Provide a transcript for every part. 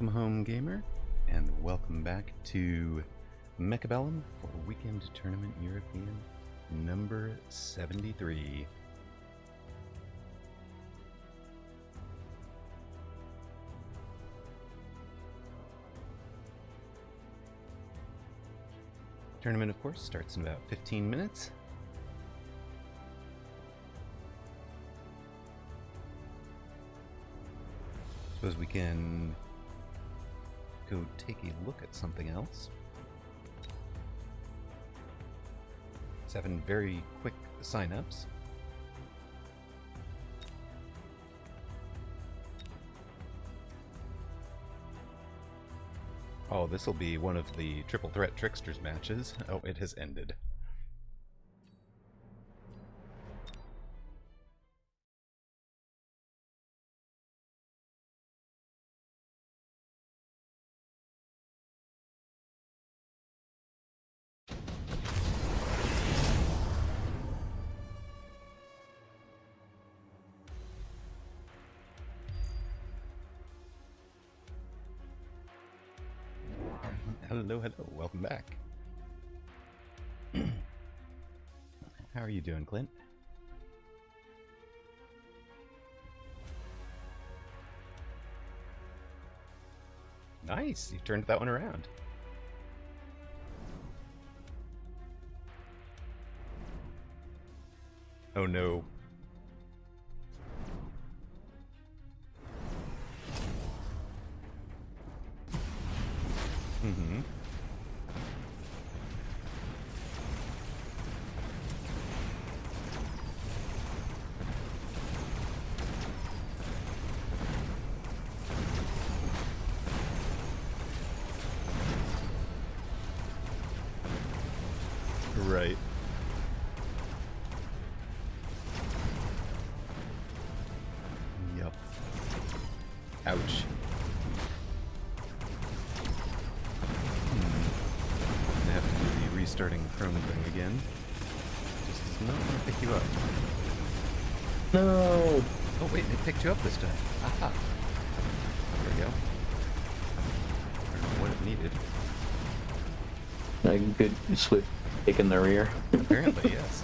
Welcome home, gamer, and welcome back to Mechabellum for Weekend Tournament European number 73. Tournament, of course, starts in about 15 minutes. Suppose we can go take a look at something else. 7 very quick signups. Oh, this will be one of the Triple Threat Tricksters matches. Oh, it has ended. Hello, welcome back. How are you doing, Clint? Nice, you turned that one around. Oh no. Mm-hmm. Right. Yep. Ouch. Gonna have to do the restarting Chrome thing again. Just does not want to pick you up. No! Oh wait, it picked you up this time. Aha. There we go. I don't know what it needed. A good swift kick in the rear. Apparently, yes.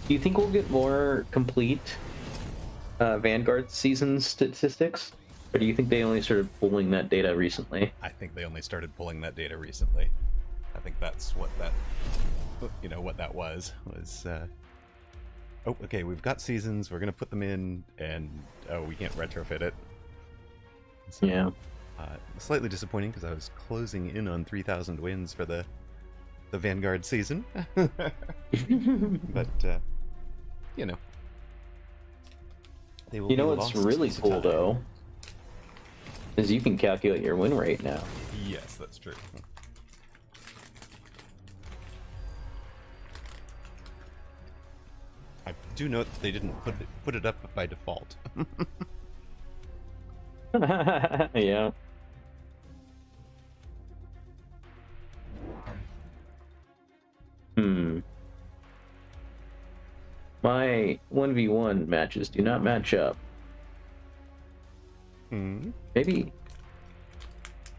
Do you think we'll get more complete Vanguard season statistics? Or do you think they only started pulling that data recently? I think they only started pulling that data recently. I think that's what that, what that was. Oh, okay, we've got seasons, we're going to put them in, and, oh, we can't retrofit it. So, Yeah. Slightly disappointing, because I was closing in on 3,000 wins for the Vanguard season. But, they will You know be what's lost really to cool, time. though, is you can calculate your win rate now. Yes, that's true. I do note that they didn't put it up by default. Yeah. My 1v1 matches do not match up. Maybe.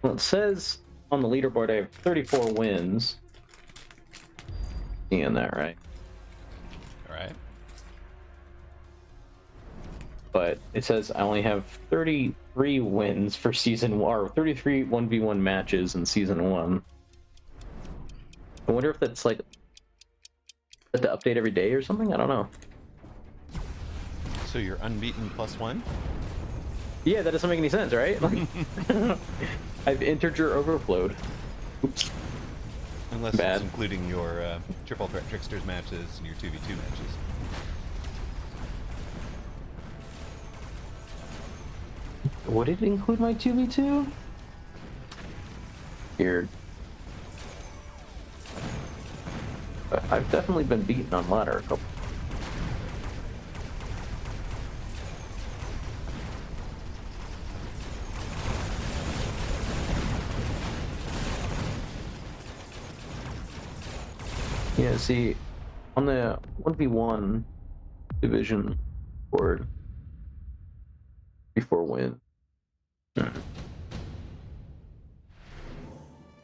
Well, it says on the leaderboard I have 34 wins. Seeing that, right? Alright. But it says I only have 33 wins for season 1, or 33 1v1 matches in season 1. I wonder if that's like to update every day or something? I don't know. So you're unbeaten +1? Yeah, that doesn't make any sense, right? Like, I've integer overflowed. Oops. Unless Bad. it's including your Triple Threat Tricksters matches and your 2v2 matches. Would it include my 2v2? Weird. But I've definitely been beaten on ladder a couple. Yeah, see, On the 1v1 division board, 3-4 win.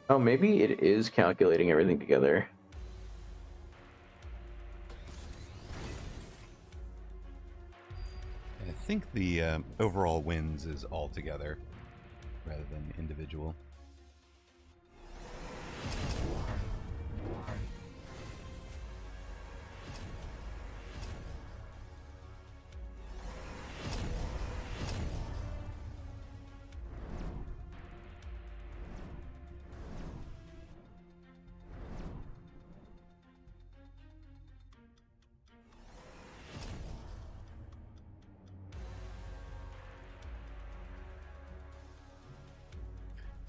Oh, maybe it is calculating everything together. I think the overall wins is all together rather than individual.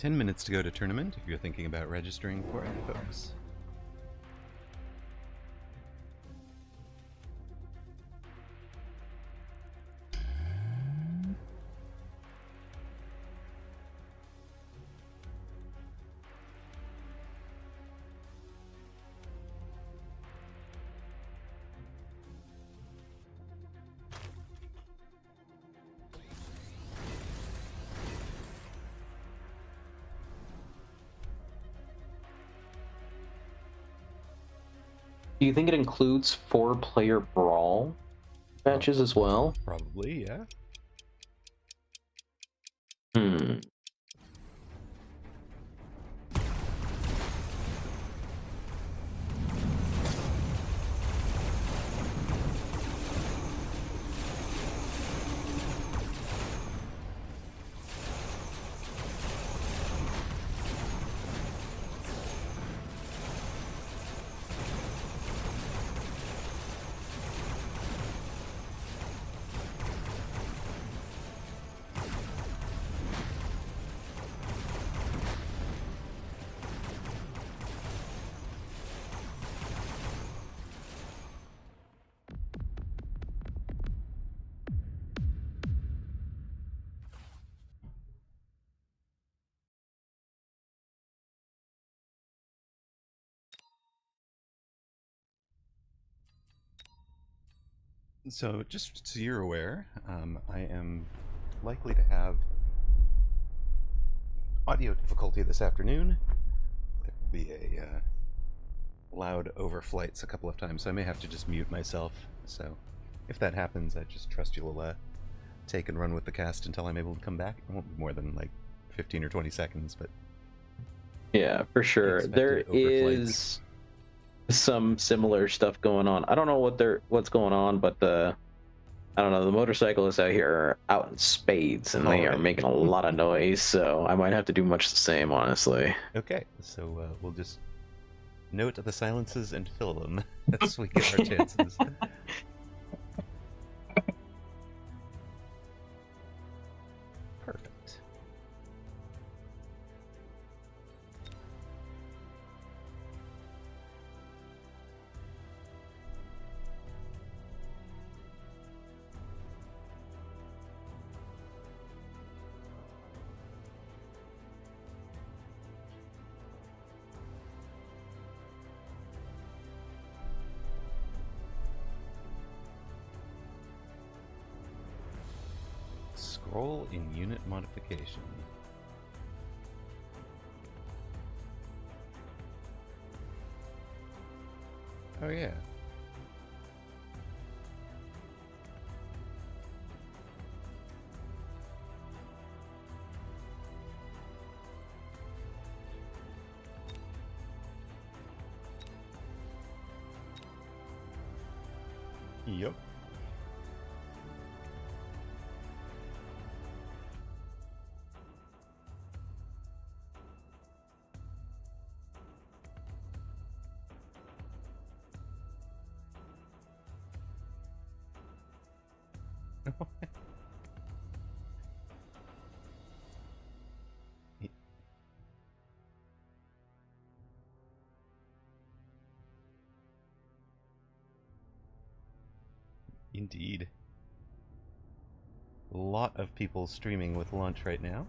$10 minutes to go to tournament if you're thinking about registering for it, folks. Do you think it includes 4-player brawl matches as well? Probably, yeah. Hmm. So, just so you're aware, I am likely to have audio difficulty this afternoon. There will be a loud overflights a couple of times, so I may have to just mute myself. So, if that happens, I just trust you'll take and run with the cast until I'm able to come back. It won't be more than like 15 or 20 seconds, but Yeah, for sure. There is some similar stuff going on. I don't know what's going on, but I don't know, the motorcyclists out here are out in spades and they are making a lot of noise, so I might have to do much the same, honestly. Okay, so we'll just note the silences and fill them as we get our chances. Perfect. Scroll in unit modification. Oh yeah. Yup. Indeed. A lot of people streaming with lunch right now.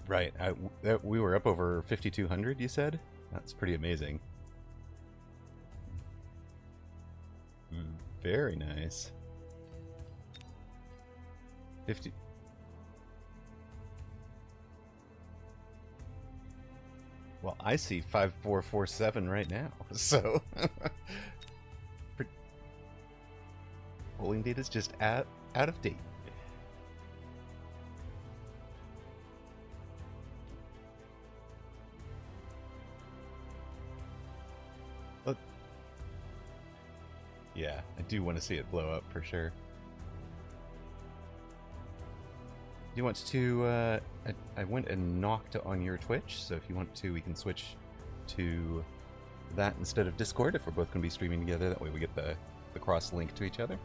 Right. We were up over 5,200, you said? That's pretty amazing. Very nice. 50. Well, I see 5447 right now, so polling data's just out of date. Look. Yeah, I do want to see it blow up for sure. Do you want to, I went and knocked on your Twitch, so if you want to, we can switch to that instead of Discord if we're both going to be streaming together. That way we get the cross-link to each other.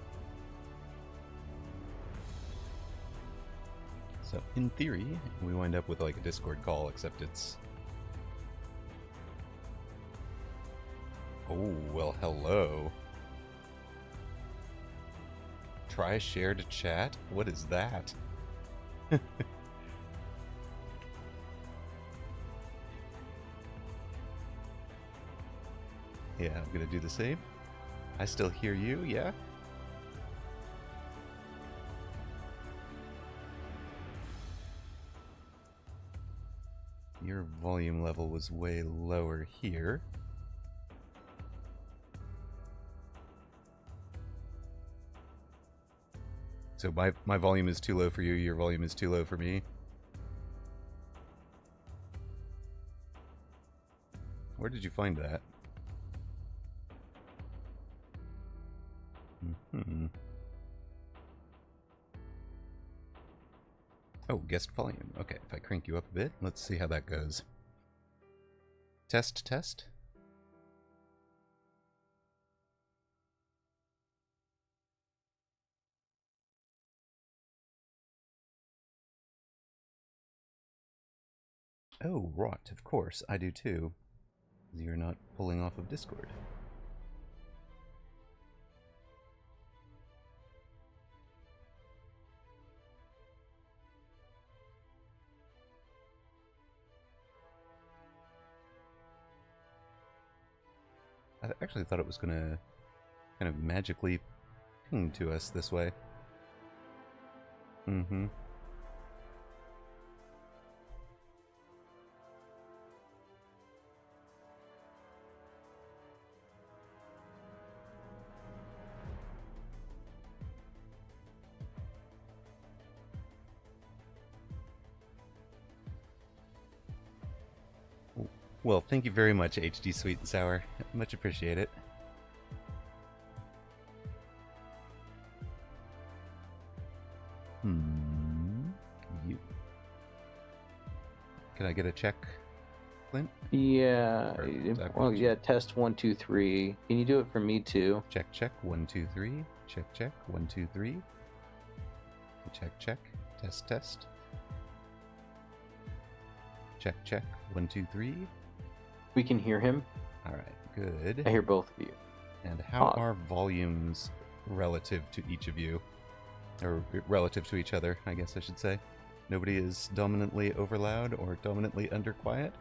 So, in theory, we wind up with like a Discord call, except it's... Oh, well, hello. Try shared chat? What is that? Yeah, I'm gonna do the same. I still hear you, yeah? Your volume level was way lower here. So my volume is too low for you, your volume is too low for me. Where did you find that? Oh, guest volume. Okay, if I crank you up a bit, let's see how that goes. Test, test. Oh, rot, of course, I do too. You're not pulling off of Discord. I actually thought it was gonna kind of magically ping to us this way. Mm-hmm. Well, thank you very much, HD Sweet and Sour. Much appreciate it. You. Can I get a check, Clint? Yeah. Well, yeah. Test 1, 2, 3. Can you do it for me too? Check, check. 1, 2, 3. Check, check. 1, 2, 3. Check, check. Test, test. Check, check. 1, 2, 3. We can hear him. All right, good. I hear both of you. And how are volumes relative to each of you? Or relative to each other, I guess I should say. Nobody is dominantly over loud or dominantly under quiet?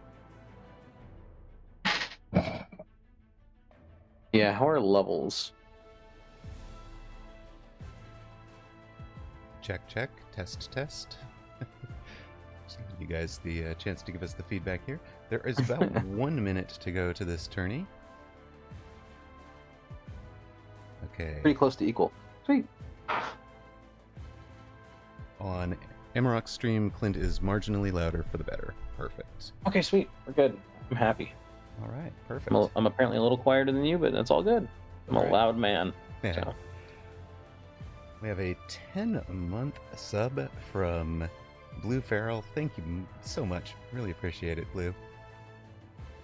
Yeah, how are levels? Check, check. Test, test. Just giving you guys the chance to give us the feedback here. There is about 1 minute to go to this tourney. Okay. Pretty close to equal. Sweet. On Amaroq's stream, Clint is marginally louder for the better. Perfect. Okay, sweet. We're good. I'm happy. All right, perfect. I'm apparently a little quieter than you, but that's all good. I'm a loud man. Yeah. So. We have a 10-month sub from Blue Farrell. Thank you so much. Really appreciate it, Blue.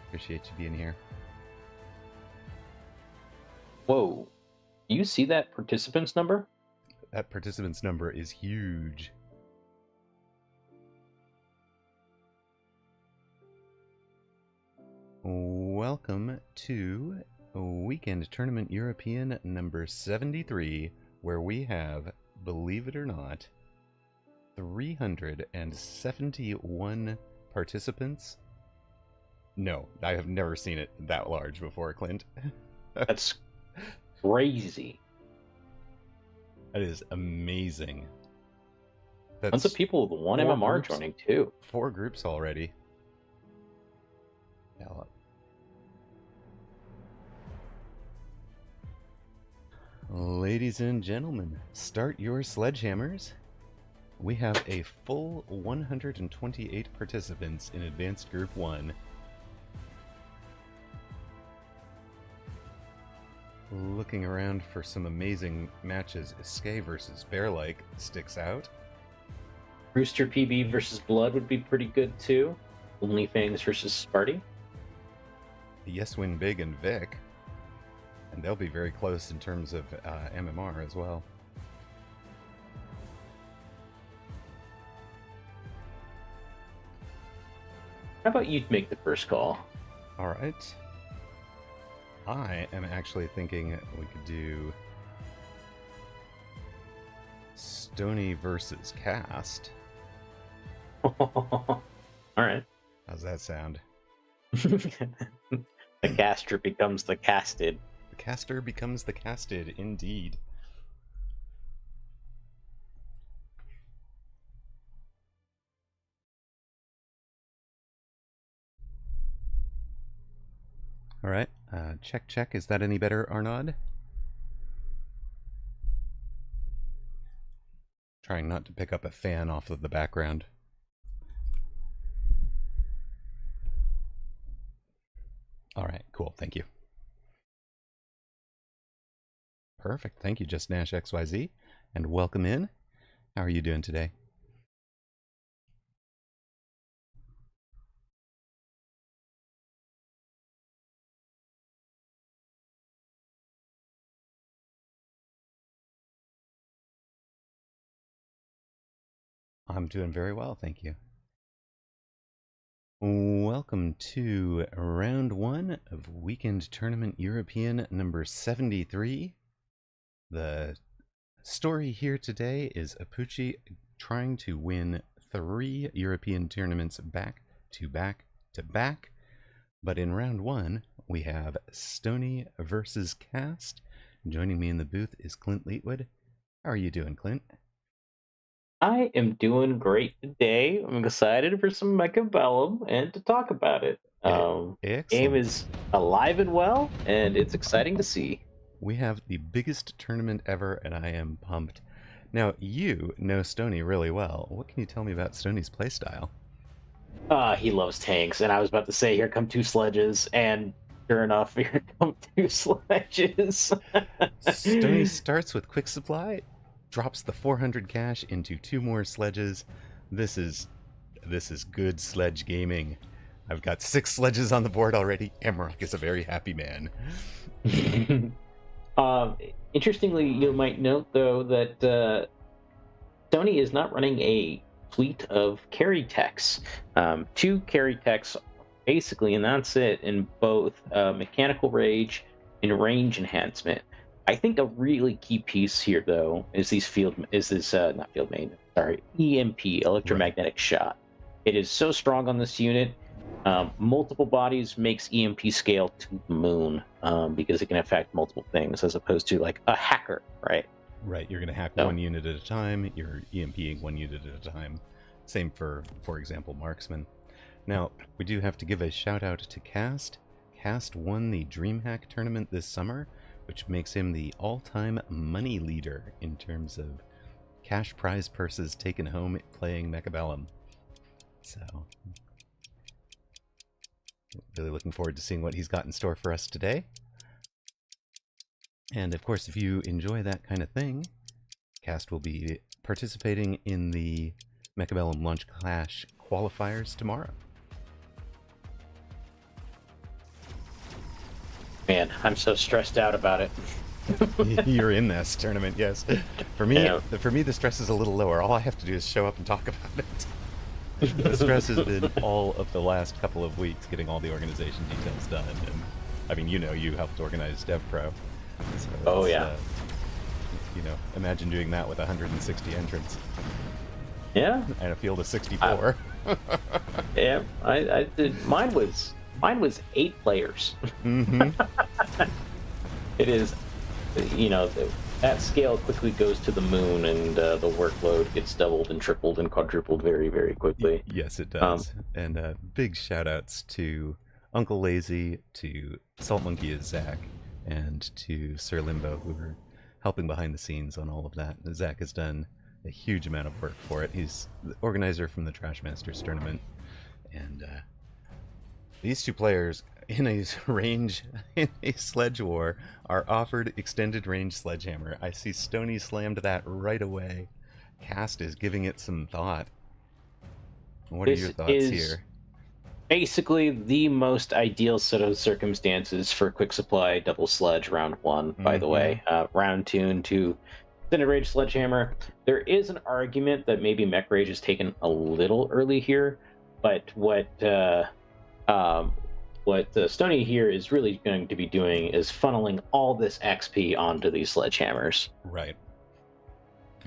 Appreciate you being here. Whoa. Do you see that participants number? That participants number is huge. Welcome to Weekend Tournament European number 73, where we have, believe it or not, 371 participants. No, I have never seen it that large before, Clint. That's crazy. That is amazing. Tons of people with one four MMR groups. joining too. 4 groups already. Yeah. Ladies and gentlemen, start your sledgehammers. We have a full 128 participants in Advanced Group 1. Looking around for some amazing matches, Iske versus Bearlike sticks out. Rooster PB versus Blood would be pretty good too. Onlyfangs versus Sparty. Yes Win Big and Vic. And they'll be very close in terms of MMR as well. How about you make the first call? Alright. I am actually thinking we could do Stony versus Cast. Alright. How's that sound? The caster becomes the casted. The caster becomes the casted, indeed. Alright, check. Is that any better, Arnaud? Trying not to pick up a fan off of the background. Alright, cool, thank you. Perfect, thank you, Just Nash XYZ, and welcome in. How are you doing today? I'm doing very well, thank you. Welcome to round 1 of Weekend Tournament European number 73. The story here today is Apucci trying to win 3 European tournaments back to back to back. But in round 1, we have Stony versus Cast. Joining me in the booth is Clint-Leetwood. How are you doing, Clint? I am doing great today. I'm excited for some Mechabellum and to talk about it. Game is alive and well, and it's exciting to see. We have the biggest tournament ever, and I am pumped. Now, you know Stony really well. What can you tell me about Stony's playstyle? He loves tanks, and I was about to say, here come 2 sledges, and sure enough, here come 2 sledges. Stony starts with Quick Supply, drops the 400 cash into 2 more sledges. This is good sledge gaming. I've got 6 sledges on the board already. Amaroq is a very happy man. Interestingly, you might note, though, that Sony is not running a fleet of carry techs. 2 carry techs, basically, and that's it, in both Mechanical Rage and Range Enhancement. I think a really key piece here, though, is EMP, Electromagnetic Shot. It is so strong on this unit. Multiple bodies makes EMP scale to the moon because it can affect multiple things, as opposed to like a hacker, right? Right, you're going to hack 1 unit at a time, you're EMPing 1 unit at a time. Same for example, Marksman. Now, we do have to give a shout out to Cast. Cast won the DreamHack tournament this summer, which makes him the all-time money leader in terms of cash prize purses taken home playing Mechabellum. So, really looking forward to seeing what he's got in store for us today. And of course, if you enjoy that kind of thing, Cast will be participating in the Mechabellum Launch Clash qualifiers tomorrow. Man, I'm so stressed out about it. You're in this tournament, yes. For me, the stress is a little lower. All I have to do is show up and talk about it. The stress has been all of the last couple of weeks getting all the organization details done. And I mean, you helped organize DevPro. So imagine doing that with 160 entrants. Yeah, and a field of 64. yeah. I did. Mine was 8 players. Mm-hmm. It is, you know, that scale quickly goes to the moon, and the workload gets doubled and tripled and quadrupled very, very quickly. Yes, it Um, does. And big shout outs to Uncle Lazy, to Salt Monkey as Zach, and to Sir Limbo, who are helping behind the scenes on all of that. Zach has done a huge amount of work for it. He's the organizer from the Trash Masters tournament, and these two players in a sledge war are offered extended range sledgehammer. I see Stony slammed that right away. Cast is giving it some thought. What are your thoughts here? Basically the most ideal set of circumstances for quick supply double sledge round 1, by the way. Round 2 into Extended Rage Sledgehammer. There is an argument that maybe Mech Rage is taken a little early here, but what Stony here is really going to be doing is funneling all this XP onto these sledgehammers. Right.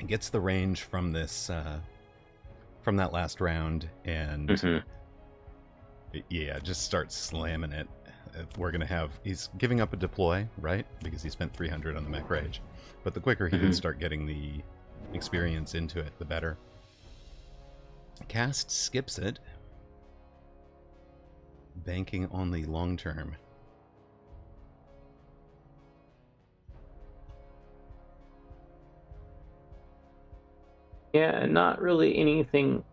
It gets the range from this from that last round, and yeah, just start slamming it. We're gonna have, he's giving up a deploy, right? Because he spent 300 on the Mech Rage. But the quicker he can start getting the experience into it, the better. Cast skips it, banking on the long term. Yeah, not really anything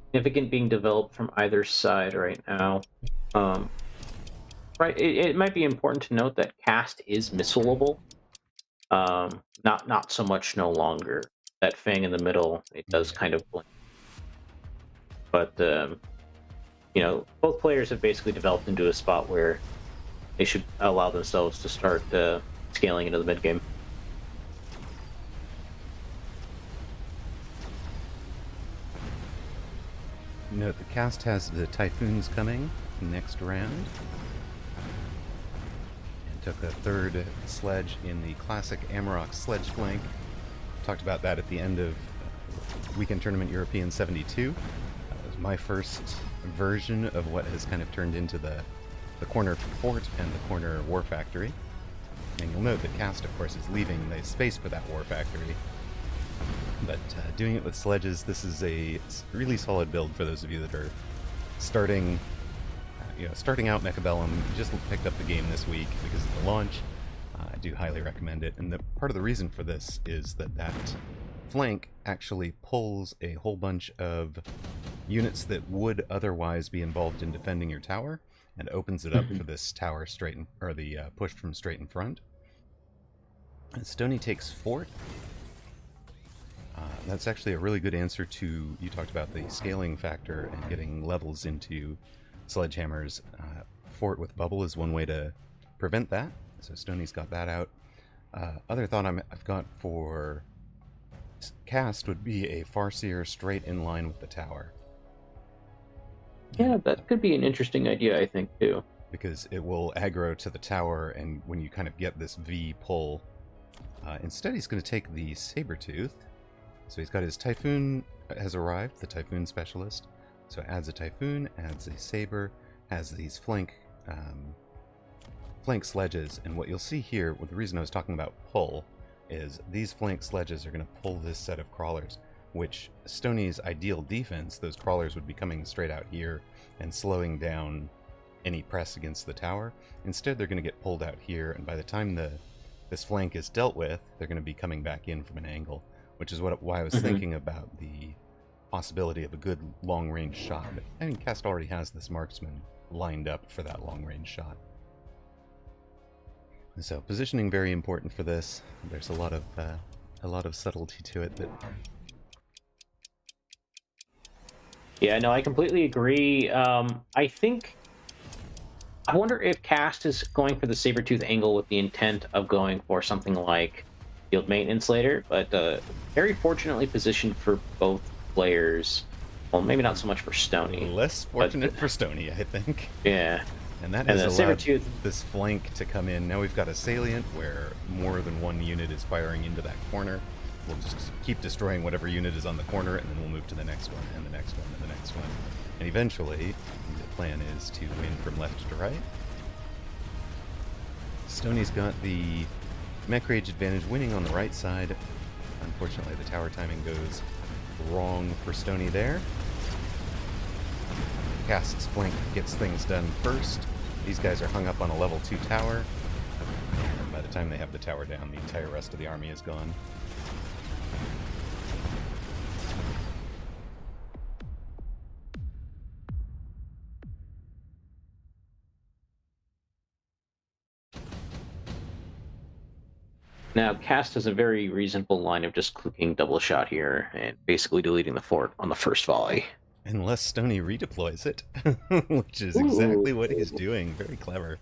significant being developed from either side right now. Right, it might be important to note that Cast is missilable. Not so much no longer. That Fang in the middle, it does kind of blink. But you know, both players have basically developed into a spot where they should allow themselves to start scaling into the mid game. Note the Cast has the Typhoons coming next round. And took a third sledge in the classic Amaroq sledge flank. Talked about that at the end of Weekend Tournament European 72. That was my first version of what has kind of turned into the corner fort and the corner war factory. And you'll note that Cast, of course, is leaving the space for that war factory. But doing it with sledges, this is a really solid build for those of you that are starting out Mechabellum. You just picked up the game this week because of the launch. I do highly recommend it. And part of the reason for this is that flank actually pulls a whole bunch of units that would otherwise be involved in defending your tower, and opens it up for this tower push from straight in front. And Stony takes fort. That's actually a really good answer to, you talked about the scaling factor and getting levels into sledgehammers. Fort with bubble is one way to prevent that, so Stony's got that out. Other thought I've got for Cast would be a Farseer straight in line with the tower. Yeah, that could be an interesting idea, I think, too. Because it will aggro to the tower, and when you kind of get this V pull, instead he's going to take the Sabertooth. So he's got his Typhoon has arrived, the Typhoon Specialist. So adds a Typhoon, adds a Saber, has these flank sledges. And what you'll see here, the reason I was talking about pull, is these flank sledges are going to pull this set of crawlers, which Stony's ideal defense, those crawlers would be coming straight out here and slowing down any press against the tower. Instead, they're going to get pulled out here, and by the time this flank is dealt with, they're going to be coming back in from an angle. Which is why I was thinking about the possibility of a good long-range shot. But I mean, Cast already has this marksman lined up for that long-range shot. So positioning very important for this. There's a lot of subtlety to it. Yeah, no, I completely agree. I wonder if Cast is going for the Sabertooth angle with the intent of going for something like field maintenance later, but very fortunately positioned for both players. Well, maybe not so much for Stony. Less fortunate for Stony, I think. Yeah. And that has allowed this flank to come in. Now we've got a salient where more than one unit is firing into that corner. we'll just keep destroying whatever unit is on the corner, and then we'll move to the next one, and the next one, and the next one. And eventually, the plan is to win from left to right. Stoney's got the mech rage advantage, winning on the right side. Unfortunately, the tower timing goes wrong for Stoney there. Cast's flank gets things done first. These guys are hung up on a level 2 tower. And by the time they have the tower down, the entire rest of the army is gone. Now, Cast has a very reasonable line of just clicking double shot here and basically deleting the fort on the first volley. Unless Stoney redeploys it, which is exactly what he's doing. Very clever.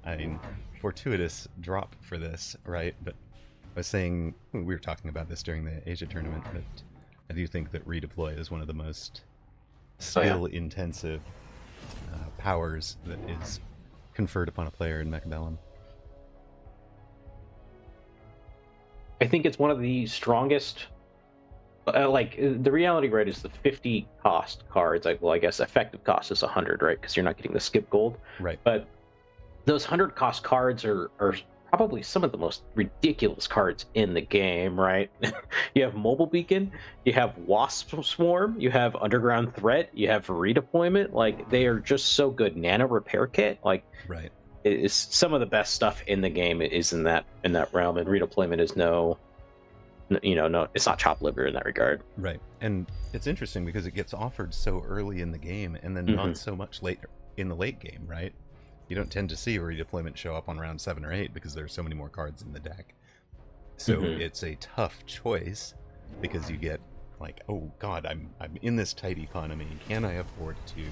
I mean, fortuitous drop for this, right? But I was saying, we were talking about this during the Asia tournament, but I do think that redeploy is one of the most skill-intensive powers that is conferred upon a player in Mechabellum. I think it's one of the strongest. Like, the reality, right, is the 50 cost cards. I guess effective cost is 100, right? Because you're not getting the skip gold. Right. But those 100 cost cards are probably some of the most ridiculous cards in the game, right? You have Mobile Beacon, you have Wasp Swarm, you have Underground Threat, you have Redeployment. Like, they are just so good. Nano Repair Kit, like, right, is some of the best stuff in the game is in that realm, and Redeployment is no, it's not chopped liver in that regard. Right. And it's interesting because it gets offered so early in the game and then not so much later in the late game, right? You don't tend to see a redeployment show up on round 7 or 8 because there's so many more cards in the deck. So it's a tough choice because you get like, oh god, I'm in this tight economy. Can I afford to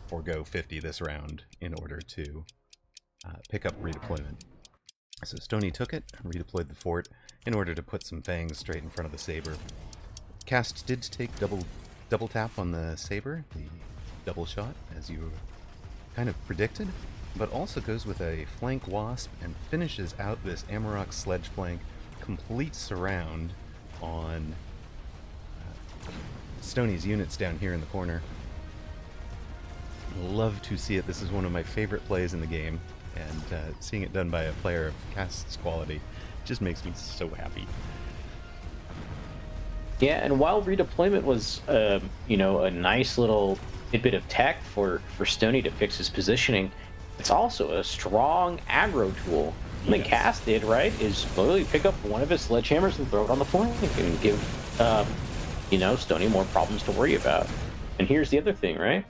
forego 50 this round in order to pick up redeployment? So Stoney took it, redeployed the fort in order to put some fangs straight in front of the saber. Cast did take double tap on the saber, the double shot, as you kind of predicted, but also goes with a flank wasp and finishes out this Amaroq sledge flank, complete surround on Stoney's units down here in the corner. Love to see it. This is one of my favorite plays in the game. And seeing it done by a player of Cast's quality just makes me so happy. Yeah, and while redeployment was, a nice little tidbit of tech for Stoney to fix his positioning, it's also a strong aggro tool. And the Cast did, right, is literally pick up one of his sledgehammers and throw it on the flank and give, Stoney more problems to worry about. And here's the other thing, right?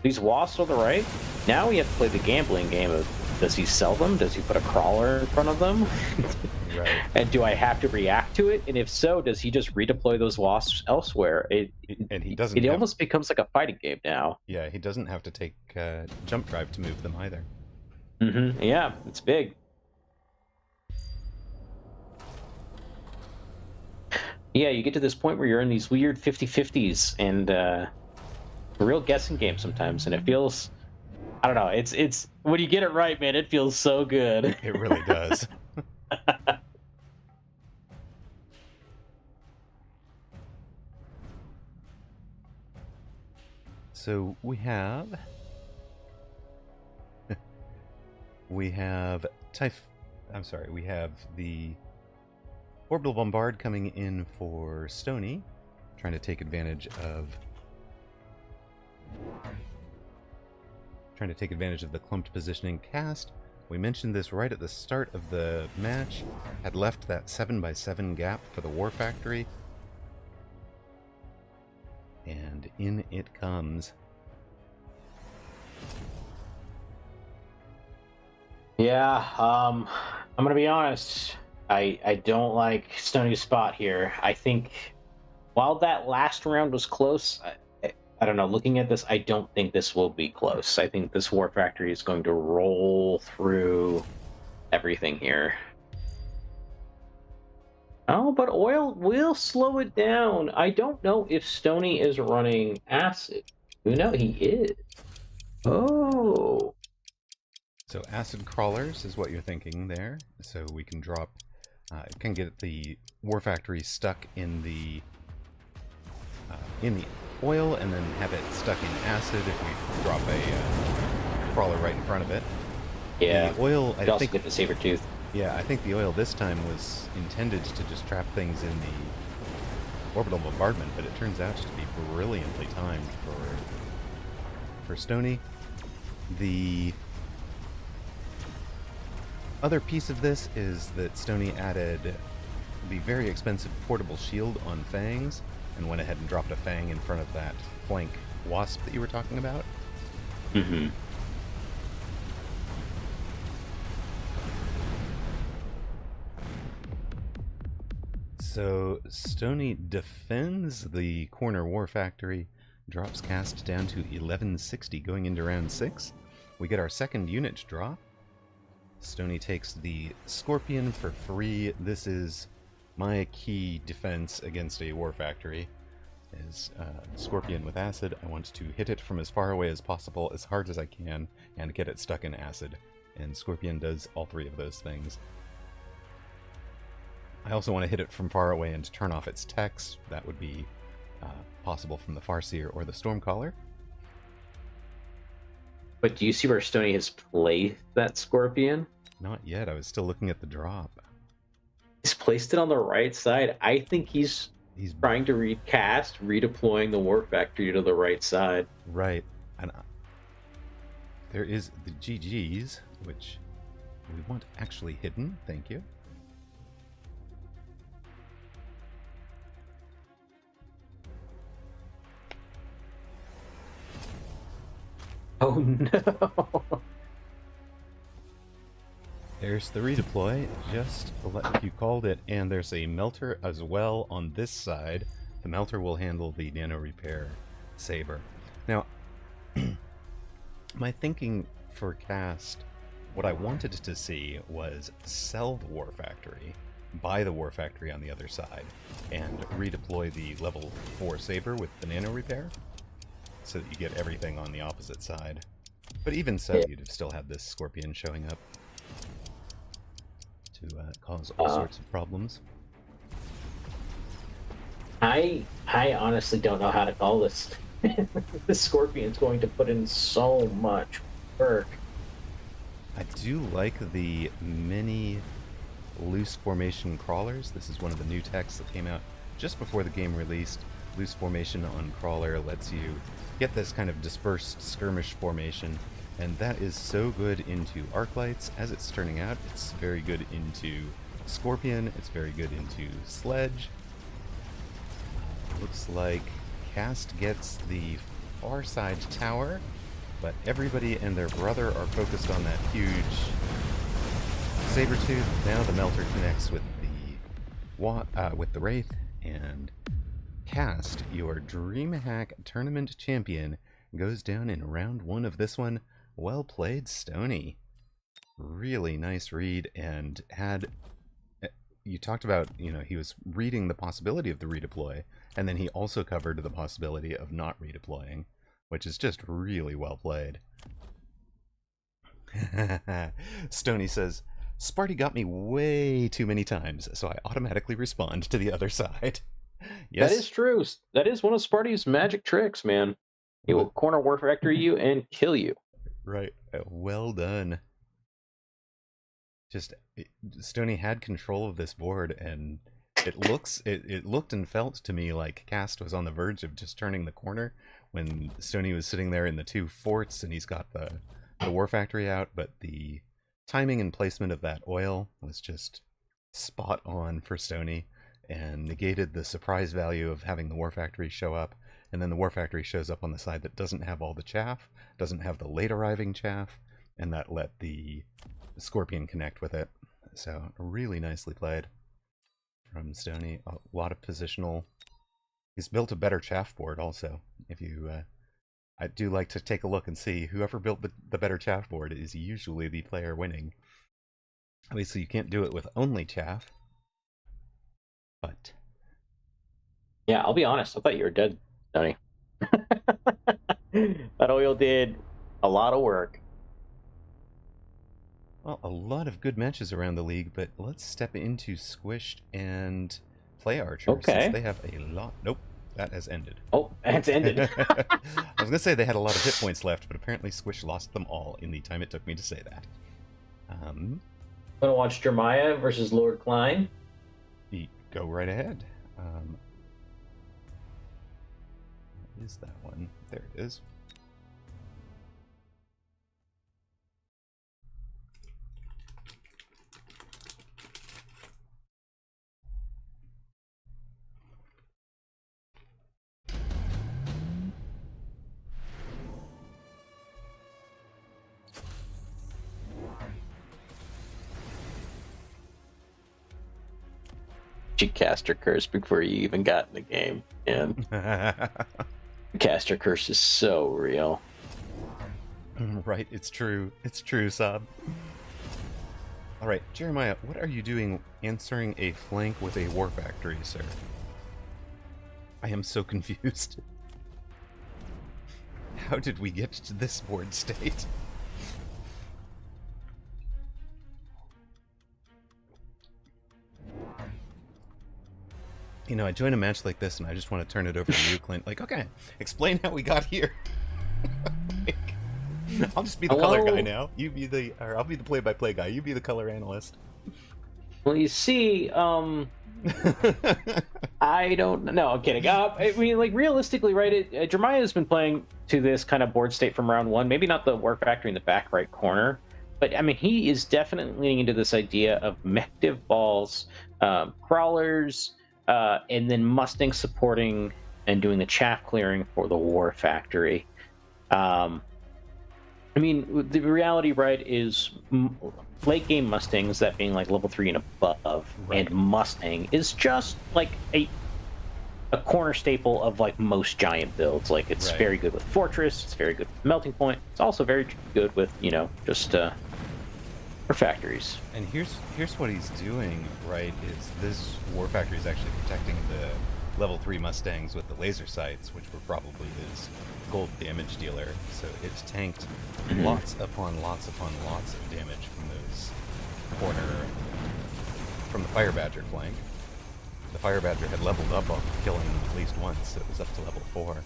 These wasps on the right, now we have to play the gambling game of, does he sell them? Does he put a crawler in front of them? Right. And do I have to react to it? And if so, does he just redeploy those wasps elsewhere? And he doesn't. It almost becomes like a fighting game now. Yeah, he doesn't have to take jump drive to move them either. Yeah, it's big. Yeah, you get to this point where you're in these weird 50-50s and a real guessing game sometimes, and it feels, I don't know, it's when you get it right, man, it feels so good. It really does. So we have we have the Orbital Bombard coming in for Stoney, trying to take advantage of the clumped positioning. Cast, we mentioned this right at the start of the match, had left that 7x7 gap for the War Factory. And in it comes. Yeah, I'm gonna be honest. I don't like Stoney's spot here. I think while that last round was close, I don't know, looking at this, I don't think this will be close. I think this War Factory is going to roll through everything here. Oh, but oil will slow it down. I don't know if Stoney is running acid. You know, he is. Oh. So acid crawlers is what you're thinking there. So we can drop It can get the War Factory stuck in the oil, and then have it stuck in acid if we drop a crawler right in front of it. Yeah. The oil, You also get the saber tooth. Yeah, I think the oil this time was intended to just trap things in the orbital bombardment, but it turns out to be brilliantly timed for Stony. The other piece of this is that Stony added the very expensive portable shield on Fangs, and went ahead and dropped a Fang in front of that flank Wasp that you were talking about. Mm-hmm. So Stony defends the corner War Factory, drops cast down to 1160 going into round 6. We get our second unit drop. Stony takes the Scorpion for free. This is my key defense against a War Factory. Is Scorpion with acid. I want to hit it from as far away as possible, as hard as I can, and get it stuck in acid. And Scorpion does all three of those things. I also want to hit it from far away and turn off its techs. That would be possible from the Farseer or the Stormcaller. But do you see where Stony has placed that Scorpion? Not yet. I was still looking at the drop. He's placed it on the right side. I think he's trying to recast, redeploying the War Factory to the right side. Right. And there is the GGs, which we want actually hidden. Thank you. Oh no! There's the redeploy, just like you called it, and there's a melter as well on this side. The melter will handle the nano repair saber. Now, my thinking for cast, what I wanted to see was sell the War Factory, buy the War Factory on the other side, and redeploy the level 4 saber with the nano repair, so that you get everything on the opposite side. But even so, you'd have still had this Scorpion showing up to cause all sorts of problems. I honestly don't know how to call this. The Scorpion's going to put in so much work. I do like the mini loose formation crawlers. This is one of the new techs that came out just before the game released. Loose formation on crawler lets you get this kind of dispersed skirmish formation, and that is so good into arc lights. As it's turning out, it's very good into Scorpion, it's very good into Sledge. Looks like Cast gets the far side tower, but everybody and their brother are focused on that huge Sabertooth. Now the Melter connects with the Wraith, and Cast, your DreamHack tournament champion, goes down in round 1 of this one. Well played, Stony. Really nice read, and you talked about, he was reading the possibility of the redeploy, and then he also covered the possibility of not redeploying, which is just really well played. Stony says, Sparty got me way too many times, so I automatically respond to the other side. Yes. That is true. That is one of Sparty's magic tricks, man. He will corner War Factory you and kill you. Right. Well done. Stony had control of this board, and it looked and felt to me like Cast was on the verge of just turning the corner when Stony was sitting there in the 2 forts, and he's got the War Factory out, but the timing and placement of that oil was just spot on for Stony, and negated the surprise value of having the War Factory show up. And then the War Factory shows up on the side that doesn't have all the chaff, doesn't have the late arriving chaff, and that let the Scorpion connect with it. So really nicely played from Stony. A lot of positional. He's built a better chaff board also. If you, I do like to take a look and see whoever built the better chaff board is usually the player winning. Obviously you can't do it with only chaff, but yeah, I'll be honest. I thought you were dead, Tony. That oil did a lot of work. Well, a lot of good matches around the league, but let's step into Squished and Play Archer, since Okay. they have a lot... Nope, that has ended. Oh, it's ended. I was going to say they had a lot of hit points left, but apparently Squish lost them all in the time it took me to say that. Want to watch Jeremiah versus Lord Klein? Go right ahead. What is that one? There it is. She cast her curse before you even got in the game. And caster curse is so real. Right, it's true. It's true, Saab. Alright, Jeremiah, what are you doing answering a flank with a war factory, sir? I am so confused. How did we get to this board state? You know, I join a match like this and I just want to turn it over to you, Clint. Like, okay, explain how we got here. Like, I'll just be the color guy now. You be the, or I'll be the play-by-play guy. You be the color analyst. Well, you see, I don't know. I'm kidding. I mean, like, realistically, right, Jeremiah has been playing to this kind of board state from round one. Maybe not the War Factory in the back right corner, but, I mean, he is definitely leaning into this idea of mechdiv balls, crawlers, and then Mustang supporting and doing the chaff clearing for the War Factory. I mean, the reality, right, is late game Mustangs, that being like level 3 and above, right, and Mustang is just like a corner staple of like most giant builds. Like, it's right, very good with Fortress, it's very good with Melting Point, it's also very good with, you know, just for factories. And here's what he's doing, right, is this War Factory is actually protecting the level 3 Mustangs with the laser sights, which were probably his gold damage dealer, so it's tanked lots upon lots upon lots of damage from those from the Fire Badger flank. The Fire Badger had leveled up off killing them at least once, so it was up to level 4.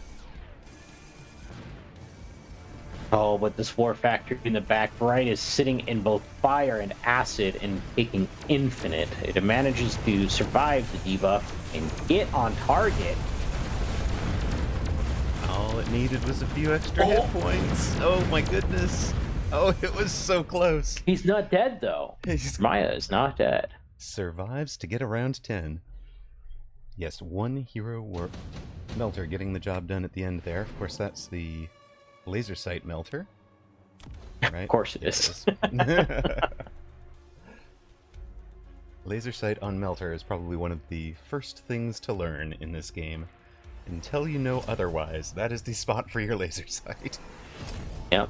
Oh, but this War Factory in the back right is sitting in both fire and acid and taking infinite. It manages to survive the debuff and get on target. All it needed was a few extra hit points. Oh my goodness. Oh, it was so close. He's not dead, though. Maya is not dead. Survives to get around 10. Yes, one hero melter getting the job done at the end there. Of course, that's the laser sight melter. Right? Of course it is. Laser sight on melter is probably one of the first things to learn in this game. Until you know otherwise, that is the spot for your laser sight. Yep.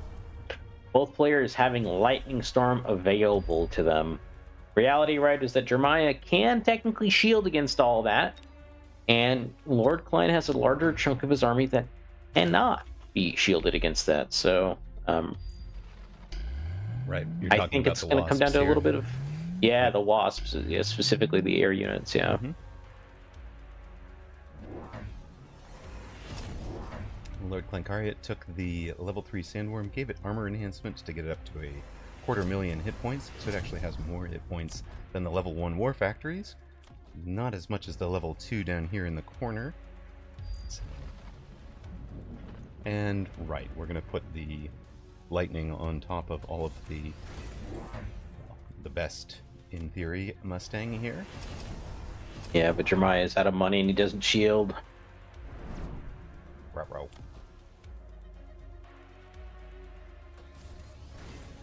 Both players having Lightning Storm available to them. Reality, right, is that Jeremiah can technically shield against all that, and Lord Klein has a larger chunk of his army that cannot be shielded against that. So, right. I think it's going to come down to a little bit of, yeah, the wasps, yeah, specifically the air units, yeah. Mm-hmm. Lord Clankariat took the level 3 Sandworm, gave it armor enhancement to get it up to a 250,000 hit points, so it actually has more hit points than the level 1 War Factories. Not as much as the level 2 down here in the corner. And, right, we're going to put the Lightning on top of all of the best, in theory, Mustang here. Yeah, but Jeremiah's out of money and he doesn't shield. Ruh-roh.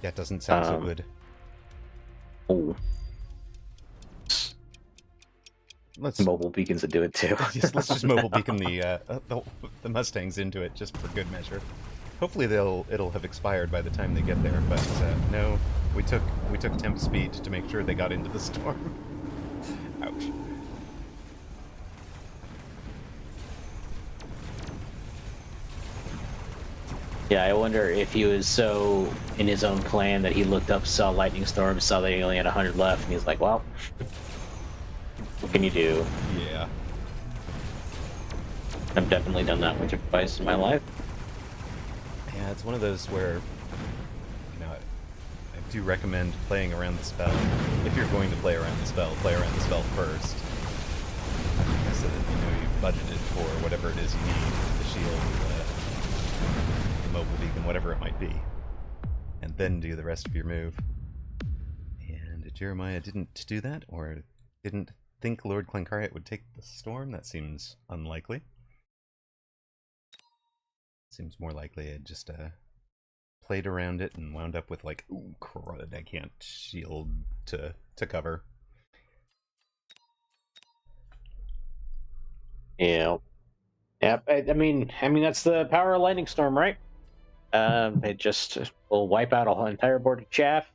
That doesn't sound so good. Oh. Let's mobile beacons that do it too. Let's just mobile beacon the Mustangs into it just for good measure. Hopefully it'll have expired by the time they get there. But no, we took temp speed to make sure they got into the storm. Ouch. Yeah, I wonder if he was so in his own clan that he looked up, saw Lightning Storm, saw that he only had 100 left, and he's like, well, what can you do? Yeah. I've definitely done that once or twice in my life. Yeah, it's one of those where, you know, I do recommend playing around the spell. If you're going to play around the spell first. So that you know you've budgeted for whatever it is you need, the shield, the mobile beacon, whatever it might be. And then do the rest of your move. And Jeremiah didn't do that, or didn't think Lord Clencariot would take the storm. That seems unlikely. Seems more likely it just played around it and wound up with like, ooh, crud, I can't shield to cover. Yeah. Yep. I mean, that's the power of Lightning Storm, right? It just will wipe out a whole entire board of chaff.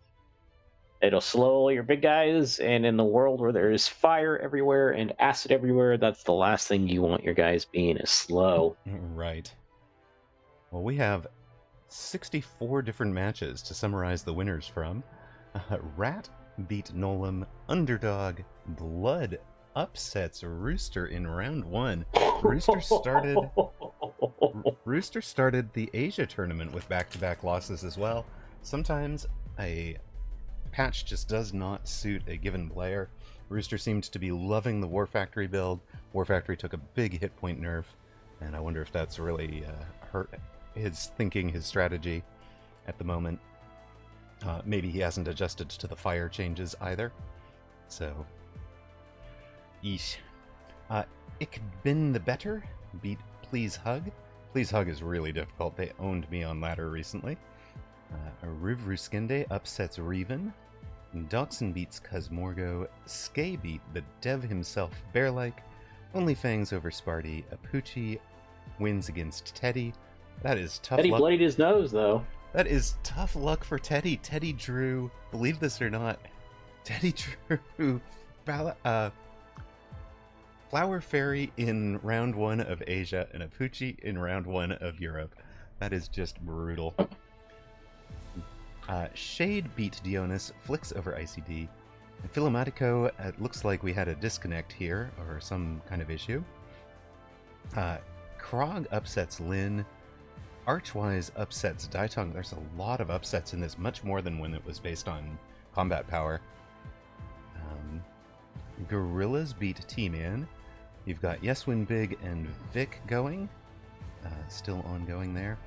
It'll slow all your big guys, and in the world where there is fire everywhere and acid everywhere, that's the last thing you want your guys being is slow. Right. Well, we have 64 different matches to summarize the winners from. Rat beat Nolam. Underdog Blood upsets Rooster in round 1. Rooster started the Asia tournament with back-to-back losses as well. Sometimes a patch just does not suit a given player. Rooster seemed to be loving the War Factory build. War Factory took a big hit point nerf, and I wonder if that's really hurt his thinking, his strategy at the moment. Maybe he hasn't adjusted to the fire changes either. So, yeesh. Ik bin the better beat Please Hug. Please Hug is really difficult. They owned me on ladder recently. Riv Ruskende upsets Reven. Doxson beats Cosmorgo. Skay beat the dev himself, Bearlike. Only Fangs over Sparty. Apucci wins against Teddy. That is tough Teddy luck. bloodied his nose, though. That is tough luck for Teddy. Teddy drew, believe this or not, Teddy drew Flower Fairy in round 1 of Asia and Apucci in round 1 of Europe. That is just brutal. Shade beat Dionys, Flicks over ICD. And Philomatico, it looks like we had a disconnect here, or some kind of issue. Krog upsets Lyn. Archwise upsets Daitong. There's a lot of upsets in this, much more than when it was based on combat power. Gorillas beat T-Man. You've got Yeswin Big and Vic going. Still ongoing there.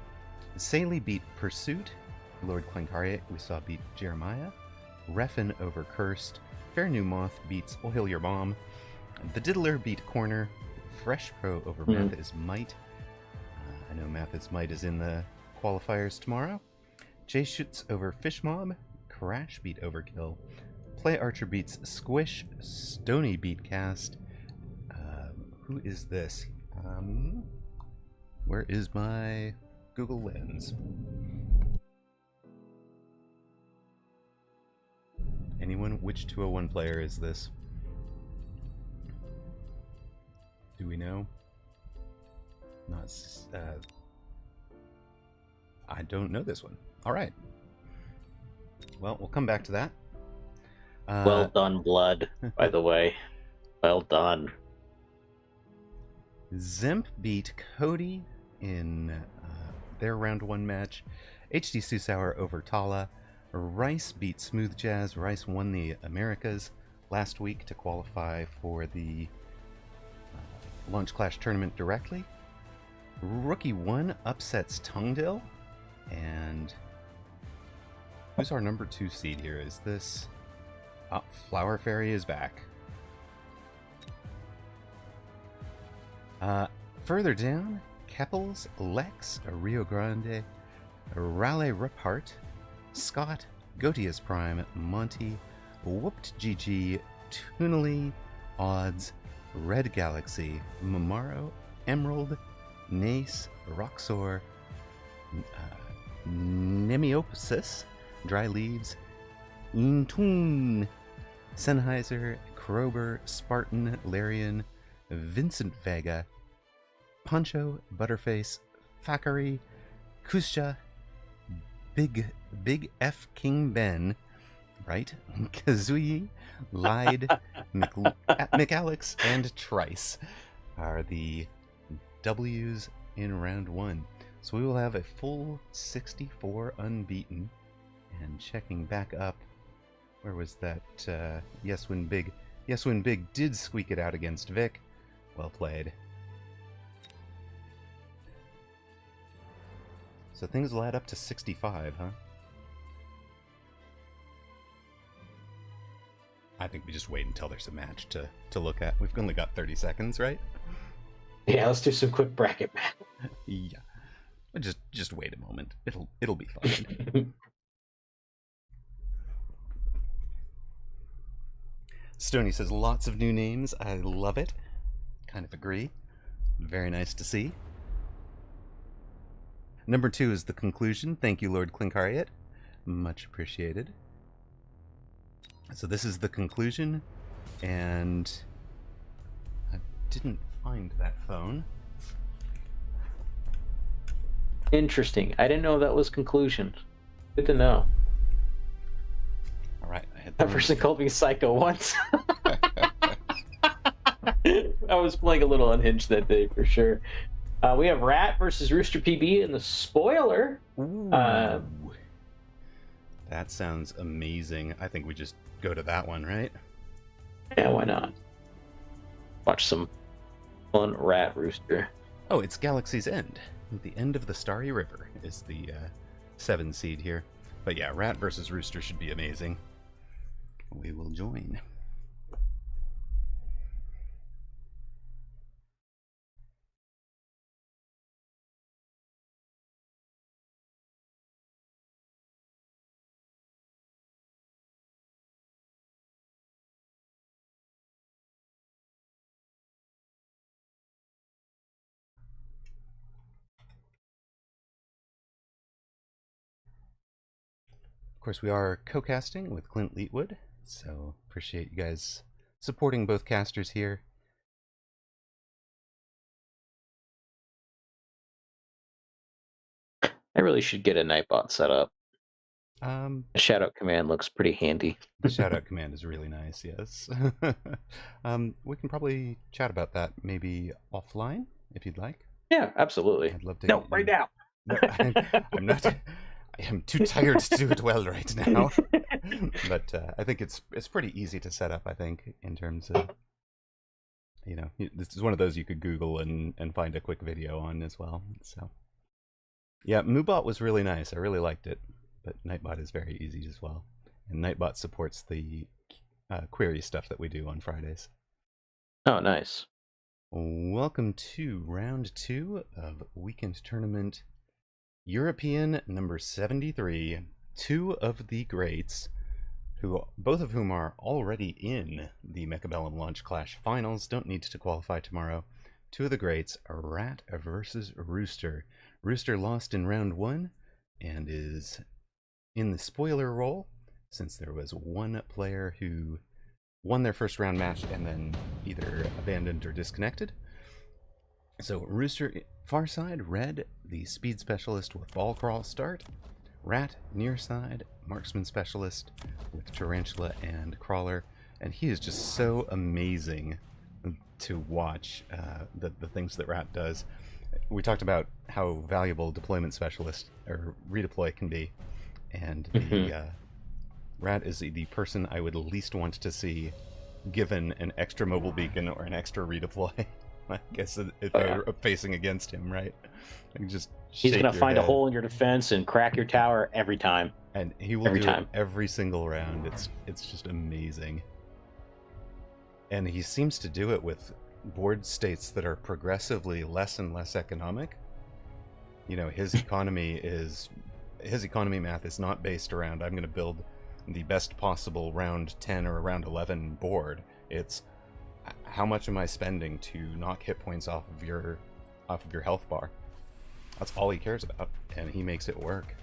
Saley beat Pursuit. Lord Clencariot we saw beat Jeremiah. Refin over Cursed. Fair New Moth beats Oil Your Bomb. The Diddler beat Corner. Fresh Pro over Math is Might. I know Math is Might is in the qualifiers tomorrow. Jay Schutz over Fish Mob. Crash beat Overkill. Play Archer beats Squish. Stony beat Cast. Who is this? Where is my Google Lens? Anyone? Which 201 player is this? Do we know? Not. I don't know this one. All right. Well, we'll come back to that. Well done, Blood, by the way. Well done. Zemp beat Cody in their round 1 match. HD Susauer over Tala. Rice beat Smooth Jazz. Rice won the Americas last week to qualify for the Launch Clash tournament directly. Rookie 1 upsets Tungdil. And who's our number 2 seed here? Is this... Flower Fairy is back. Further down, Keppels, Lex, Rio Grande, Raleigh Riphart, Scott, Gotius Prime, Monty, Whooped GG, Toonely, Odds, Red Galaxy, Mamaro, Emerald, Nace, Roxor, Nemioposis, Dry Leaves, Intun, Sennheiser, Krober, Spartan, Larian, Vincent Vega, Poncho, Butterface, Thackeray, Kusha, Big F King Ben, right? Kazooie, Lied, McAlex, and Trice are the W's in round 1. So we will have a full 64 unbeaten. And checking back up, where was that? Yes, when Big did squeak it out against Vic. Well played. So things will add up to 65, huh? I think we just wait until there's a match to look at. We've only got 30 seconds, right? Yeah, let's do some quick bracket math. Yeah. Just wait a moment. It'll be fine. Stoney says lots of new names. I love it. Kind of agree. Very nice to see. Number 2 is the conclusion. Thank you, Lord Clinkariot. Much appreciated. So this is the conclusion, and I didn't find that phone. Interesting. I didn't know that was conclusion. Good to know. All right. That person called me psycho once. I was playing a little unhinged that day for sure. We have Rat versus Rooster PB in the spoiler. That sounds amazing. I think we just go to that one, right? Yeah, why not? Watch some fun Rat Rooster. Oh, it's Galaxy's End. The end of the Starry River is the 7 seed here. But yeah, Rat versus Rooster should be amazing. We will join. Of course, we are co-casting with clientleetwood, so appreciate you guys supporting both casters here. I really should get a Nightbot set up. The shoutout command looks pretty handy. The shoutout command is really nice, yes. We can probably chat about that maybe offline, if you'd like. Yeah, absolutely. I'd love to. No, right now. No, I'm not. I am too tired to do it well right now. But I think it's pretty easy to set up, I think, in terms of, this is one of those you could Google and find a quick video on as well. So, yeah, Moobot was really nice. I really liked it. But Nightbot is very easy as well. And Nightbot supports the query stuff that we do on Fridays. Oh, nice. Welcome to round 2 of Weekend Tournament European number 73. 2 of the greats, both of whom are already in the Mechabellum Launch Clash finals, don't need to qualify tomorrow. 2 of the greats, Rat versus Rooster. Rooster lost in round 1 and is in the spoiler role, since there was one player who won their first round match and then either abandoned or disconnected. So Rooster, far side, Red, the speed specialist with ball crawl start. Rat, near side, marksman specialist with tarantula and crawler. And he is just so amazing to watch, the things that Rat does. We talked about how valuable deployment specialist or redeploy can be. And the Rat is the person I would least want to see given an extra mobile beacon or an extra redeploy. I guess if they're facing against him, right? He's going to find a hole in your defense and crack your tower every time. And he will do it every single round. It's just amazing. And he seems to do it with board states that are progressively less and less economic. His economy math is not based around I'm going to build the best possible round 10 or round 11 board. It's how much am I spending to knock hit points off of your health bar. That's all he cares about, and he makes it work.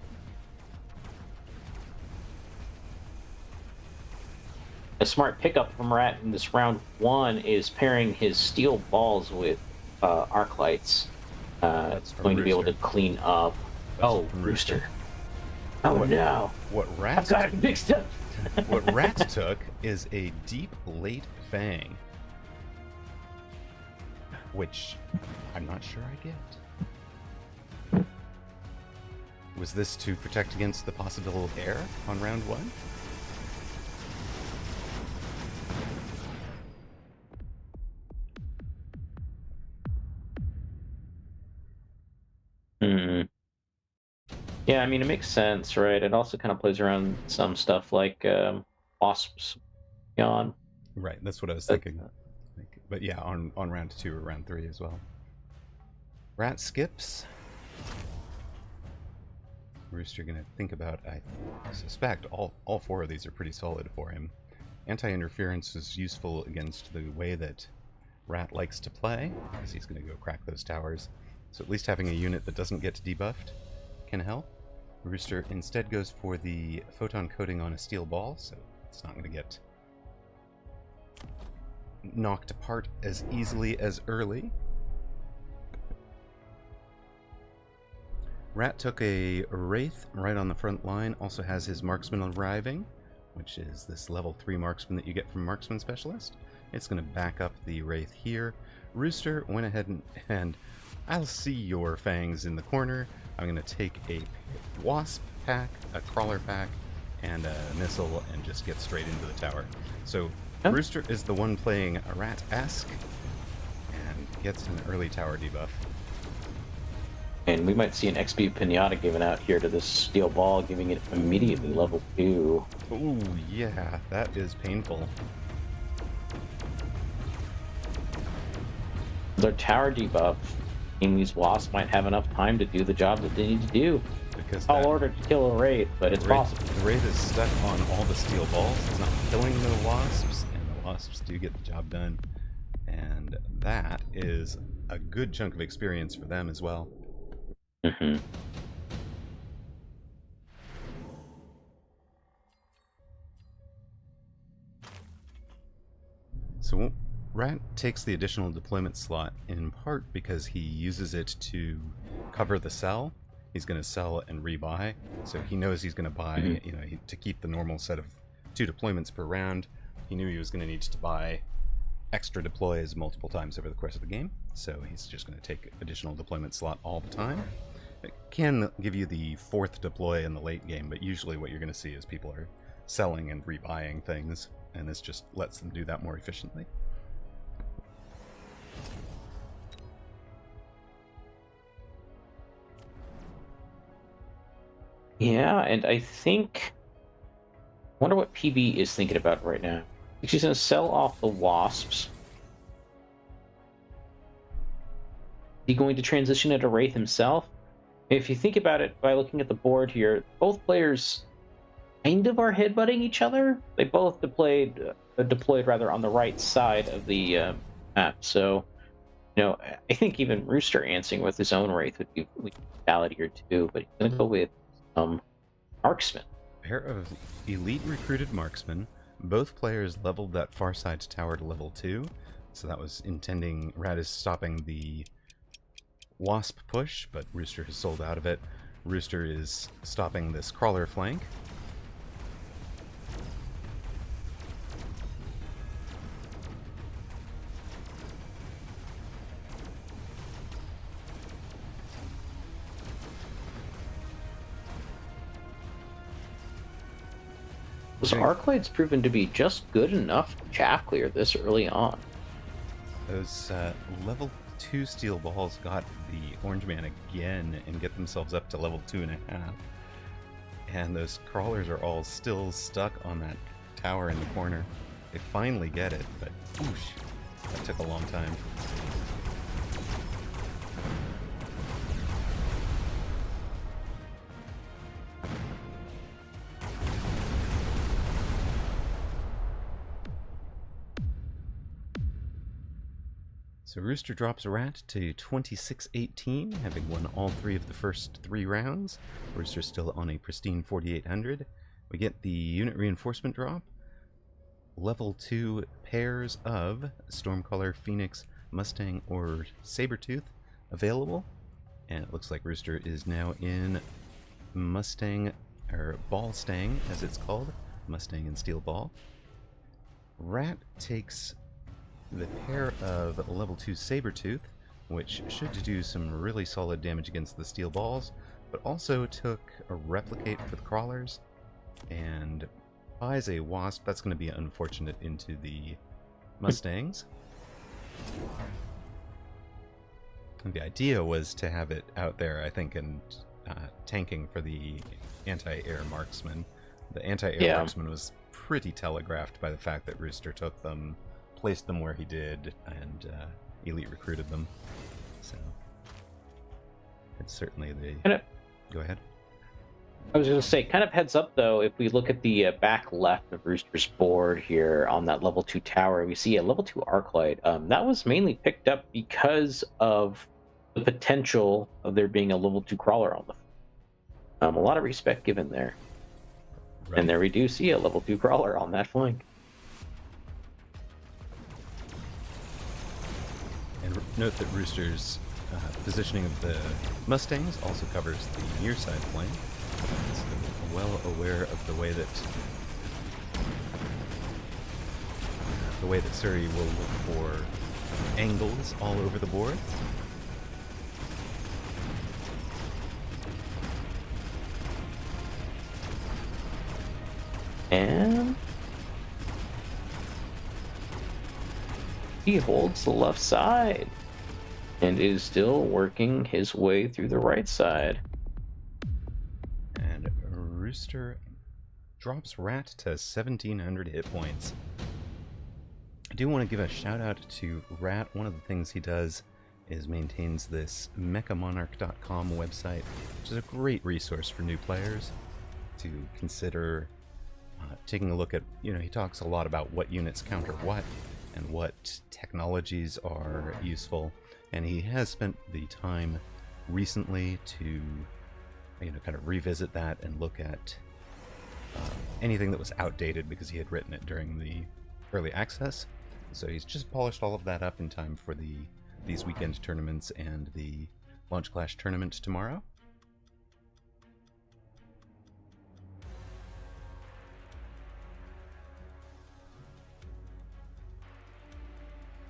A smart pickup from Rat in this round 1 is pairing his steel balls with arc lights. It's going to be able to clean up Oh, from Rooster. Oh no. What Rat I've got it mixed up. what Rat took is a deep late Fang, which I'm not sure I get. Was this to protect against the possible air on round 1? Yeah, I mean, it makes sense, right? It also kind of plays around some stuff like Wasps Yawn. Right, that's what I was thinking. But yeah, on round 2 or round 3 as well. Rat skips. Rooster gonna think about, I suspect all 4 of these are pretty solid for him. Anti-interference is useful against the way that Rat likes to play, because he's gonna go crack those towers. So at least having a unit that doesn't get debuffed can help. Rooster instead goes for the photon coating on a steel ball, so it's not gonna get knocked apart as easily as early. Rat took a Wraith right on the front line, also has his Marksman arriving, which is this level 3 Marksman that you get from Marksman Specialist. It's going to back up the Wraith here. Rooster went ahead and I'll see your Fangs in the corner. I'm going to take a Wasp pack, a Crawler pack, and a Missile and just get straight into the tower. So Rooster is the one playing a Rat-esque and gets an early tower debuff. And we might see an XP Pinata given out here to this steel ball, giving it immediately level 2. Ooh, yeah, that is painful. Their tower debuff, these Wasps might have enough time to do the job that they need to do. Because All order to kill a Wraith, but it's possible. The Wraith is stuck on all the steel balls. It's not killing the Wasps, and the Wasps do get the job done. And that is a good chunk of experience for them as well. Mm-hmm. So Rat takes the additional deployment slot in part because he uses it to cover the sell. He's going to sell and rebuy, so he knows he's going to buy, to keep the normal set of 2 deployments per round. He knew he was going to need to buy extra deploys multiple times over the course of the game, so he's just going to take additional deployment slot all the time. It can give you the 4th deploy in the late game, but usually what you're going to see is people are selling and rebuying things, and this just lets them do that more efficiently. Yeah, and I wonder what PB is thinking about right now. She's going to sell off the Wasps. Is he going to transition into Wraith himself? If you think about it by looking at the board here, both players kind of are headbutting each other. They both deployed rather on the right side of the map. So, I think even Rooster answering with his own Wraith would be valid here too. But he's going to go with Marksman. A pair of elite recruited Marksmen. Both players leveled that far side tower to level 2. So that was intending Rat is stopping the Wasp push, but Rooster has sold out of it. Rooster is stopping this Crawler flank. So Arclight's proven to be just good enough to chaff clear this early on. Those level 2 steel balls got the Orange Man again and get themselves up to level 2.5. And those crawlers are all still stuck on that tower in the corner. They finally get it, but whoosh, that took a long time. So Rooster drops Rat to 2618, having won all 3 of the first 3 rounds. Rooster's still on a pristine 4800. We get the unit reinforcement drop. Level 2 pairs of Stormcaller, Phoenix, Mustang, or Sabretooth available. And it looks like Rooster is now in Mustang, or Ball Stang, as it's called. Mustang and Steel Ball. Rat takes the pair of level 2 Sabertooth, which should do some really solid damage against the steel balls, but also took a Replicate for the crawlers, and buys a Wasp. That's going to be unfortunate into the Mustangs. And the idea was to have it out there, I think, and tanking for the anti-air marksman. The anti-air marksman was pretty telegraphed by the fact that Rooster took them, placed them where he did, and elite recruited them. So it's certainly the... Go ahead. I was going to say, kind of heads up though, if we look at the back left of Rooster's board here on that level 2 tower, we see a level 2 Arclight. That was mainly picked up because of the potential of there being a level 2 crawler on the a lot of respect given there. Right. And there we do see a level 2 crawler on that flank. And note that Rooster's positioning of the Mustangs also covers the near side flank. So well aware of the way that Surrey will look for angles all over the board. And he holds the left side and is still working his way through the right side. And Rooster drops Rat to 1,700 hit points. I do want to give a shout out to Rat. One of the things he does is maintains this mechamonarch.com website, which is a great resource for new players to consider taking a look at. You know, he talks a lot about what units counter what and what technologies are useful, and he has spent the time recently to kind of revisit that and look at anything that was outdated because he had written it during the early access. So he's just polished all of that up in time for these weekend tournaments and the Launch Clash tournament tomorrow.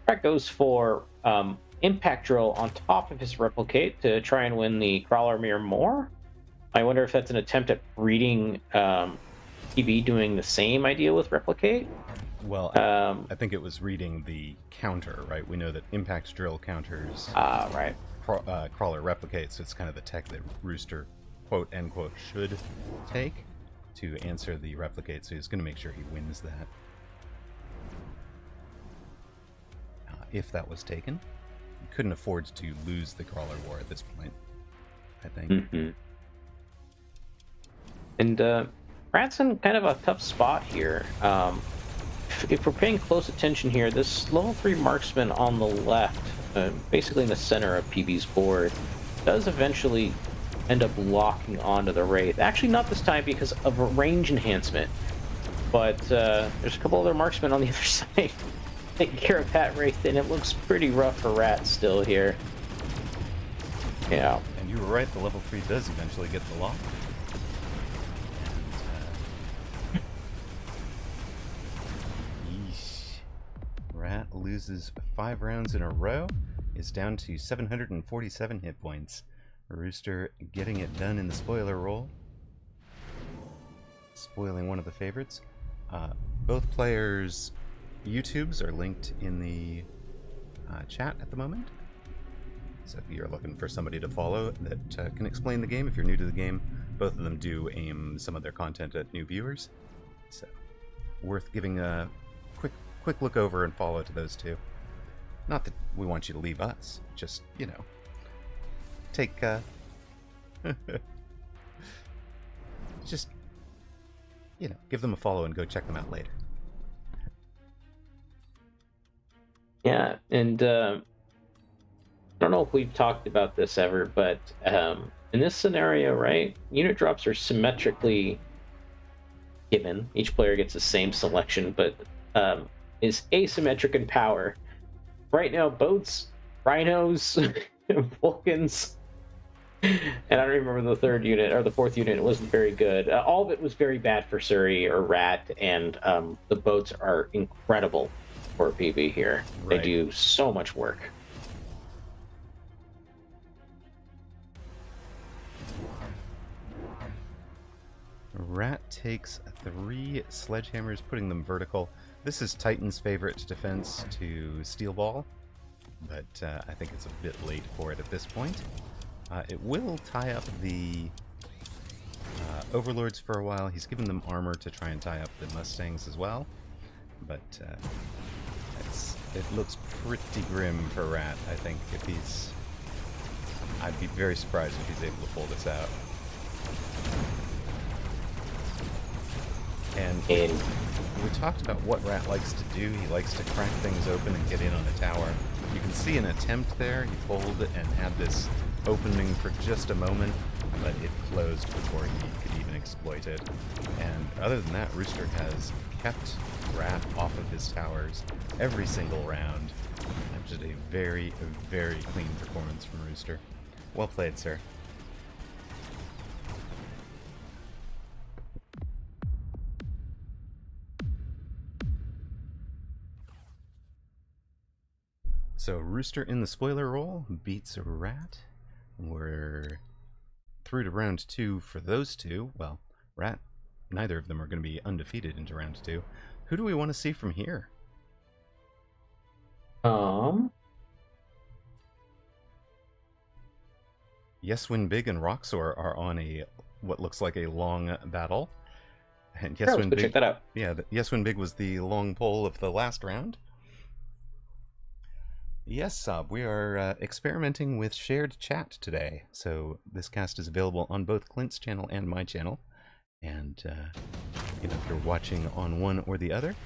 That goes for Impact Drill on top of his Replicate to try and win the Crawler Mirror more. I wonder if that's an attempt at reading PB doing the same idea with Replicate. Well, I think it was reading the counter, right? We know that Impact Drill counters right. Crawler Replicate, so it's kind of the tech that Rooster, quote, end quote, should take to answer the Replicate, so he's going to make sure he wins that. If that was taken. He couldn't afford to lose the Crawler War at this point, I think. Mm-hmm. And Rat's in kind of a tough spot here. If we're paying close attention here, this level 3 marksman on the left, basically in the center of PB's board, does eventually end up locking onto the Wraith. Actually, not this time because of a range enhancement, but there's a couple other marksmen on the other side taking care of that Wraith, and it looks pretty rough for Rat still here. Yeah. And you were right, the level 3 does eventually get the lock. Rat loses 5 rounds in a row, is down to 747 hit points. Rooster getting it done in the spoiler roll. Spoiling one of the favorites. Both players' YouTubes are linked in the chat at the moment. So if you're looking for somebody to follow that can explain the game, if you're new to the game, both of them do aim some of their content at new viewers. So worth giving a quick look over and follow to those two. Not that we want you to leave us, just, take just give them a follow and go check them out later. Yeah, and I don't know if we've talked about this ever, but in this scenario, right, unit drops are symmetrically given. Each player gets the same selection, but is asymmetric in power. Right now, boats, rhinos, Vulcans And I remember the third unit or the fourth unit. It wasn't very good. All of it was very bad for Surrey or Rat, and the boats are incredible for PB here. They Right. do so much work. Rat takes 3 sledgehammers, putting them vertical. This is Titan's favorite defense to Steel Ball, but I think it's a bit late for it at this point. It will tie up the Overlords for a while. He's given them armor to try and tie up the Mustangs as well, but it looks pretty grim for Rat, I think. If he's... I'd be very surprised if he's able to pull this out. And we talked about what Rat likes to do. He likes to crack things open and get in on a tower. You can see an attempt there. He pulled and had this opening for just a moment, but it closed before he could even exploit it. And other than that, Rooster has kept Rat off of his towers every single round. Just a very, very clean performance from Rooster. Well played, sir. So Rooster in the spoiler role beats Rat. We're through to round 2 for those two. Well, Rat, neither of them are going to be undefeated into round 2. Who do we want to see from here? Yes Win Big and Roxor are on a what looks like a long battle. And Yes Win Big, check that out. Yeah, Yes Win Big was the long pole of the last round. Yes, Sob, we are experimenting with shared chat today. So this cast is available on both Clint's channel and my channel. And if you're watching on one or the other,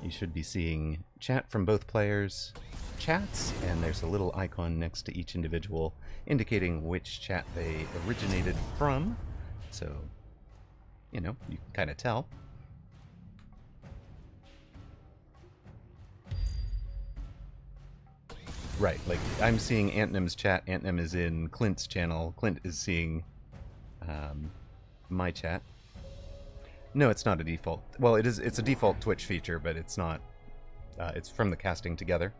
you should be seeing chat from both players' chats, and there's a little icon next to each individual indicating which chat they originated from. So, you can kind of tell. Right, like, I'm seeing Antnem's chat, Antnem is in Clint's channel, Clint is seeing my chat. No, it's not a default. Well, it's a default Twitch feature, but it's not. It's from the casting together.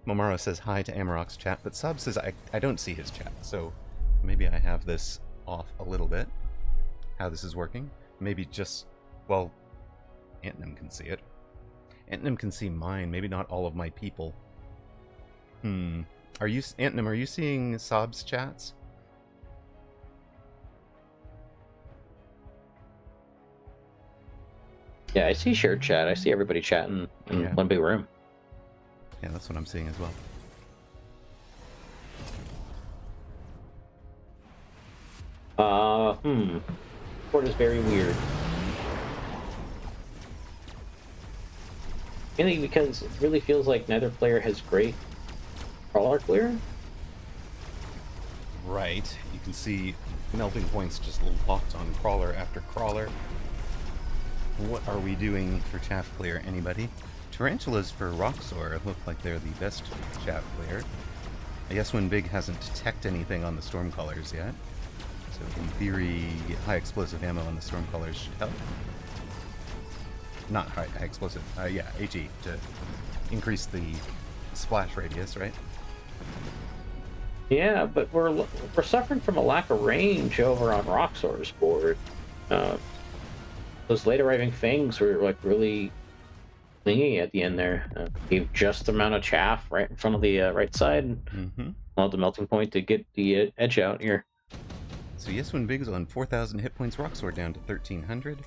Momaro says hi to Amaroq's chat, but Sub says I don't see his chat, so maybe I have this off a little bit, how this is working. Maybe just, well, Antnem can see it. Antnem can see mine, maybe not all of my people. Antnem, are you seeing Sob's chats? Yeah, I see shared chat. I see everybody chatting in one big room. Yeah, that's what I'm seeing as well. Port is very weird. Mainly because it really feels like neither player has great crawler clear. Right. You can see melting points just locked on crawler after crawler. What are we doing for chaff clear? Anybody? Tarantulas for Roxor look like they're the best chaff clear. I guess when Big hasn't teched anything on the Stormcallers yet. So in theory, high explosive ammo on the Stormcallers should help. Not high explosive, yeah, HE, to increase the splash radius, right? Yeah, but we're suffering from a lack of range over on Roxor's board. Those late arriving things were like really clingy at the end there. Gave just the amount of chaff right in front of the right side. Allowed the melting point to get the edge out here. So yes, when Big is on 4,000 hit points, Roxor down to 1,300.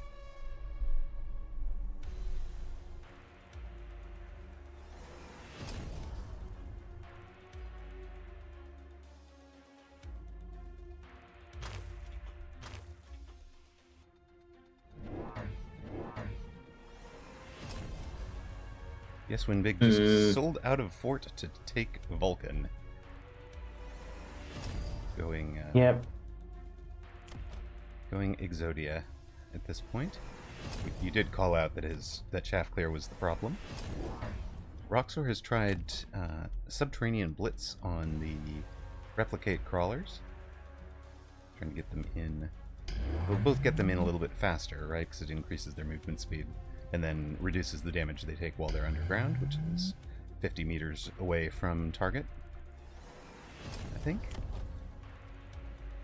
Yes, when Big just sold out of fort to take Vulcan. Going going Exodia at this point. You did call out that chaff clear was the problem. Roxor has tried Subterranean Blitz on the replicate crawlers. Trying to get them in. We'll both get them in a little bit faster, right? Because it increases their movement speed and then reduces the damage they take while they're underground, which is 50 meters away from target, I think.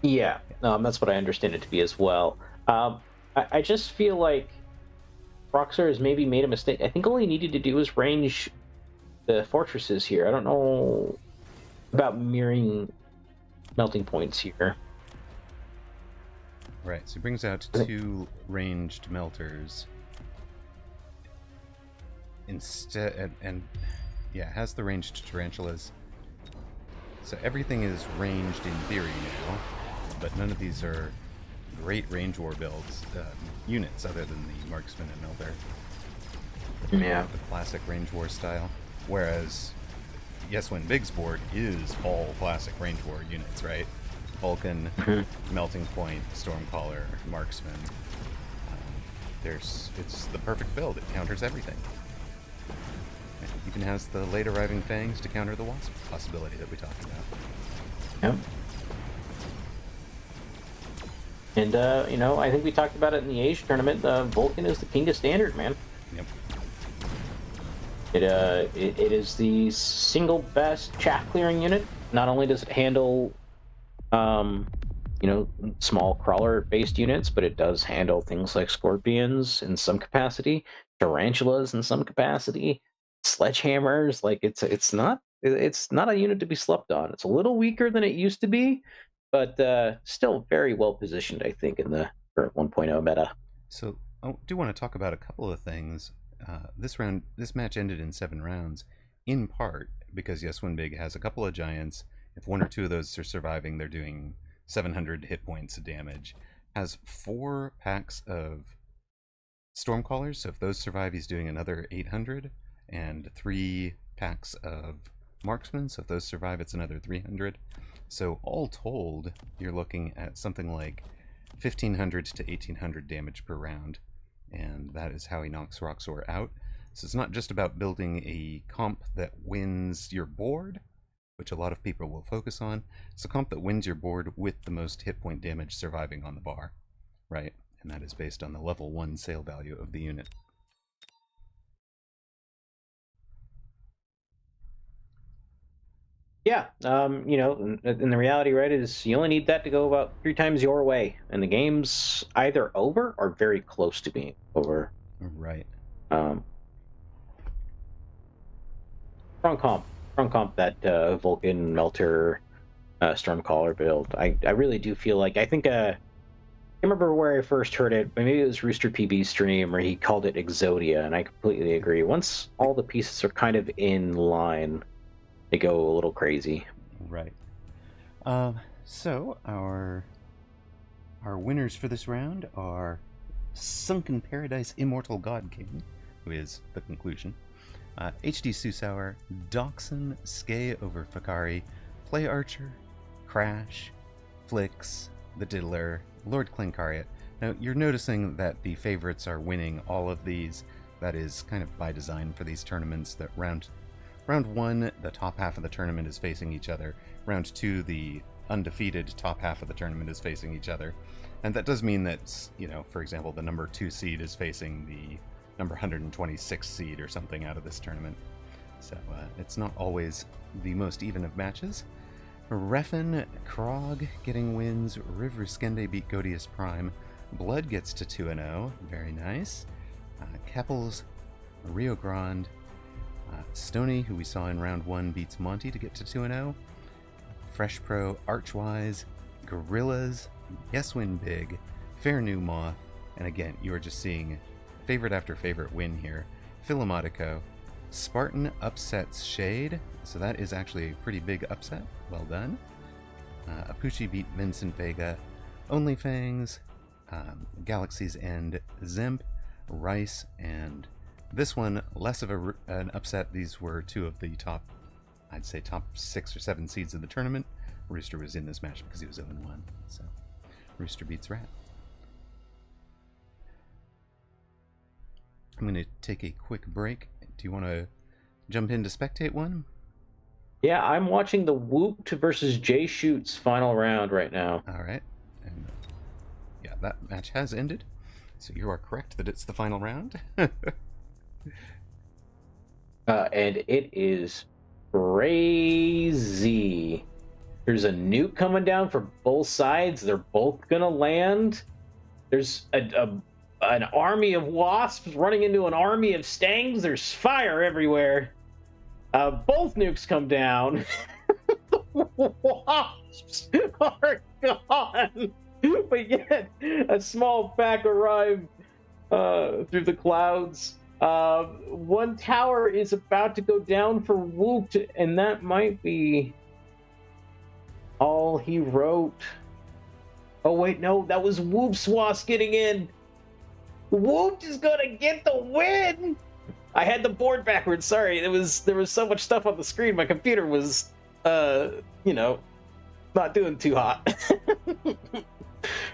Yeah, that's what I understand it to be as well. I just feel like Roxor has maybe made a mistake. I think all he needed to do was range the fortresses here. I don't know about mirroring melting points here. Right, so he brings out 2 ranged melters. Instead, and yeah, has the ranged tarantulas. So everything is ranged in theory now, but none of these are great range war builds, units other than the marksman and melter. Yeah. The classic range war style. Whereas Yeswin Big's board is all classic range war units, right? Vulcan, Melting Point, Stormcaller, Marksman. It's the perfect build. It counters everything. It even has the late arriving fangs to counter the wasp possibility that we talked about. Yep. And I think we talked about it in the Age tournament. Vulcan is the king of standard, man. Yep. It is the single best chaff clearing unit. Not only does it handle small crawler-based units, but it does handle things like scorpions in some capacity, tarantulas in some capacity, sledgehammers. Like it's not a unit to be slept on. It's a little weaker than it used to be, but still very well positioned, I think, in the current 1.0 meta. So I do want to talk about a couple of things. This match ended in 7 rounds, in part because Yeswin Big has a couple of giants. If 1 or 2 of those are surviving, they're doing 700 hit points of damage. Has 4 packs of Stormcallers, so if those survive, he's doing another 800. And 3 packs of Marksmen, so if those survive, it's another 300. So all told, you're looking at something like 1,500 to 1,800 damage per round. And that is how he knocks Roxor out. So it's not just about building a comp that wins your board, which a lot of people will focus on. It's a comp that wins your board with the most hit point damage surviving on the bar, right? And that is based on the level 1 sale value of the unit. Yeah, and the reality, right, is you only need that to go about 3 times your way, and the game's either over or very close to being over. Right. Strong comp that Vulcan Melter Stormcaller build. I really do feel like I remember where I first heard it. Maybe it was Rooster PB's stream where he called it Exodia, and I completely agree. Once all the pieces are kind of in line, they go a little crazy. Right. So our winners for this round are Sunken Paradise Immortal God King, who is the conclusion. HD Susauer, Doxon, Skay over Fakari, Play Archer, Crash, Flix, The Diddler, Lord Clinkariot. Now, you're noticing that the favorites are winning all of these. That is kind of by design for these tournaments, that round 1, the top half of the tournament is facing each other. Round 2, the undefeated top half of the tournament is facing each other. And that does mean that, for example, the number 2 seed is facing the number 126 seed or something out of this tournament. So it's not always the most even of matches. Refn, Krog getting wins. River Skende beat Godius Prime. Blood gets to 2-0. Very nice. Keppels, Rio Grande. Stony, who we saw in round 1, beats Monty to get to 2-0. Fresh Pro, Archwise, Gorillas, Yeswin Big, Fair New Moth, and again, you are just seeing favorite after favorite win here. Philomotico, Spartan upsets Shade, so that is actually a pretty big upset. Well done. Apuchi beat Vincent Vega, OnlyFangs, Galaxy's End, Zemp, Rice, and this one, less of an upset. These were 2 of the top 6 or 7 seeds of the tournament. Rooster was in this match because he was 0-1, so Rooster beats Rat. I'm going to take a quick break. Do you want to jump in to spectate one? Yeah, I'm watching the Whooped versus Jay Shoots final round right now. All right. that match has ended. So you are correct that it's the final round. And it is crazy. There's a nuke coming down for both sides. They're both gonna land. There's an army of wasps running into an army of stangs. There's fire everywhere. Both nukes come down. The wasps are gone. But yet, a small pack arrived through the clouds. One tower is about to go down for Whooped, and that might be all he wrote. Oh wait, no, that was Whoop Swass getting in. Whooped is gonna get the win. I had the board backwards. Sorry, there was so much stuff on the screen. My computer was, not doing too hot.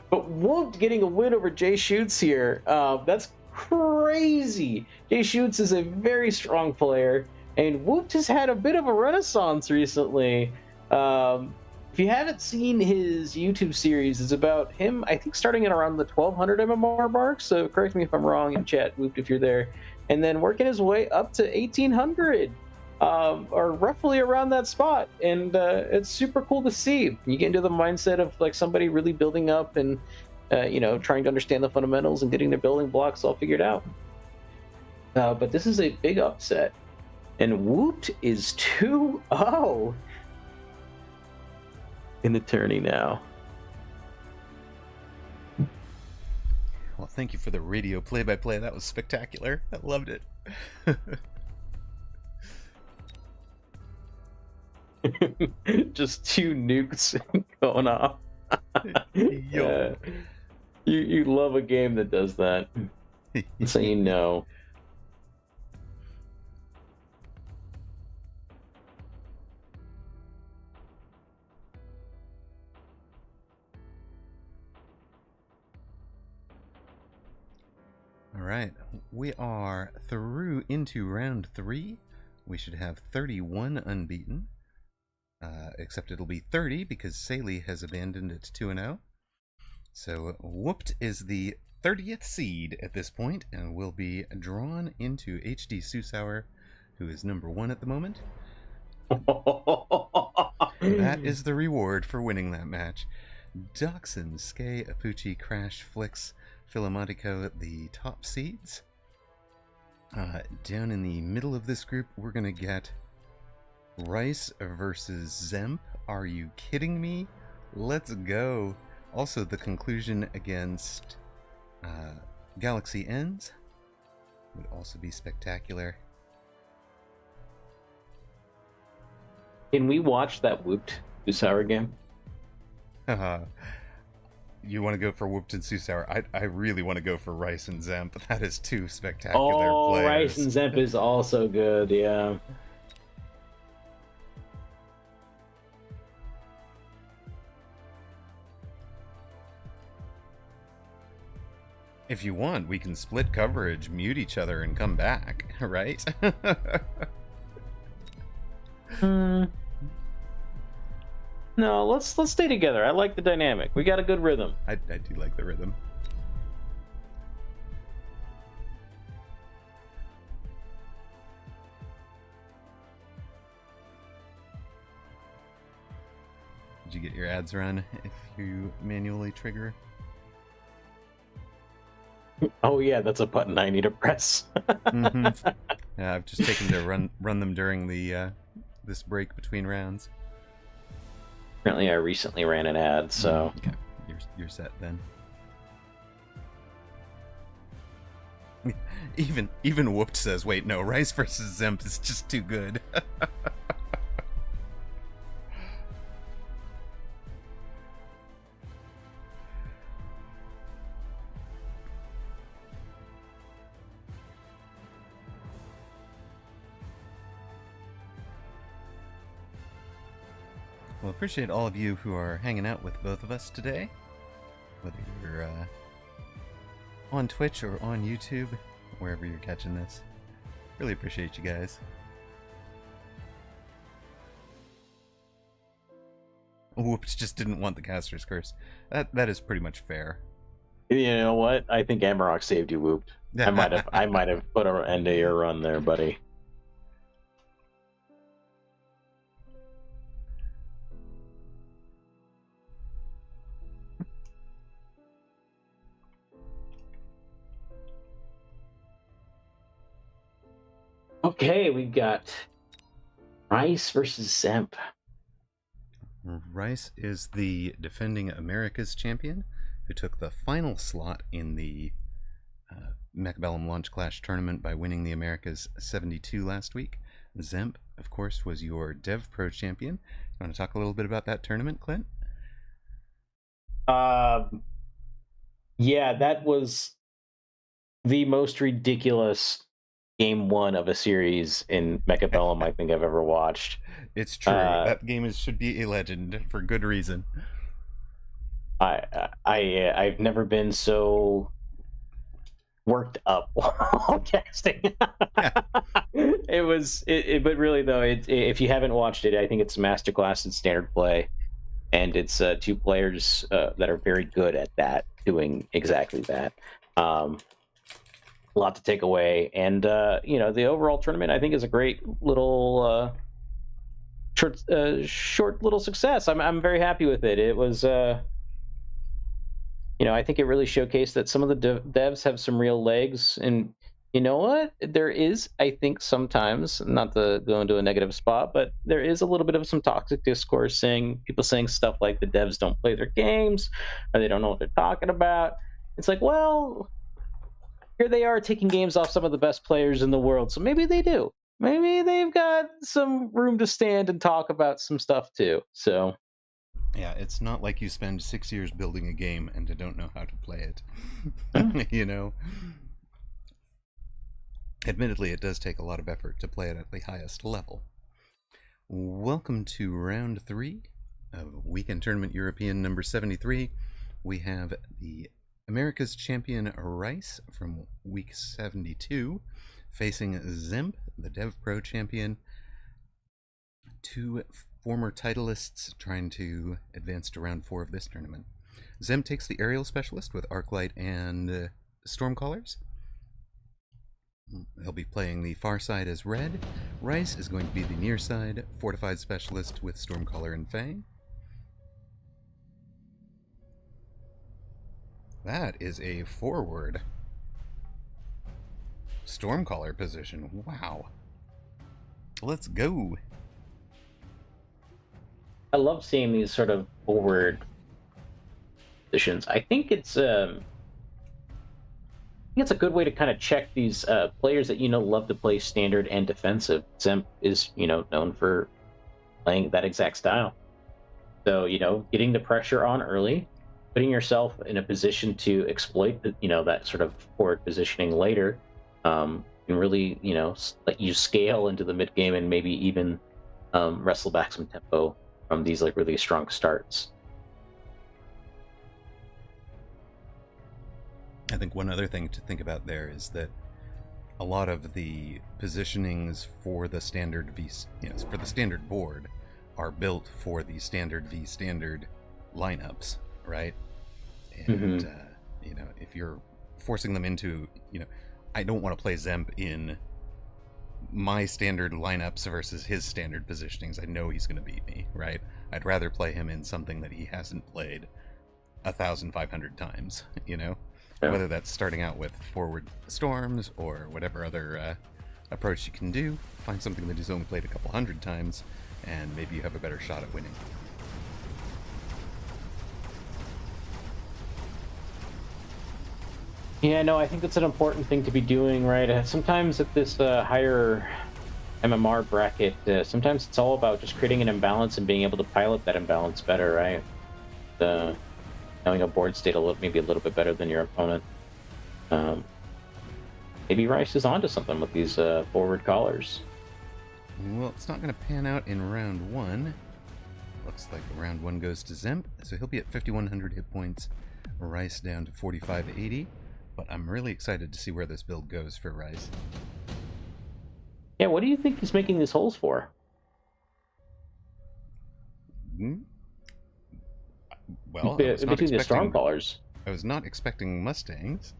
But Whooped getting a win over Jay Shoots here. That's crazy. Jay Shoots is a very strong player, and Whooped has had a bit of a renaissance recently. If you haven't seen his YouTube series, it's about him, I think, starting at around the 1200 MMR mark. So correct me if I'm wrong in chat, Whooped, if you're there. And then working his way up to 1800, or roughly around that spot. And it's super cool to see. You get into the mindset of like somebody really building up and, trying to understand the fundamentals and getting their building blocks all figured out. But this is a big upset. And Whooped is 2-0 in the tourney now. Well, thank you for the radio play-by-play. That was spectacular. I loved it. Just two nukes going off. Yo. You love a game that does that. So you know. All right, we are through into round 3. We should have 31 unbeaten, except it'll be 30 because Saley has abandoned at 2-0. So Whooped is the 30th seed at this point and will be drawn into HD Susauer, who is number 1 at the moment. That is the reward for winning that match. Dachshund, Skay, Apucci, Crash, Flix, Philomontico, the top seeds. Down in the middle of this group, we're going to get Rice versus Zemp. Are you kidding me? Let's go. Also, the conclusion against Galaxy Ends would also be spectacular. Can we watch that Whooped Susauer game? You want to go for Whooped and Susauer? I really want to go for Rice and Zemp. That is two spectacular players. Rice and Zemp is also good, yeah. If you want, we can split coverage, mute each other, and come back, right? No, let's stay together. I like the dynamic. We got a good rhythm. I do like the rhythm. Did you get your ads run if you manually trigger? Oh yeah, that's a button I need to press. Mm-hmm. Yeah, I've just taken to run them during the this break between rounds. Apparently, I recently ran an ad, so okay, you're set then. Even Whooped says, "Wait, no, Rice versus Zemp is just too good." Well, appreciate all of you who are hanging out with both of us today, whether you're on Twitch or on YouTube, wherever you're catching this. Really appreciate you guys. Whoops, just didn't want the caster's curse. That is pretty much fair. You know what? I think Amaroq saved you, Whoop. I might have put an end to your run there, buddy. Okay, we've got Rice versus Zemp. Rice is the defending America's champion who took the final slot in the Mechabellum Launch Clash tournament by winning the Americas 72 last week. Zemp, of course, was your Dev Pro champion. You want to talk a little bit about that tournament, Clint? Yeah, that was the most ridiculous game one of a series in Mechabellum I think I've ever watched. It's true. That game should be a legend for good reason. I've never been so worked up while casting. But really though, if you haven't watched it, I think it's a masterclass in standard play, and it's two players that are very good at that, doing exactly that. A lot to take away, and the overall tournament I think is a great little short little success. I'm very happy with it. It was I think it really showcased that some of the devs have some real legs, and you know what? There is, I think, sometimes, not to go into a negative spot, but there is a little bit of some toxic discourse people saying stuff like the devs don't play their games, or they don't know what they're talking about. It's like, well, here they are taking games off some of the best players in the world, so maybe they do. Maybe they've got some room to stand and talk about some stuff too. So yeah, it's not like you spend 6 years building a game and don't know how to play it. Admittedly, it does take a lot of effort to play it at the highest level. Welcome to round 3 of Weekend Tournament European number 73. We have the America's champion Rice from week 72 facing Zemp, the Dev Pro champion. Two former titleists trying to advance to round 4 of this tournament. Zemp takes the aerial specialist with Arclight and Stormcallers. He'll be playing the far side as red. Rice is going to be the near side fortified specialist with Stormcaller and Fang. That is a forward Stormcaller position. Wow. Let's go. I love seeing these sort of forward positions. I think it's a good way to kind of check these players that love to play standard and defensive. Zemp is known for playing that exact style. So getting the pressure on early, putting yourself in a position to exploit that sort of forward positioning later, and really let you scale into the mid game and maybe even wrestle back some tempo from these like really strong starts. I think one other thing to think about there is that a lot of the positionings for the standard for the standard board are built for the standard v standard lineups, right? And if you're forcing them into, I don't want to play Zemp in my standard lineups versus his standard positionings. I know he's going to beat me, right? I'd rather play him in something that he hasn't played 1,500 times, Yeah. Whether that's starting out with forward storms or whatever other approach you can do. Find something that he's only played a couple hundred times, and maybe you have a better shot at winning. Yeah, no, I think that's an important thing to be doing, right? Sometimes at this higher MMR bracket, sometimes it's all about just creating an imbalance and being able to pilot that imbalance better, right? Knowing a board state maybe a little bit better than your opponent. Maybe Rice is onto something with these forward callers. Well, it's not going to pan out in round 1. Looks like round 1 goes to Zemp, so he'll be at 5,100 hit points. Rice down to 4,580. But I'm really excited to see where this build goes for Rice. Yeah, what do you think he's making these holes for? Well, between the Stormcallers. I was not expecting Mustangs.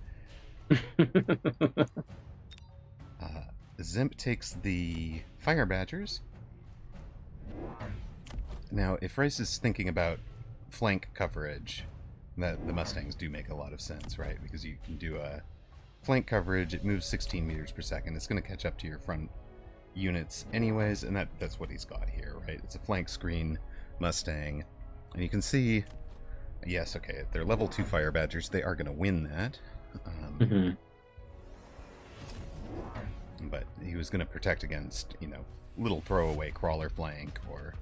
Zemp takes the Fire Badgers. Now, if Rice is thinking about flank coverage, that the Mustangs do make a lot of sense, right? Because you can do a flank coverage, it moves 16 meters per second. It's going to catch up to your front units anyways, and that's what he's got here, right? It's a flank screen Mustang. And you can see, yes, okay, they're level 2 Fire Badgers. They are going to win that. But he was going to protect against, little throwaway crawler flank or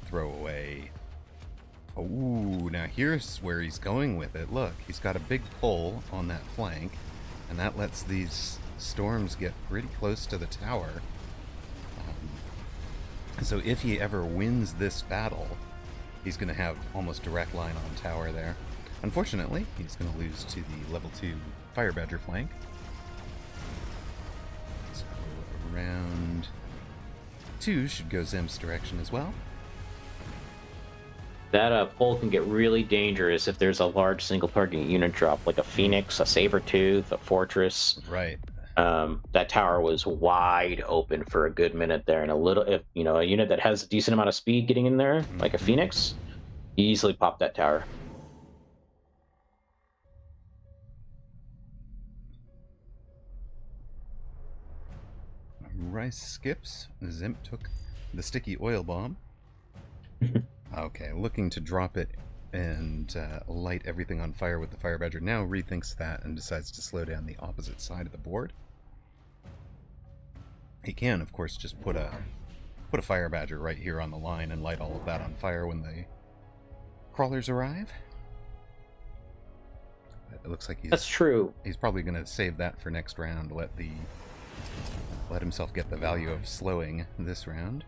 throwaway. Oh, now here's where he's going with it. Look, he's got a big pull on that flank, and that lets these storms get pretty close to the tower. So if he ever wins this battle, he's going to have almost direct line on tower there. Unfortunately, he's going to lose to the level 2 Fire Badger flank. So round 2 should go Zemp's direction as well. That pull can get really dangerous if there's a large single target unit drop, like a Phoenix, a Sabertooth, a Fortress. Right. That tower was wide open for a good minute there, and a unit that has a decent amount of speed getting in there, like a Phoenix, you easily pop that tower. Rice skips. Zemp took the sticky oil bomb. Okay, looking to drop it and light everything on fire with the Fire Badger. Now rethinks that and decides to slow down the opposite side of the board. He can, of course, just put a Fire Badger right here on the line and light all of that on fire when the crawlers arrive. But it looks like that's true. He's probably going to save that for next round. Let himself get the value of slowing this round.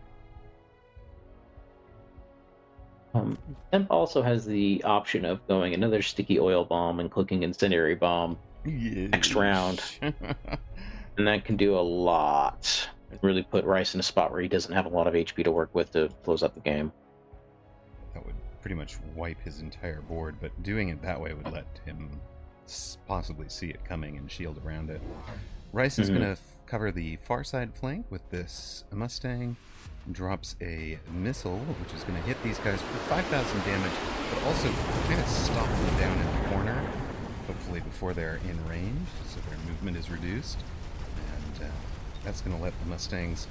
Zemp also has the option of going another sticky oil bomb and clicking incendiary bomb next round. And that can do a lot. Really put Rice in a spot where he doesn't have a lot of HP to work with to close up the game. That would pretty much wipe his entire board, but doing it that way would let him possibly see it coming and shield around it. Rice is going to cover the far side flank with this Mustang. Drops a missile, which is going to hit these guys for 5,000 damage, but also kind of stop them down in the corner, hopefully before they're in range, so their movement is reduced. And that's going to let the Mustangs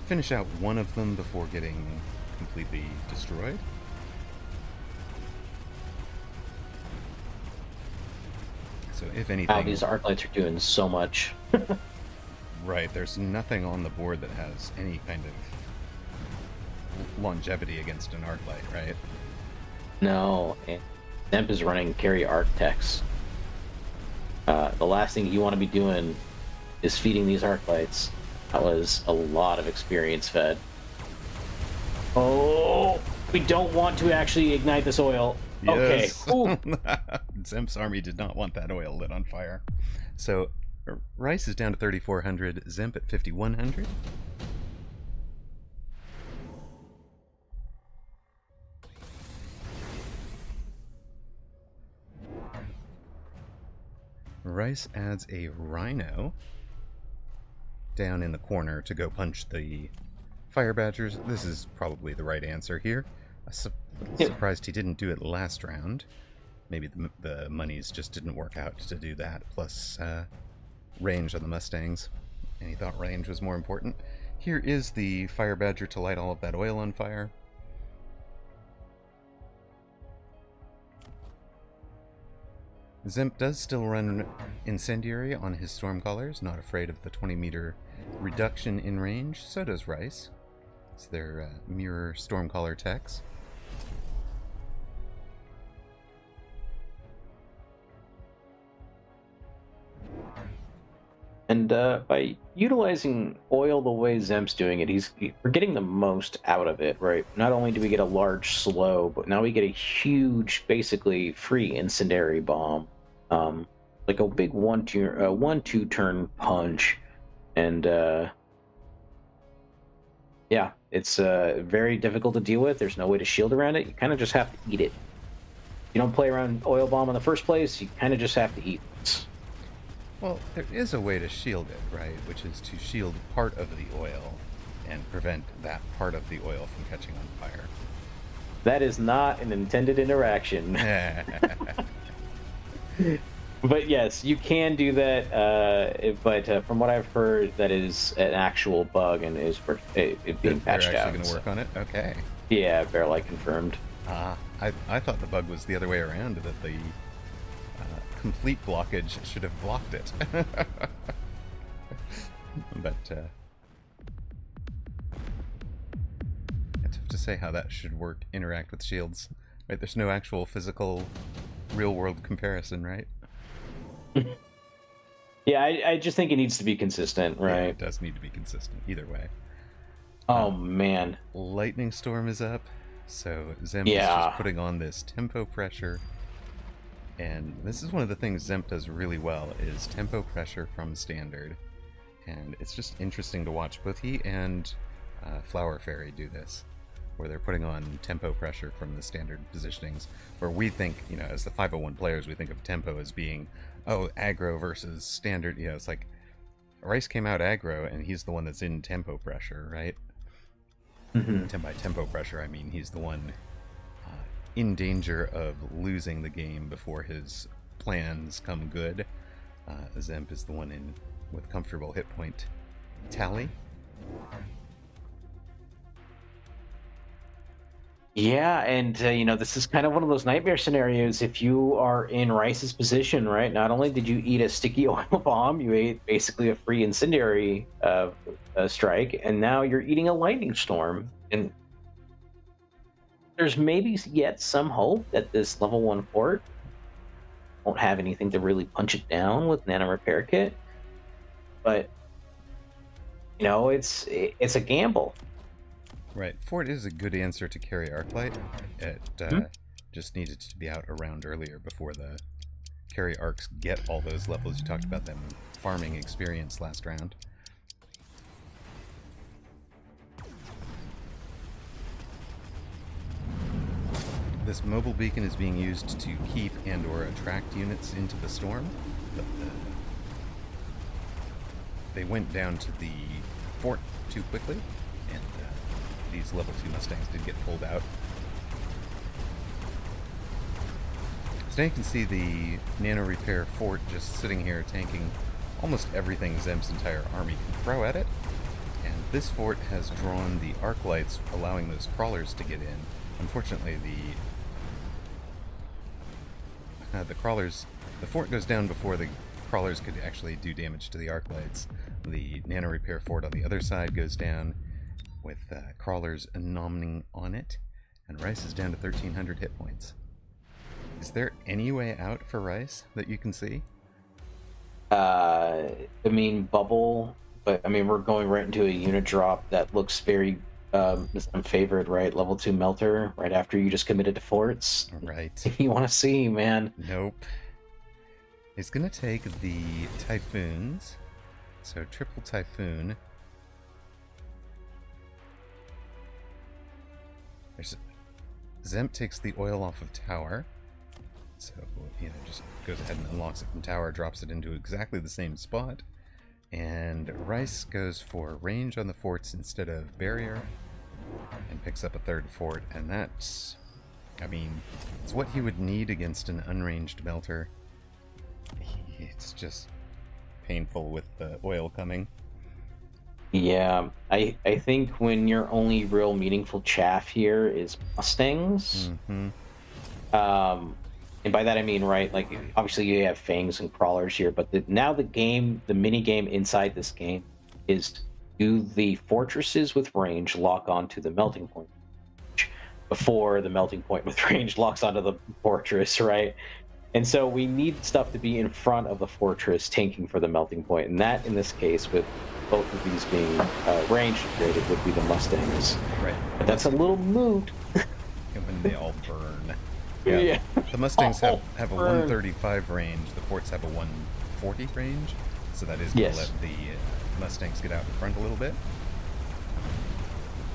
finish out one of them before getting completely destroyed. So if anything... Wow, these arc lights are doing so much. Right, there's nothing on the board that has any kind of longevity against an arc light, right? No, and Zemp is running carry Architects. The last thing you want to be doing is feeding these arc lights. That was a lot of experience fed. Oh, we don't want to actually ignite this oil. Yes. Okay. Zemp's army did not want that oil lit on fire. So Rice is down to 3,400, Zemp at 5,100. Rice adds a Rhino down in the corner to go punch the Fire Badgers. This is probably the right answer here. Surprised he didn't do it last round. Maybe the monies just didn't work out to do that, plus range on the Mustangs. And he thought range was more important. Here is the Fire Badger to light all of that oil on fire. Zemp does still run Incendiary on his Stormcallers, not afraid of the 20-meter reduction in range. So does Rice. It's their mirror Stormcaller techs. And by utilizing oil the way Zemp's doing it, we're getting the most out of it, right? Not only do we get a large slow, but now we get a huge, basically free incendiary bomb, like a big 1-2 turn punch, and yeah, it's very difficult to deal with. There's no way to shield around it. You kind of just have to eat it. you don't play around oil bomb in the first place, you kind of just have to eat it. Well, there is a way to shield it, right? Which is to shield part of the oil and prevent that part of the oil from catching on fire. That is not an intended interaction. But yes, you can do that. But from what I've heard, that is an actual bug and is it being patched out. They're actually going to work on it? Okay. Yeah, Bearlight confirmed. I thought the bug was the other way around, that the complete blockage should have blocked it. But it's tough to say how that should interact with shields. Right? There's no actual physical, real-world comparison, right? Yeah, I just think it needs to be consistent, right? Yeah, it does need to be consistent, either way. Oh, man. Lightning Storm is up, so Zemp is just putting on this tempo pressure. And this is one of the things Zemp does really well, is tempo pressure from standard. And it's just interesting to watch both he and Flower Fairy do this, where they're putting on tempo pressure from the standard positionings, where we think, as the 501 players, we think of tempo as being, aggro versus standard. It's like Rice came out aggro, and he's the one that's in tempo pressure, right? Mm-hmm. By tempo pressure, I mean he's the one in danger of losing the game before his plans come good. Zemp is the one in with comfortable hit point tally. Yeah, and this is kind of one of those nightmare scenarios. If you are in Rice's position, right? Not only did you eat a sticky oil bomb, you ate basically a free incendiary strike, and now you're eating a lightning storm. And there's maybe yet some hope that this level 1 fort won't have anything to really punch it down with Nano Repair Kit, but it's a gamble. Right, Fort is a good answer to carry Arclight. It just needed to be out around earlier before the carry arcs get all those levels. You talked about them farming experience last round. This mobile beacon is being used to keep and or attract units into the storm, but they went down to the fort too quickly, and these level 2 Mustangs did get pulled out. So now you can see the Nano Repair Fort just sitting here tanking almost everything Zemp's entire army can throw at it. And this fort has drawn the arc lights, allowing those crawlers to get in. Unfortunately, the fort goes down before the crawlers could actually do damage to the arc lights. The Nano Repair Fort on the other side goes down with crawlers nomming on it, and Rice is down to 1,300 hit points. Is there any way out for Rice that you can see? Bubble, but we're going right into a unit drop that looks very favored, right? Level 2 Melter, right after you just committed to forts. Right. You want to see, man. Nope. He's gonna take the Typhoons, so triple Typhoon. Zemp takes the oil off of tower, so just goes ahead and unlocks it from tower, drops it into exactly the same spot, and Rice goes for range on the forts instead of barrier, and picks up a third fort, and that's, it's what he would need against an unranged melter. It's just painful with the oil coming. Yeah, I think when your only real meaningful chaff here is Mustangs, mm-hmm. And by that I mean, right, like obviously you have Fangs and Crawlers here, but the mini game inside this game is, do the fortresses with range lock onto the melting point before the melting point with range locks onto the fortress, right? And so we need stuff to be in front of the fortress tanking for the melting point, and that in this case, with both of these being range created, would be the Mustangs. Right. But that's a little moot. When they all burn. Yeah. The Mustangs have a 135 range, the forts have a 140 range, so that is going to let the Mustangs get out in front a little bit.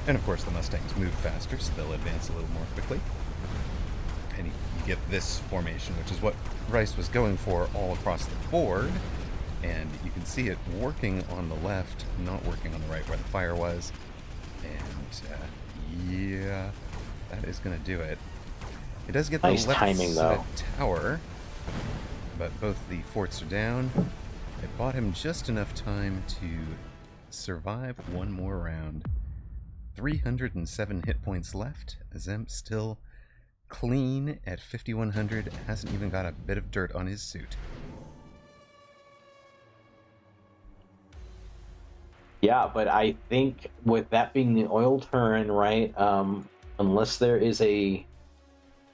And of course the Mustangs move faster, so they'll advance a little more quickly. And you get this formation, which is what Rice was going for all across the board. And you can see it working on the left, not working on the right where the fire was. And yeah, that is going to do it. It does get the Nice left timing, side though. tower, but both the forts are down. It bought him just enough time to survive one more round. 307 hit points left. Zemp still clean at 5100, hasn't even got a bit of dirt on his suit. Yeah, but I think with that being the oil turn, right? Unless there is a...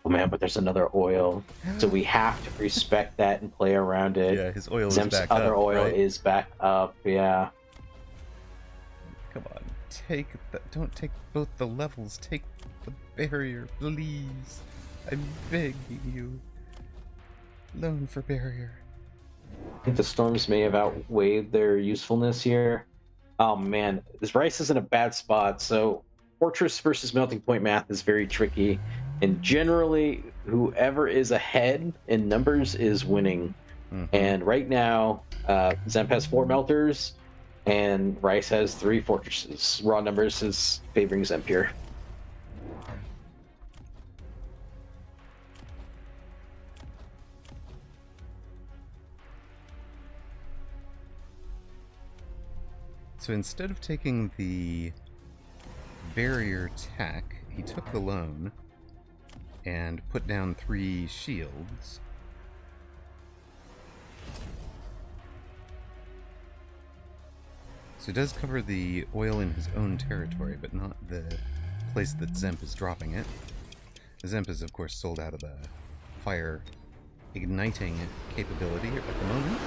Oh man, but there's another oil. So we have to respect that and play around it. Yeah, his oil is Zemp's back other up, oil right? is back up, yeah. Come on, take that. Don't take both the levels. Take the barrier, please. I'm begging you. Loan for barrier. I think the storms may have outweighed their usefulness here. Oh man, this Rice is in a bad spot. So Fortress versus Melting Point math is very tricky. And generally, whoever is ahead in numbers is winning. Mm-hmm. And right now, Zemp has 4 melters, and Rice has 3 fortresses. Raw numbers is favoring Zemp here. So instead of taking the barrier tack, he took the loan and put down 3 shields. So it does cover the oil in his own territory, but not the place that Zemp is dropping it. Zemp is, of course, sold out of the fire igniting capability at the moment.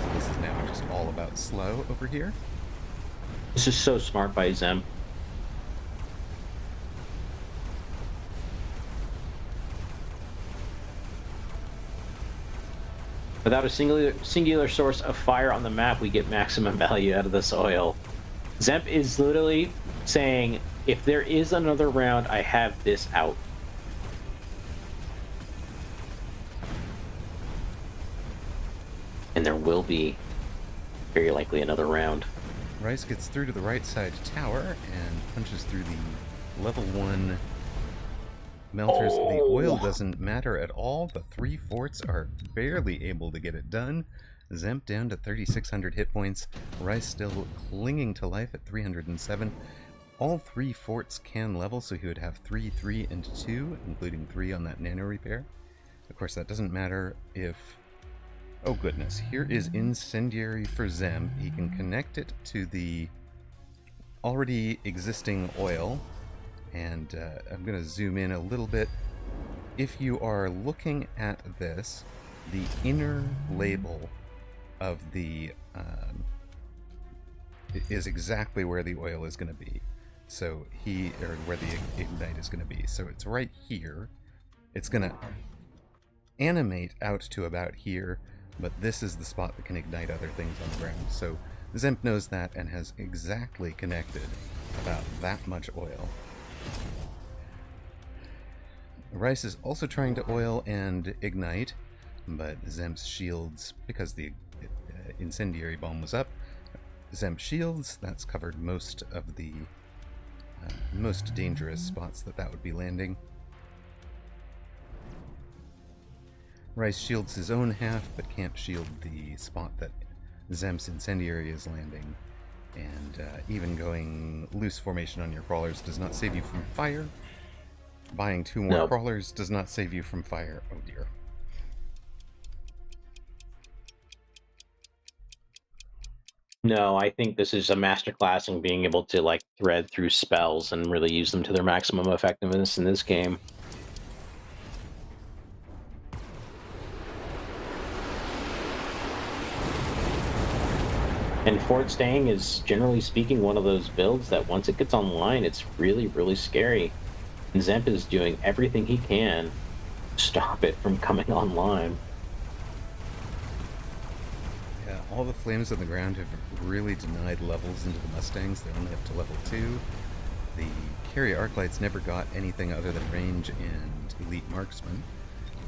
So this is now just all about slow over here. This is so smart by Zemp. Without a singular source of fire on the map, we get maximum value out of this oil. Zemp is literally saying, if there is another round, I have this out. And there will be, very likely, another round. Rice gets through to the right side tower and punches through the level 1 melters. Oh. The oil doesn't matter at all. The 3 forts are barely able to get it done. Zemp down to 3,600 hit points. Rice still clinging to life at 307. All 3 forts can level, so he would have 3, 3, and 2, including 3 on that nano repair. Of course, that doesn't matter if... Oh goodness, here is Incendiary for Zemp. He can connect it to the already existing oil. And I'm going to zoom in a little bit. If you are looking at this, the inner label of the is exactly where the oil is going to be. So where the ignite is going to be. So it's right here. It's going to animate out to about here, but this is the spot that can ignite other things on the ground. So Zemp knows that and has exactly connected about that much oil. Rice is also trying to oil and ignite, but Zemp's shields, because the incendiary bomb was up, Zemp shields, that's covered most of the most dangerous spots that would be landing. Rice shields his own half, but can't shield the spot that Zemp's incendiary is landing. And even going loose formation on your crawlers does not save you from fire. Buying 2 more crawlers does not save you from fire. Oh dear. No, I think this is a masterclass in being able to like thread through spells and really use them to their maximum effectiveness in this game. And Fort Staying is, generally speaking, one of those builds that once it gets online, it's really, really scary. And Zemp is doing everything he can to stop it from coming online. Yeah, all the flames on the ground have really denied levels into the Mustangs. They're only up to level 2. The carry Arclights never got anything other than range and elite marksman,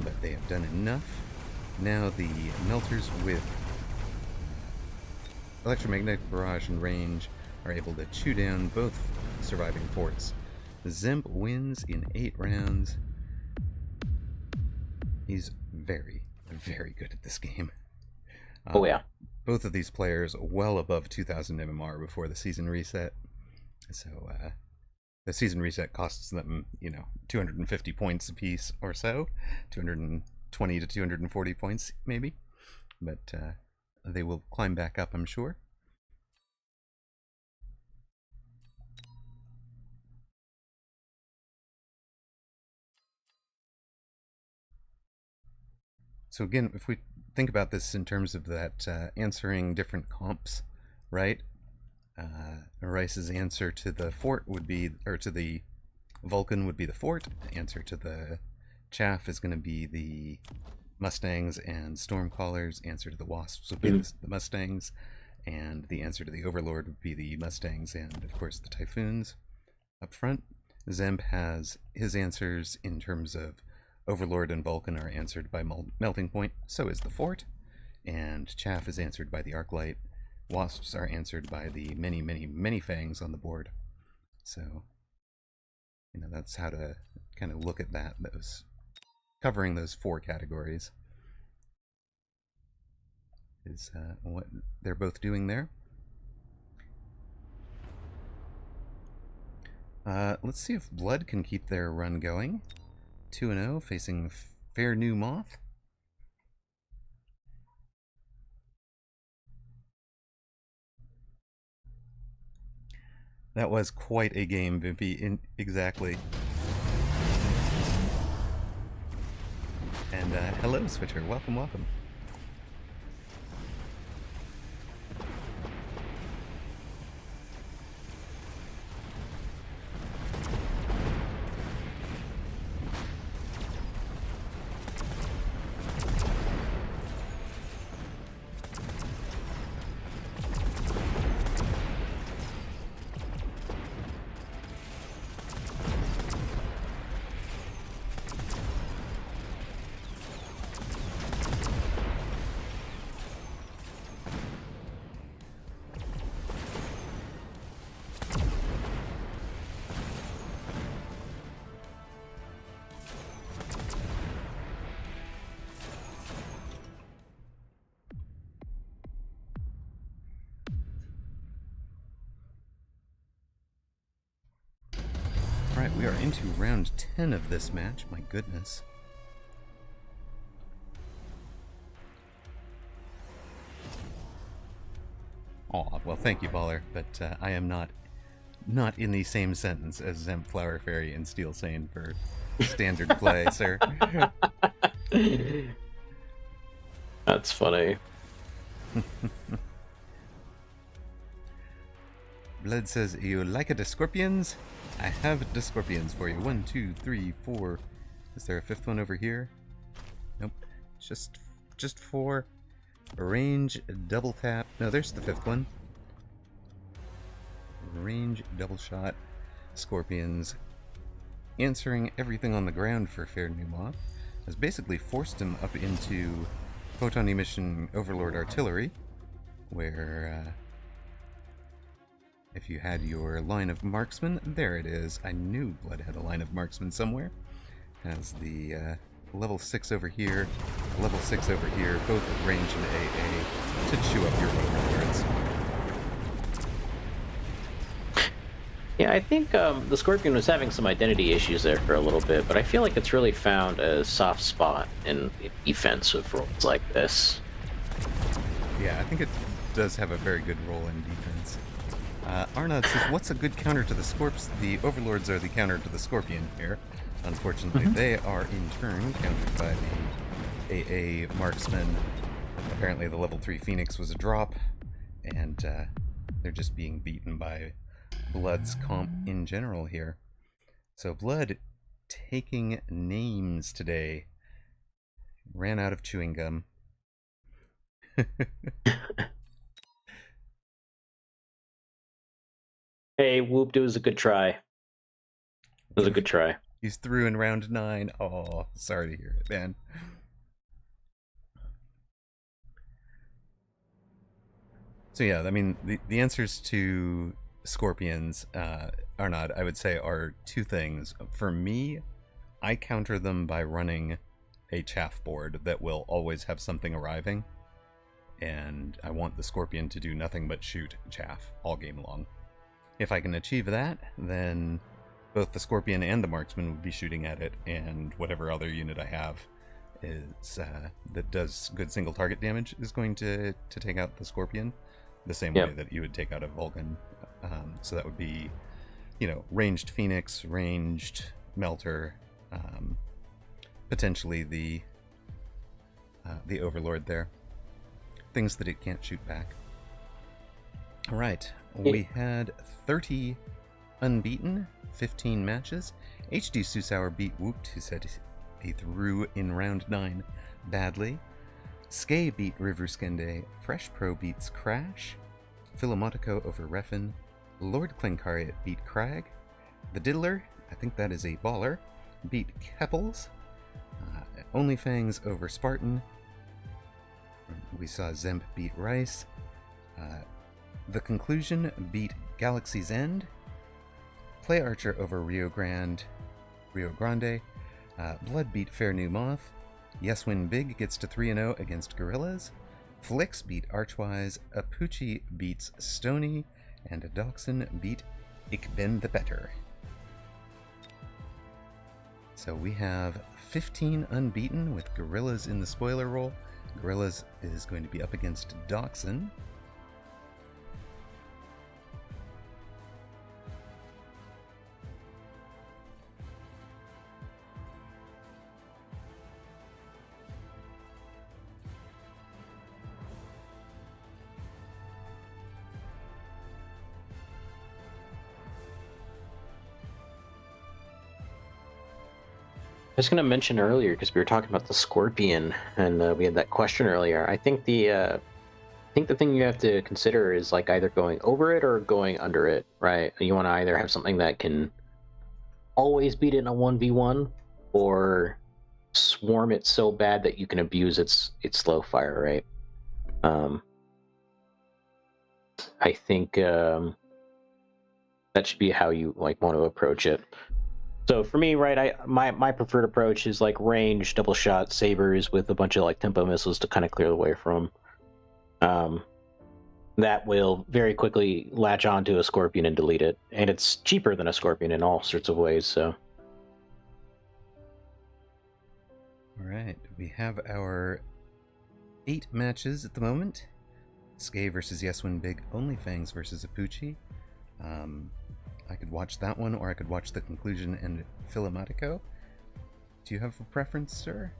but they have done enough. Now the Melters with electromagnetic barrage and range are able to chew down both surviving forts. Zemp wins in 8 rounds. He's very, very good at this game. Oh yeah. Both of these players well above 2,000 MMR before the season reset. So the season reset costs them, 250 points apiece or so, 220 to 240 points maybe, but they will climb back up, I'm sure. So again, if we think about this in terms of that answering different comps, right? Rice's answer to the fort would be, or to the Vulcan would be the fort. The answer to the Chaff is going to be the Mustangs and Stormcallers. Answer to the Wasps would be the Mustangs. And the answer to the Overlord would be the Mustangs and, of course, the Typhoons up front. Zemp has his answers in terms of Overlord and Vulcan are answered by Melting Point, so is the fort. And Chaff is answered by the Arclight. Wasps are answered by the many, many, many fangs on the board. So, that's how to kind of look at that, covering those 4 categories is what they're both doing there. Let's see if Blood can keep their run going. 2-0, facing Fair New Moth. That was quite a game, Vimpy, exactly. And hello, Switcher. Welcome, welcome. Alright, we are into round 10 of this match. My goodness. Aw, well, thank you, Baller, but I am not in the same sentence as Zemp, Flower Fairy, and Steel Sane for standard play, sir. That's funny. Blood says, you like a Discorpions? I have Discorpions for you. 1, 2, 3, 4. Is there a 5th one over here? Nope. Just 4. Range, double tap. No, there's the 5th one. Range, double shot. Scorpions. Answering everything on the ground for Fair New Moth. Has basically forced him up into Photon Emission Overlord Artillery, where if you had your line of marksmen, there it is. I knew Blood had a line of marksmen somewhere. Has the level 6 over here, level 6 over here, both at range and AA, to chew up your overlords. Yeah, I think the Scorpion was having some identity issues there for a little bit, but I feel like it's really found a soft spot in defensive roles like this. Yeah, I think it does have a very good role in defense. Arnaud says, what's a good counter to the Scorps? The Overlords are the counter to the Scorpion here. Unfortunately, they are in turn countered by the AA Marksman. Apparently the level 3 Phoenix was a drop, and they're just being beaten by Blood's comp in general here. So Blood taking names today. Ran out of chewing gum. Hey, Whoop, it was a good try. was a good try. He's through in round 9. Oh, sorry to hear it, man. So yeah, I mean, the answers to scorpions are not, I would say, are two things. For me, I counter them by running a chaff board that will always have something arriving, and I want the scorpion to do nothing but shoot chaff all game long. If I can achieve that, then both the scorpion and the marksman would be shooting at it, and whatever other unit I have is that does good single target damage is going to take out the scorpion the same way that you would take out a Vulcan. So that would be, ranged Phoenix, ranged Melter, potentially the Overlord there. Things that it can't shoot back. All right, we had 30 unbeaten, 15 matches. HD Susauer beat Woot, who said he threw in round 9 badly. Skay beat Riverskende. Fresh Pro beats Crash. Philomotico over Reffin. Lord Klinkariat beat Crag. The Diddler, I think that is a baller, beat Keppels. Onlyfangs over Spartan. We saw Zemp beat Rice. The Conclusion beat Galaxy's End. Play Archer over Rio Grande. Blood beat Fair New Moth. Yes Win Big gets to 3-0 against Gorillas. Flix beat Archwise. Apucci beats Stony. And Doxson beat Ich Bin the Better. So we have 15 unbeaten with Gorillas in the spoiler role. Gorillas is going to be up against Doxson. I was going to mention earlier, because we were talking about the scorpion, and we had that question earlier. I think the thing you have to consider is like either going over it or going under it, right? You want to either have something that can always beat it in a 1v1, or swarm it so bad that you can abuse its slow fire, right? I think that should be how you want to approach it. So for me, right, my preferred approach is like range, double shot sabers with a bunch of tempo missiles to kind of clear the way from. That will very quickly latch onto a scorpion and delete it, and it's cheaper than a scorpion in all sorts of ways. So. All right, we have our 8 matches at the moment. Skay versus Yes Win Big, Onlyfangs versus Apucci. I could watch that one, or I could watch The Conclusion and Philomotico. Do you have a preference, sir?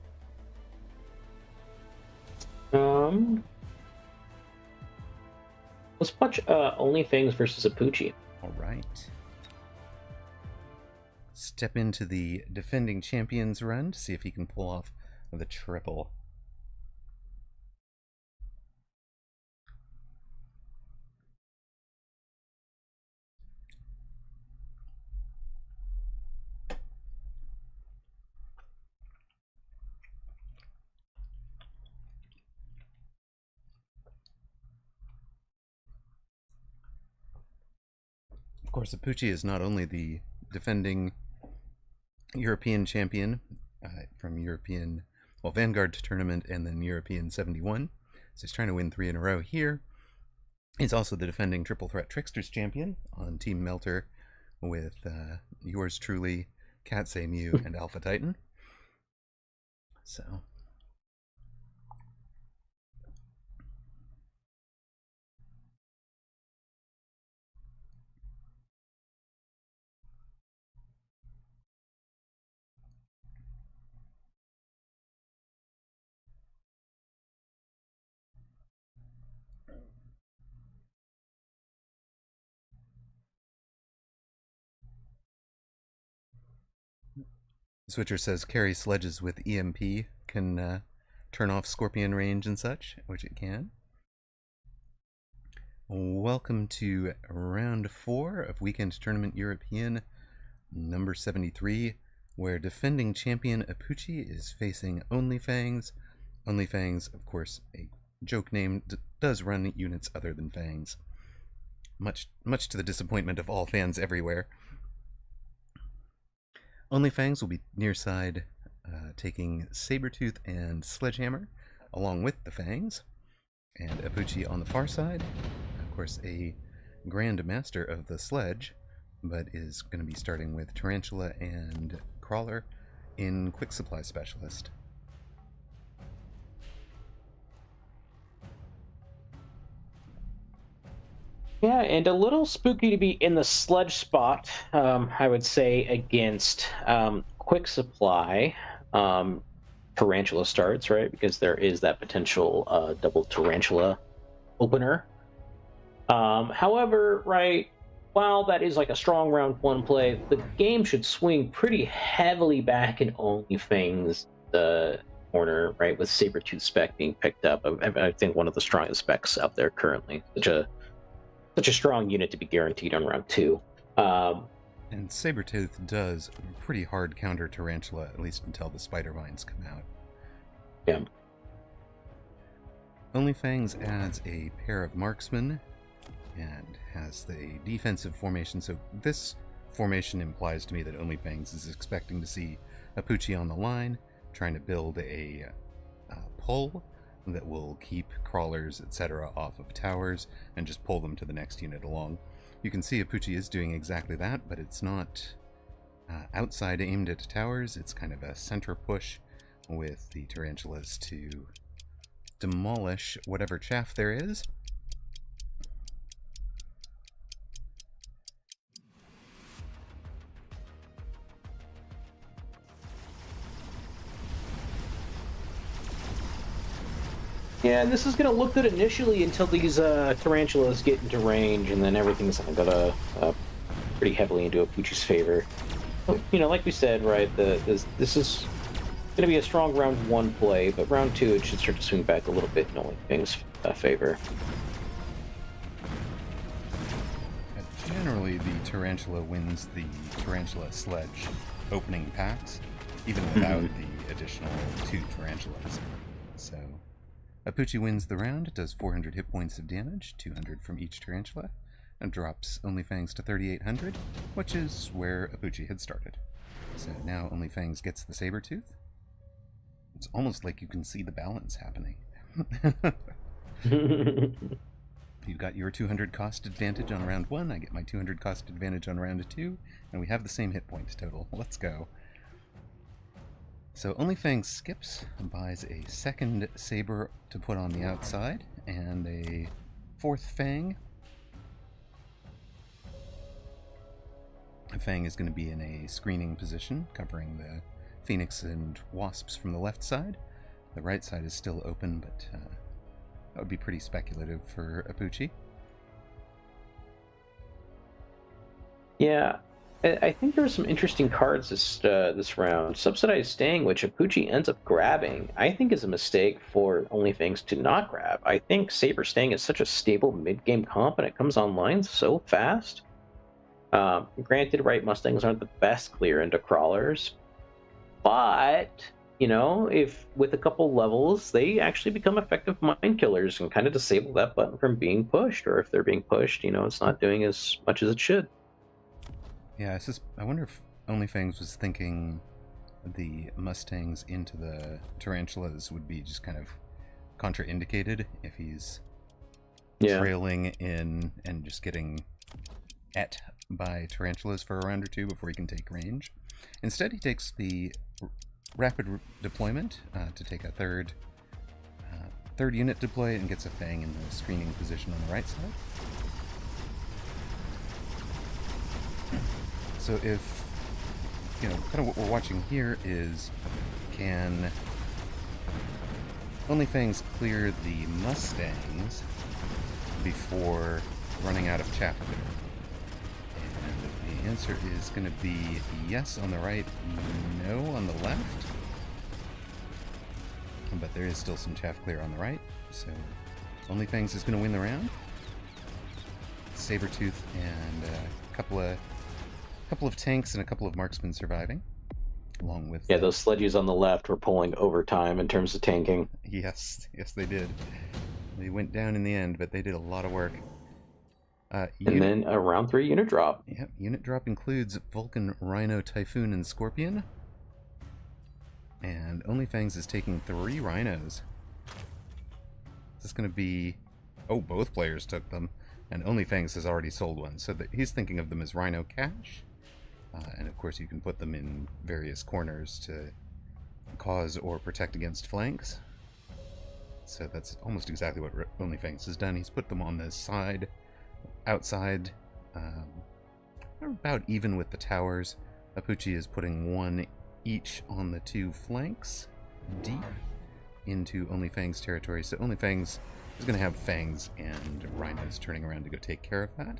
Let's watch Onlyfangs versus Apucci. All right. Step into the defending champions run to see if he can pull off the triple. Of course, Apucci is not only the defending European champion from Vanguard tournament and then European 71. So he's trying to win 3 in a row here. He's also the defending Triple Threat Tricksters champion on Team Melter with yours truly, Katsei Mew, and Alpha Titan. So... Switcher says carry sledges with EMP can turn off scorpion range and such, which it can. Welcome to round 4 of Weekend Tournament European. Number 73, where defending champion Apuchi is facing Onlyfangs. Onlyfangs, of course, a joke name, does run units other than Fangs. Much to the disappointment of all fans everywhere. Onlyfangs will be near side, taking Sabretooth and Sledgehammer, along with the Fangs. And Apuchi on the far side, of course, a Grand Master of the Sledge, but is going to be starting with Tarantula and Crawler in Quick Supply Specialist. Yeah, and a little spooky to be in the Sledge spot, I would say, against Quick Supply. Tarantula starts, right? Because there is that potential double Tarantula opener. However, right, while that is like a strong round one play, the game should swing pretty heavily back in Onlyfangs the corner, right, with Sabretooth spec being picked up. I think one of the strongest specs out there currently. Such a strong unit to be guaranteed on round 2. And Sabretooth does pretty hard counter Tarantula, at least until the Spider Vines come out. Yeah. Onlyfangs adds a pair of marksmen and has the defensive formation, so this formation implies to me that Onlyfangs is expecting to see Apuchi on the line, trying to build a pull that will keep crawlers, etc., off of towers and just pull them to the next unit along. You can see Apuchi is doing exactly that, but it's not outside aimed at towers. It's kind of a center push with the tarantulas to demolish whatever chaff there is. Yeah, and this is going to look good initially until these tarantulas get into range, and then everything's going to go pretty heavily into Apuchi's favor. You know, like we said, right, this is going to be a strong round 1 play, but round 2 it should start to swing back a little bit in Onlyfangs' favor. Generally, the Tarantula wins the Tarantula Sledge opening packs, even without the additional 2 Tarantulas. So Apuchi wins the round. It does 400 hit points of damage, 200 from each Tarantula, and drops Onlyfangs to 3,800, which is where Apuchi had started. So now Onlyfangs gets the Sabretooth. It's almost like you can see the balance happening. You've got your 200 cost advantage on round 1, I get my 200 cost advantage on round 2, and we have the same hit points total. Let's go. So Onlyfangs skips, buys a second Saber to put on the outside, and a 4th Fang. Fang is going to be in a screening position, covering the Phoenix and Wasps from the left side. The right side is still open, but that would be pretty speculative for Apuchi. Yeah, I think there are some interesting cards this round. Subsidized Staying, which Apuchi ends up grabbing, I think is a mistake for Onlyfangs to not grab. I think Saber Staying is such a stable mid-game comp, and it comes online so fast. Granted, right, Mustangs aren't the best clear into crawlers, but, you know, if with a couple levels, they actually become effective mind killers and kind of disable that button from being pushed, or if they're being pushed, you know, it's not doing as much as it should. Yeah, I wonder if Onlyfangs was thinking the Mustangs into the Tarantulas would be just kind of contraindicated if he's trailing in and just getting et by Tarantulas for a round or 2 before he can take range. Instead, he takes the rapid deployment to take a third unit deploy and gets a Fang in the screening position on the right side. So if, you know, kind of what we're watching here is, can Onlyfangs clear the Mustangs before running out of chaff? And the answer is going to be yes on the right, no on the left. But there is still some chaff clear on the right, so Onlyfangs is going to win the round. Sabretooth and a couple of couple of tanks and a couple of marksmen surviving, along with... Yeah, those sledges on the left were pulling overtime in terms of tanking. Yes, they did. They went down in the end, but they did a lot of work. And then a round 3 unit drop. Yep, unit drop includes Vulcan, Rhino, Typhoon, and Scorpion. And Onlyfangs is taking 3 Rhinos. Is this going to be... Oh, both players took them. And Onlyfangs has already sold one, so he's thinking of them as Rhino cash. And of course you can put them in various corners to cause or protect against flanks. So that's almost exactly what Onlyfangs has done. He's put them on the side, outside, about even with the towers. Apucci is putting 1 each on the 2 flanks, deep into Onlyfangs territory. So Onlyfangs is going to have Fangs and Rhinos turning around to go take care of that.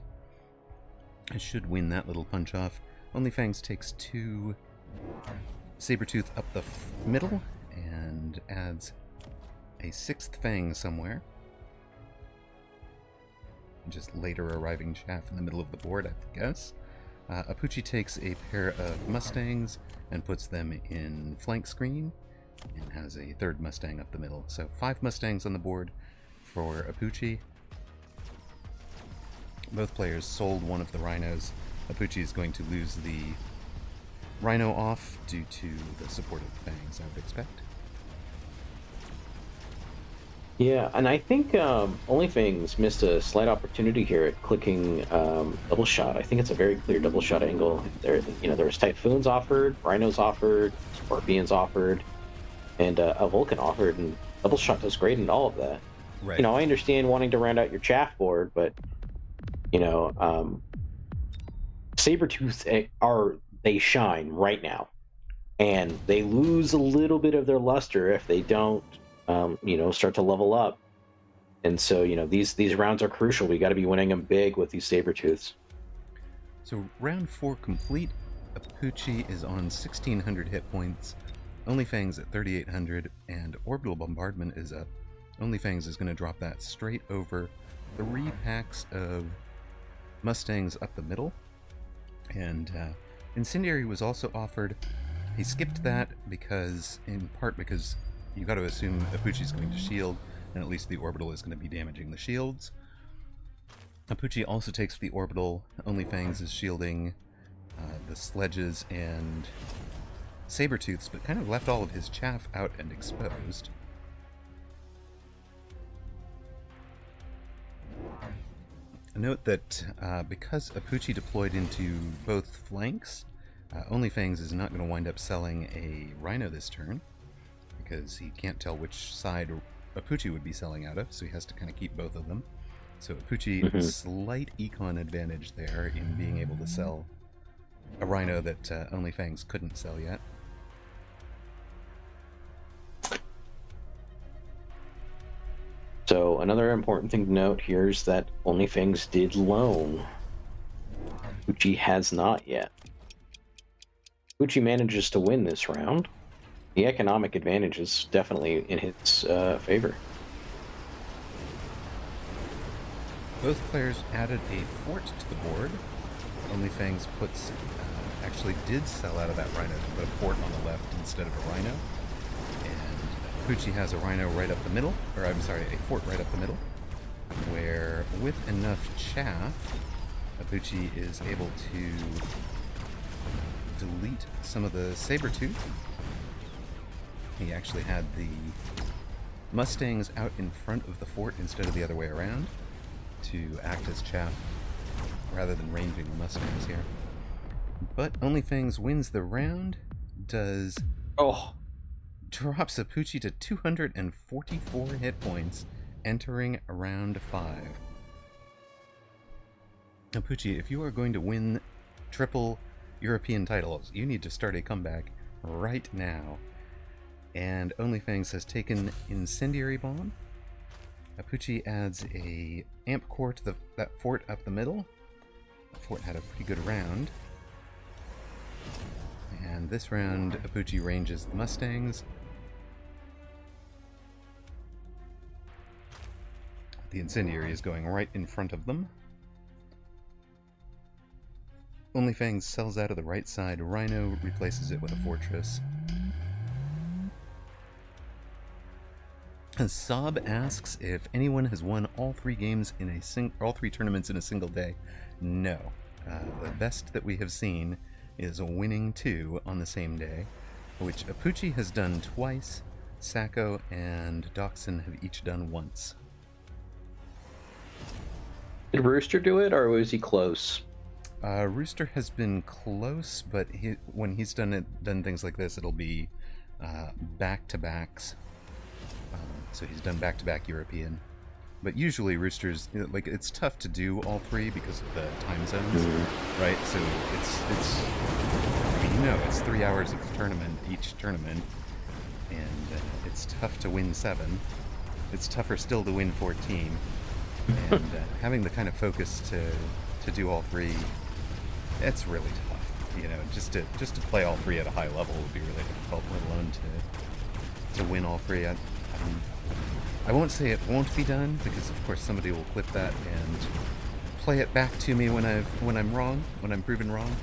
I should win that little punch off. Onlyfangs takes 2 Sabertooth up the middle and adds a 6th Fang somewhere. Just later arriving chaff in the middle of the board, I guess. Apucci takes a pair of Mustangs and puts them in flank screen and has a 3rd Mustang up the middle. So 5 Mustangs on the board for Apucci. Both players sold one of the Rhinos. Apucci is going to lose the Rhino off due to the support of Fangs, I would expect. Yeah, and I think Onlyfangs missed a slight opportunity here at clicking double shot. I think it's a very clear double shot angle. There was Typhoons offered, Rhinos offered, Scorpions offered, and a Vulcan offered, and double shot does great in all of that. Right. I understand wanting to round out your chaff board, but Sabertooth they shine right now, and they lose a little bit of their luster if they don't start to level up. And so these rounds are crucial. We got to be winning them big with these Sabertooths. So round 4 complete. Apucci is on 1600 hit points, Onlyfangs at 3800, and Orbital Bombardment is up. Onlyfangs is going to drop that straight over 3 packs of Mustangs up the middle. And Incendiary was also offered. He skipped that in part because you got to assume Apucci's going to shield, and at least the Orbital is going to be damaging the shields. Apucci also takes the Orbital. Onlyfangs is shielding the sledges and Sabertooths, but kind of left all of his chaff out and exposed. Note that because Apucci deployed into both flanks, Onlyfangs is not going to wind up selling a Rhino this turn, because he can't tell which side Apucci would be selling out of, so he has to kind of keep both of them. So Apucci, slight econ advantage there in being able to sell a Rhino that Onlyfangs couldn't sell yet. So another important thing to note here is that Onlyfangs did loan. Apucci has not yet. Apucci manages to win this round. The economic advantage is definitely in his favor. Both players added a fort to the board. Onlyfangs actually did sell out of that Rhino to put a fort on the left instead of a Rhino. And Apucci has a Rhino right up the middle, a fort right up the middle, where with enough chaff, Apucci is able to delete some of the Sabertooth. He actually had the Mustangs out in front of the fort instead of the other way around to act as chaff rather than ranging the Mustangs here. But Onlyfangs wins the round, drops Apucci to 244 hit points, entering round 5. Apucci, if you are going to win triple European titles, you need to start a comeback right now. And Onlyfangs has taken Incendiary Bomb. Apucci adds a Amp Core to that fort up the middle. The fort had a pretty good round. And this round, Apucci ranges the Mustangs. The Incendiary is going right in front of them. Onlyfangs sells out of the right side. Rhino replaces it with a fortress. And Saab asks if anyone has won all three games in all three tournaments in a single day. No. The best that we have seen is winning 2 on the same day, which Apucci has done twice. Sacco and Doxson have each done once. Did Rooster do it, or was he close? Rooster has been close, but when he's done things like this, it'll be back-to-backs. So he's done back-to-back European. But usually Rooster's, like, it's tough to do all three because of the time zones, right? So it's I mean, it's 3 hours of tournament, each tournament, and it's tough to win 7. It's tougher still to win 14. And having the kind of focus to do all three, it's really tough. Just to play all three at a high level would be really difficult, let alone to win all three. I won't say it won't be done, because of course somebody will clip that and play it back to me when I'm wrong, when I'm proven wrong.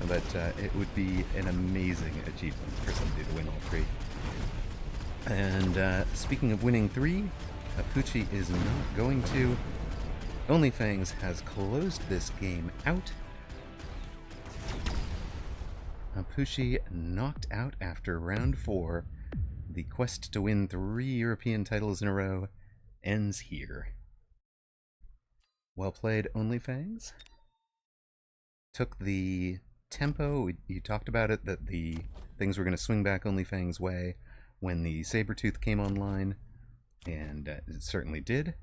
But it would be an amazing achievement for somebody to win all three. And speaking of winning 3, Apucci is not going to. Onlyfangs has closed this game out. Apucci knocked out after round 4. The quest to win 3 European titles in a row ends here. Well played, Onlyfangs. Took the tempo, you talked about it, that the things were going to swing back Onlyfangs' way when the Sabertooth came online, and it certainly did.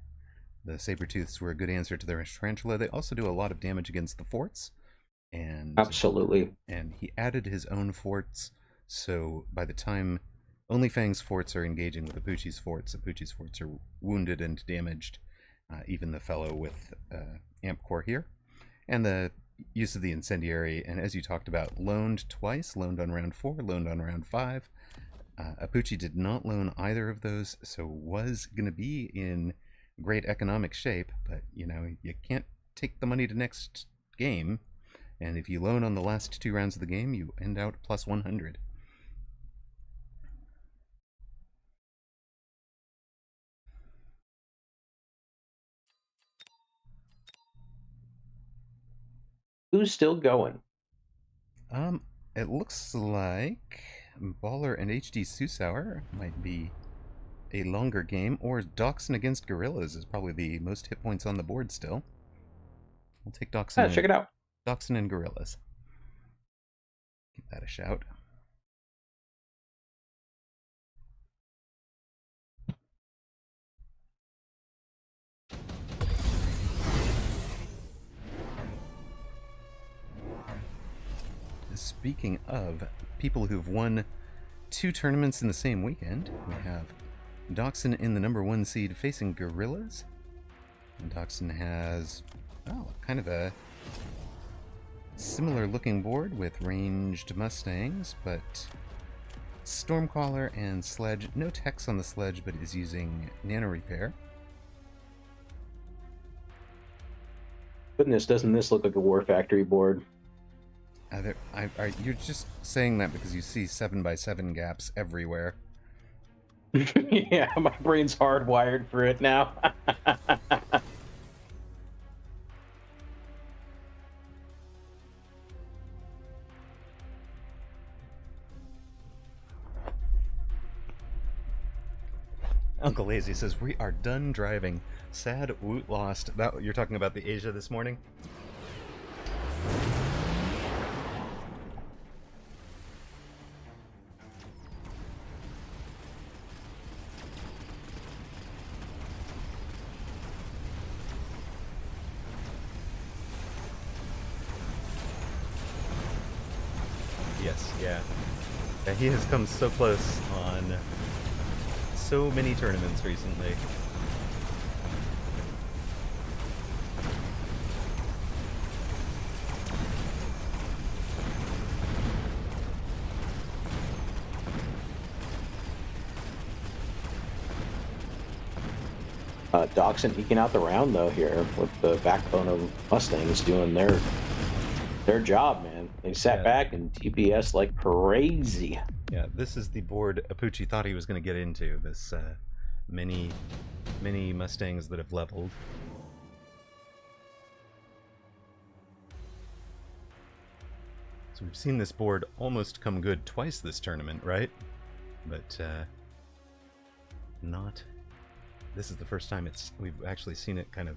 The Sabertooths were a good answer to their Tarantula. They also do a lot of damage against the forts. And absolutely. And he added his own forts, so by the time Onlyfang's forts are engaging with Apucci's forts are wounded and damaged, even the fellow with Amp Core here. And the use of the Incendiary, and as you talked about, loaned twice, loaned on round 4, loaned on round 5. Apucci did not loan either of those, so was going to be in great economic shape, but you can't take the money to next game, and if you loan on the last 2 rounds of the game, you end out plus 100. Who's still going? It looks like Baller and HD Susauer might be a longer game, or Doxson against Gorillas is probably the most hit points on the board still. We'll take Doxson. Check it out. Doxson and Gorillas. Give that a shout. Speaking of people who've won 2 tournaments in the same weekend, we have Doxson in the number 1 seed facing Gorillas. And Doxson has, kind of a similar looking board with ranged Mustangs, but Stormcaller and Sledge. No techs on the Sledge, but is using Nano Repair. Goodness, doesn't this look like a War Factory board? You're just saying that because you see 7x7 gaps everywhere. Yeah, my brain's hardwired for it now. Uncle Lazy says, we are done driving. Sad Woot lost. You're talking about the Asia this morning? Yes, yeah. He has come so close on so many tournaments recently. Doxson eking out the round though here with the backbone of Mustangs doing their Their job, man. They sat back and TPS like crazy. Yeah, this is the board Apucci thought he was going to get into. This many Mustangs that have leveled. So we've seen this board almost come good twice this tournament, right? But not. This is the first time we've actually seen it kind of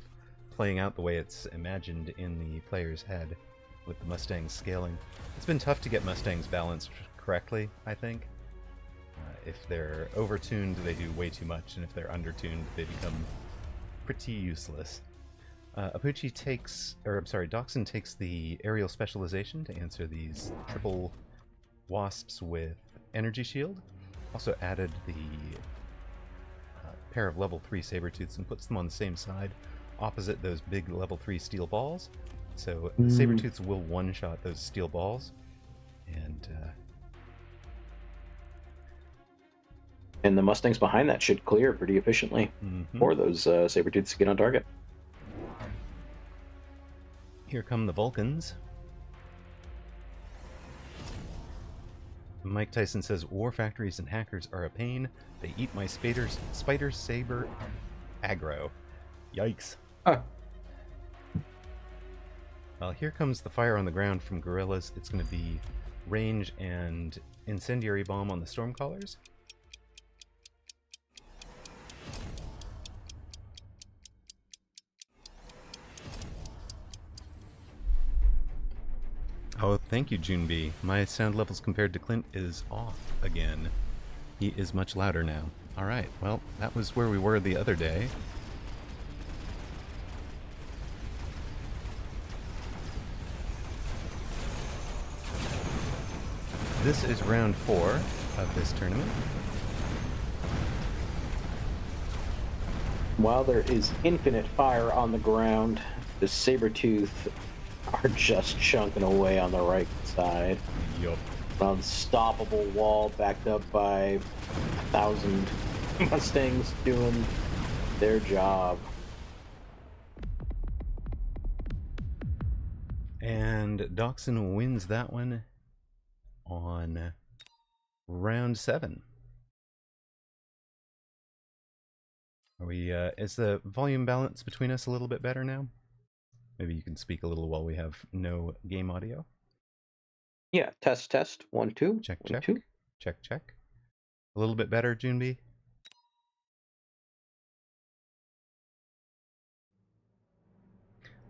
playing out the way it's imagined in the player's head, with the Mustangs scaling. It's been tough to get Mustangs balanced correctly, I think. If they're overtuned, they do way too much, and if they're undertuned, they become pretty useless. Apucci takes, Doxson takes the aerial specialization to answer these triple wasps with energy shield. Also added the pair of level 3 saber-tooths and puts them on the same side, opposite those big level 3 steel balls. So the saber-tooths will one-shot those steel balls, and the Mustangs behind that should clear pretty efficiently for those saber-tooths to get on target. Here come the Vulcans. Mike Tyson says, war factories and hackers are a pain. They eat my spider saber aggro. Yikes. Well, here comes the fire on the ground from guerrillas. It's going to be range and incendiary bomb on the Stormcallers. Oh, thank you, June B. My sound levels compared to Clint is off again. He is much louder now. Alright, well, that was where we were the other day. This is round 4 of this tournament. While there is infinite fire on the ground, the saber-tooth are just chunking away on the right side. Yup. An unstoppable wall backed up by 1,000 Mustangs doing their job. And Doxson wins that one on round 7. Are we, is the volume balance between us a little bit better now? Maybe you can speak a little while we have no game audio. Yeah, test, 1, 2. Check, 1, check. 2. Check, check. A little bit better, June B?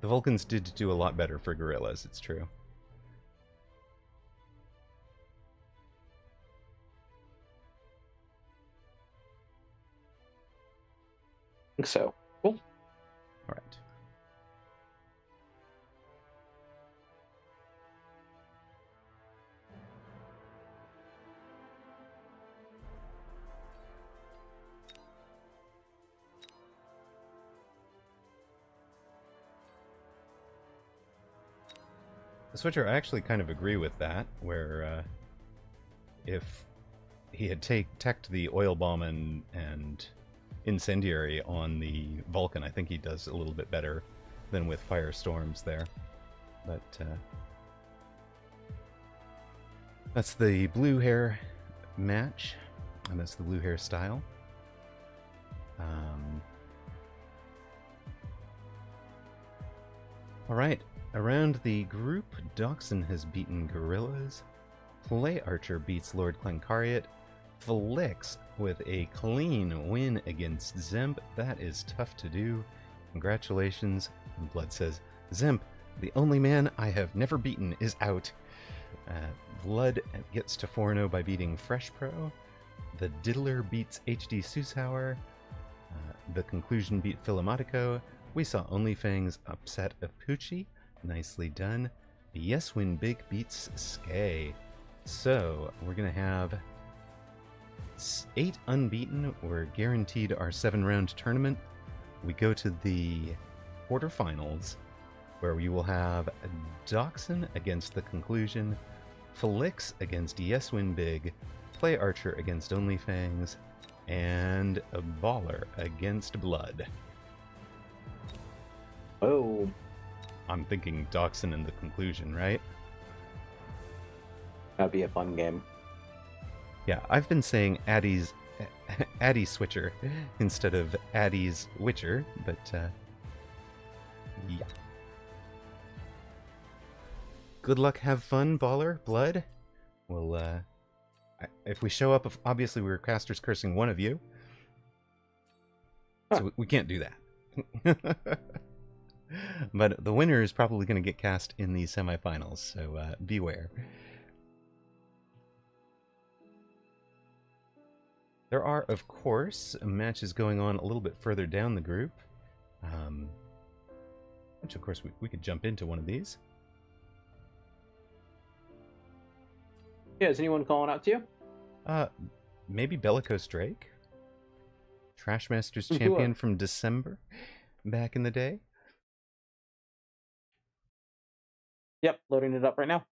The Vulcans did do a lot better for guerrillas, it's true. I think so. Cool. All right. The Switcher, I actually kind of agree with that, where if he had teched the oil bomb and incendiary on the Vulcan, I think he does a little bit better than with Firestorms there. But that's the blue hair match, and that's the blue hair style. Alright, around the group, Doxson has beaten Guerrillas, Play Archer beats Lord Clancariat, Felix with a clean win against Zemp. That is tough to do. Congratulations. And Blood says, Zemp, the only man I have never beaten, is out. Blood gets to 4-0 by beating Fresh Pro. The Diddler beats HD Susauer. The Conclusion beat Philomotico. We saw Onlyfangs upset Apucci. Nicely done. Yes Win Big beats Skay. So, we're going to have 8 unbeaten. We're guaranteed our 7-round tournament. We go to the quarterfinals, where we will have Doxson against The Conclusion, Felix against Yes Win Big, Play Archer against Onlyfangs, and a Baller against Blood. Oh. I'm thinking Dachshund in the conclusion, right? That'd be a fun game. Yeah, I've been saying Addy's Addy Switcher instead of Addy's Witcher, but yeah. Good luck, have fun, Baller, Blood. Well, if we show up, obviously we're casters cursing one of you. So we can't do that. But the winner is probably going to get cast in the semifinals, so beware. There are, of course, matches going on a little bit further down the group. Which, of course, we could jump into one of these. Yeah, is anyone calling out to you? Maybe Bellicose Drake? Trashmasters champion from December back in the day. Yep, loading it up right now.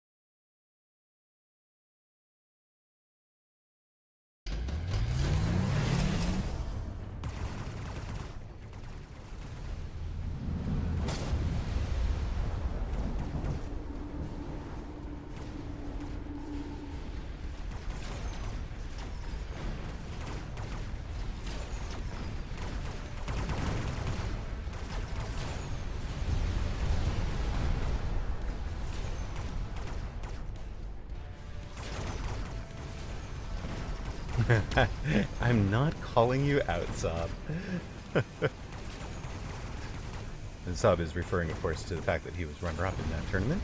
I'm not calling you out, Sob. And Sob is referring, of course, to the fact that he was runner-up in that tournament.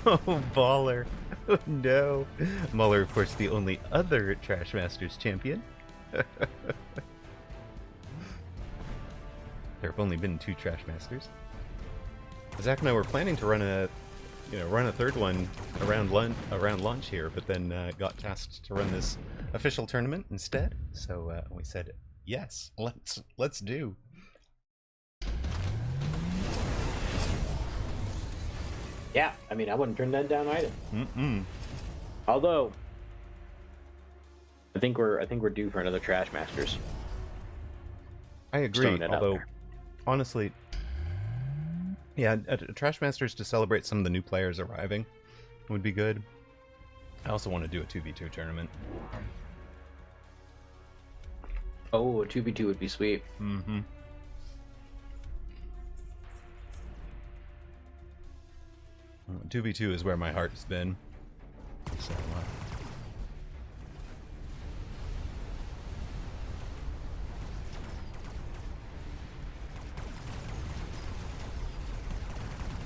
Oh, Baller. Oh, no. Muller, of course, the only other Trashmasters champion. There have only been 2 Trashmasters. Zach and I were planning to run a third one around launch here, but then got tasked to run this official tournament instead. So we said, yes, let's do. Yeah, I mean, I wouldn't turn that down either. Mm-mm. Although, I think we're due for another Trashmasters. I agree. Although, honestly, yeah, a Trashmasters to celebrate some of the new players arriving would be good. I also want to do a 2v2 tournament. Oh, a 2v2 would be sweet. Mm-hmm. 2v2 is where my heart's been. So,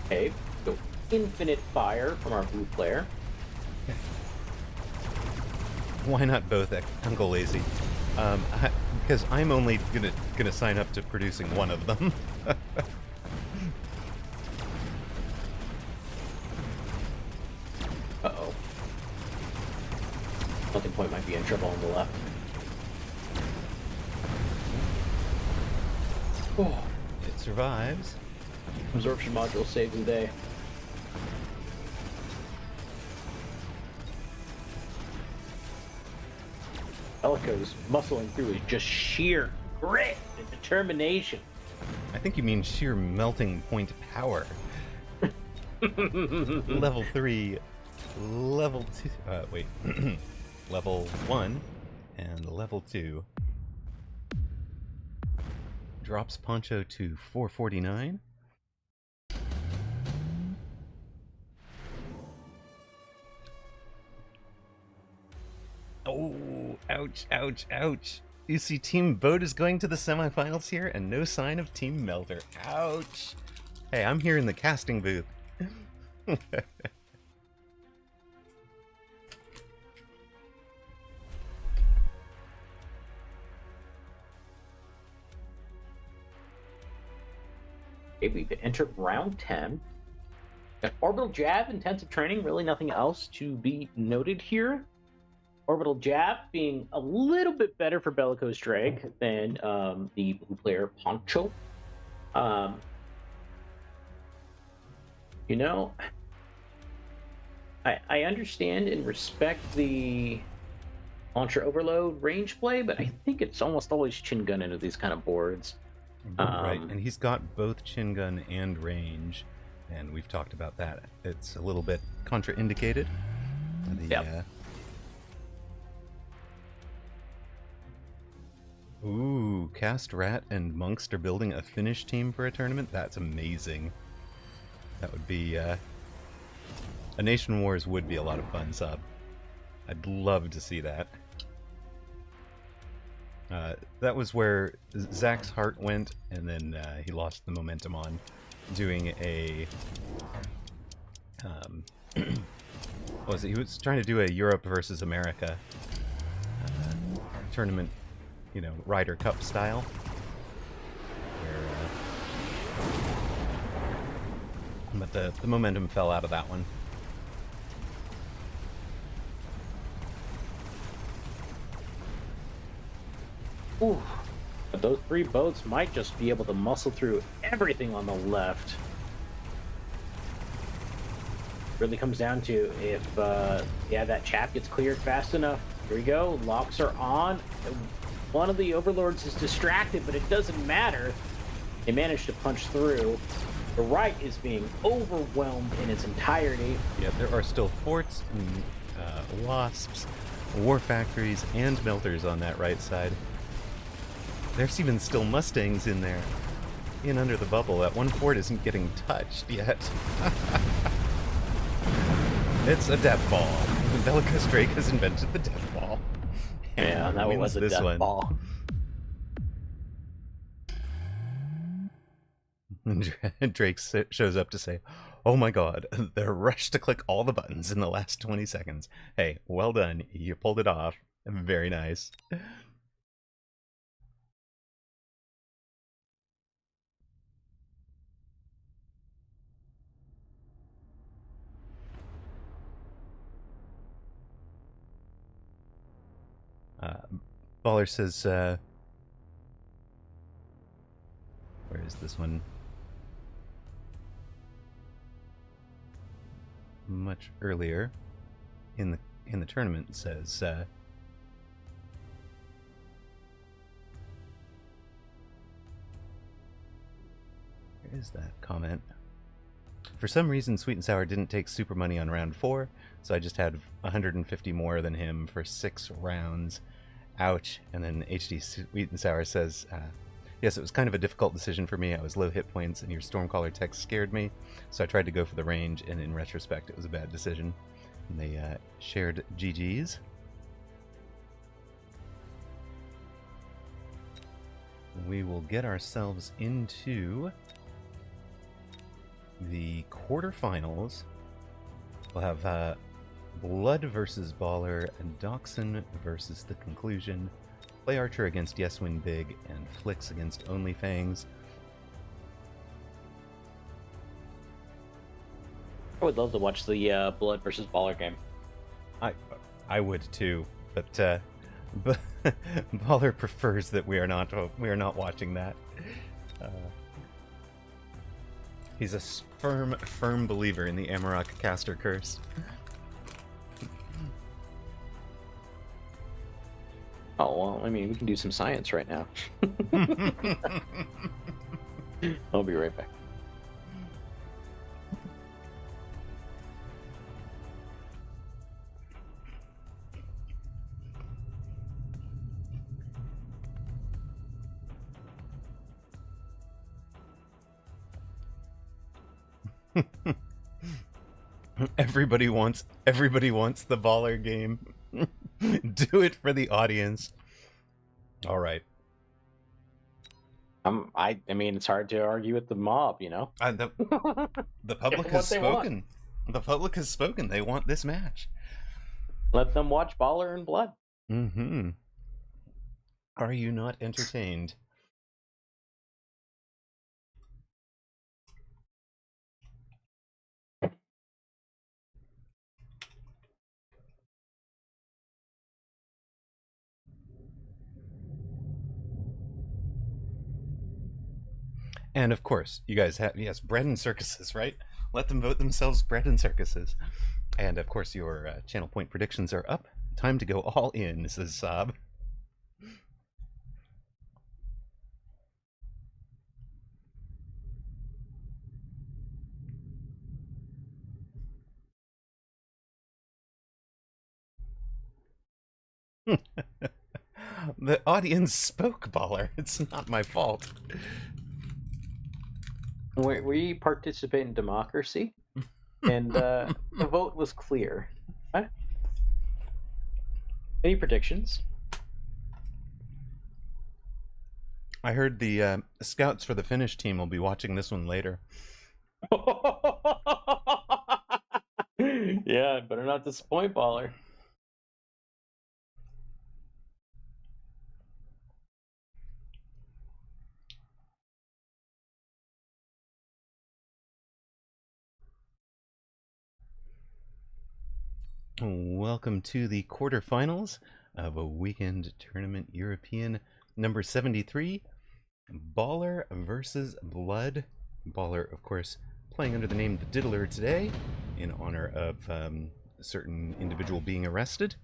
Okay, so infinite fire from our blue player. Why not both, Uncle Lazy? Because I'm only gonna sign up to producing one of them. Uh-oh. Melting Point might be in trouble on the left. Oh. It survives. Absorption module saved the day. Bellicose muscling through is just sheer grit and determination. I think you mean sheer melting point power. Level 3, level 2, wait, level 1 and level 2. Drops Poncho to 449. Oh, ouch, ouch, ouch. You see Team Boat is going to the semifinals here and no sign of Team Melter. Ouch. Hey, I'm here in the casting booth. Okay, we've entered round 10. Got Orbital Jab, intensive training, really nothing else to be noted here. Orbital Jab being a little bit better for Bellicose Drake than the blue player Poncho. You know, I understand and respect the launcher overload range play, but I think it's almost always chin gun into these kind of boards. Right, and he's got both chin gun and range, and we've talked about that. It's a little bit contraindicated. Ooh, Cast Rat and Monks are building a Finnish team for a tournament? That's amazing. That would be, a Nation Wars would be a lot of fun, Sub. I'd love to see that. That was where Zach's heart went, and then he lost the momentum on doing a... what was it? He was trying to do a Europe versus America tournament, you know, Ryder Cup style. But the momentum fell out of that one. Ooh, but those 3 boats might just be able to muscle through everything on the left. Really comes down to if, yeah, that chap gets cleared fast enough. Here we go, locks are on. One of the overlords is distracted, but it doesn't matter. They managed to punch through. The right is being overwhelmed in its entirety. Yeah, there are still forts and wasps, war factories, and melters on that right side. There's even still Mustangs in there, in under the bubble. That one fort isn't getting touched yet. It's a death ball. Bellicose Drake has invented the death ball. Yeah, that was a death ball. Drake shows up to say, "Oh my god, they're rushed to click all the buttons in the last 20 seconds. Hey, well done. You pulled it off. Very nice." Baller says, where is this one? Much earlier in the tournament, says where is that comment? For some reason, Sweet and Sour didn't take super money on round 4, so I just had 150 more than him for 6 rounds. Ouch. And then HD Sweet and Sour says, yes, it was kind of a difficult decision for me. I was low hit points, and your Stormcaller text scared me, so I tried to go for the range, and in retrospect, it was a bad decision. And they shared GG's. We will get ourselves into the quarterfinals. We'll have Blood versus Baller, and Dachshund versus The Conclusion. Play Archer against Yes Win Big, and Flicks against Only Fangs. I would love to watch the Blood versus Baller game. I would too, but Baller prefers that we are not watching that. He's a firm believer in the Amaroq caster curse. Oh, well, I mean, we can do some science right now. I'll be right back. Everybody wants the Baller game. Do it for the audience. All right. I mean, it's hard to argue with the mob, you know. The public has spoken. The public has spoken. They want this match. Let them watch Baller and Blood. Mm-hmm. Are you not entertained? And of course, you guys have, yes, bread and circuses, right? Let them vote themselves bread and circuses. And of course, your channel point predictions are up. Time to go all in, says Saab. The audience spoke, Baller. It's not my fault. We participate in democracy, and the vote was clear. Huh? Any predictions? I heard the scouts for the Finnish team will be watching this one later. Yeah, better not disappoint, Baller. Welcome to the quarterfinals of a weekend tournament European number 73, Baller versus Blood. Baller, of course, playing under the name The Diddler today in honor of a certain individual being arrested.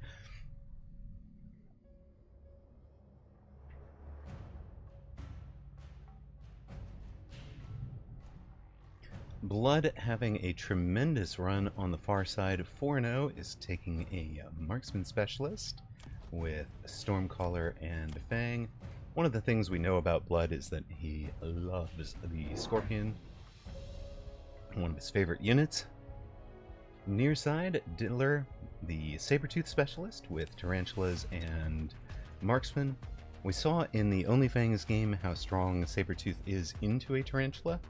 Blood, having a tremendous run on the far side, 4-0, is taking a marksman specialist with Stormcaller and Fang. One of the things we know about Blood is that he loves the Scorpion, one of his favorite units. Near side, Diddler, the Sabertooth specialist with Tarantulas and Marksman. We saw in the OnlyFangs game how strong Sabertooth is into a Tarantula.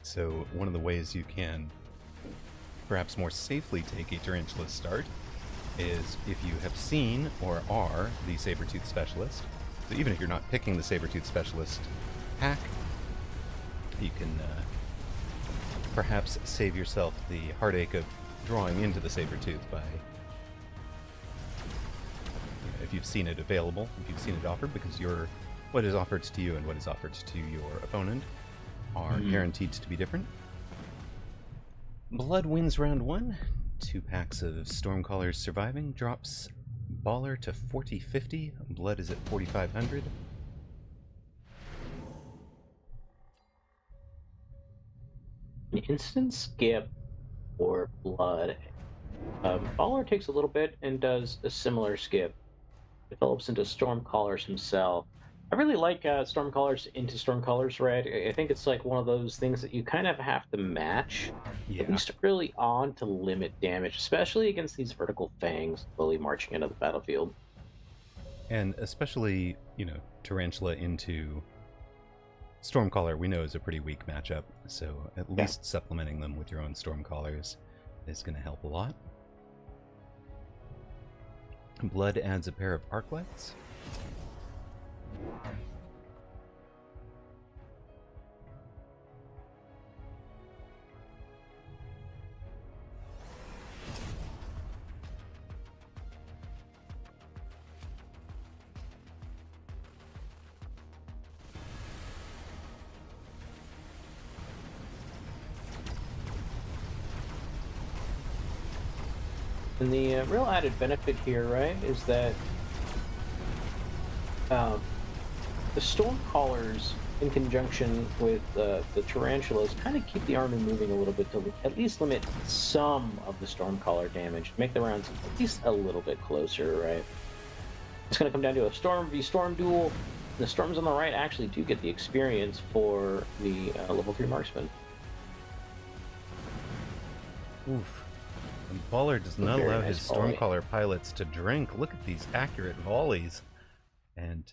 So one of the ways you can perhaps more safely take a Tarantula start is if you have seen or are the Sabertooth Specialist. So even if you're not picking the Sabertooth Specialist pack, you can perhaps save yourself the heartache of drawing into the Sabertooth by, if you've seen it available, if you've seen it offered, because what is offered to you and what is offered to your opponent are guaranteed to be different. Blood wins round 1. 2 packs of Stormcallers surviving, drops Baller to 4050. Blood is at 4500. An instant skip for Blood. Baller takes a little bit and does a similar skip. Develops into Stormcallers himself. I really like Stormcallers into Stormcallers Red. I think it's like one of those things that you kind of have to match, at least early on, to limit damage, especially against these vertical fangs slowly marching into the battlefield. And especially, Tarantula into Stormcaller we know is a pretty weak matchup, so at least supplementing them with your own Stormcallers is going to help a lot. Blood adds a pair of Arclights. And the real added benefit here, right, is that the Stormcallers, in conjunction with the Tarantulas, kind of keep the army moving a little bit to at least limit some of the Stormcaller damage, make the rounds at least a little bit closer, right? It's going to come down to a Storm v Storm duel. The Storms on the right actually do get the experience for the level 3 Marksman. Oof. And Baller does not allow his Stormcaller pilots to drink. Look at these accurate volleys. And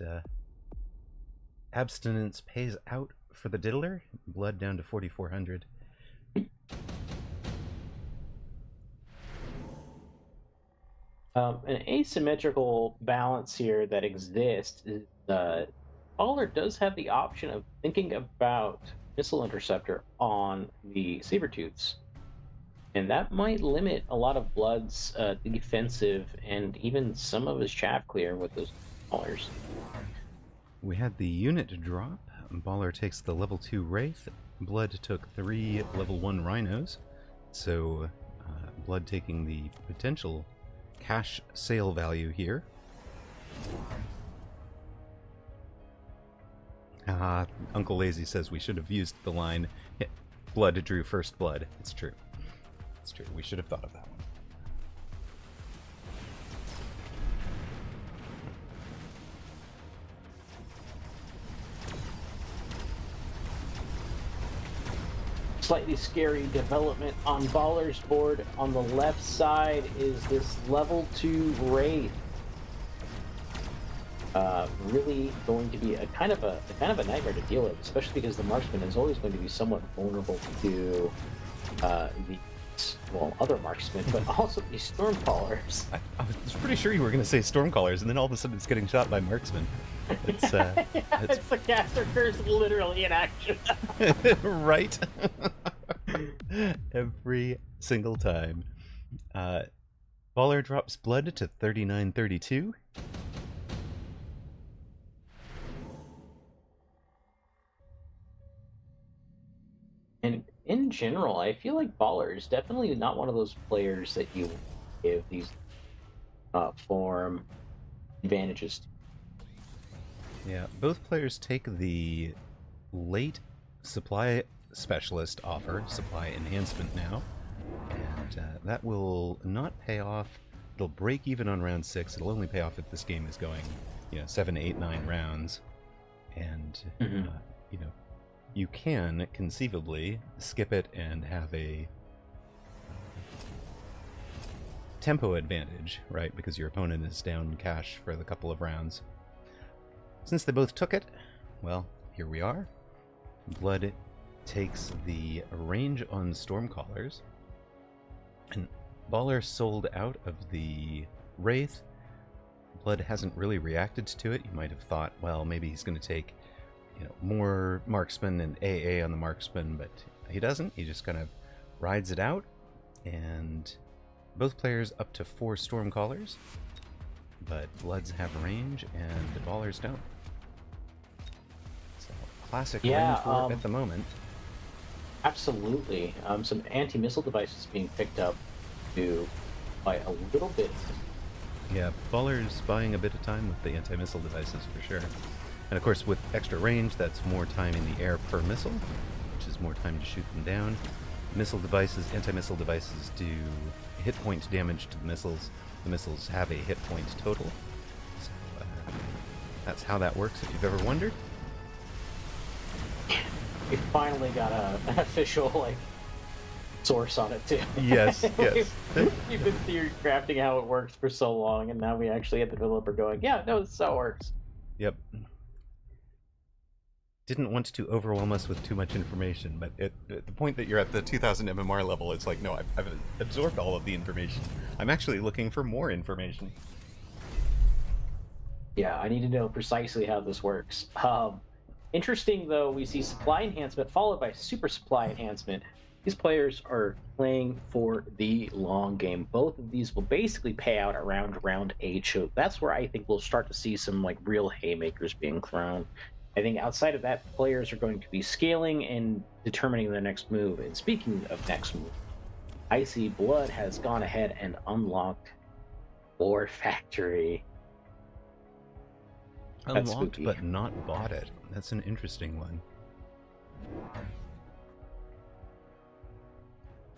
abstinence pays out for the Diddler. Blood down to 4400. An asymmetrical balance here that exists is Baller does have the option of thinking about Missile Interceptor on the Sabertooths. And that might limit a lot of Blood's defensive and even some of his chaff clear with those Ballers. We had the unit drop. Baller takes the level 2 Wraith. Blood took 3 level 1 Rhinos. So Blood taking the potential cash sale value here. Uncle Lazy says we should have used the line, Blood drew first blood. It's true. It's true. We should have thought of that one. slightly scary development on Baller's board. On the left side is this level 2 Wraith. Really going to be a kind of a nightmare to deal with, especially because the marksman is always going to be somewhat vulnerable to other marksmen, but also these stormcallers. I was pretty sure you were going to say stormcallers, and then all of a sudden it's getting shot by marksmen. It's it's the caster curse literally in action. Right. Every single time. Baller drops blood to 3932. And in general, I feel like Baller is definitely not one of those players that you give these form advantages to. Yeah, both players take the late supply specialist offer, supply enhancement now, and that will not pay off. It'll break even on round 6. It'll only pay off if this game is going, 7, 8, 9 rounds, and you can conceivably skip it and have a tempo advantage, right? Because your opponent is down cash for the couple of rounds. Since they both took it, well, here we are. Blood takes the range on Stormcallers, and Baller sold out of the Wraith. Blood hasn't really reacted to it. You might have thought, well, maybe he's going to take more marksman and AA on the marksman, but he doesn't. He just kind of rides it out, and both players up to 4 Stormcallers, but Bloods have range and Ballers don't. So, classic range war at the moment. Absolutely. Some anti-missile devices being picked up by a little bit. Yeah, Baller's buying a bit of time with the anti-missile devices for sure. And of course, with extra range, that's more time in the air per missile, which is more time to shoot them down. Missile devices, anti-missile devices do hit point damage to the missiles. The missiles have a hit point total. So that's how that works, if you've ever wondered. We finally got an official, source on it, too. Yes, yes. We've been theory crafting how it works for so long, and now we actually have the developer going, yeah, no, this is how it works. Yep. Didn't want to overwhelm us with too much information, but at the point that you're at the 2000 MMR level, it's like, no, I've absorbed all of the information. I'm actually looking for more information. Yeah, I need to know precisely how this works. Interesting, though, we see supply enhancement followed by super supply enhancement. These players are playing for the long game. Both of these will basically pay out around round 8, so that's where I think we'll start to see some real haymakers being thrown. I think outside of that, players are going to be scaling and determining their next move. And speaking of next move, I see Blood has gone ahead and unlocked War Factory. Unlocked but not bought it. That's an interesting one.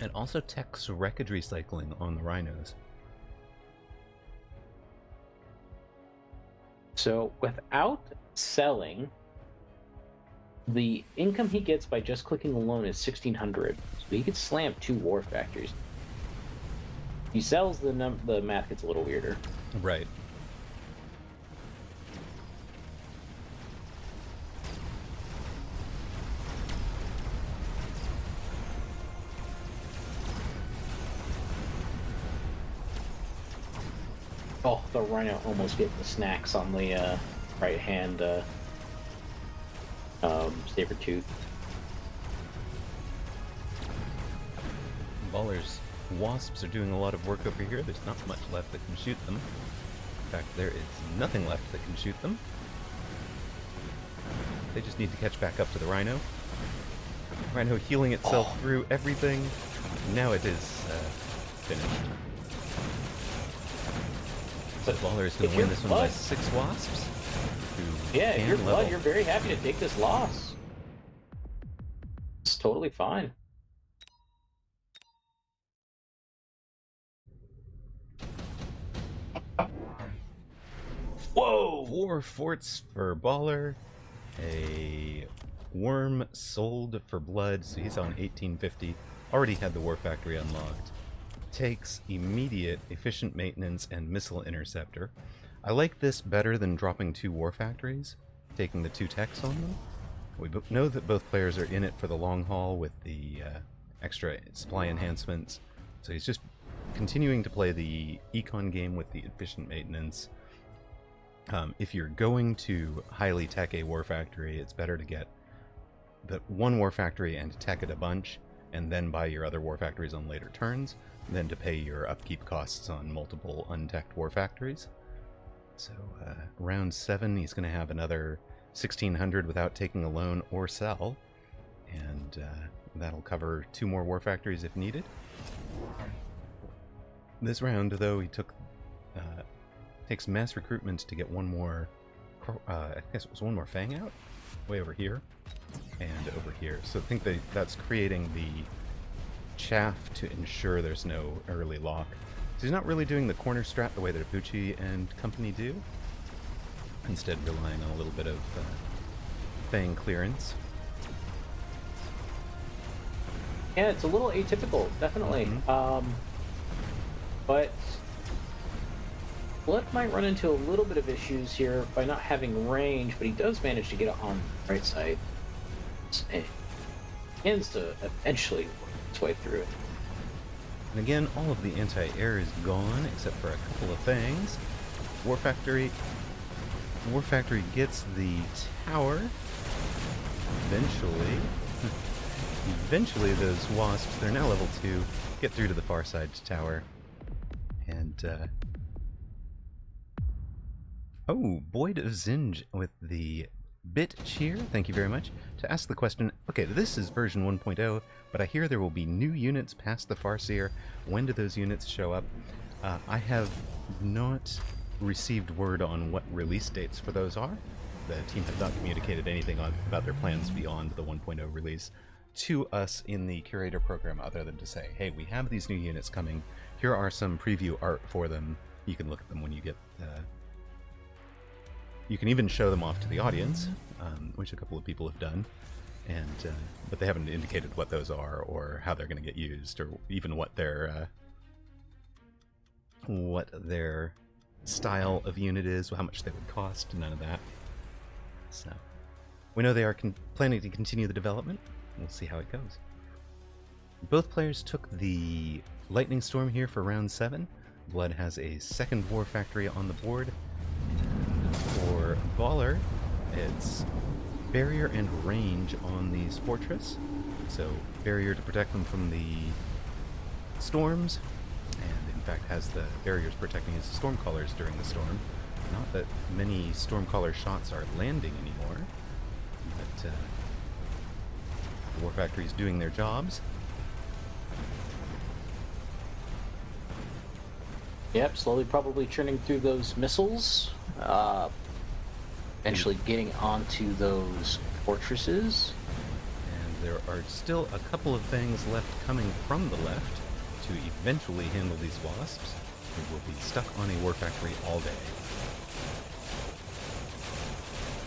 And also techs wreckage recycling on the rhinos. So without selling, the income he gets by just clicking alone is 1,600. So he could slam 2 War Factories. If he sells, the math gets a little weirder. Right. Oh, the Rhino almost getting the snacks on the right hand saber tooth. Baller's wasps are doing a lot of work over here. There's not much left that can shoot them. In fact, there is nothing left that can shoot them. They just need to catch back up to the Rhino. Rhino healing itself through everything. Now it is finished. So Baller is going to win this one by 6 wasps. Yeah, if you're Blood, you're very happy to take this loss. It's totally fine. Whoa! 4 forts for Baller. A Worm sold for blood, so he's on 1850. Already had the War Factory unlocked. Takes immediate efficient maintenance and missile interceptor. I like this better than dropping 2 War Factories, taking the 2 techs on them. We know that both players are in it for the long haul with the extra supply enhancements, so he's just continuing to play the econ game with the efficient maintenance. If you're going to highly tech a War Factory, it's better to get the 1 War Factory and tech it a bunch, and then buy your other War Factories on later turns, than to pay your upkeep costs on multiple unteched War Factories. So round 7, he's going to have another 1600 without taking a loan or sell, and that'll cover 2 more War Factories if needed. This round, though, he takes mass recruitment to get 1 more, I guess it was 1 more Fang out, way over here, and over here. So I think that's creating the chaff to ensure there's no early lock. So he's not really doing the corner strat the way that Apucci and company do, instead relying on a little bit of Fang clearance. Yeah, it's a little atypical, definitely. But Blood might run into a little bit of issues here by not having range, but he does manage to get it on the right side. And begins to eventually work its way through it. And again, all of the anti-air is gone, except for a couple of things. War Factory gets the tower. Eventually those wasps, they're now level 2, get through to the far side tower. And, oh, Boyd of Zinj with the bit cheer, thank you very much. To ask the question, okay, this is version 1.0, but I hear there will be new units past the Farseer. When do those units show up? I have not received word on what release dates for those are. The team has not communicated anything about their plans beyond the 1.0 release to us in the Curator program, other than to say, hey, we have these new units coming. Here are some preview art for them. You can look at them when you get... you can even show them off to the audience, which a couple of people have done, and but they haven't indicated what those are or how they're going to get used, or even what their style of unit is, how much they would cost, none of that. So we know they are planning to continue the development. We'll see how it goes. Both players took the Lightning Storm here for round 7. Blood has a second War Factory on the board. And for Baller, it's barrier and range on these fortress. So barrier to protect them from the storms, and in fact has the barriers protecting his Stormcallers during the storm. Not that many Stormcaller shots are landing anymore, but the War Factory is doing their jobs. Yep, slowly probably churning through those missiles, eventually getting onto those fortresses. And there are still a couple of things left coming from the left to eventually handle these wasps, who will be stuck on a War Factory all day.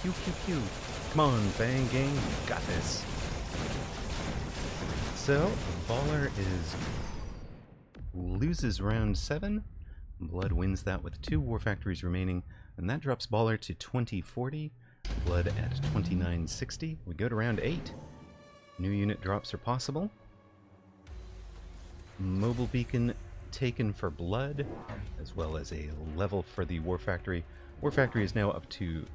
Pew pew pew. Come on, Fang Gang, you got this. So, Baller loses round 7. Blood wins that with 2 War Factories remaining, and that drops Baller to 2040. Blood at 2960. We go to round 8. New unit drops are possible. Mobile Beacon taken for Blood, as well as a level for the War Factory. War Factory is now up to,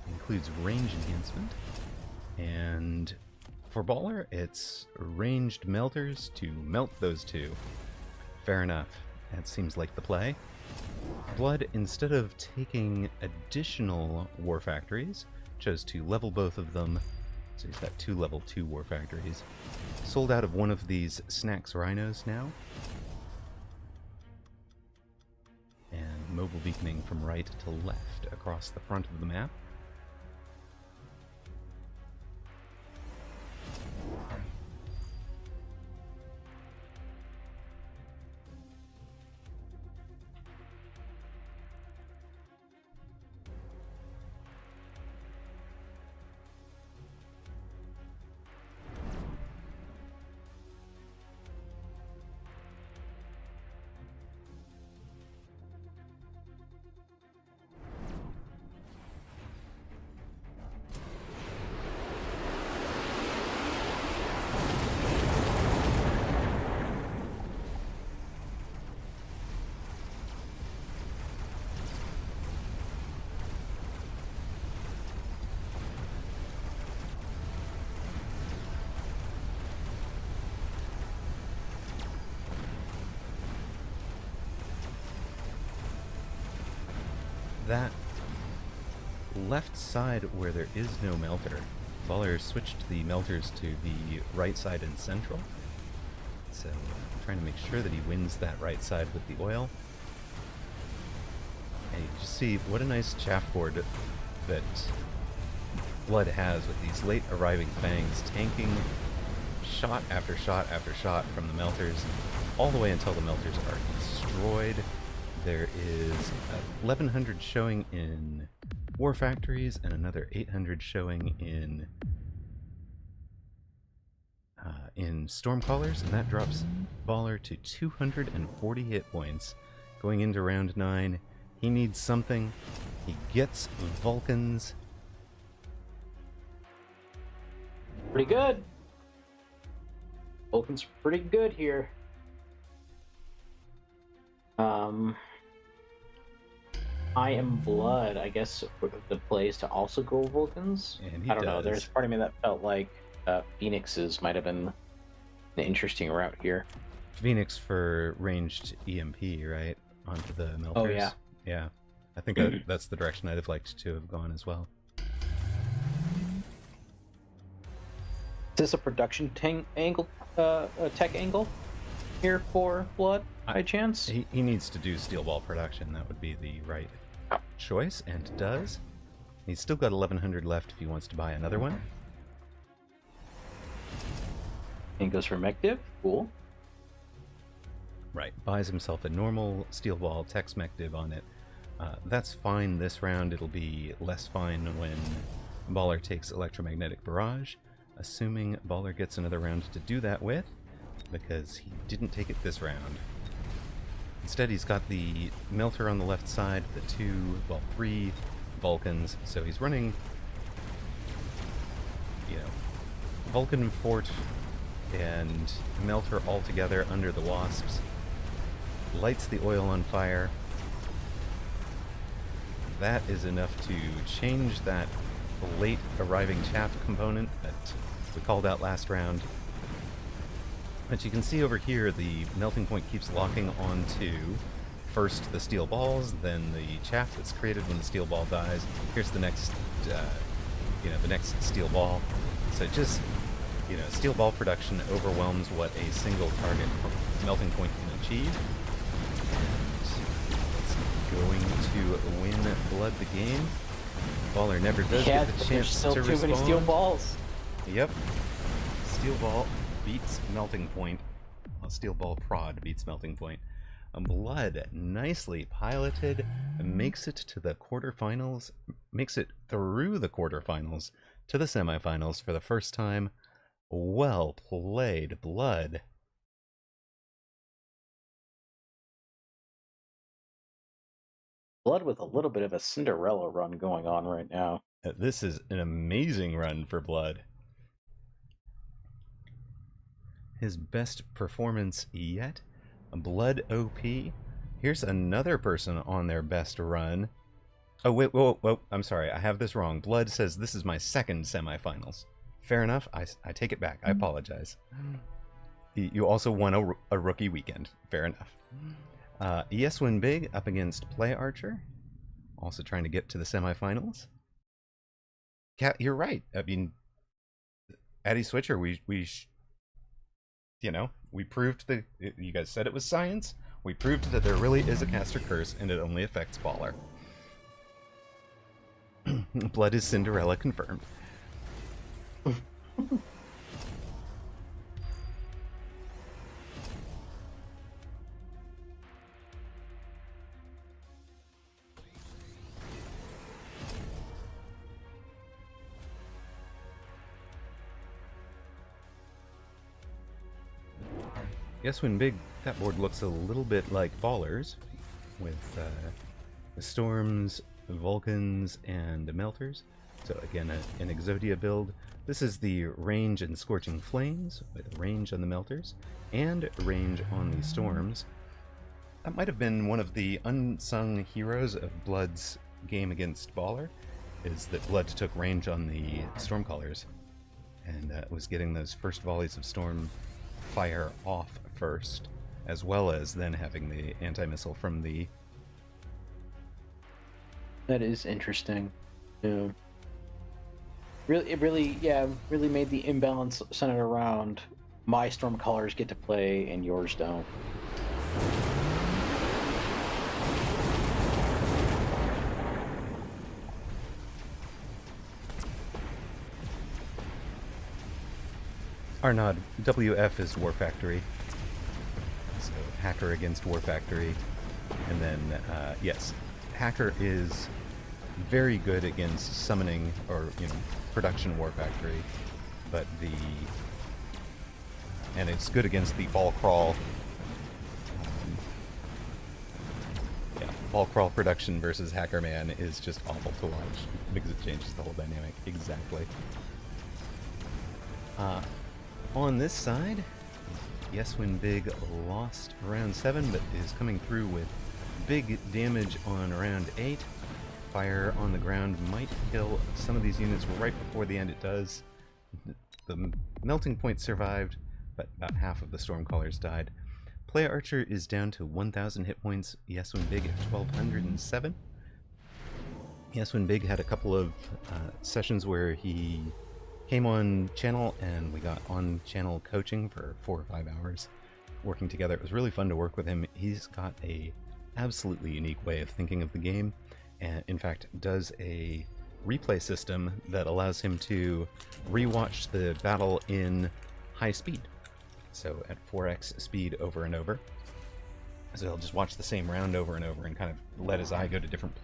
includes range enhancement. And for Baller, it's ranged melters to melt those 2. Fair enough. That seems like the play. Blood, instead of taking additional War Factories, chose to level both of them. So he's got 2 level 2 War Factories. Sold out of one of these Snacks Rhinos now. And mobile beaconing from right to left across the front of the map. that left side where there is no melter, Baller switched the melters to the right side and central. So trying to make sure that he wins that right side with the oil. And you just see what a nice chaff board that Blood has with these late arriving fangs tanking shot after shot after shot from the melters all the way until the melters are destroyed. There is 1,100 showing in War Factories and another 800 showing in Stormcallers, and that drops Baller to 240 hit points. Going into round 9, he needs something. He gets Vulcans. Pretty good. Vulcan's pretty good here. I am Blood. I guess the play is to also go Vulcans. And I don't know. There's part of me that felt like Phoenix's might have been an interesting route here. Phoenix for ranged EMP, right? Onto the melters. Oh, yeah. Yeah. I think that's the direction I'd have liked to have gone as well. Is this a production angle, tech angle here for Blood, by chance? He needs to do steel ball production. That would be the right choice, and does. He's still got 1,100 left if he wants to buy another one. And goes for Mective. Cool. Right. Buys himself a normal steel ball, text Mective on it. That's fine this round. It'll be less fine when Baller takes Electromagnetic Barrage, assuming Baller gets another round to do that with, because he didn't take it this round. Instead, he's got the Melter on the left side, the 3 Vulcans, so he's running, Vulcan Fort and Melter all together under the Wasps. Lights the oil on fire. That is enough to change that late arriving chaff component that we called out last round. But you can see over here the melting point keeps locking onto first the steel balls, then the chaff that's created when the steel ball dies. Here's the next, the next steel ball. So it just, steel ball production overwhelms what a single target melting point can achieve. Going to win Blood the game. Baller never does get the chance still to too respond. many steel balls. Yep. Steel ball beats melting point. Well, steel ball prod beats melting point. Blood, nicely piloted, makes it to the quarterfinals, makes it through the quarterfinals to the semifinals for the first time. Well played, Blood. Blood with a little bit of a Cinderella run going on right now. This is an amazing run for Blood. His best performance yet. Blood OP. Here's another person on their best run. Oh, wait, whoa, I'm sorry. I have this wrong. Blood says this is my second semifinals. Fair enough. I take it back. I apologize. You also won a rookie weekend. Fair enough. ES win big up against Play Archer. Also trying to get to the semifinals. Cat, you're right. I mean, Addy Switcher, we proved that you guys said it was science. We proved that there really is a caster curse and it only affects Baller. Blood is Cinderella confirmed. Yes, when big, that board looks a little bit like Ballers, with the Storms, Vulcans, and Melters. So again, an Exodia build. This is the range and Scorching Flames, with range on the Melters, and range on the Storms. That might have been one of the unsung heroes of Blood's game against Baller, is that Blood took range on the Stormcallers, and was getting those first volleys of Storm fire off first, as well as then having the anti-missile from the That is interesting. Yeah. Really made the imbalance centered around my storm colors get to play and yours don't. Arnaud, WF is War Factory. So Hacker against War Factory. And then, yes, Hacker is very good against summoning or, production War Factory. But and it's good against the Ball Crawl. Ball Crawl production versus Hacker Man is just awful to watch because it changes the whole dynamic. Exactly. On this side, Yes Win Big lost round 7, but is coming through with big damage on round 8. Fire on the ground might kill some of these units right before the end. It does. The melting point survived, but about half of the Stormcallers died. Play Archer is down to 1,000 hit points. Yes Win Big at 1,207. Yes Win Big had a couple of sessions where he came on channel and we got on channel coaching for 4 or 5 hours working together. It was really fun to work with him. He's got a absolutely unique way of thinking of the game, and in fact does a replay system that allows him to rewatch the battle in high speed, so at 4x speed over and over. So he'll just watch the same round over and over and kind of let his eye go to different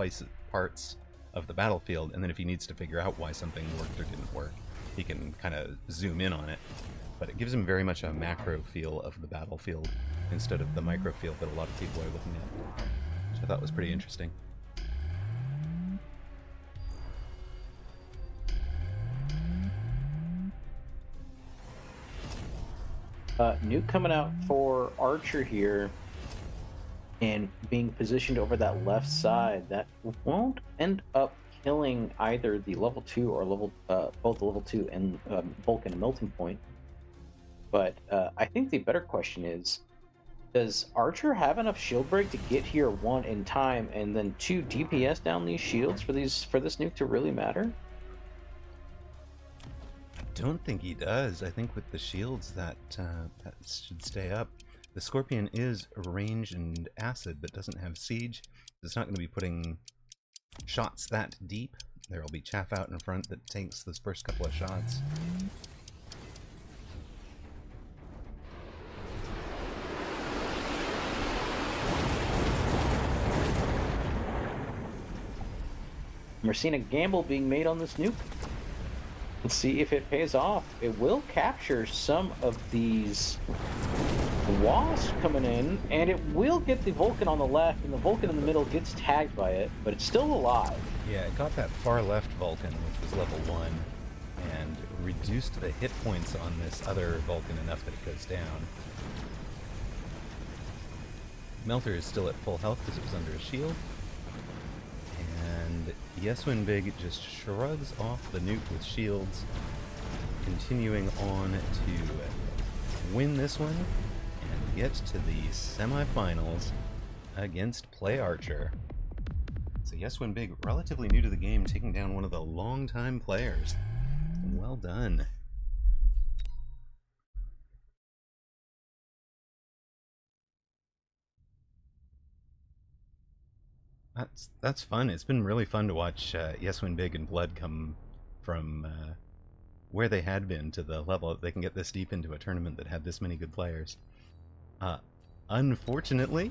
parts of the battlefield, and then if he needs to figure out why something worked or didn't work, he can kind of zoom in on it. But it gives him very much a macro feel of the battlefield instead of the micro feel that a lot of people are looking at, which I thought was pretty interesting. Nuke coming out for Archer here and being positioned over that left side. That won't end up killing either the level 2 or both the level 2 and Vulcan and Melting Point. But I think the better question is, does Archer have enough shield break to get here, 1, in time, and then 2, DPS down these shields for this nuke to really matter? I don't think he does. I think with the shields that should stay up. The Scorpion is range and acid, but doesn't have siege. It's not going to be putting shots that deep. There will be chaff out in front that takes those first couple of shots. We're seeing a gamble being made on this nuke. Let's see if it pays off. It will capture some of these wasps coming in, and it will get the Vulcan on the left, and the Vulcan in the middle gets tagged by it, but it's still alive. Yeah, it got that far left Vulcan, which was level 1, and reduced the hit points on this other Vulcan enough that it goes down. Melter is still at full health because it was under a shield. And Yes Win Big just shrugs off the nuke with shields, continuing on to win this one and get to the semifinals against Play Archer. So Yes Win Big, relatively new to the game, taking down one of the longtime players. Well done. That's fun. It's been really fun to watch Yes Win Big and Blood come from where they had been to the level that they can get this deep into a tournament that had this many good players. Unfortunately,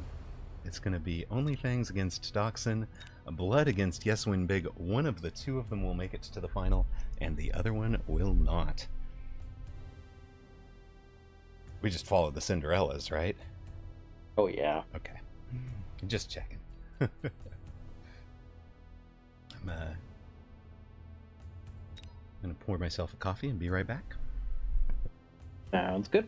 it's going to be OnlyFangs against Doxin, Blood against Yes Win Big. One of the two of them will make it to the final, and the other one will not. We just followed the Cinderellas, right? Oh, yeah. Okay. Just checking. I'm gonna pour myself a coffee and be right back. Sounds good.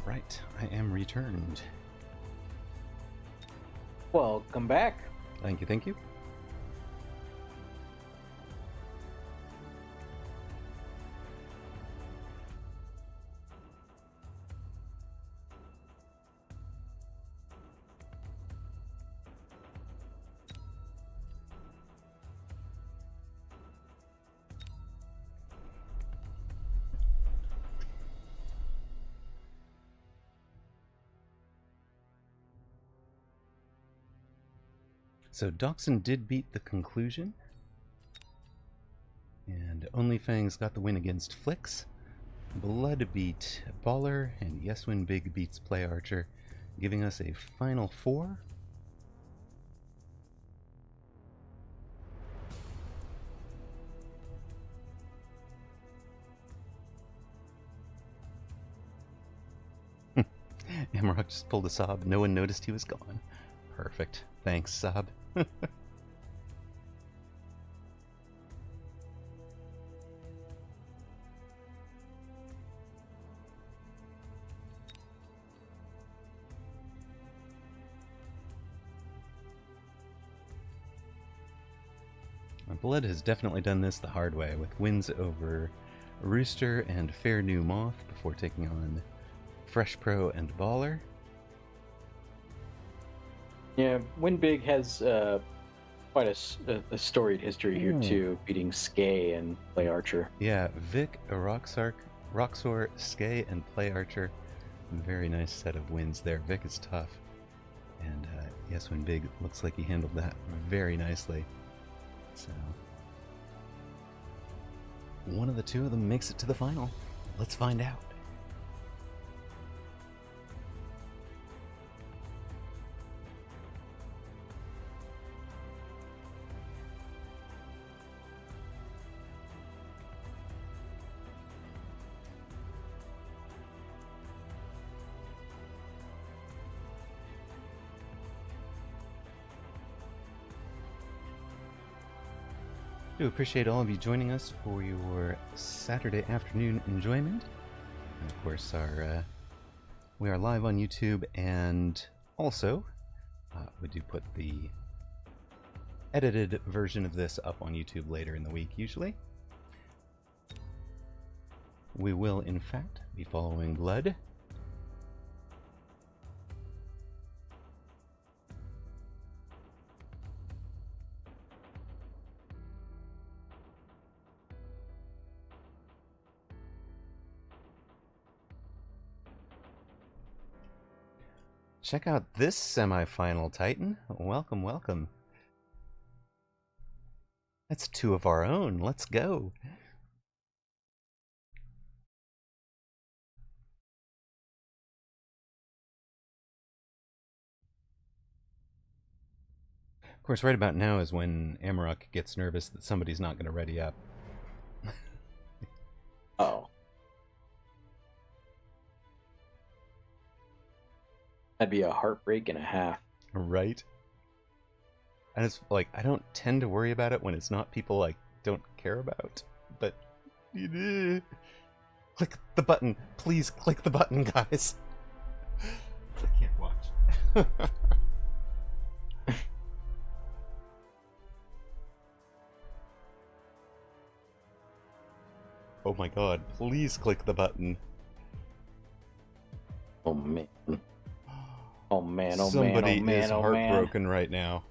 All right, I am returned. Welcome back. Thank you, thank you. So Dachshund did beat the conclusion, and Onlyfangs got the win against Flix. Blood beat Baller, and Yeswin Big beats Play Archer, giving us a final four. Amaroq just pulled a sob. No one noticed he was gone. Perfect. Thanks, Sob. Blood has definitely done this the hard way, with wins over Rooster and Fair New Moth before taking on Fresh Pro and Baller. Yeah, Win Big has quite a storied history here too, beating Skay and Play Archer. Yeah, Vic, Roxor, Skay, and Play Archer. Very nice set of wins there. Vic is tough. And yes, Win Big looks like he handled that very nicely. So one of the two of them makes it to the final. Let's find out. I do appreciate all of you joining us for your Saturday afternoon enjoyment. And of course, we are live on YouTube, and also we do put the edited version of this up on YouTube later in the week, usually. We will, in fact, be following Blood. Check out this semi-final Titan. Welcome, welcome. That's two of our own. Let's go. Of course, right about now is when Amaroq gets nervous that somebody's not going to ready up. Oh. That'd be a heartbreak and a half. Right? And it's like, I don't tend to worry about it when it's not people I don't care about, but click the button. Please click the button, guys. I can't watch. Oh my god, please click the button. Oh man. Oh man, oh Somebody man, is oh man, heartbroken right now.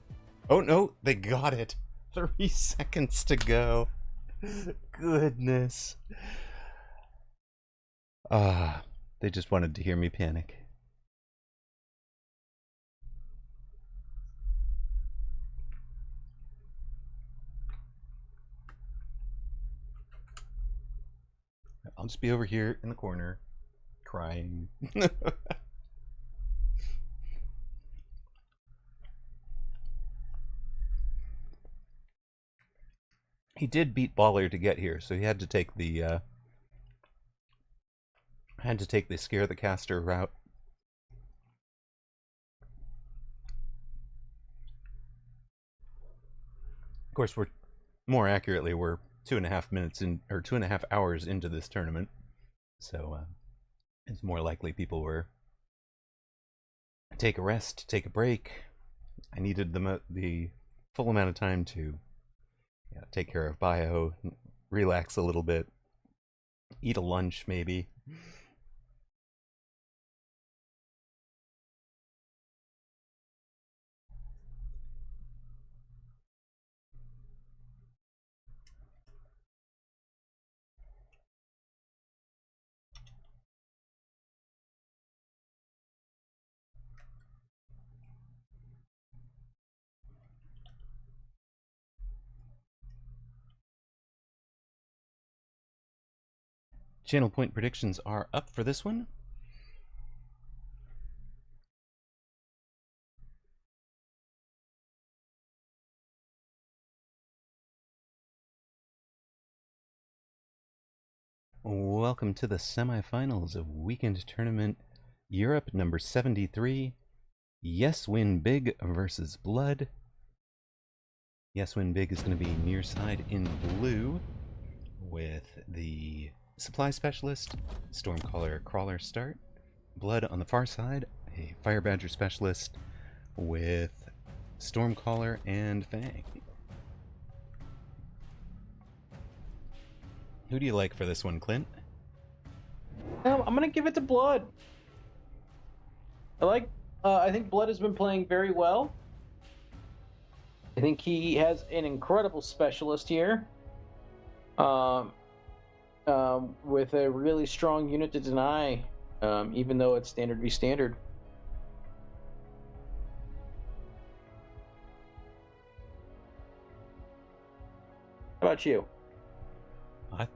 Oh no, they got it. 3 seconds to go. Goodness. They just wanted to hear me panic. I'll just be over here in the corner, crying. He did beat Baller to get here, so he had to take the scare the caster route. Of course, we're 2.5 minutes in, or 2.5 hours into this tournament, so It's more likely people were take a rest, take a break. I needed the full amount of time to take care of bio, relax a little bit, eat a lunch maybe. Channel point predictions are up for this one. Welcome to the semifinals of Weekend Tournament Europe number 73. Yes Win Big versus Blood. Yes Win Big is going to be near side in blue with the Supply Specialist, Stormcaller Crawler start. Blood on the far side, a Fire Badger Specialist with Stormcaller and Fang. Who do you like for this one, Clint? I'm gonna give it to Blood. I think Blood has been playing very well. I think he has an incredible specialist here. With a really strong unit to deny, even though it's standard v standard. How about you? I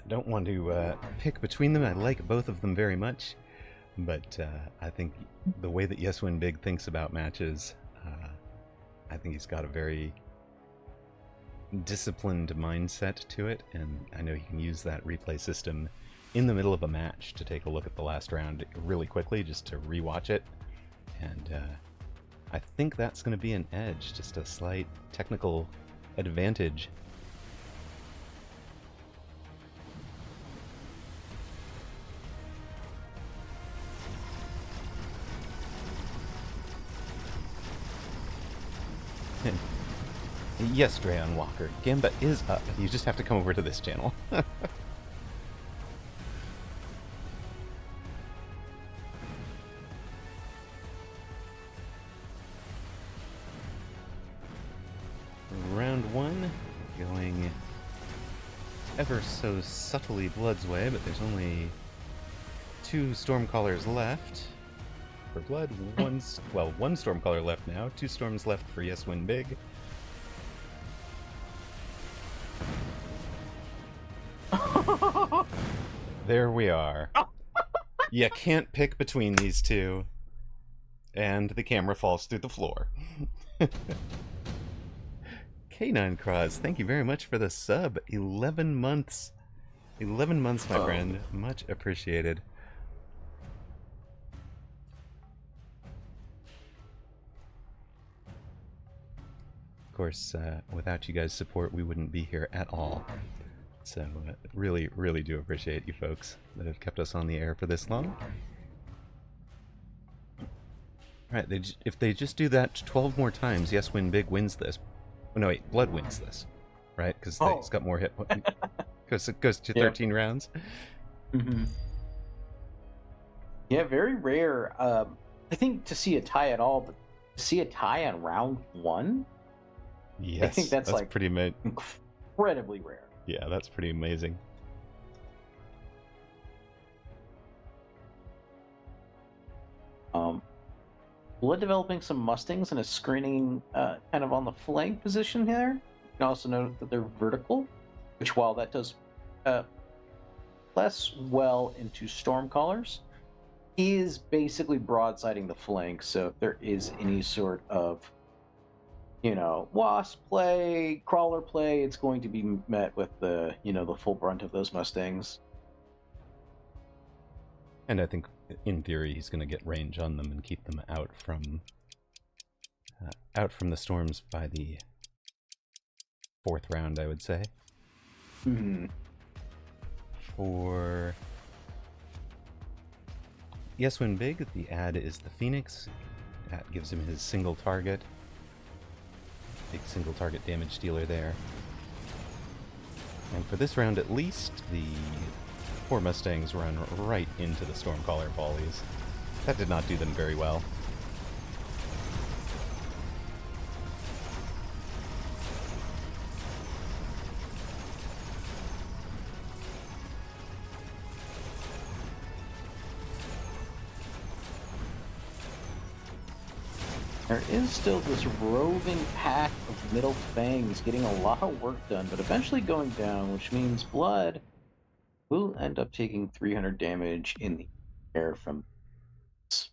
don't want to pick between them. I like both of them very much, but I think the way that Yes Win Big thinks about matches, I think he's got a very disciplined mindset to it, and I know he can use that replay system in the middle of a match to take a look at the last round really quickly, just to rewatch it, and I think that's going to be an edge, just a slight technical advantage. Yes, Drayon Walker, Gamba is up. You just have to come over to this channel. Round one, going ever so subtly Blood's way, but there's only 2 Stormcallers left for Blood. One Stormcaller left now. 2 Storms left for Yes Win Big. There we are. You can't pick between these two. And the camera falls through the floor. K9 Cross, thank you very much for the sub. 11 months. 11 months, my friend. Much appreciated. Of course, without you guys' support, we wouldn't be here at all. So, really, really do appreciate you folks that have kept us on the air for this long. Alright, if they just do that 12 more times, Yes Win Big wins this. Oh, no, wait, Blood wins this. Right? Because he's got more hit points. Because it goes to 13 rounds. Mm-hmm. Yeah, very rare. I think to see a tie at all, but to see a tie on round 1? Yes, I think that's like pretty incredibly rare. Yeah, that's pretty amazing. Blood developing some Mustangs and a screening kind of on the flank position here. You can also note that they're vertical, which while that does less well into Stormcallers, is basically broadsiding the flank. So if there is any sort of, Wasp play, Crawler play, it's going to be met with the, the full brunt of those Mustangs. And I think, in theory, he's going to get range on them and keep them out from the storms by the 4th round, I would say. Mm-hmm. For Yes Win Big, the ad is the Phoenix. That gives him his single target. Big single target damage dealer there. And for this round at least, the poor Mustangs run right into the Stormcaller volleys. That did not do them very well. There is still this roving pack of Middle Fangs getting a lot of work done, but eventually going down, which means Blood will end up taking 300 damage in the air from this.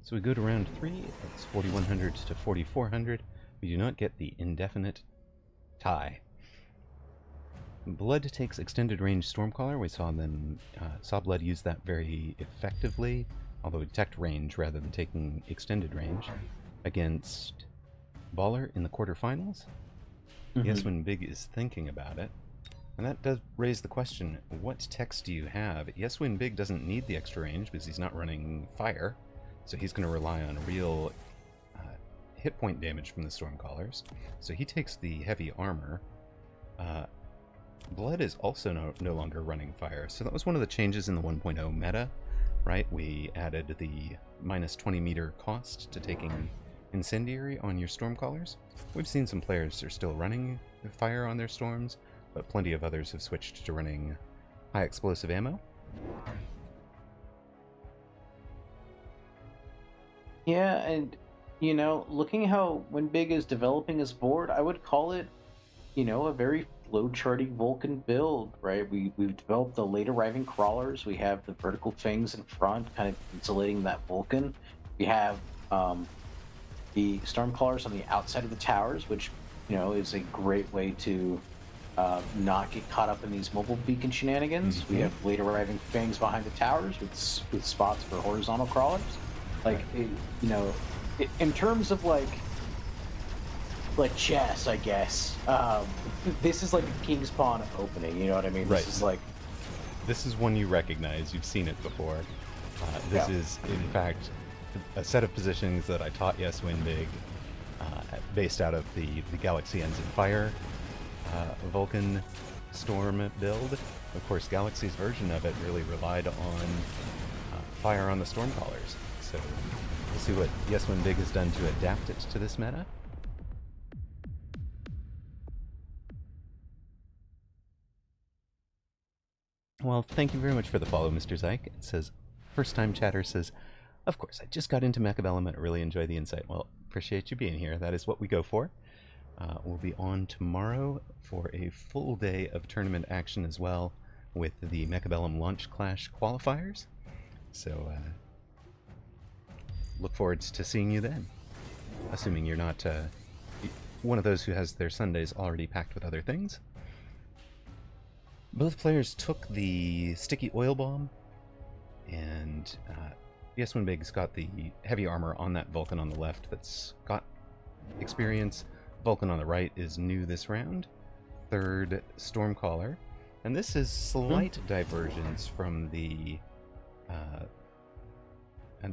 So we go to round 3, it's 4100 to 4400. We do not get the indefinite tie. Blood takes extended range Stormcaller. We saw Blood use that very effectively, although detect range rather than taking extended range, against Baller in the quarterfinals. Yes Win Big is thinking about it. And that does raise the question, what text do you have? Yes Win Big doesn't need the extra range because he's not running fire, so he's going to rely on real hit point damage from the Stormcallers. So he takes the heavy armor. Blood is also no longer running fire, so that was one of the changes in the 1.0 meta, right? We added the minus 20 meter cost to taking Incendiary on your Stormcallers. We've seen some players are still running fire on their storms, but plenty of others have switched to running high explosive ammo. Yeah, and you know, looking how Win Big is developing his board, I would call it, you know, a very flowcharty Vulcan build, right? We've developed the late arriving crawlers. We have the vertical fangs in front, kind of insulating that Vulcan. We have the Stormcallers on the outside of the towers, which, you know, is a great way to not get caught up in these mobile beacon shenanigans. Mm-hmm. We have late arriving fangs behind the towers with spots for horizontal crawlers. Like, you know, in terms of like chess, I guess. This is like a King's Pawn opening, you know what I mean? Right. This is one you recognize, you've seen it before. This is, in fact, a set of positionings that I taught Yes Win Big, based out of the Galaxy Ends in Fire Vulcan Storm build. Of course, Galaxy's version of it really relied on fire on the Stormcallers. So we'll see what Yes Win Big has done to adapt it to this meta. Well, thank you very much for the follow, Mr. Zyke. It says, first time chatter says, of course, I just got into Mechabellum and I really enjoy the insight. Well, appreciate you being here. That is what we go for. We'll be on tomorrow for a full day of tournament action as well with the Mechabellum Launch Clash qualifiers. So, look forward to seeing you then. Assuming you're not one of those who has their Sundays already packed with other things. Both players took the Sticky Oil Bomb, and Yes Win Big's got the heavy armor on that Vulcan on the left that's got experience. Vulcan on the right is new this round. Third, Stormcaller. And this is slight divergence from the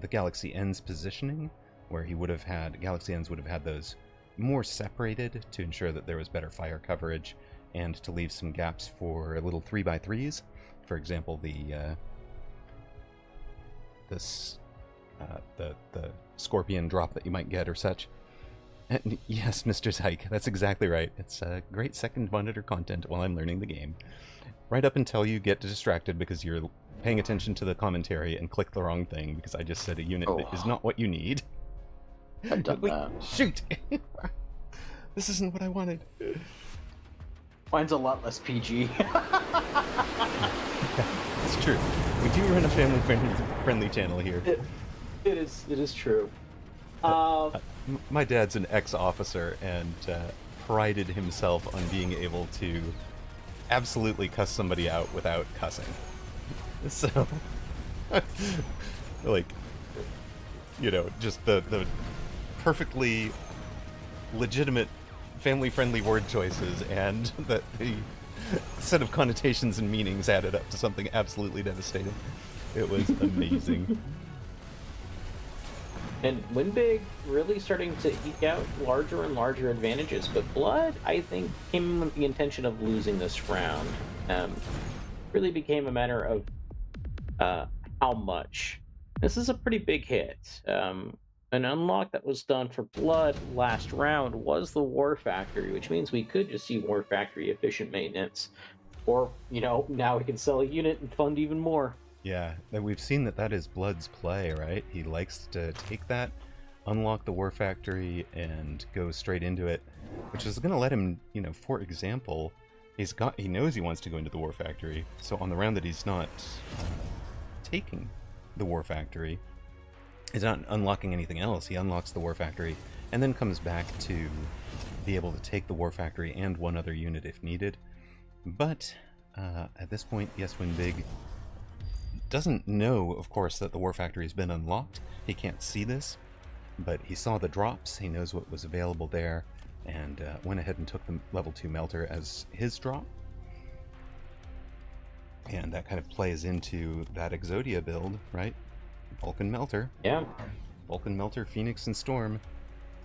Galaxy Ends positioning, where he would have had, Galaxy Ends would have had those more separated to ensure that there was better fire coverage and to leave some gaps for little 3x3s. For example, the Scorpion drop that you might get or such. And yes, Mr. Zyke, that's exactly right. It's great second monitor content while I'm learning the game. Right up until you get distracted because you're paying attention to the commentary and click the wrong thing because I just said a unit that is not what you need. I've done that. Shoot! This isn't what I wanted. Mine's a lot less PG. It's true. We do run a family-friendly channel here. It is true. My dad's an ex-officer and prided himself on being able to absolutely cuss somebody out without cussing. So, like, you know, just the perfectly legitimate family-friendly word choices, and that the set of connotations and meanings added up to something absolutely devastating. It was amazing. And Winbig really starting to eke out larger and larger advantages, but Blood, I think, came in with the intention of losing this round. Really became a matter of how much. This is a pretty big hit. An unlock that was done for Blood last round was the War Factory, which means we could just see War Factory efficient maintenance. Or, now we can sell a unit and fund even more. Yeah, and we've seen that is Blood's play, right? He likes to take that, unlock the War Factory, and go straight into it, which is going to let him, for example, he knows he wants to go into the War Factory, so on the round that he's not taking the War Factory, he's not unlocking anything else, he unlocks the War Factory, and then comes back to be able to take the War Factory and one other unit if needed. But at this point, Yes Winbig doesn't know, of course, that the War Factory has been unlocked. He can't see this, but he saw the drops, he knows what was available there, and went ahead and took the level 2 melter as his drop. And that kind of plays into that Exodia build, right? Vulcan Melter. Yeah. Vulcan Melter, Phoenix, and Storm.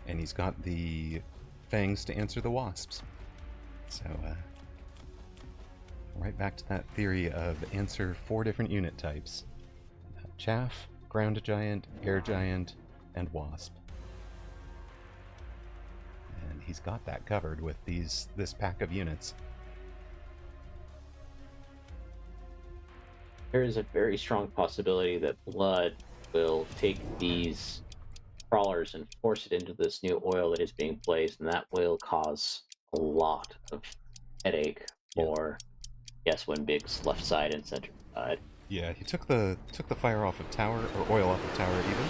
And he's got the fangs to answer the wasps. So, right back to that theory of answer 4 different unit types. Chaff, Ground Giant, Air Giant, and Wasp. And he's got that covered with this pack of units. There is a very strong possibility that Blood will take these crawlers and force it into this new oil that is being placed, and that will cause a lot of headache for Yes Winbig's left side and center side. Yeah, he took the fire off of tower, or oil off of tower even.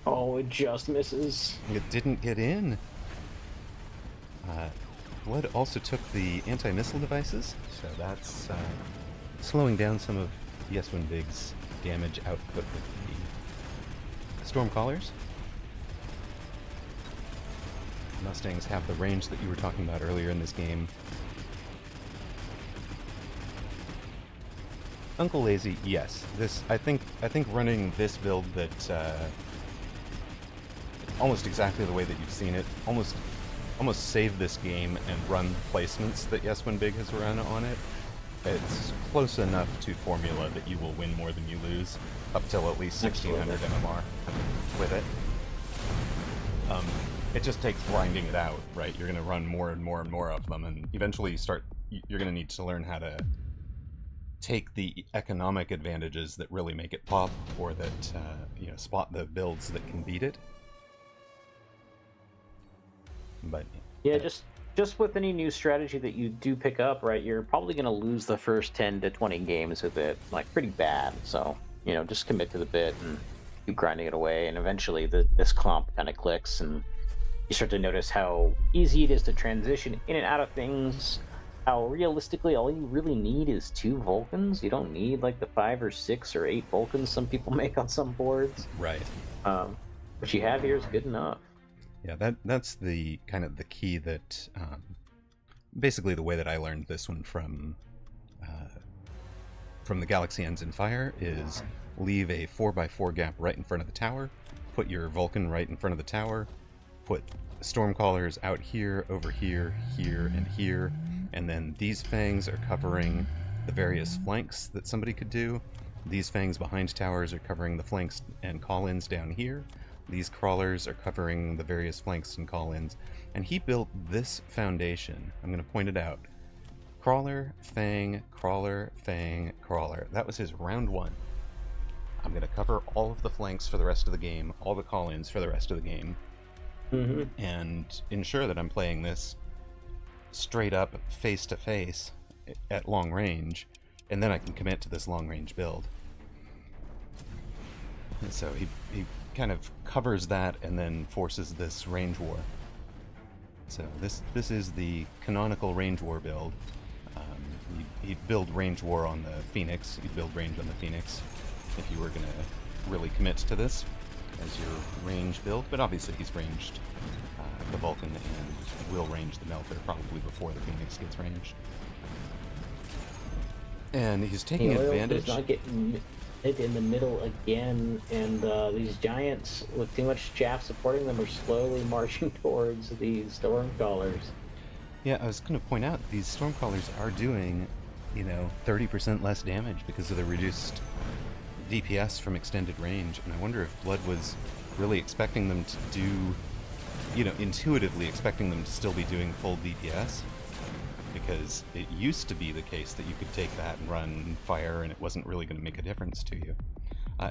Oh, it just misses. It didn't get in. Blood also took the anti-missile devices, so that's slowing down some of Yes Winbig's damage output with the storm callers. Mustangs have the range that you were talking about earlier in this game. Uncle Lazy, yes. I think running this build that almost exactly the way that you've seen it, almost save this game and run placements that Yes Winbig has run on it. It's close enough to formula that you will win more than you lose, up till at least 1600 MMR with it. It just takes grinding it out, right? You're going to run more and more and more of them, and eventually you're going to need to learn how to take the economic advantages that really make it pop, or that, spot the builds that can beat it. But yeah, just with any new strategy that you do pick up, right, you're probably going to lose the first 10 to 20 games with it, like, pretty bad. So, just commit to the bit and keep grinding it away, and eventually this comp kind of clicks, and you start to notice how easy it is to transition in and out of things, how realistically all you really need is 2 Vulcans. You don't need, like, the 5 or 6 or 8 Vulcans some people make on some boards. Right. What you have here is good enough. Yeah, that's the kind of the key that, basically the way that I learned this one from the Galaxy Ends in Fire is leave a 4x4 gap right in front of the tower, put your Vulcan right in front of the tower, put Stormcallers out here, over here, here, and here, and then these fangs are covering the various flanks that somebody could do. These fangs behind towers are covering the flanks and call-ins down here. These crawlers are covering the various flanks and call-ins. And he built this foundation. I'm going to point it out. Crawler, fang, crawler, fang, crawler. That was his round 1. I'm going to cover all of the flanks for the rest of the game, all the call-ins for the rest of the game, and ensure that I'm playing this straight up face-to-face at long range, and then I can commit to this long-range build. And so he kind of covers that and then forces this range war. So this is the canonical range war build. He'd build range war on the Phoenix. You'd build range on the Phoenix if you were going to really commit to this. as your range build, but obviously he's ranged the Vulcan and will range the Melter probably before the Phoenix gets ranged. And he's taking advantage. He's not getting hit in the middle again, and these giants with too much chaff supporting them are slowly marching towards these Stormcallers. Yeah, I was going to point out these Stormcallers are doing, 30% less damage because of the reduced DPS from extended range, and I wonder if Blood was really expecting them to do, intuitively expecting them to still be doing full DPS, because it used to be the case that you could take that and run fire and it wasn't really going to make a difference to you.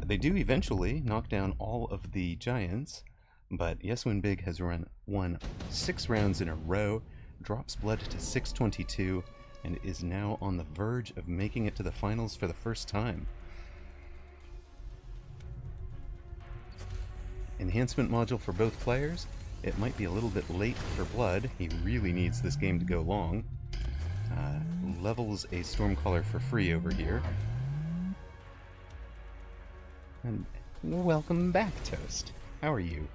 They do eventually knock down all of the giants, but Yeswin has won 6 rounds in a row, drops Blood to 622, and is now on the verge of making it to the finals for the first time. Enhancement module for both players. It might be a little bit late for Blood. He really needs this game to go long. Levels a Stormcaller for free over here. And welcome back, Toast. How are you?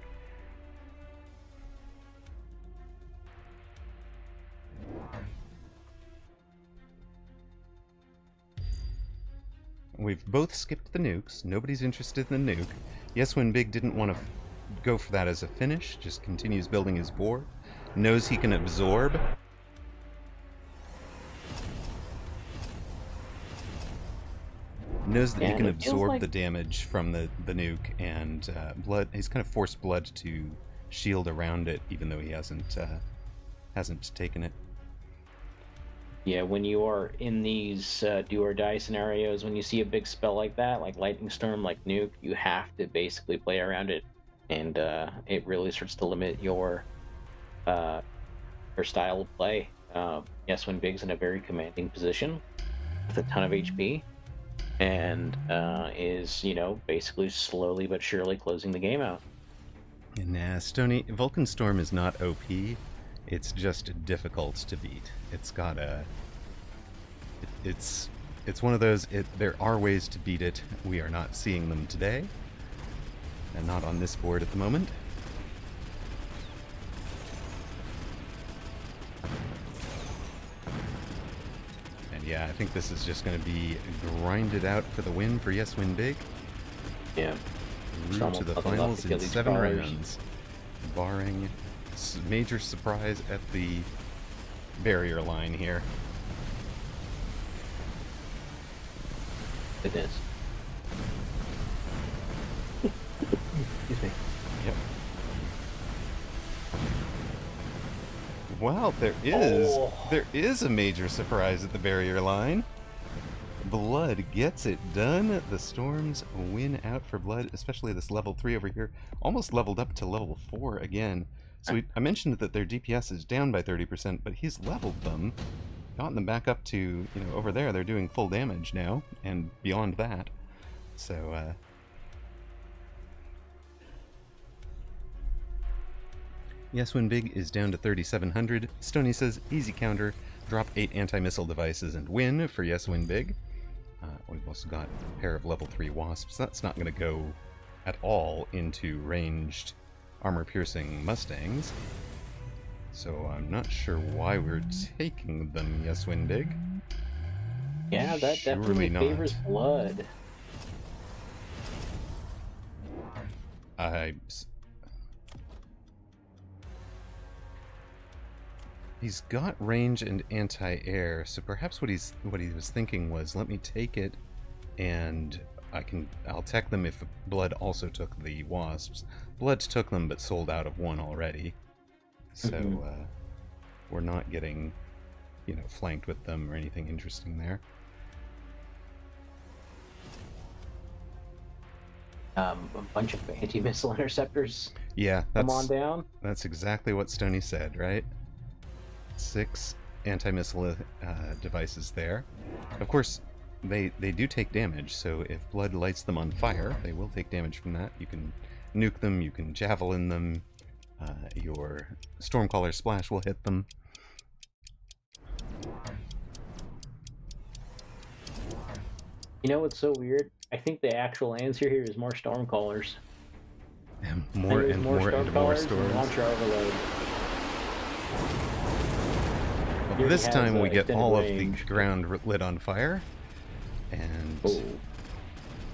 We've both skipped the nukes. Nobody's interested in the nuke. Yeswin didn't want to go for that as a finish, just continues building his board. Knows he can absorb. Knows that he can absorb the damage from the nuke, and Blood. He's kind of forced Blood to shield around it, even though he hasn't taken it. Yeah, when you are in these do or die scenarios, when you see a big spell like that, like Lightning Storm, like Nuke, you have to basically play around it, and it really starts to limit your style of play. Yeswin Big's in a very commanding position with a ton of HP, and is, basically slowly but surely closing the game out. Nah, Stony, Vulcan Storm is not OP. It's just difficult to beat. It's got a... It's one of those... There are ways to beat it. We are not seeing them today. And not on this board at the moment. And yeah, I think this is just going to be grinded out for the win for Yeswin Big. Yeah. Route to the finals in 7 rounds. Barring major surprise at the barrier line here. It is. Excuse me. Yep. Wow, there is a major surprise at the barrier line. Blood gets it done. The Storms win out for Blood, especially this level 3 over here. Almost leveled up to level 4 again. So I mentioned that their DPS is down by 30%, but he's leveled them, gotten them back up to, over there, they're doing full damage now, and beyond that. So, Yeswin Big is down to 3,700. Stony says, easy counter, drop 8 anti-missile devices and win for Yeswin Big. We've also got a pair of level 3 wasps. That's not going to go at all into ranged armor-piercing Mustangs, so I'm not sure why we're taking them, Yeswin Big. Yeah, that definitely favors Blood. He's got range and anti-air, so perhaps what he was thinking was, let me take it, and I'll tech them if Blood also took the wasps. Blood took them, but sold out of 1 already. So, we're not getting, flanked with them or anything interesting there. A bunch of anti-missile interceptors. Yeah, come on down. That's exactly what Stony said, right? 6 anti-missile devices there. Of course, they do take damage, so if Blood lights them on fire, they will take damage from that. You can nuke them, you can javelin them, your Stormcaller Splash will hit them. You know what's so weird? I think the actual answer here is more Stormcallers. And more and more and more storms. Launcher overload. Well, this time we get all range, of the ground lit on fire. And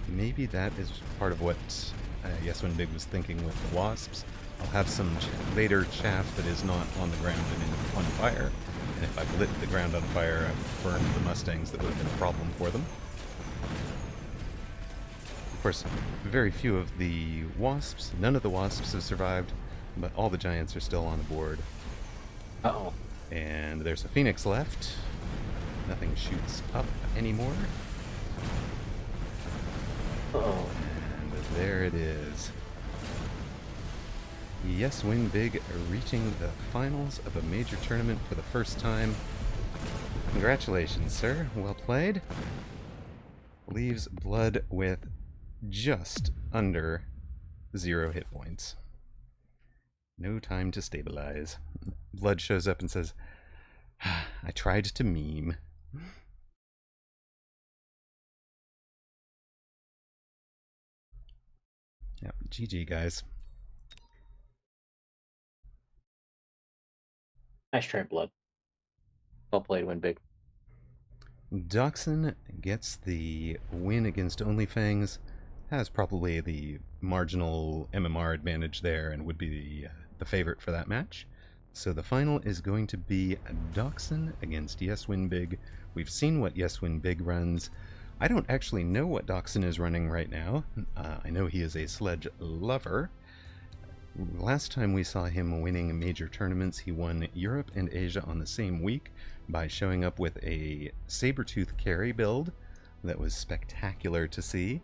maybe that is part of what Yeswin Big was thinking with the wasps. I'll have some later chaff that is not on the ground and on fire. And if I've lit the ground on fire, I've burned the Mustangs that would have been a problem for them. Of course, very few of the wasps, none of the wasps have survived, but all the giants are still on the board. Uh-oh. And there's a phoenix left. Nothing shoots up anymore. Uh-oh. And there it is. Yeswin Big reaching the finals of a major tournament for the first time. Congratulations, sir. Well played. Leaves Blood with just under 0 hit points. No time to stabilize. Blood shows up and says, I tried to meme. Yep, GG, guys. Nice try, Blood. Well played, Win Big. Dachshund gets the win against OnlyFangs, has probably the marginal MMR advantage there and would be the favorite for that match. So the final is going to be Dachshund against Yeswin Big. We've seen what Yeswin Big runs. I don't actually know what Dachshund is running right now. I know he is a sledge lover. Last time we saw him winning major tournaments, he won Europe and Asia on the same week by showing up with a Sabertooth carry build that was spectacular to see.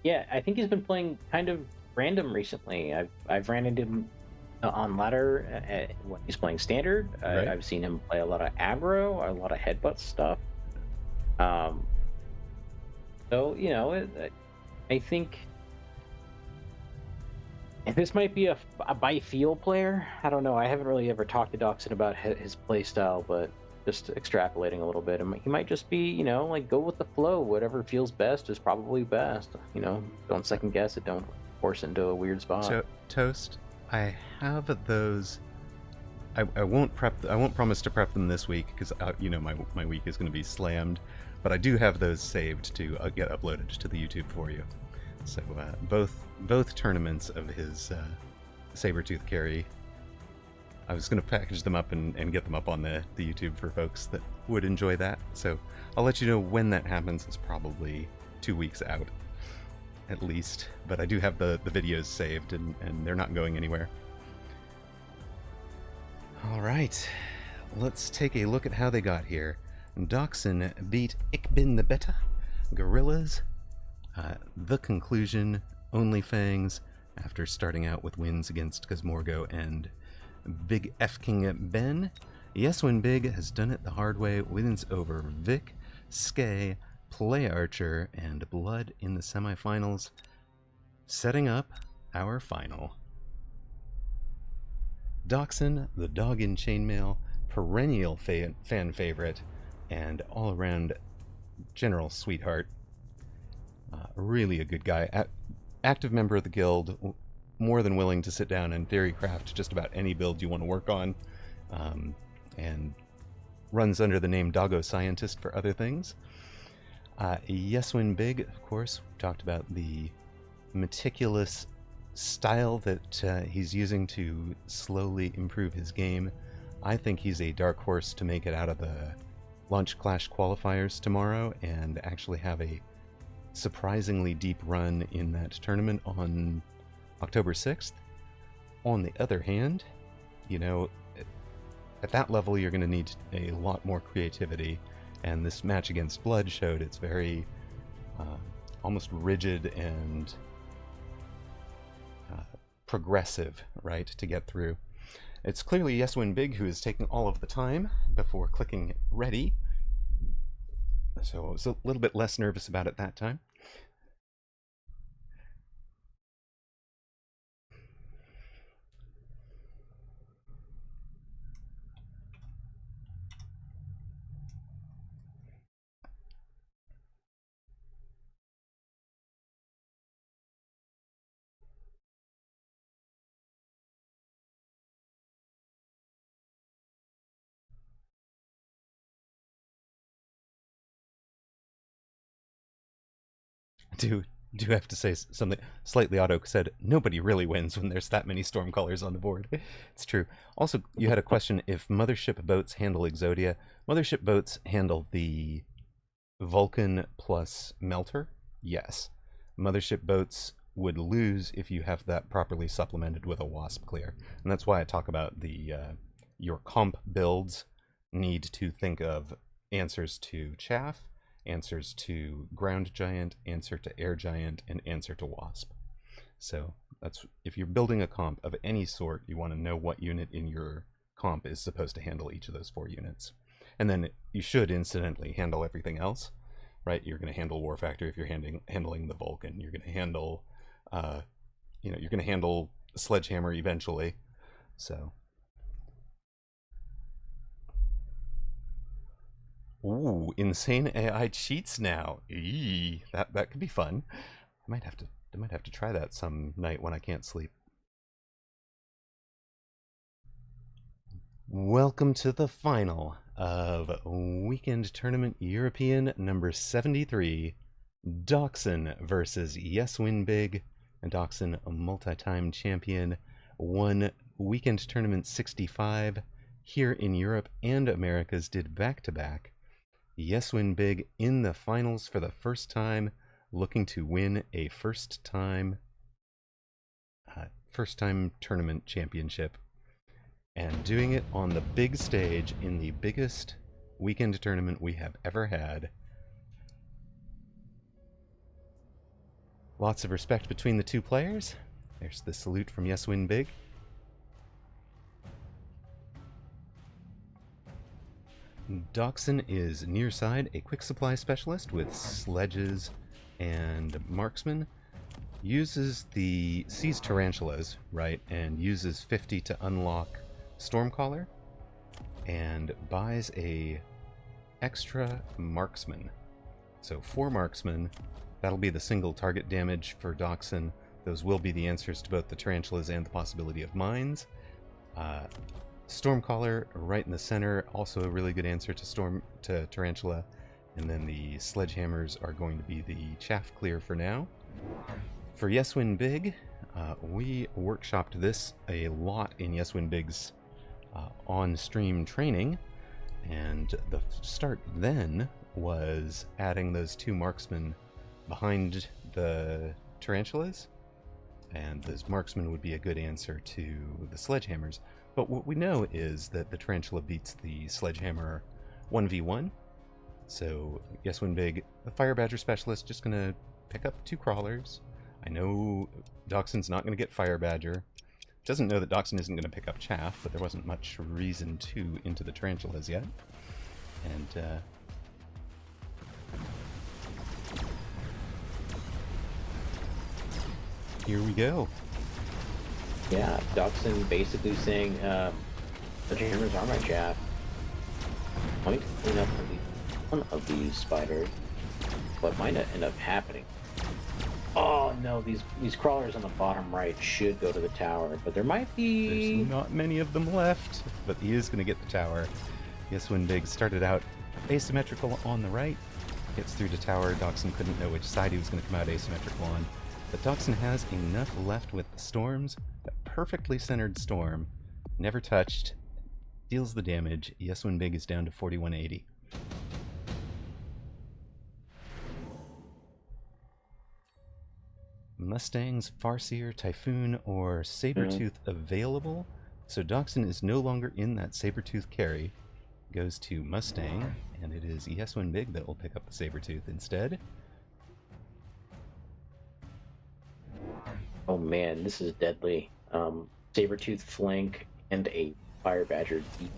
Yeah, I think he's been playing kind of random recently. I've ran into him on ladder when he's playing standard. Right. I've seen him play a lot of aggro, a lot of headbutt stuff. So, you know, I think this might be a by feel player. I don't know. I haven't really ever talked to Dachshund about his play style, but just extrapolating a little bit. He might just be, you know, like go with the flow. Whatever feels best is probably best. You know, don't second guess it. Don't force into a weird spot. Toast, I have those. I won't promise to prep them this week because you know my week is going to be slammed. But I do have those saved to get uploaded to the YouTube for you. So both tournaments of his Sabertooth carry, I was going to package them up and get them up on the YouTube for folks that would enjoy that. So I'll let you know when that happens. It's probably 2 weeks out, at least. But I do have the videos saved, and they're not going anywhere. All right, let's take a look at how they got here. Dachshund beat Ich bin the Beta, Gorillas, The Conclusion, OnlyFangs, after starting out with wins against Gizmorgo and Big F King Ben. Yeswin Big has done it the hard way, wins over Vic, Skay, Play Archer, and Blood in the semifinals, setting up our final. Dachshund, the dog in chainmail, perennial fan favorite, and all-around general sweetheart. Really a good guy. Active member of the guild, more than willing to sit down and theory craft just about any build you want to work on, and runs under the name Doggo Scientist for other things. Yeswin Big, of course, we talked about the meticulous style that he's using to slowly improve his game. I think he's a dark horse to make it out of the Launch Clash qualifiers tomorrow and actually have a surprisingly deep run in that tournament on October 6th. On the other hand, you know, at that level you're going to need a lot more creativity, and this match against Blood showed it's very almost rigid and progressive, right, to get through. It's clearly Yeswin Big who is taking all of the time before clicking ready, so I was a little bit less nervous about it that time. do have to say something. Slightly Auto said, nobody really wins when there's that many Stormcallers on the board. It's true. Also, you had a question if Mothership boats handle Exodia. Mothership boats handle the Vulcan plus Melter. Yes. Mothership boats would lose if you have that properly supplemented with a Wasp clear. And that's why I talk about the your comp builds need to think of answers to Chaff, answers to Ground Giant, answer to Air Giant, and answer to Wasp. So that's if you're building a comp of any sort, you want to know what unit in your comp is supposed to handle each of those 4 units. And then you should incidentally handle everything else, right? You're going to handle War Factor if you're handling the Vulcan. You're going to handle, you're going to handle Sledgehammer eventually. So. Ooh, insane AI cheats now. Eee, that could be fun. I might have to try that some night when I can't sleep. Welcome to the final of Weekend Tournament European number 73, Dachshund versus Yes Win Big. And Dachshund, a multi-time champion, won Weekend Tournament 65 here in Europe and Americas, did back-to-back. Yes Win Big in the finals for the first time, looking to win a first-time tournament championship, and doing it on the big stage in the biggest weekend tournament we have ever had. Lots of respect between the two players. There's the salute from Yes Win Big. Dachshund is near side, a quick supply specialist with sledges and marksman. Sees tarantulas, right, and uses 50 to unlock Stormcaller, and buys a extra marksman. So 4 marksmen, that'll be the single target damage for Dachshund. Those will be the answers to both the tarantulas and the possibility of mines. Stormcaller right in the center, also a really good answer to Tarantula. And then the Sledgehammers are going to be the chaff clear for now. For Yes Win Big, we workshopped this a lot in Yes Win Big's on-stream training, and the start then was adding those 2 marksmen behind the tarantulas, and those marksmen would be a good answer to the Sledgehammers. But what we know is that the Tarantula beats the Sledgehammer 1v1. So, Yes Win Big, the Fire Badger Specialist, just going to pick up 2 crawlers. I know Dachshund's not going to get Fire Badger. Doesn't know that Dachshund isn't going to pick up Chaff, but there wasn't much reason to into the Tarantulas yet. And, here we go. Yeah, Dachshund basically saying, the hammers are my chaff. Might clean up one of these spiders. What might end up happening? Oh no, these crawlers on the bottom right should go to the tower, but there might be... There's not many of them left, but he is going to get the tower. Yes Win Big started out asymmetrical on the right, gets through to tower. Dachshund couldn't know which side he was going to come out asymmetrical on. But Dachshund has enough left with the storms. A perfectly centered storm, never touched, deals the damage. Yes Win Big is down to 4180. Mustangs, Farseer, Typhoon, or Sabertooth available. So Dachshund is no longer in that Sabertooth carry. Goes to Mustang, and it is Yes Win Big that will pick up the Sabertooth instead. Oh man, this is deadly. Sabertooth flank and a Fire Badger deep.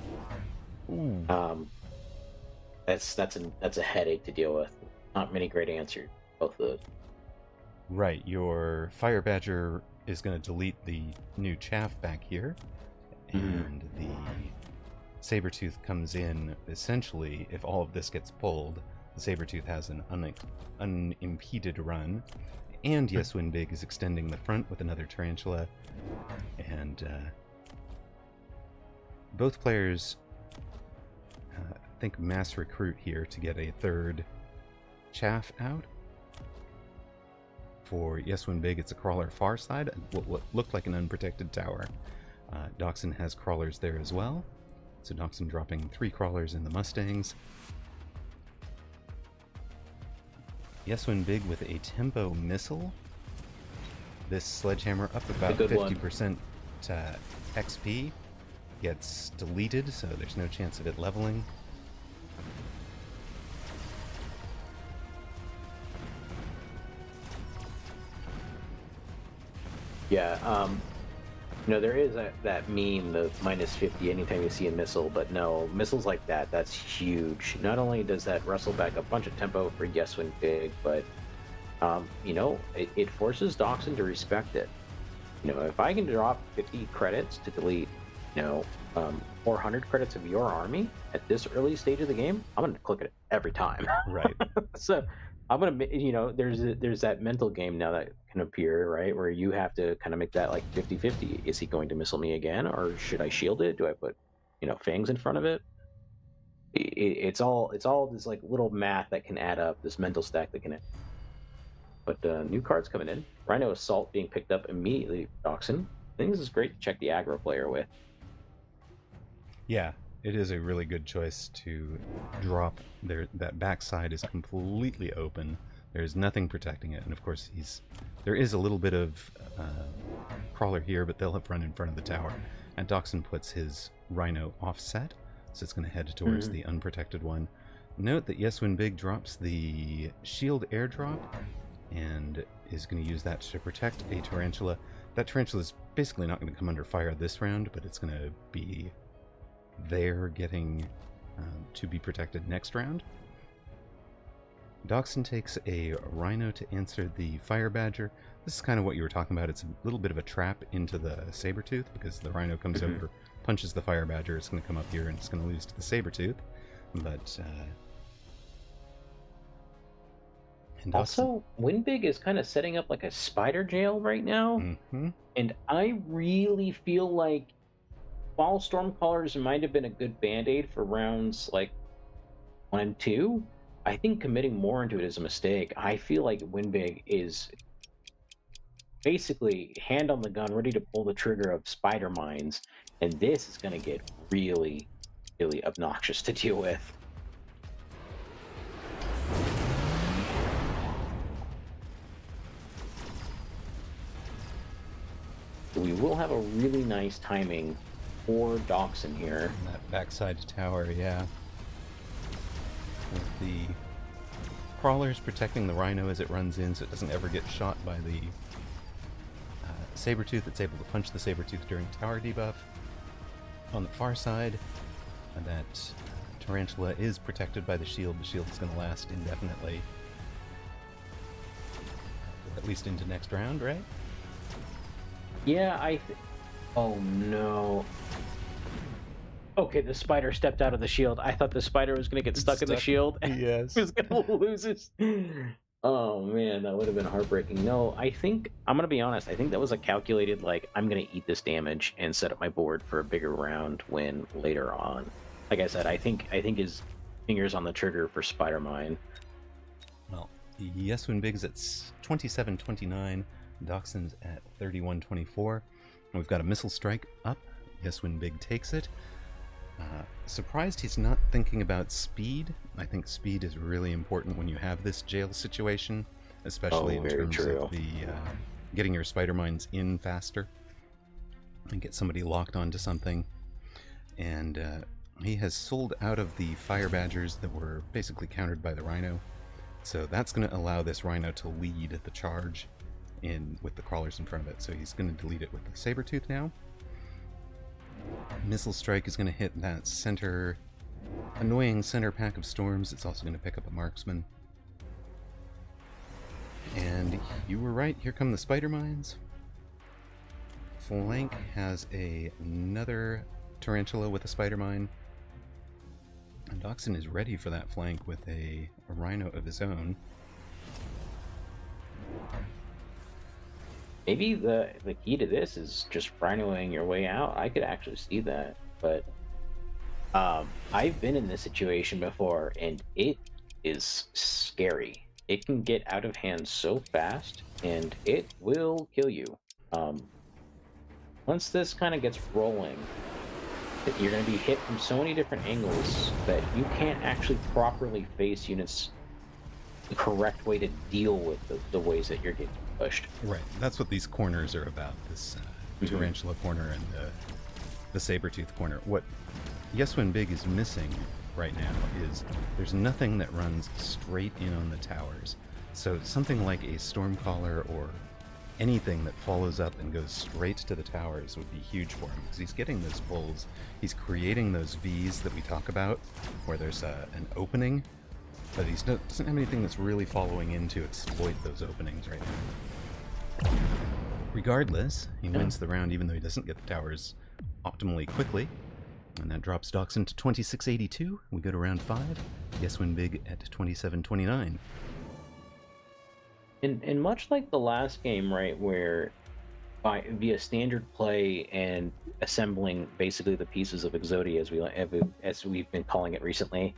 That's a headache to deal with. Not many great answers, both of those. Right, your Fire Badger is going to delete the new chaff back here, and the Sabertooth comes in, essentially, if all of this gets pulled, the Sabertooth has an unimpeded run, and Yes Win Big is extending the front with another Tarantula, and both players, I think, mass recruit here to get a third chaff out. For Yeswin Big, it's a crawler far side, what looked like an unprotected tower. Dachshund has crawlers there as well. So Dachshund dropping 3 crawlers in the Mustangs. Yeswin Big with a tempo missile. This sledgehammer up about 50% XP gets deleted, so there's no chance of it leveling. Yeah, there is that meme, the -50 anytime you see a missile, but no, missiles like that, that's huge. Not only does that wrestle back a bunch of tempo for Yeswin Big, but, it forces Dachshund to respect it. If I can drop 50 credits to delete, 400 credits of your army at this early stage of the game, I'm going to click it every time. Right. So I'm going to, there's that mental game now that can appear, right? Where you have to kind of make that like 50-50. Is he going to missile me again? Or should I shield it? Do I put, fangs in front of it? It's all this like little math that can add up, this mental stack that can add. But new cards coming in. Rhino Assault being picked up immediately, Dachshund. I think this is great to check the aggro player with. Yeah, it is a really good choice to drop there. That backside is completely open. There's nothing protecting it, and of course there is a little bit of crawler here, but they'll have run in front of the tower. And Dachshund puts his Rhino offset, so it's going to head towards the unprotected one. Note that Yeswin Big drops the shield airdrop and is going to use that to protect a Tarantula. That Tarantula is basically not going to come under fire this round, but it's going to be there getting to be protected next round. Dachshund takes a Rhino to answer the Fire Badger. This is kind of what you were talking about. It's a little bit of a trap into the Sabertooth, because the Rhino comes over, punches the Fire Badger, it's going to come up here and it's going to lose to the Sabertooth. But also, Winbig is kind of setting up like a spider jail right now. And I really feel like while Stormcallers might have been a good band-aid for rounds like 1 and 2, I think committing more into it is a mistake. I feel like Winbig is basically hand on the gun, ready to pull the trigger of spider mines, and this is going to get really, really obnoxious to deal with. We will have a really nice timing for Dachshund here. That backside tower, yeah. With the crawlers protecting the Rhino as it runs in, so it doesn't ever get shot by the Sabertooth. It's able to punch the Sabertooth during tower debuff. On the far side, that Tarantula is protected by the shield. The shield is going to last indefinitely. At least into next round, right? Yeah, oh no. Okay, the spider stepped out of the shield. I thought the spider was going to get stuck in the shield. Yes. He was going to lose his... Oh man, that would have been heartbreaking. No, I think, I'm going to be honest, I think that was a calculated, like, I'm going to eat this damage and set up my board for a bigger round win later on. Like I said, I think his fingers on the trigger for Spider Mine. Well, Yeswin Big's at 27-29. Dachshund's at 31-24. We've got a missile strike up. Yeswin Big takes it. Surprised he's not thinking about speed. I think speed is really important when you have this jail situation, especially in terms of the getting your spider mines in faster and get somebody locked onto something. And he has sold out of the Fire Badgers that were basically countered by the Rhino. So that's going to allow this Rhino to lead the charge in with the crawlers in front of it. So he's going to delete it with the Sabertooth now. Missile Strike is going to hit that annoying center pack of storms. It's also going to pick up a marksman. And you were right, here come the spider mines. Flank has another Tarantula with a spider mine. And Dachshund is ready for that flank with a Rhino of his own. Maybe the key to this is just Rhinoing your way out. I could actually see that, but I've been in this situation before, and it is scary. it can get out of hand so fast, and it will kill you. Once this kind of gets rolling, you're going to be hit from so many different angles that you can't actually properly face units the correct way to deal with the ways that you're getting pushed. Right. That's what these corners are about. This tarantula corner and the saber-tooth corner. What Yeswin Big is missing right now is there's nothing that runs straight in on the towers. So something like a Stormcaller or anything that follows up and goes straight to the towers would be huge for him, because he's getting those pulls. He's creating those V's that we talk about, where there's an opening, but he doesn't have anything that's really following in to exploit those openings right now. Regardless, he wins the round even though he doesn't get the towers optimally quickly. And that drops Dachshund to 2682. We go to round 5. Yeswin Big at 2729. And much like the last game, right, where via standard play and assembling basically the pieces of Exodia as we've been calling it recently,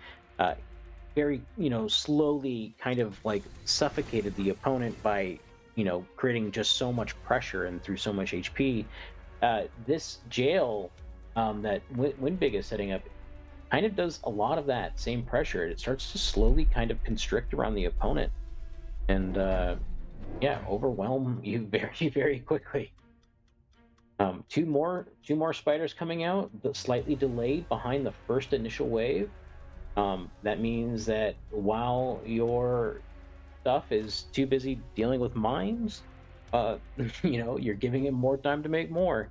very slowly kind of like suffocated the opponent by creating just so much pressure and through so much HP. This jail that Windbig is setting up kind of does a lot of that same pressure. It starts to slowly kind of constrict around the opponent and overwhelm you very, very quickly. Two more spiders coming out, but slightly delayed behind the first initial wave. That means that while your stuff is too busy dealing with mines, you're giving him more time to make more.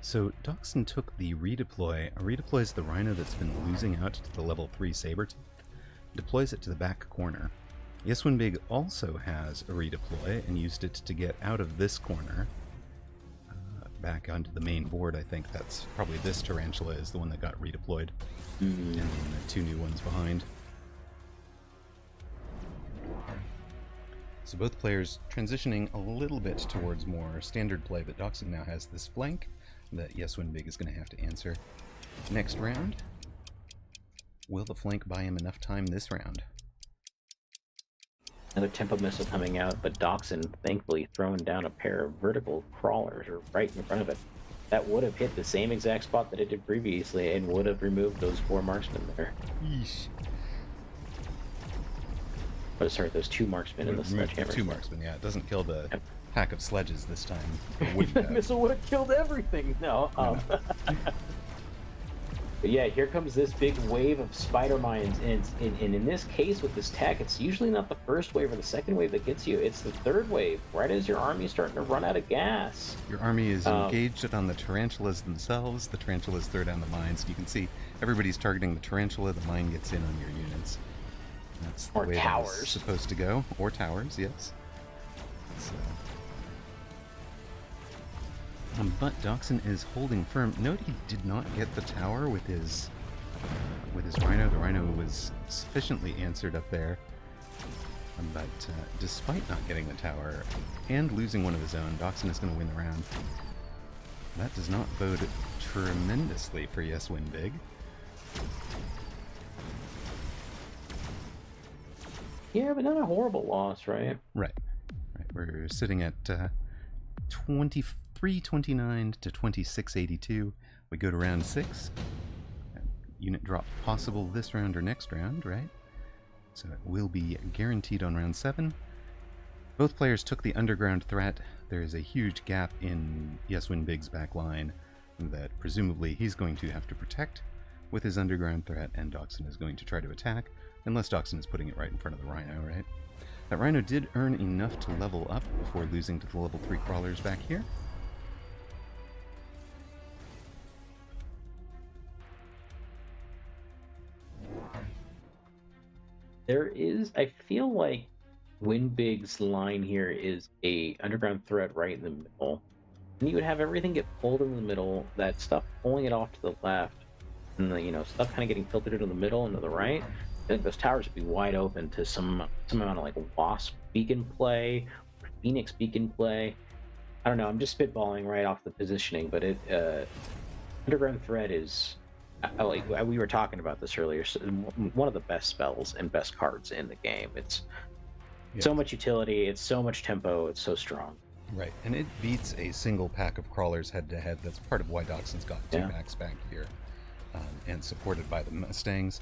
So Dachshund took the redeploy. A redeploy is the Rhino that's been losing out to the level 3 Sabertooth. Deploys it to the back corner. Yeswin Big also has a redeploy and used it to get out of this corner. Back onto the main board, I think that's probably this Tarantula is the one that got redeployed. And then the 2 new ones behind. So both players transitioning a little bit towards more standard play, but Dachshund now has this flank that Yeswin Big is going to have to answer. Next round, will the flank buy him enough time this round? Another tempo missile coming out, but Dachshund thankfully throwing down a pair of vertical crawlers right in front of it. That would have hit the same exact spot that it did previously and would have removed those 4 marksmen there. Yeesh. Oh, sorry, those 2 marksmen in the sledgehammer. 2 marksmen, yeah. It doesn't kill the pack of sledges this time. The missile would have killed everything. No. But yeah, here comes this big wave of spider mines, and in this case with this tech, it's usually not the first wave or the second wave that gets you. It's the third wave, right as your army's starting to run out of gas. Your army is engaged on the tarantulas themselves. The tarantulas throw down the mines. You can see everybody's targeting the tarantula. The mine gets in on your units. That's the way it's supposed to go. Or towers, yes. So. But Dachshund is holding firm. Note he did not get the tower with his Rhino. The Rhino was sufficiently answered up there. But despite not getting the tower and losing one of his own, Dachshund is going to win the round. That does not bode tremendously for Yeswin Big. Yeah, but not a horrible loss, right? Right. We're sitting at 2329 to 2682. We go to round 6. Unit drop possible this round or next round, right? So it will be guaranteed on round 7. Both players took the underground threat. There is a huge gap in Yeswin Big's back line that presumably he's going to have to protect with his underground threat, and Dachshund is going to try to attack, unless Dachshund is putting it right in front of the Rhino, right? That Rhino did earn enough to level up before losing to the level 3 crawlers back here. There is, I feel like Windbig's line here is a underground threat right in the middle. And you would have everything get pulled in the middle, that stuff pulling it off to the left, and the stuff kind of getting filtered into the middle and to the right. I think those towers would be wide open to some amount of like Wasp beacon play or Phoenix beacon play. I don't know, I'm just spitballing right off the positioning, but underground threat is, we were talking about this earlier. So one of the best spells and best cards in the game. It's so much utility. It's so much tempo. It's so strong. Right, and it beats a single pack of crawlers head to head. That's part of why Dachshund's got 2 packs back here, and supported by the Mustangs.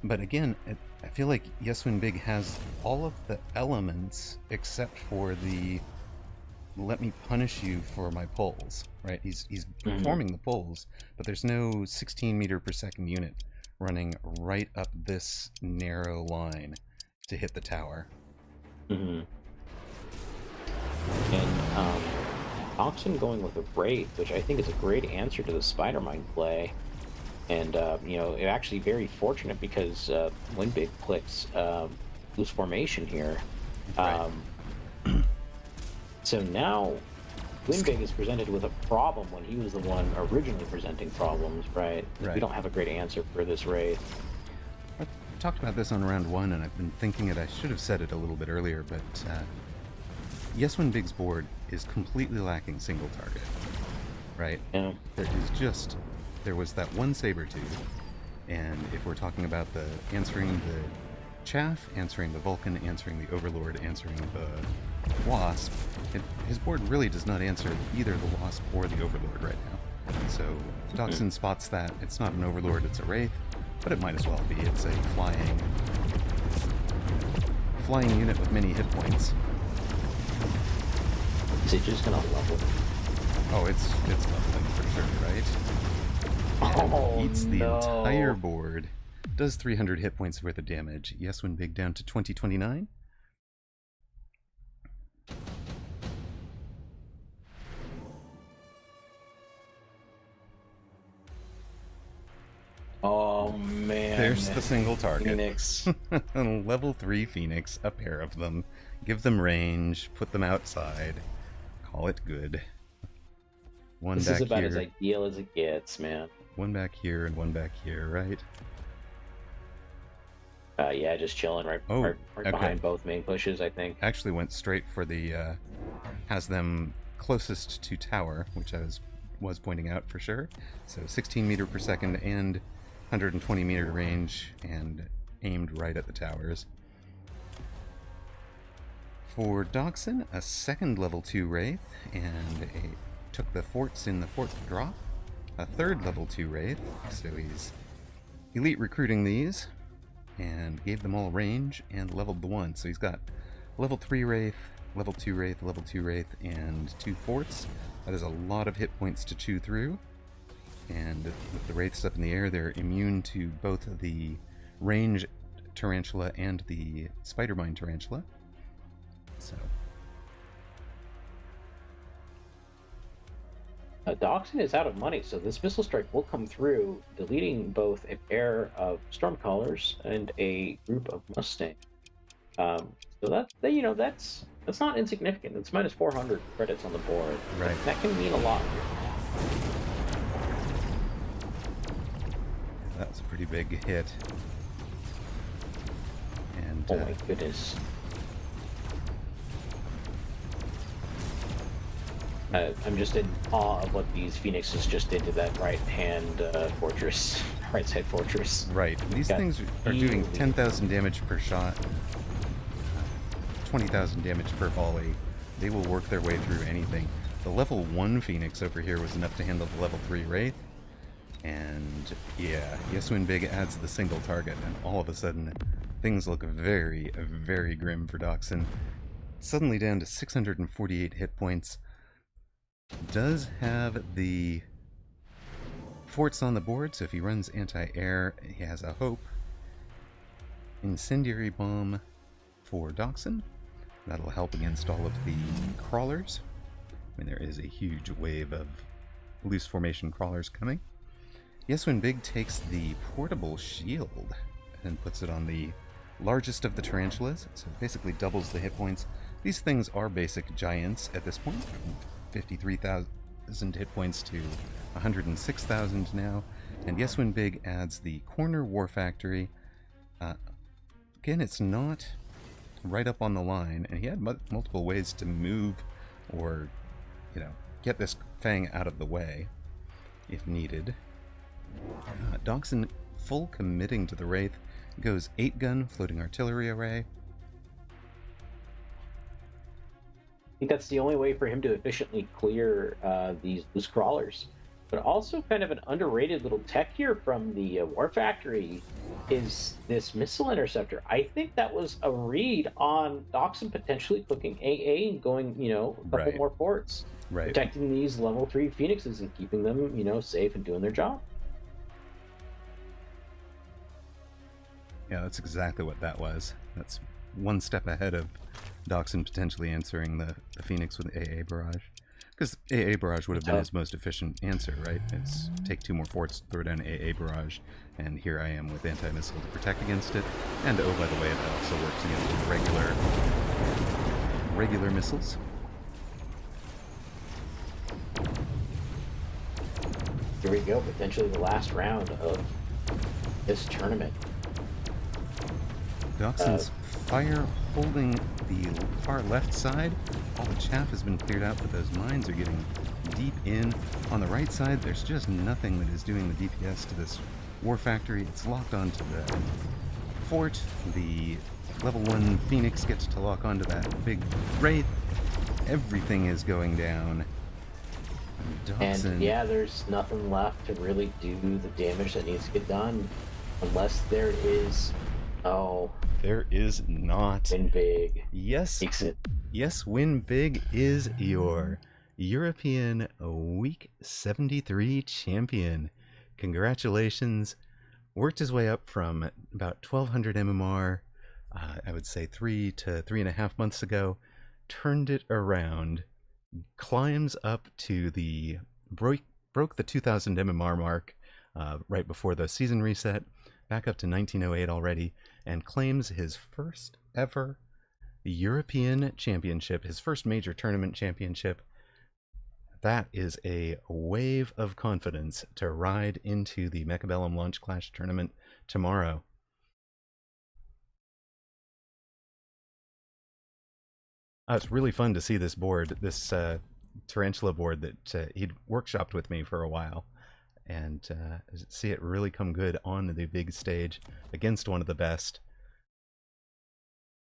But again, I feel like Yeswin Big has all of the elements except for the let me punish you for my pulls, right? He's performing the pulls, but there's no 16 meter per second unit running right up this narrow line to hit the tower. And Oxen going with a Wraith, which I think is a great answer to the Spider-Mine play. And, it actually very fortunate because Windbig clicks loose formation here. Right. So now Windbig is presented with a problem when he was the one originally presenting problems, right? We don't have a great answer for this Wraith. I talked about this on round 1, and I've been thinking I should have said it a little bit earlier, but Yeswin Big's board is completely lacking single target, right? Yeah. There was that one Sabertooth, and if we're talking about the answering the Chaff, answering the Vulcan, answering the Overlord, answering the Wasp, his board really does not answer either the Wasp or the Overlord right now. So Dachshund spots that. It's not an Overlord, it's a Wraith, but it might as well be. It's a flying unit with many hit points. Is it just gonna level? Oh, it's leveling for sure, right? And eats the entire board. Does 300 hit points worth of damage. Yeswin Big down to 2029. Oh man. There's the single target. Phoenix. Level 3 Phoenix, a pair of them. Give them range, put them outside. Call it good. This is about as ideal as it gets, man. One back here and one back here, right? Yeah, just chilling right behind both main pushes, I think. Actually went straight for the has them closest to tower, which I was pointing out for sure. So 16 meter per second and 120 meter range, and aimed right at the towers. For Dachshund, a second level 2 Wraith, and took the forts in the 4th drop. A third level 2 Wraith, so he's elite recruiting these, and gave them all range, and leveled the one. So he's got level 3 Wraith, level 2 Wraith, level 2 Wraith, and 2 forts. That is a lot of hit points to chew through. And with the Wraiths up in the air, they're immune to both the range Tarantula and the Spider-Mine Tarantula. So Dachshund is out of money, so this Missile Strike will come through, deleting both a pair of Stormcallers and a group of Mustang. So that's not insignificant. It's minus 400 credits on the board. Right. That can mean a lot. That was a pretty big hit. And oh my goodness. I'm just in awe of what these Phoenixes just did to that right-hand fortress, right-side fortress. Right. These things are doing 10,000 damage per shot, 20,000 damage per volley. They will work their way through anything. The level 1 Phoenix over here was enough to handle the level 3 Wraith. And yeah, Yeswin Big adds the single target, and all of a sudden, things look very, very grim for Dachshund. Suddenly down to 648 hit points. Does have the forts on the board, so if he runs anti-air, he has a hope. Incendiary Bomb for Dachshund. That'll help against all of the crawlers. I mean, there is a huge wave of loose formation crawlers coming. Yeswin Big takes the portable shield and puts it on the largest of the tarantulas, so it basically doubles the hit points. These things are basic giants at this point. 53,000 hit points to 106,000 now. And Yeswin Big adds the Corner War Factory. Again, it's not right up on the line, and he had multiple ways to move or, get this Fang out of the way if needed. Dachshund full committing to the Wraith, goes 8-gun floating artillery array. I think that's the only way for him to efficiently clear these crawlers. But also kind of an underrated little tech here from the War Factory is this missile interceptor. I think that was a read on Dachshund potentially clicking AA and going, a couple more forts. Right. Protecting these level 3 Phoenixes and keeping them, safe and doing their job. Yeah, that's exactly what that was. That's one step ahead of Dachshund potentially answering the Phoenix with AA barrage. Because AA barrage would have been his most efficient answer, right? It's take 2 more forts, throw down AA barrage, and here I am with anti-missile to protect against it. And oh, by the way, that also works against regular missiles. Here we go, potentially the last round of this tournament. Dachshund's fire holding the far left side. All the chaff has been cleared out, but those mines are getting deep in. On the right side, there's just nothing that is doing the DPS to this War Factory. It's locked onto the fort. The level 1 Phoenix gets to lock onto that big Wraith. Everything is going down. And yeah, there's nothing left to really do the damage that needs to get done. Unless there is... Oh. There is not. Win big. Yes. Takes it. Yes, win big is your European Week 73 champion. Congratulations. Worked his way up from about 1200 MMR, I would say 3 to 3.5 months ago. Turned it around. Climbs up to the... Broke the 2000 MMR mark right before the season reset. Back up to 1908 already, and claims his first ever European championship, his first major tournament championship. That is a wave of confidence to ride into the Mechabellum Launch Clash tournament tomorrow. It's really fun to see this board, this Tarantula board that he'd workshopped with me for a while. And see it really come good on the big stage against one of the best.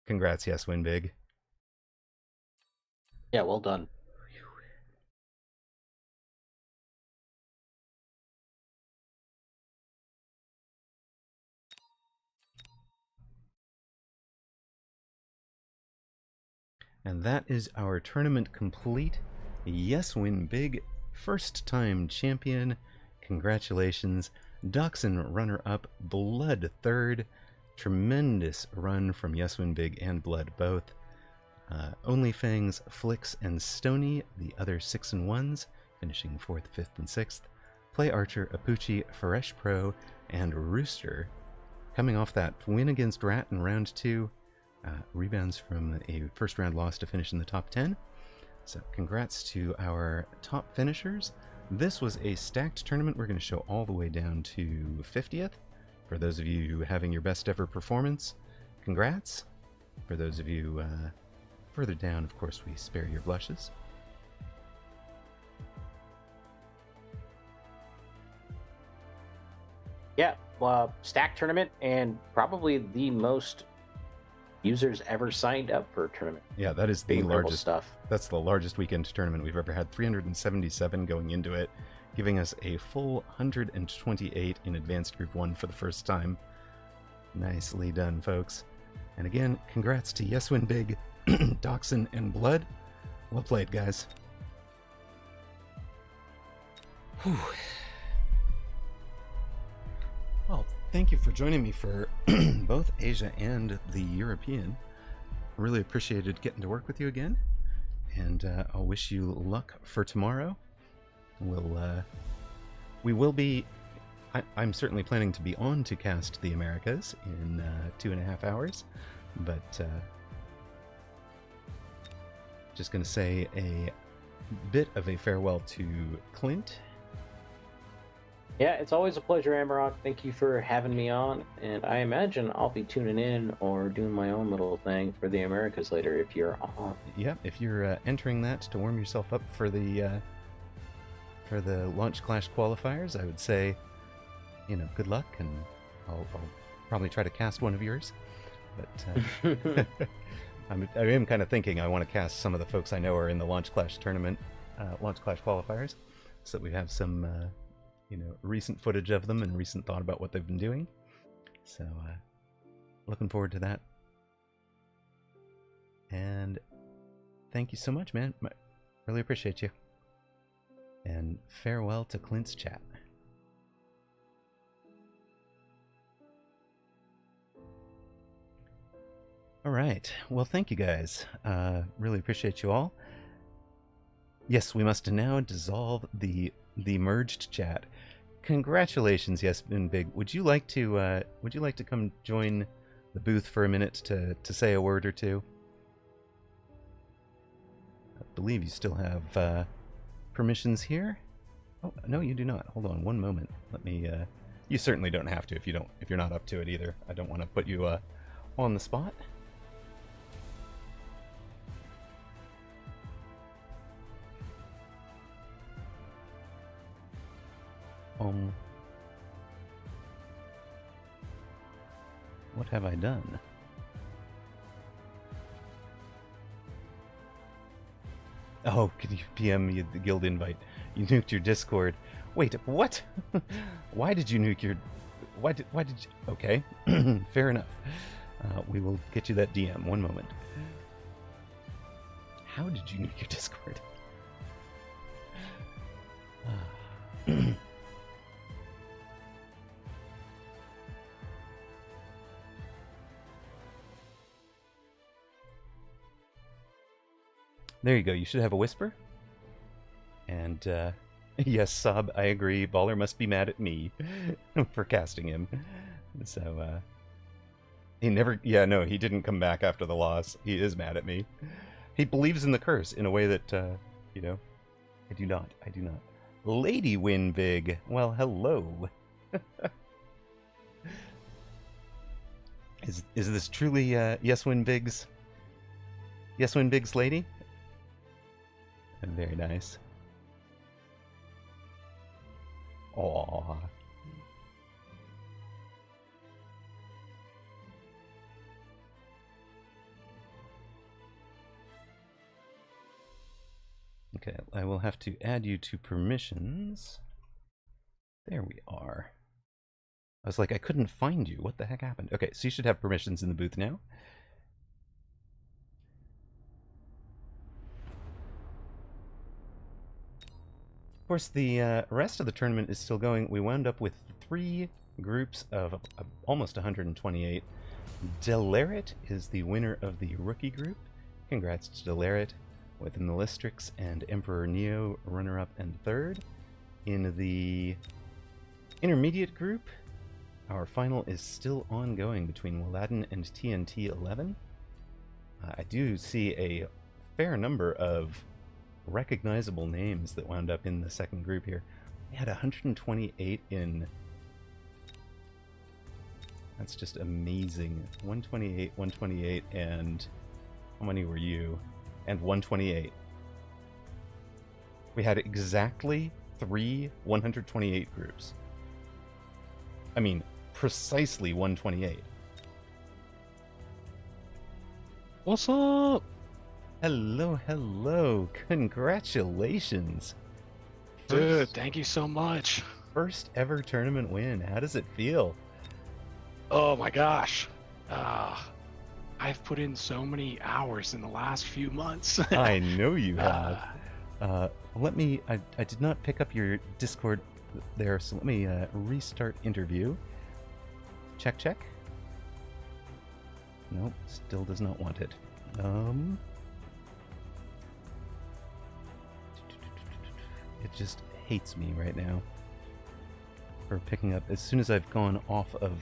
Congrats, yes, win big. Yeah, well done. And that is our tournament complete. Yes, win big. First time champion. Congratulations. Dachshund runner-up, Blood third. Tremendous run from Yes Win Big and Blood both. Onlyfangs, Flicks, and Stony, the other 6 and 1s, finishing 4th, 5th, and 6th. Play Archer, Apucci, Fresh Pro, and Rooster. Coming off that win against Rat in round 2. Rebounds from a first round loss to finish in the top 10. So congrats to our top finishers. This was a stacked tournament. We're going to show all the way down to 50th. For those of you having your best ever performance, congrats. For those of you further down, of course, we spare your blushes. Yeah, stacked tournament, and probably the most users ever signed up for a tournament. Yeah, that is the largest stuff. That's the largest weekend tournament we've ever had. 377 going into it, giving us a full 128 in Advanced Group 1 for the first time. Nicely done, folks. And again, congrats to Yes Win Big, Dachshund, and Blood. Well played, guys. Whew. Well, thank you for joining me for both Asia and the European. Really appreciated getting to work with you again, and I'll wish you luck for tomorrow. We will be. I'm certainly planning to be on to cast the Americas in 2.5 hours, but just going to say a bit of a farewell to Clint. Yeah, it's always a pleasure, Amaroq. Thank you for having me on, and I imagine I'll be tuning in or doing my own little thing for the Americas later if you're on. Yeah, if you're entering that to warm yourself up for the Launch Clash qualifiers, I would say good luck, and I'll probably try to cast one of yours. But I am kind of thinking I want to cast some of the folks I know are in the Launch Clash tournament, Launch Clash qualifiers, so that we have some, recent footage of them and recent thought about what they've been doing. So, looking forward to that. And thank you so much, man. Really appreciate you. And farewell to Clint's chat. All right. Well, thank you guys. Really appreciate you all. Yes, we must now dissolve the merged chat. Congratulations, Yes Been Big. Would you like to come join the booth for a minute to say a word or two? I believe you still have permissions here. Oh no, you do not. Hold on one moment. Let me. You certainly don't have to if you're not up to it either. I don't want to put you on the spot. What have I done? Oh, could you PM me the guild invite? You nuked your Discord. Wait, what? Why did you nuke your... Why did you... Okay, fair enough. We will get you that DM. One moment. How did you nuke your Discord? There you go. You should have a whisper. And, yes, Sob, I agree. Baller must be mad at me for casting him. So, he never... Yeah, no, he didn't come back after the loss. He is mad at me. He believes in the curse in a way that, I do not. I do not. Lady Win Big. Well, hello. Is this truly, Yes Win Big's... Yes Win Big's lady? Very nice. Aww. Okay, I will have to add you to permissions. There we are. I was like, I couldn't find you. What the heck happened? Okay, so you should have permissions in the booth now. Of course, the rest of the tournament is still going. We wound up with 3 groups of almost 128. Delaret is the winner of the rookie group. Congrats to Delaret, with Nilistrix and Emperor Neo runner-up and third. In the intermediate group, our final is still ongoing between Aladdin and TNT-11. I do see a fair number of recognizable names that wound up in the second group here. We had 128 in... That's just amazing. 128, 128, and... How many were you? And 128. We had exactly 3 128 groups. I mean, precisely 128. What's up? Hello, hello. Congratulations. Dude, thank you so much. First ever tournament win. How does it feel? Oh my gosh. I've put in so many hours in the last few months. I know you have. Let me... I did not pick up your Discord there, so let me restart interview. Check, check. Nope, still does not want it. It just hates me right now for picking up. As soon as I've gone off of...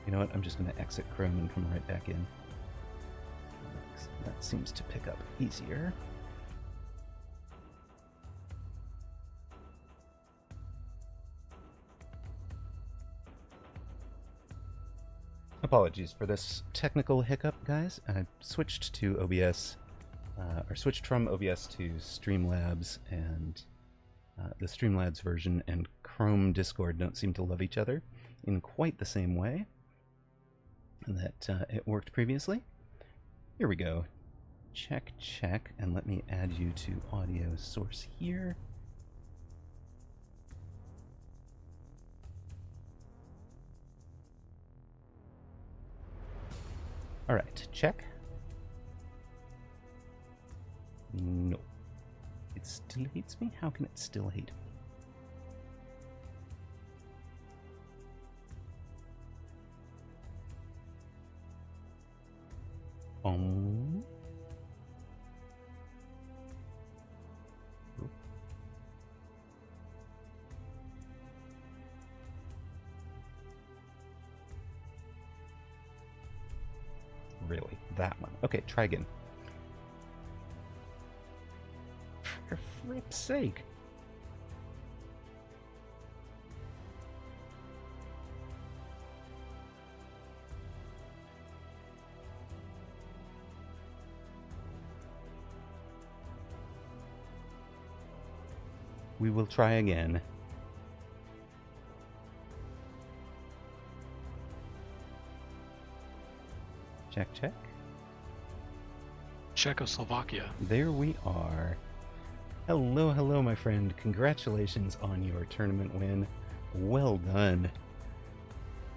you know what? I'm just going to exit Chrome and come right back in. That seems to pick up easier. Apologies for this technical hiccup, guys. I switched to OBS, or switched from OBS to Streamlabs, and the Streamlabs version and Chrome Discord don't seem to love each other in quite the same way that it worked previously. Here we go. Check, check, and let me add you to audio source here. All right, check. No. It still hates me? How can it still hate me? Really? That one. Okay, try again. For flip's sake. We will try again. Check, check. Czechoslovakia. There we are. Hello, hello, my friend. Congratulations on your tournament win. Well done.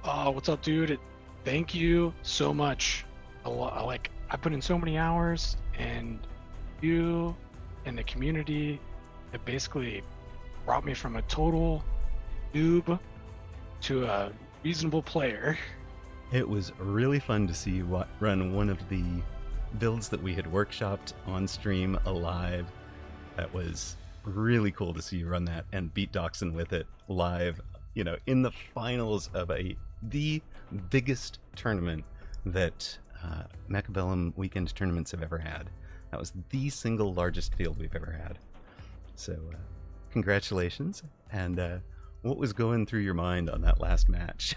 Oh, what's up, dude? Thank you so much. I put in so many hours, and you and the community have basically brought me from a total noob to a reasonable player. It was really fun to see you run one of the builds that we had workshopped on stream alive. That was really cool to see you run that and beat Doxson with it live, you know, in the finals of the biggest tournament that Mechabellum weekend tournaments have ever had. That was the single largest field we've ever had. So, congratulations. And what was going through your mind on that last match?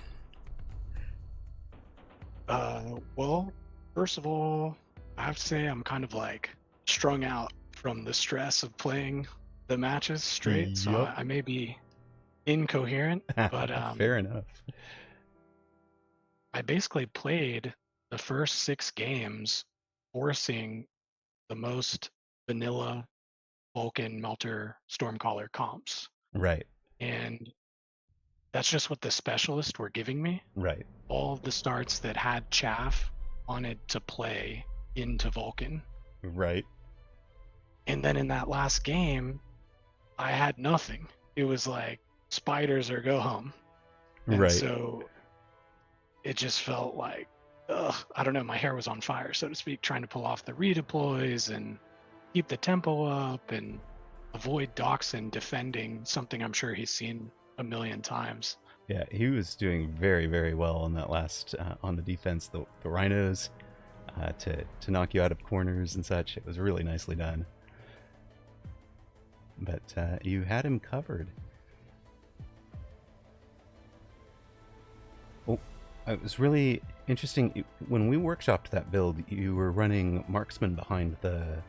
Well, first of all, I have to say I'm kind of like strung out from the stress of playing the matches straight, so Yup. I may be incoherent, but Fair enough. I basically played the first 6 games forcing the most vanilla Vulcan Melter Stormcaller comps. Right, And that's just what the specialists were giving me. right. All of the starts that had chaff wanted to play into Vulcan. Right. And then in that last game, I had nothing. It was like spiders or go home. And Right. so it just felt like, I don't know, my hair was on fire, so to speak, trying to pull off the redeploys and keep the tempo up and avoid Doxson defending something I'm sure he's seen a million times. Yeah, he was doing very, very well on that last, on the defense, the rhinos, to knock you out of corners and such. It was really nicely done. But you had him covered. Oh, it was really interesting. When we workshopped that build, you were running marksman behind the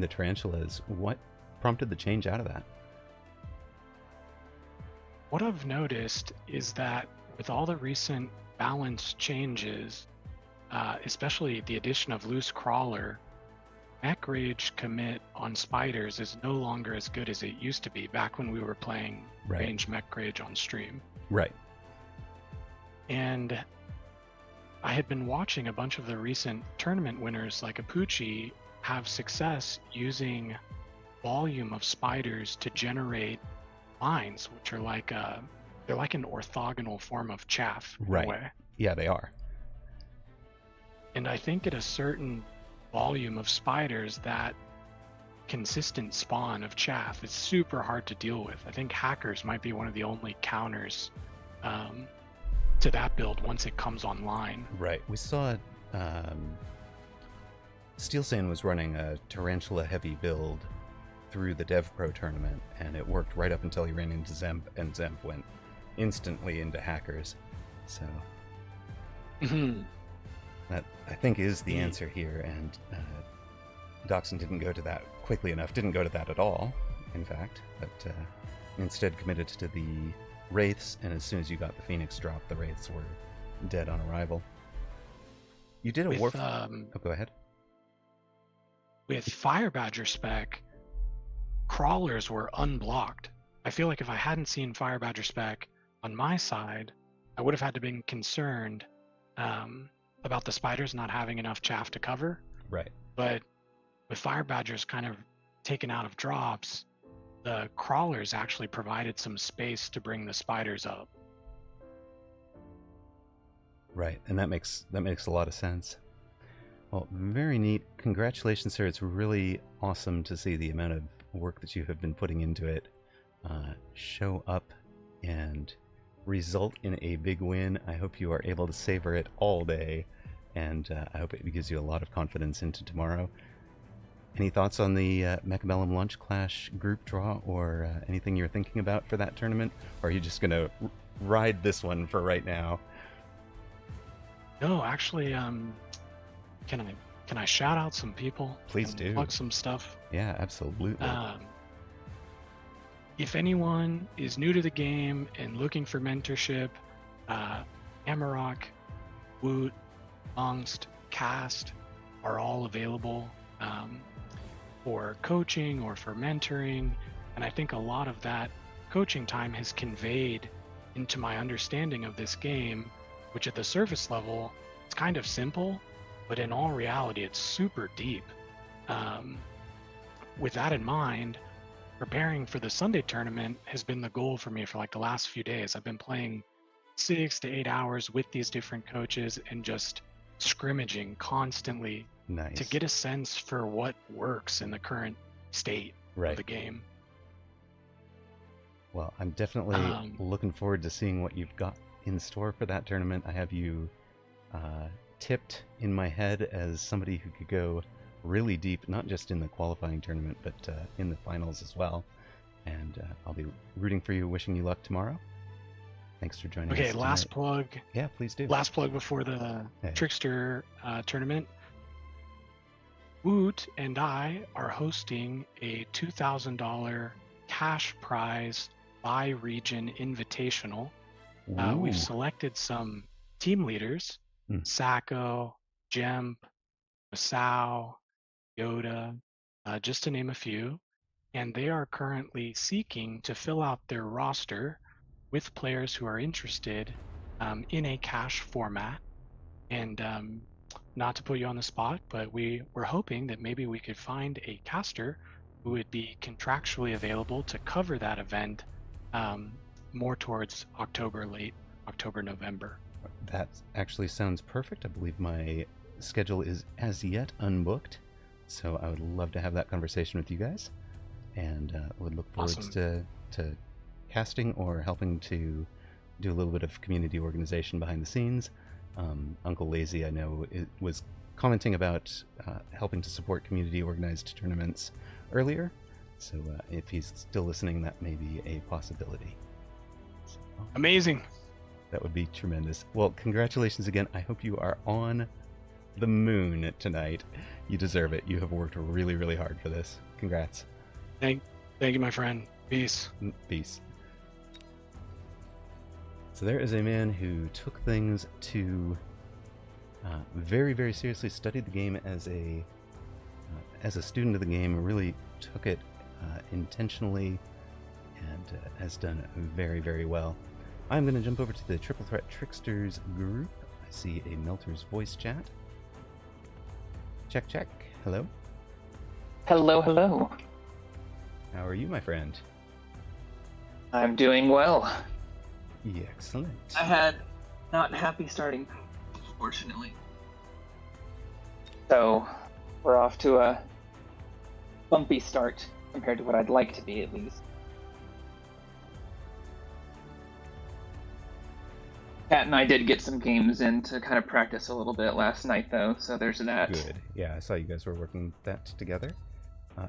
tarantulas. What prompted the change out of that? What I've noticed is that with all the recent balance changes, especially the addition of loose crawler, mech rage commit on spiders is no longer as good as it used to be back when we were playing Right. range mech rage on stream. Right. And I had been watching a bunch of the recent tournament winners like Apucci have success using volume of spiders to generate lines, which are like they're like an orthogonal form of chaff in Right. a way. Yeah, they are. And I think at a certain volume of spiders, that consistent spawn of chaff is super hard to deal with. I think hackers might be one of the only counters to that build once it comes online. Right. We saw Steel Sand was running a tarantula heavy build through the Dev Pro tournament, and it worked right up until he ran into Zemp, and Zemp went instantly into hackers. So that, I think, is the answer here, and Doxson didn't go to that quickly enough, didn't go to that at all, in fact, but instead committed to the Wraiths, and as soon as you got the Phoenix drop, the Wraiths were dead on arrival. You did a With, Oh, go ahead. With Fire Badger spec, crawlers were unblocked. I feel like if I hadn't seen Fire Badger spec on my side, I would have had to been concerned about the spiders not having enough chaff to cover. Right. But with Fire Badgers kind of taken out of drops, the crawlers actually provided some space to bring the spiders up. Right, and that makes a lot of sense. Well, very neat. Congratulations, sir. It's really awesome to see the amount of work that you have been putting into it show up and result in a big win. I hope you are able to savor it all day, and I hope it gives you a lot of confidence into tomorrow. Any thoughts on the Mechabellum Lunch Clash group draw, or anything you're thinking about for that tournament? Or are you just going to ride this one for right now? No, actually, can I shout out some people? Please do. Plug some stuff. Yeah, absolutely. If anyone is new to the game and looking for mentorship, Amaroq, Woot, Angst, Cast are all available for coaching or for mentoring. And I think a lot of that coaching time has conveyed into my understanding of this game, which at the surface level, it's kind of simple, but in all reality, it's super deep. With that in mind, preparing for the Sunday tournament has been the goal for me for like the last few days. I've been playing 6 to 8 hours with these different coaches and just scrimmaging constantly to get a sense for what works in the current state of the game. Well, I'm definitely looking forward to seeing what you've got in store for that tournament. I have you tipped in my head as somebody who could go really deep, not just in the qualifying tournament, but in the finals as well. And I'll be rooting for you, wishing you luck tomorrow. Thanks for joining us. Okay, last plug. Yeah, please do. Last plug before the Trickster tournament. Woot and I are hosting a $2,000 cash prize by region invitational. We've selected some team leaders, Sacco, Jemp, Masao, Yoda, just to name a few, and they are currently seeking to fill out their roster with players who are interested in a cash format. And not to put you on the spot, but we were hoping that maybe we could find a caster who would be contractually available to cover that event more towards late October, November. That actually sounds perfect. I believe my schedule is as yet unbooked, so I would love to have that conversation with you guys, and would look forward to casting or helping to do a little bit of community organization behind the scenes. Uncle Lazy, I know, was commenting about helping to support community organized tournaments earlier, so if he's still listening, that may be a possibility. So, amazing. That would be tremendous. Well, congratulations again. I hope you are on the moon tonight. You deserve it. You have worked really, really hard for this. Congrats. Thank you, my friend. Peace. Peace. So there is a man who took things to very, very seriously, studied the game as a student of the game, really took it intentionally, and has done very, very well. I'm going to jump over to the Triple Threat Tricksters group. I see a Melter's voice chat. Check, check. Hello? Hello, hello. How are you, my friend? I'm doing well. Excellent. I had not happy starting, unfortunately. So, we're off to a bumpy start compared to what I'd like to be, at least. Kat and I did get some games in to kind of practice a little bit last night, though, so there's that. Good. Yeah, I saw you guys were working that together.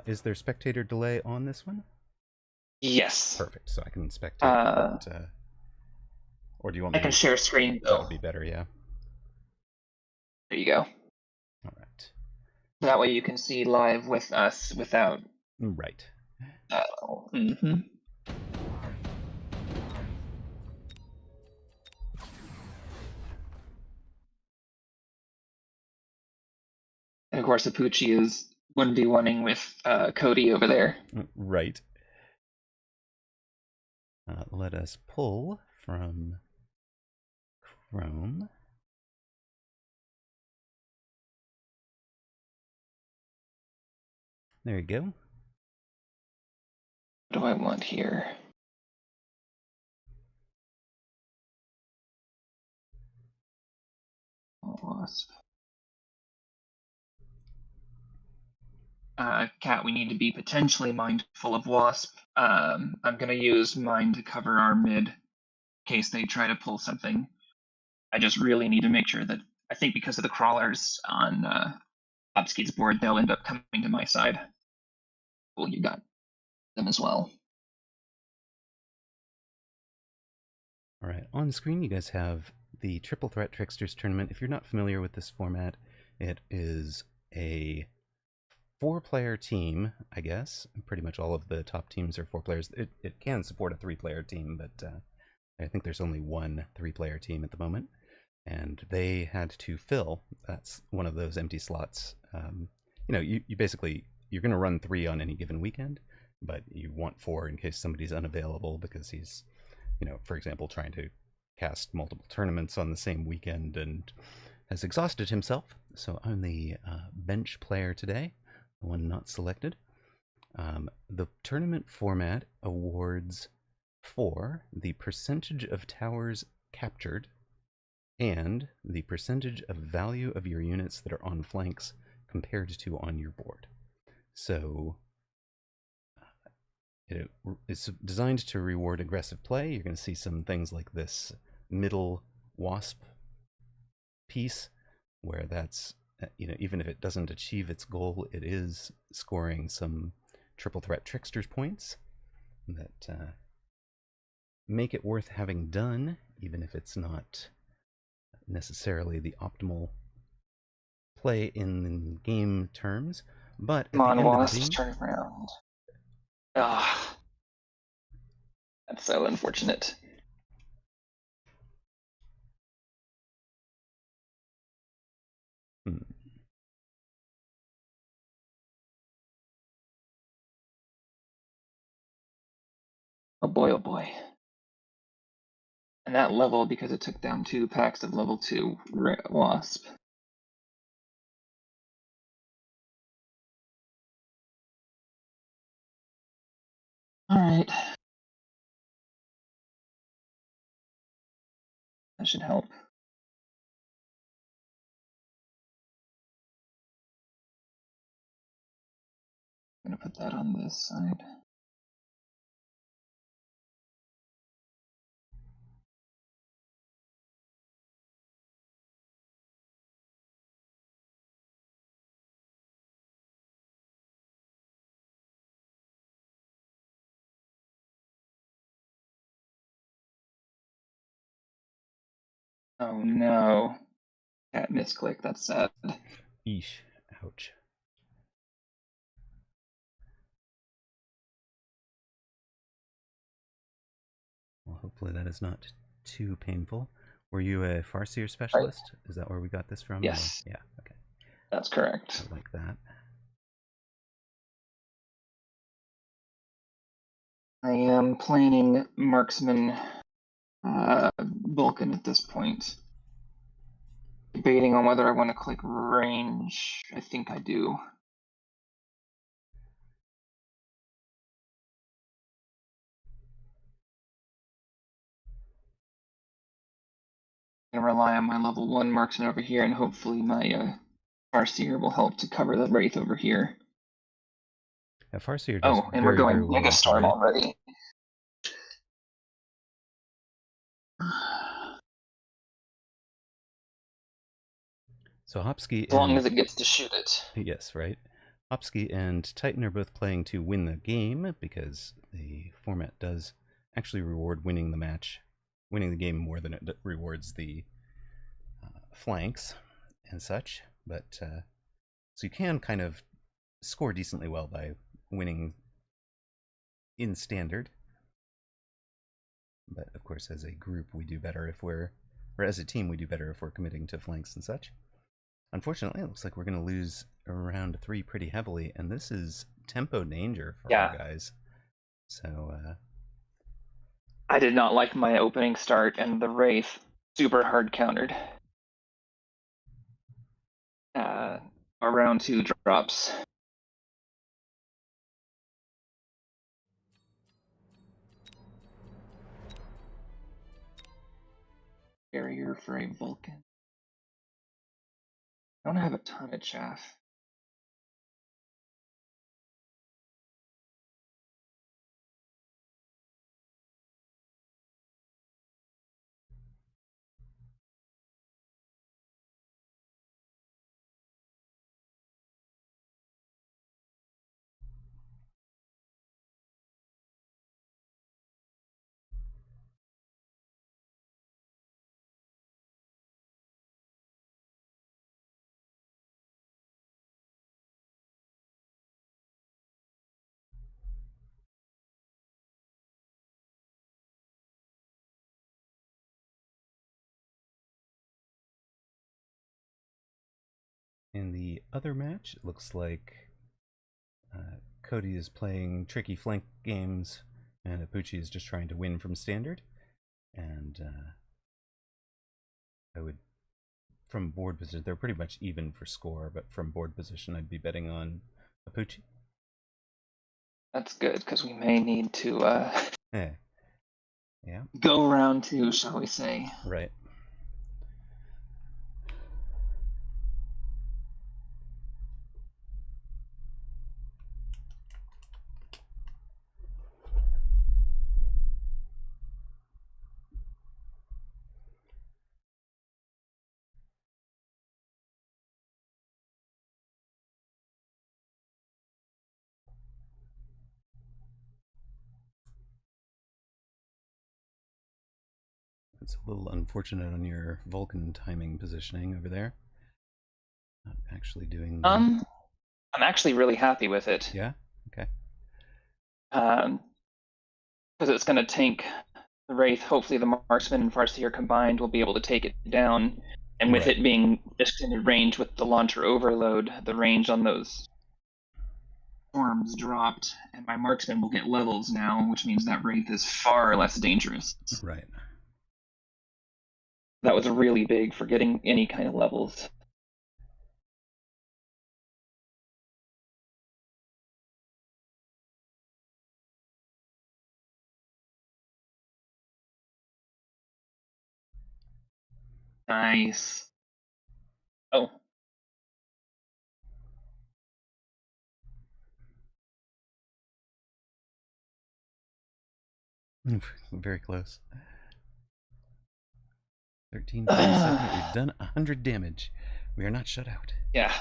Is there spectator delay on this one? Yes. Perfect. So I can spectate. Or do you want me I can share screen, though. That would be better, yeah. There you go. All right. That way you can see live with us without... Right. Mm-hmm. And of course, Apucci is 1v1ing with Cody over there. Right. Let us pull from Chrome. There you go. What do I want here? Wasp. Cat, we need to be potentially mindful of Wasp. I'm going to use mine to cover our mid in case they try to pull something. I just really need to make sure that, I think because of the crawlers on Obsky's board, they'll end up coming to my side. Well, you got them as well. All right, on screen you guys have the Triple Threat Tricksters Tournament. If you're not familiar with this format, it is a 4-player team, I guess. Pretty much all of the top teams are 4 players. It can support a 3-player team, but I think there's only one 3-player team at the moment. And they had to fill, that's one of those empty slots. You basically, you're going to run 3 on any given weekend, but you want 4 in case somebody's unavailable because he's, for example, trying to cast multiple tournaments on the same weekend and has exhausted himself. So I'm the bench player today, the one not selected. The tournament format awards for the percentage of towers captured and the percentage of value of your units that are on flanks compared to on your board. So it's designed to reward aggressive play. You're going to see some things like this middle wasp piece, where that's, even if it doesn't achieve its goal, it is scoring some triple threat tricksters points that make it worth having done, even if it's not necessarily the optimal play in game terms. But Come at the on, end of the Wasp, game, turn around. Ah, that's so unfortunate. Oh boy, oh boy. And that level, because it took down 2 packs of level 2 Wasp. Alright. That should help. I'm gonna put that on this side. Oh no. Cat misclick, that's sad. Eesh. Ouch. Well, hopefully that is not too painful. Were you a Farseer specialist? Right. Is that where we got this from? Yes. Or? Yeah, okay. That's correct. I like that. I am planning Marksman Vulcan at this point. Debating on whether I want to click range. I think I do. I'm gonna rely on my level 1 marksman over here, and hopefully my Farseer will help to cover the Wraith over here. Yeah, Farseer does and very, we're going very well Mega Storm right? already. So Hopsky as long as it gets to shoot it. Yes, right. Hopsky and Titan are both playing to win the game because the format does actually reward winning the match, winning the game more than it rewards the flanks and such. But so you can kind of score decently well by winning in standard. But of course, as a group, we do better if we're, or as a team, we do better if we're committing to flanks and such. Unfortunately, it looks like we're going to lose round 3 pretty heavily, and this is tempo danger for our guys. So, I did not like my opening start, and the Wraith super hard countered. Our round 2 drops. Barrier for a Vulcan. I don't have a ton of chaff. in the other match, it looks like Cody is playing tricky flank games, and Apucci is just trying to win from standard. And I would, from board position, they're pretty much even for score, but from board position, I'd be betting on Apucci. That's good, because we may need to Yeah, go round 2, shall we say. right. It's a little unfortunate on your Vulcan timing positioning over there. Not actually doing the... I'm actually really happy with it. Yeah? Okay. Because it's going to tank the Wraith. Hopefully the Marksman and Farseer combined will be able to take it down. And with Right. it being extended range with the launcher overload, the range on those storms dropped, and my Marksman will get levels now, which means that Wraith is far less dangerous. Right. That was really big for getting any kind of levels. Nice. Oh. Very close. 13:47. We've done 100 damage. We are not shut out. Yeah.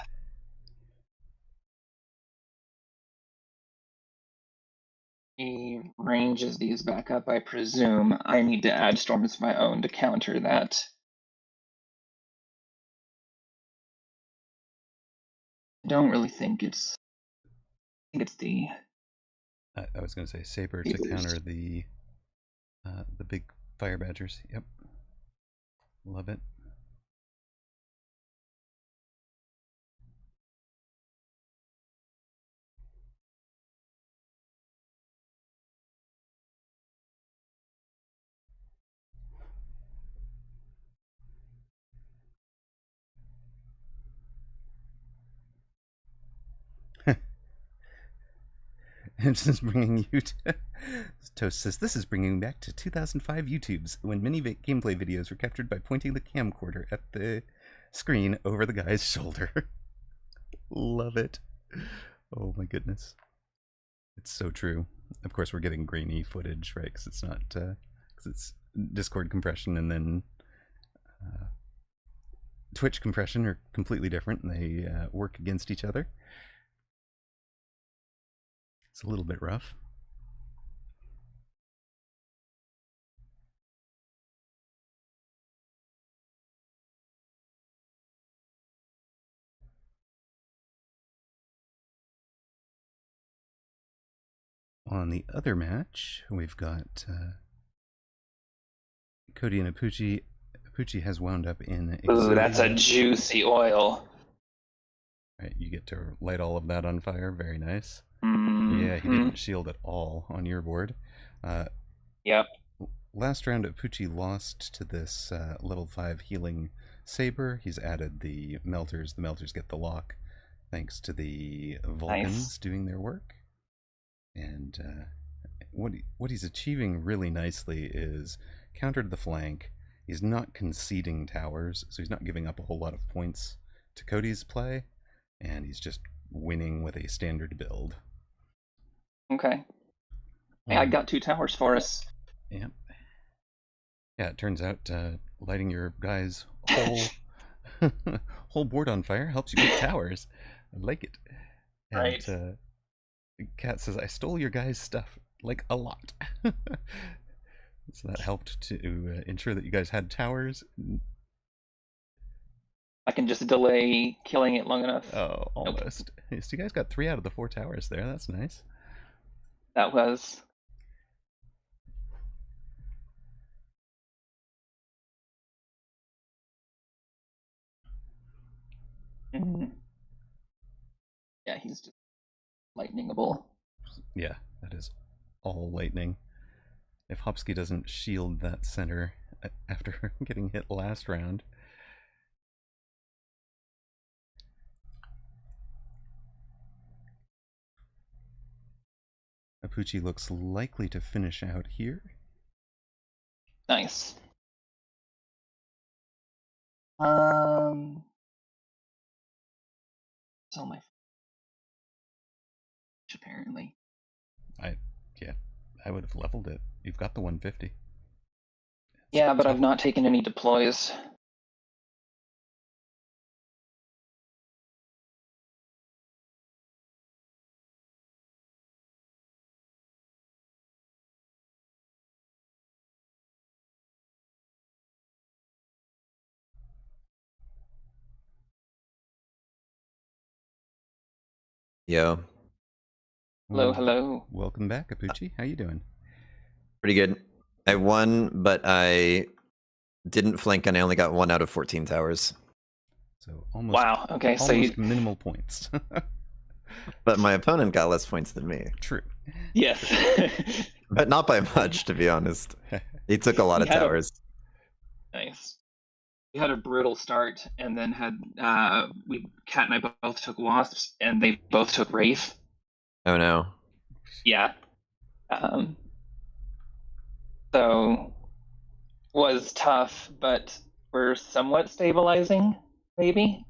He ranges these back up, I presume. I need to add storms of my own to counter that. I don't really think it's... I think it's the... I was going to say Saber to counter the big fire badgers. Yep. Love it. And this is bringing you to... Toast says, this is bringing back to 2005 YouTubes, when many gameplay videos were captured by pointing the camcorder at the screen over the guy's shoulder. Love it. Oh my goodness. It's so true. Of course, we're getting grainy footage, right? Because it's not... because it's Discord compression and then... Twitch compression are completely different, and they work against each other. It's a little bit rough. on the other match, we've got Cody and Apuchi. Apuchi has wound up in Ooh, that's a Exodia. juicy oil. Right, you get to light all of that on fire. Very nice. Mm-hmm. Yeah, he didn't shield at all on your board. Yep. Last round, Apuchi lost to this level 5 healing saber. He's added the melters. The melters get the lock thanks to the Vulcans doing their work. And what he's achieving really nicely is countered the flank. He's not conceding towers, so he's not giving up a whole lot of points to Cody's play, and he's just winning with a standard build. Okay. Hey, I got 2 towers for us. Yep. Yeah, it turns out lighting your guy's whole board on fire helps you get towers. I like it. And, Right. Kat says, I stole your guy's stuff, like, a lot. So that helped to ensure that you guys had towers. I can just delay killing it long enough. Oh, almost. Nope. So you guys got 3 out of the 4 towers there. That's nice. That was... Yeah, he's just lightningable. Yeah, that is all lightning. If Hopsky doesn't shield that center after getting hit last round. Apuchi looks likely to finish out here. Nice. Tell my... apparently. I would have leveled it. You've got the 150. Yeah, but I've not taken any deploys. Yo. Hello, hello. Welcome back, Apuchi. How you doing? Pretty good. I won, but I didn't flank and I only got 1 out of 14 towers. So almost, wow, okay, so you... minimal points. But my opponent got less points than me. True. Yes. But not by much, to be honest. He took a lot of towers. Nice. We had a brutal start, and then had Kat and I both took wasps, and they both took wraith. Oh no. Yeah. So was tough, but we're somewhat stabilizing, maybe.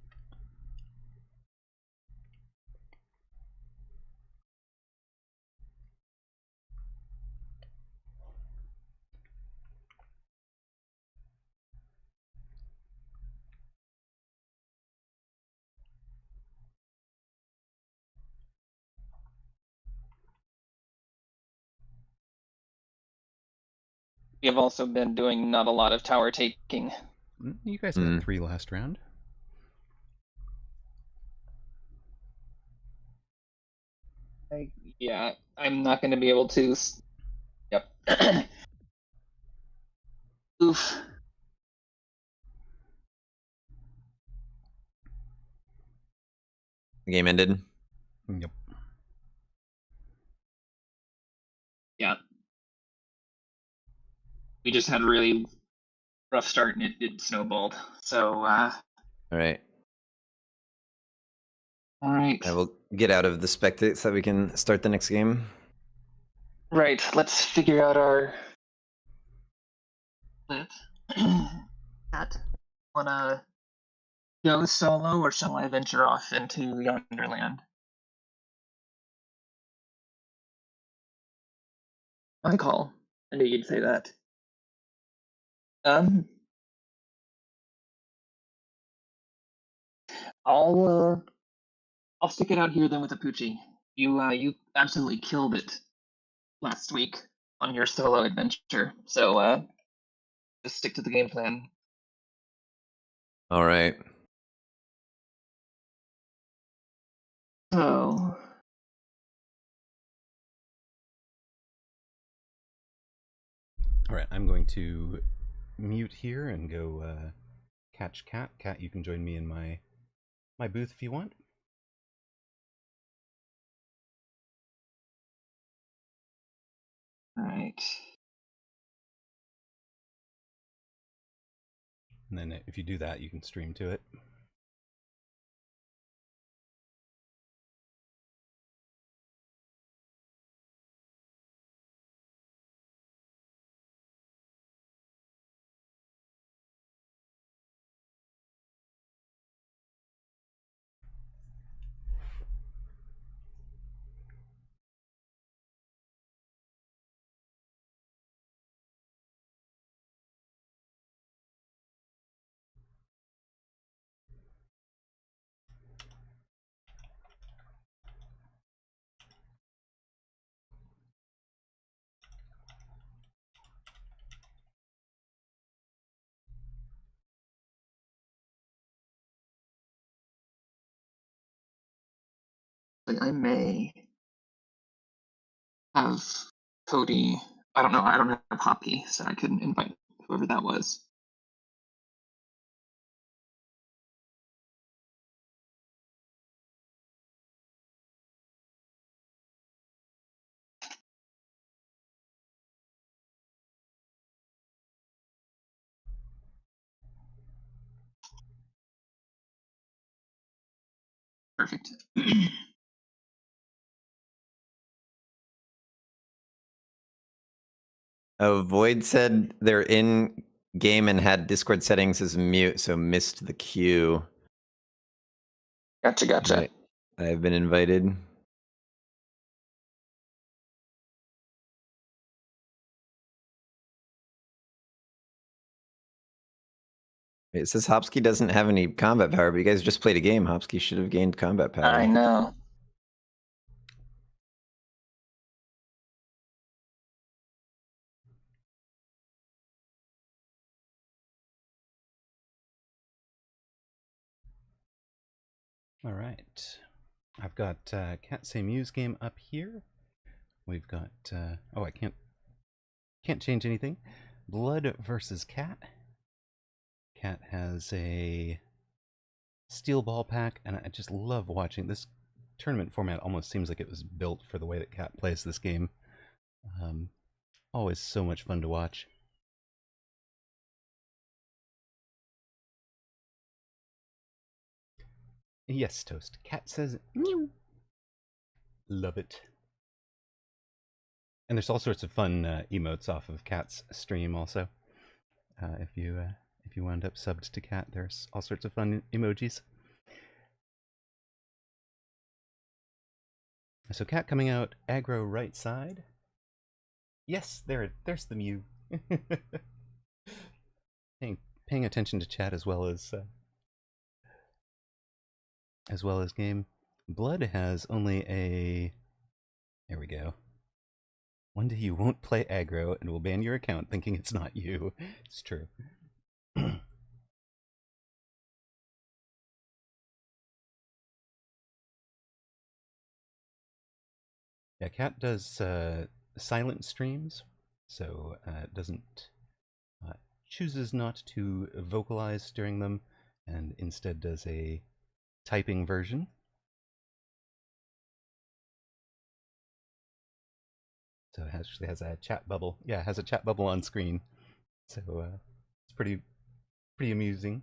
We have also been doing not a lot of tower taking. You guys got 3 last round. Yeah, I'm not going to be able to. Yep. Oof. The game ended. Yep. Yeah. We just had a really rough start and it snowballed. So, Alright. Alright. I will get out of the spectate so that we can start the next game. Right, let's figure out our split. Kat, wanna go solo or shall I venture off into Yonderland? My call. I knew you'd say that. I'll stick it out here then with Apuchi. You absolutely killed it last week on your solo adventure. So just stick to the game plan. Alright. So All right, I'm going to mute here and go catch Cat. Cat, you can join me in my booth if you want. All right. And then if you do that, you can stream to it. I may have Cody. I don't know. I don't have Hoppy, so I couldn't invite whoever that was. Perfect. Oh, Void said they're in game and had Discord settings as mute, so missed the queue. Gotcha. I've been invited. It says Hopsky doesn't have any combat power, but you guys just played a game. Hopsky should have gained combat power. I know. All right. I've got Cat Say Muse game up here. We've got oh, I can't change anything. Blood versus Cat. Cat has a steel ball pack, and I just love watching this tournament format. Almost seems like it was built for the way that Cat plays this game. Always so much fun to watch. Yes, Toast. Cat says meow. Love it. And there's all sorts of fun emotes off of Cat's stream also. If you wound up subbed to Cat, there's all sorts of fun emojis. So Cat coming out aggro right side. Yes, there's the Mew. paying attention to chat as well as game. Blood has only a. There we go. One day you won't play aggro and will ban your account thinking it's not you. It's true. Yeah, Cat does silent streams, so doesn't chooses not to vocalize during them, and instead does a typing version. So it actually has a chat bubble. Yeah, it has a chat bubble on screen. So it's pretty amusing.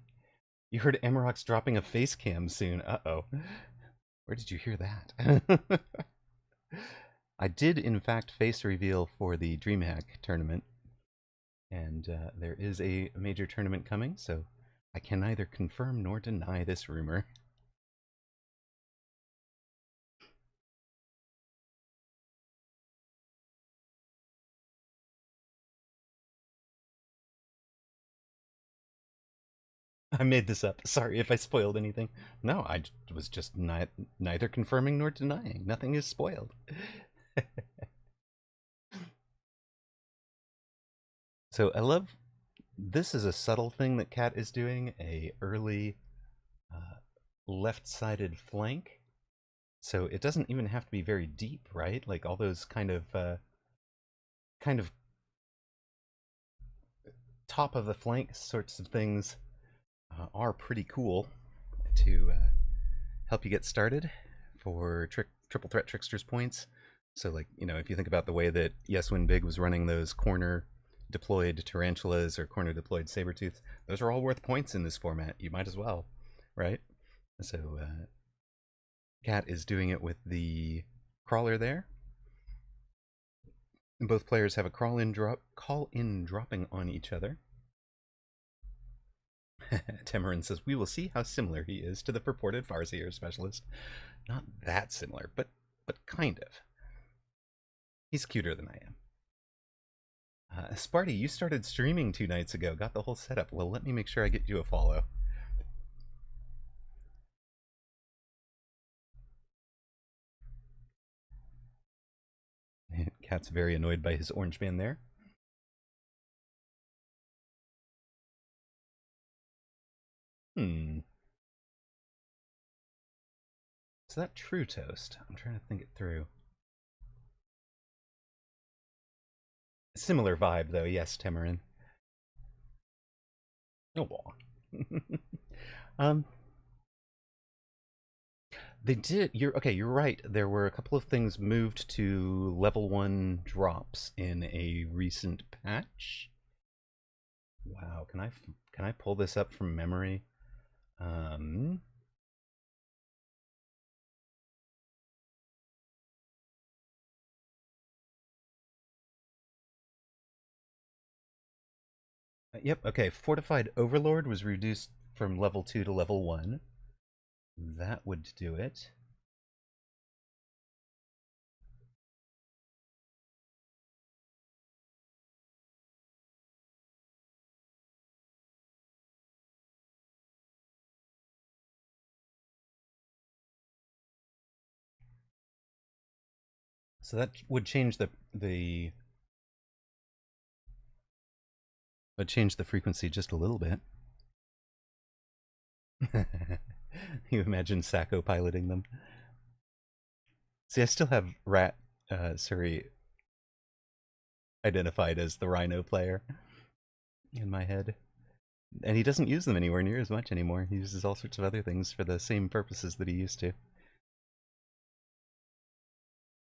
You heard Amaroq's dropping a face cam soon. Uh-oh. Where did you hear that? I did, in fact, face reveal for the DreamHack tournament. And there is a major tournament coming, so I can neither confirm nor deny this rumor. I made this up. Sorry if I spoiled anything. No, I was just neither confirming nor denying. Nothing is spoiled. So I love, this is a subtle thing that Cat is doing, a early left-sided flank. So it doesn't even have to be very deep, right? Like all those kind of top of the flank sorts of things are pretty cool to help you get started for triple threat tricksters points. So, like, if you think about the way that Yes Win Big was running those corner deployed tarantulas or corner deployed sabertooths, those are all worth points in this format. You might as well, right? So, Cat is doing it with the crawler there. And both players have a call in dropping on each other. Tamarin says, "We will see how similar he is to the purported Farseer specialist. Not that similar, but kind of. He's cuter than I am." Sparty, you started streaming 2 nights ago. Got the whole setup. Well, let me make sure I get you a follow. Cat's very annoyed by his orange man there. Is that True Toast? I'm trying to think it through. Similar vibe, though. Yes, Tamarin. Oh, wow. They did. You're right. There were a couple of things moved to level 1 drops in a recent patch. Wow, can I pull this up from memory? Yep, okay. Fortified Overlord was reduced from level 2 to level 1. That would do it. So that would change the frequency just a little bit. You imagine Sacco piloting them. See, I still have Rat Suri identified as the Rhino player in my head. And he doesn't use them anywhere near as much anymore. He uses all sorts of other things for the same purposes that he used to.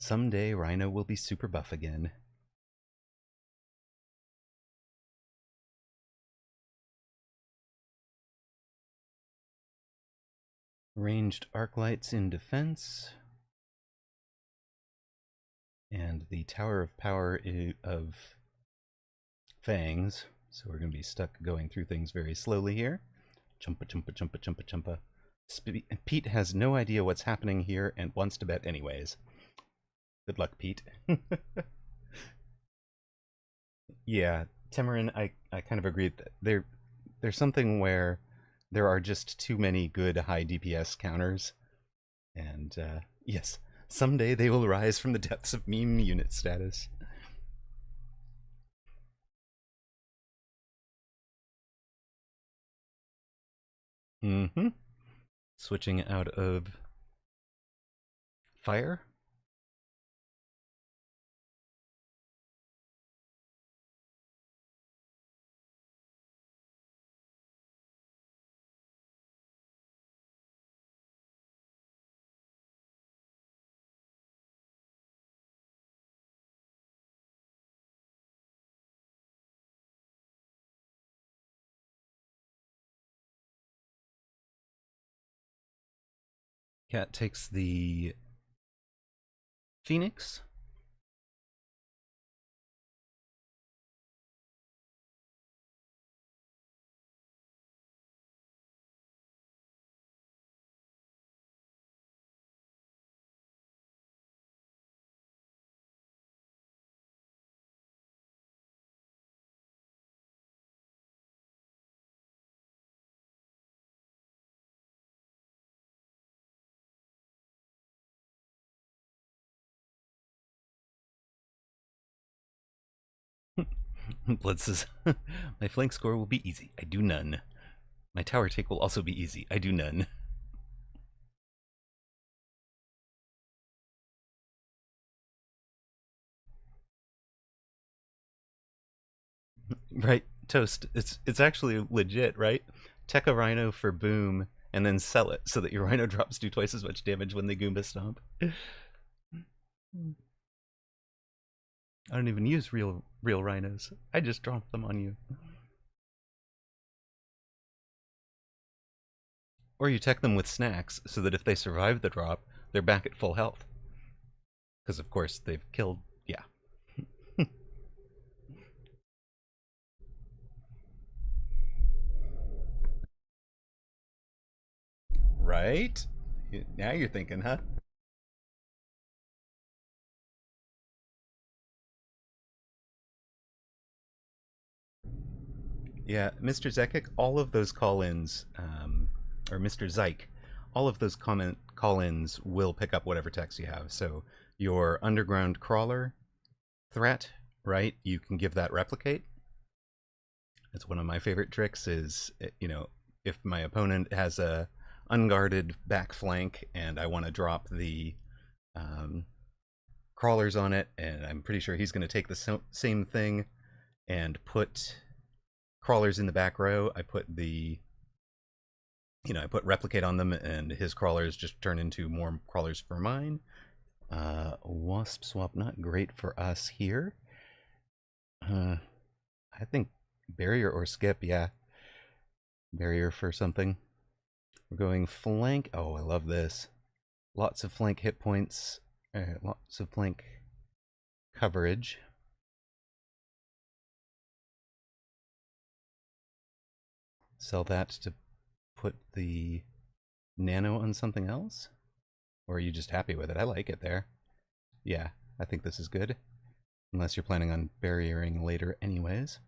Someday Rhino will be super buff again. Ranged arc lights in defense. And the Tower of Power of Fangs. So we're going to be stuck going through things very slowly here. Chumpa, chumpa, chumpa, chumpa, chumpa. Pete has no idea what's happening here and wants to bet anyways. Good luck, Pete. Yeah, Tamarin, I kind of agree. There's something where there are just too many good high DPS counters. And yes, someday they will rise from the depths of meme unit status. Switching out of fire. Cat takes the Phoenix. Blitz says, my flank score will be easy. I do none. My tower take will also be easy. I do none. Right. Toast, it's actually legit, right? Tech a rhino for boom, and then sell it so that your rhino drops do twice as much damage when they Goomba stomp. I don't even use real rhinos. I just drop them on you. Or you tech them with snacks so that if they survive the drop, they're back at full health. Because of course they've killed, yeah. Right? Now you're thinking, huh? Yeah, Mr. Zekic, all of those call-ins, or Mr. Zyke, all of those call-ins will pick up whatever text you have. So your underground crawler threat, right? You can give that replicate. It's one of my favorite tricks is, if my opponent has a unguarded back flank and I want to drop the crawlers on it, and I'm pretty sure he's going to take the same thing and put crawlers in the back row. I put I put replicate on them, and his crawlers just turn into more crawlers for mine. Wasp swap, not great for us here. I think barrier or skip, yeah. Barrier for something. We're going flank. Oh, I love this. Lots of flank hit points. Lots of flank coverage. Sell that to put the nano on something else? Or are you just happy with it? I like it there. Yeah, I think this is good. Unless you're planning on barriering later anyways.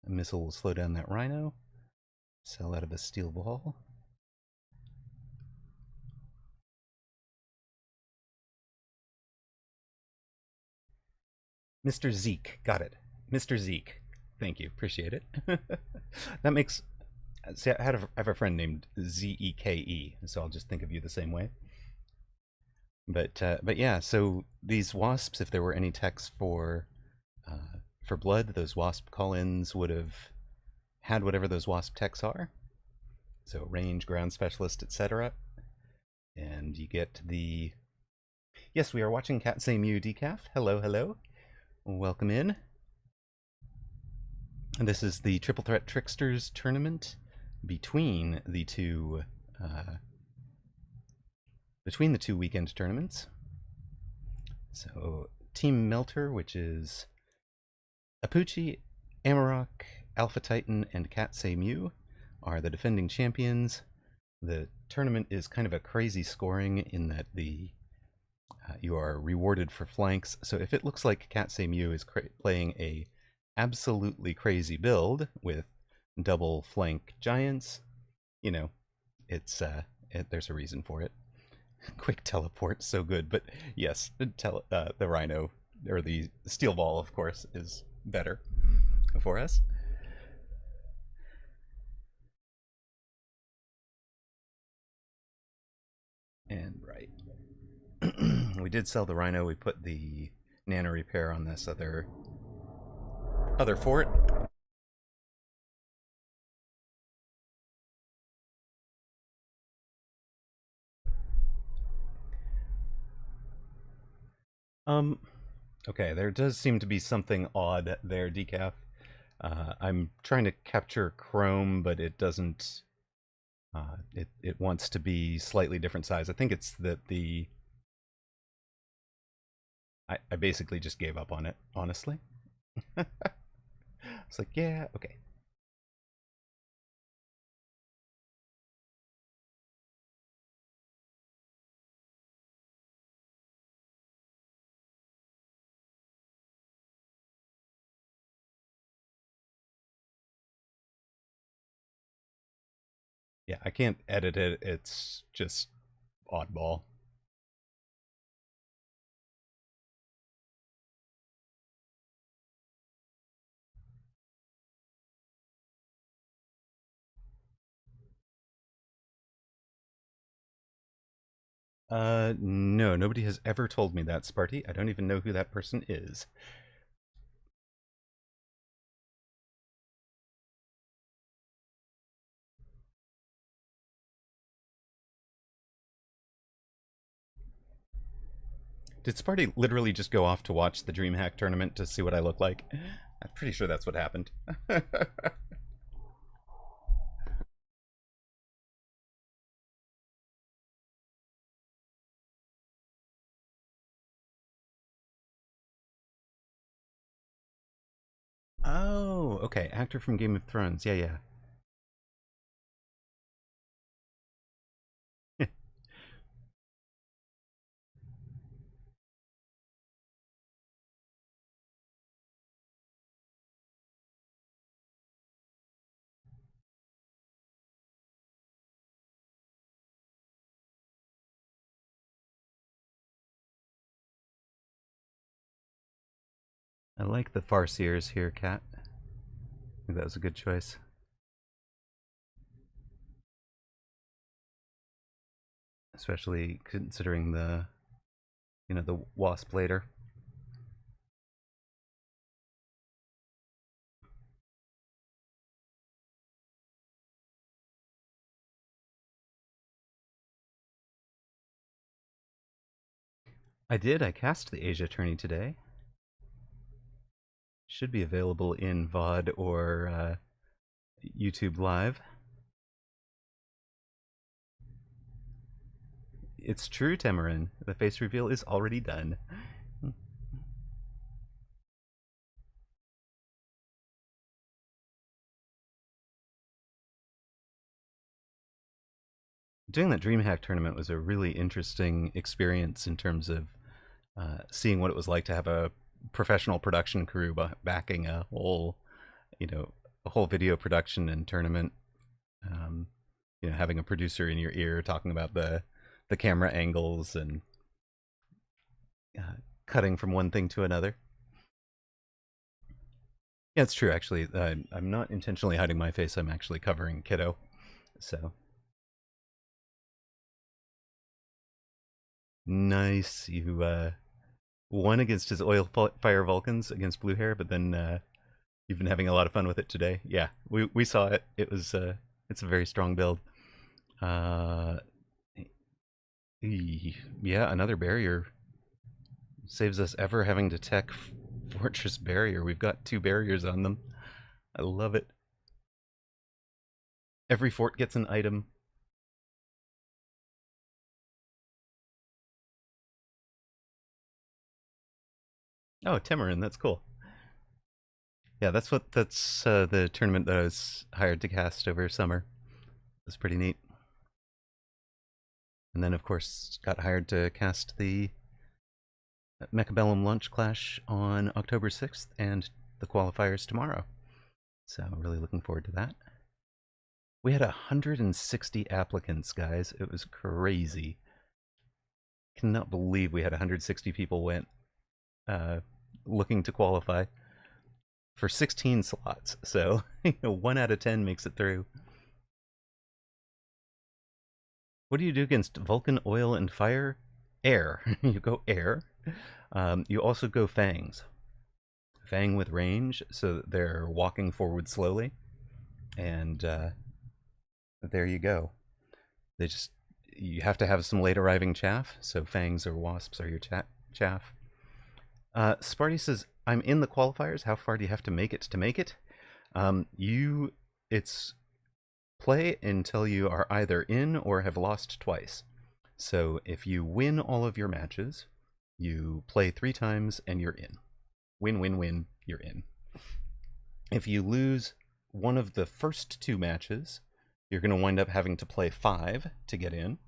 A missile will slow down that rhino. Sell out of a steel ball. Mr. Zeke, got it. Mr. Zeke. Thank you, appreciate it. That makes... See, I have a friend named Zeke, so I'll just think of you the same way. But yeah, so these wasps, if there were any techs for blood, those wasp call-ins would have had whatever those wasp techs are. So range, ground specialist, etc. And you get the... Yes, we are watching Cat Say Mew Decaf. Hello, hello. Welcome in. And this is the Triple Threat Tricksters tournament between the two weekend tournaments. So Team Melter, which is Apuchi, Amaroq, Alpha Titan, and Cat Say Mew, are the defending champions. The tournament is kind of a crazy scoring in that you are rewarded for flanks. So if it looks like Cat Say Mew is playing a absolutely crazy build with double flank giants, it's there's a reason for it. Quick teleport, so good. But yes, the rhino or the steel ball, of course, is better for us. And right. We did sell the rhino. We put the nano repair on this other fort. Okay, there does seem to be something odd there, Decaf. I'm trying to capture Chrome, but it doesn't. It wants to be slightly different size. I think it's that I basically just gave up on it, honestly. It's like, yeah, okay. Yeah, I can't edit it. It's just oddball. No, nobody has ever told me that, Sparty. I don't even know who that person is. Did Sparty literally just go off to watch the DreamHack tournament to see what I look like? I'm pretty sure that's what happened. Oh, okay. Actor from Game of Thrones. Yeah, yeah. I like the Farseers here, Kat. I think that was a good choice. Especially considering the, the Wasp later. I did. I cast the Asia tourney today. Should be available in VOD or YouTube Live. It's true, Tamarin. The face reveal is already done. Doing that DreamHack tournament was a really interesting experience in terms of seeing what it was like to have a professional production crew backing a whole video production and tournament. Having a producer in your ear talking about the camera angles and cutting from one thing to another. Yeah, it's true. Actually, I'm not intentionally hiding my face. I'm actually covering Kiddo. So nice. You won against his oil fire Vulcans against blue hair, but then you've been having a lot of fun with it today. Yeah, we saw it. It was it's a very strong build. Yeah, another barrier saves us ever having to tech Fortress Barrier. We've got 2 barriers on them. I love it. Every fort gets an item. Oh, Tamarin, that's cool. Yeah, that's the tournament that I was hired to cast over summer. It was pretty neat. And then, of course, got hired to cast the Mechabellum Launch Clash on October 6th and the qualifiers tomorrow. So, really looking forward to that. We had 160 applicants, guys. It was crazy. Cannot believe we had 160 people went looking to qualify for 16 slots. So, 1 out of 10 makes it through. What do you do against Vulcan, Oil, and Fire? Air. You go air. You also go Fangs. Fang with range, so that they're walking forward slowly. And there you go. You have to have some late arriving chaff, so Fangs or Wasps are your chaff. Sparty says, I'm in the qualifiers. How far do you have to make it? It's play until you are either in or have lost twice. So if you win all of your matches, you play 3 times and you're in. Win, win, win, you're in. If you lose one of the first 2 matches, you're going to wind up having to play 5 to get in.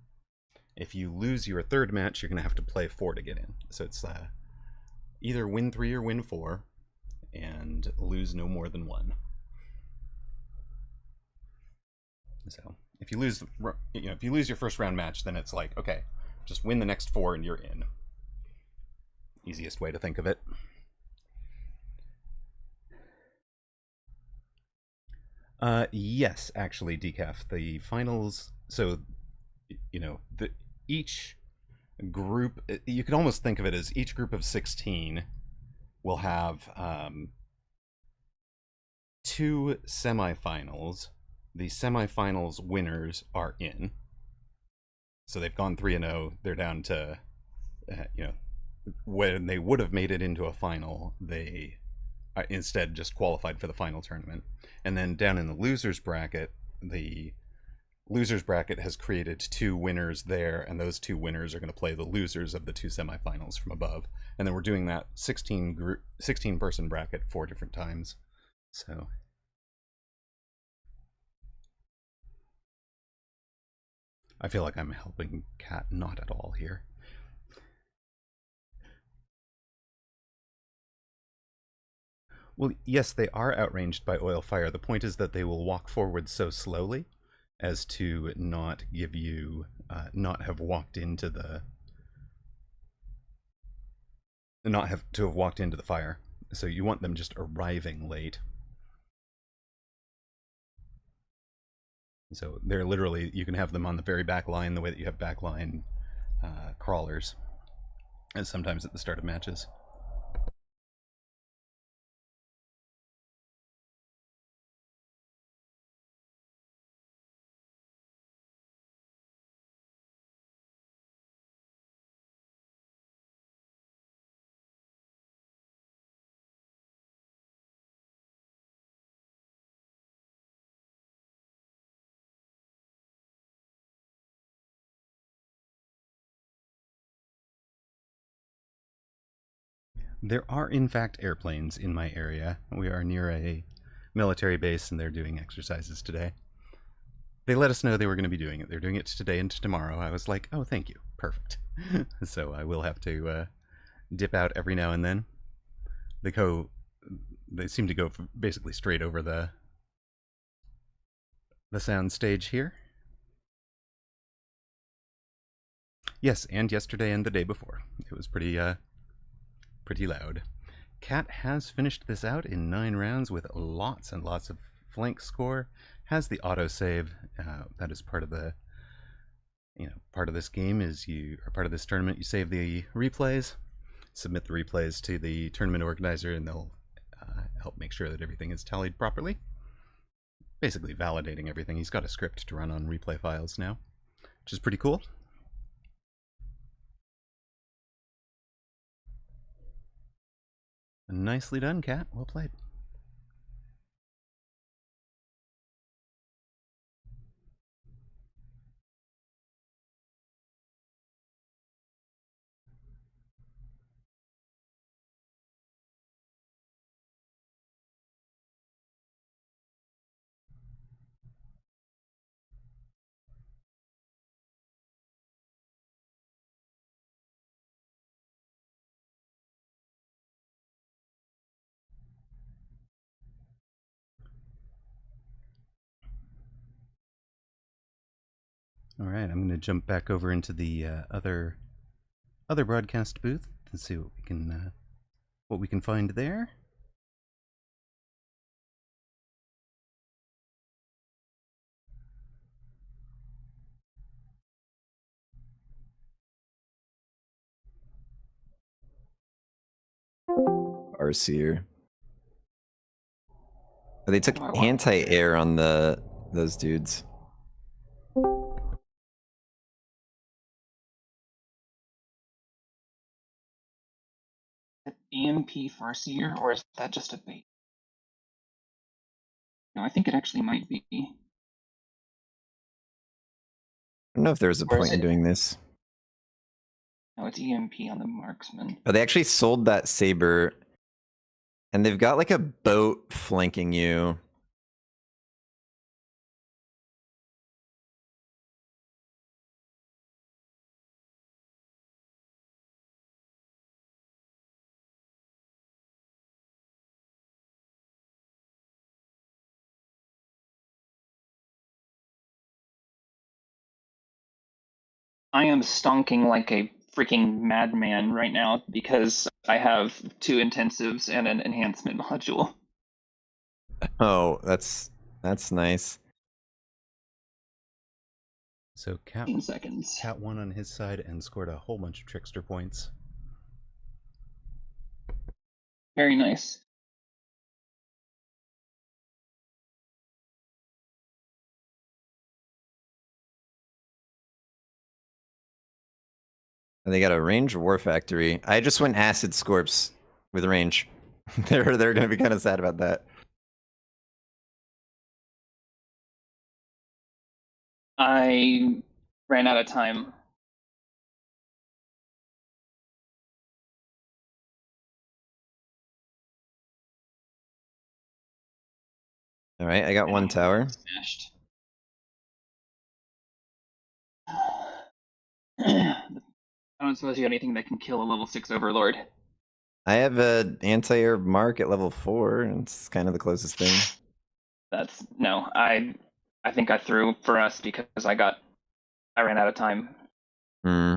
If you lose your 3rd match, you're going to have to play 4 to get in. So it's either win 3 or win 4, and lose no more than 1. So if you lose, if you lose your first round match, then it's like, okay, just win the next 4 and you're in. Easiest way to think of it. Yes, actually, Decaf. The finals. So, each group. You could almost think of it as each group of 16 will have 2 semifinals. The semifinals winners are in. So they've gone 3-0. They're down to, when they would have made it into a final, they instead just qualified for the final tournament. And then down in the losers bracket, the losers bracket has created 2 winners there, and those 2 winners are going to play the losers of the 2 semifinals from above. And then we're doing that 16 person bracket 4 different times. So I feel like I'm helping Kat not at all here. Well, yes, they are outranged by oil fire. The point is that they will walk forward so slowly as to not give you, not have walked into the, not have to have walked into the fire. So you want them just arriving late. So they're literally, you can have them on the very back line the way that you have back line crawlers, and sometimes at the start of matches. There are, in fact, airplanes in my area. We are near a military base, and they're doing exercises today. They let us know they were going to be doing it. They're doing it today and tomorrow. I was like, oh, thank you. Perfect. So I will have to dip out every now and then. They seem to go basically straight over the sound stage here. Yes, and yesterday and the day before. It was pretty loud. Kat has finished this out in 9 rounds with lots and lots of flank score. Has the autosave. That is part of the, part of this game is or part of this tournament, you save the replays, submit the replays to the tournament organizer, and they'll help make sure that everything is tallied properly. Basically validating everything. He's got a script to run on replay files now, which is pretty cool. Nicely done, Kat. Well played. All right, I'm going to jump back over into the other broadcast booth and see what we can find there. Arseer. They took What do I want? anti-air on those dudes. EMP Farseer, or is that just a bait? No, I think it actually might be. I don't know if there's a Or is point in it? doing this. No, it's EMP on the marksman. Oh, they actually sold that saber, and they've got like a boat flanking you. I am stonking like a freaking madman right now because I have 2 intensives and an enhancement module. Oh, that's nice. So Kat 15 seconds. won on his side and scored a whole bunch of trickster points. Very nice. They got a range war factory. I just went acid scorps with range. They're gonna be kind of sad about that. I ran out of time. All right, I got one and tower. Smashed. I don't suppose you have anything that can kill a level 6 overlord. I have a anti-air mark at level 4. It's kind of the closest thing. That's no. I think I threw for us because I ran out of time. Hmm.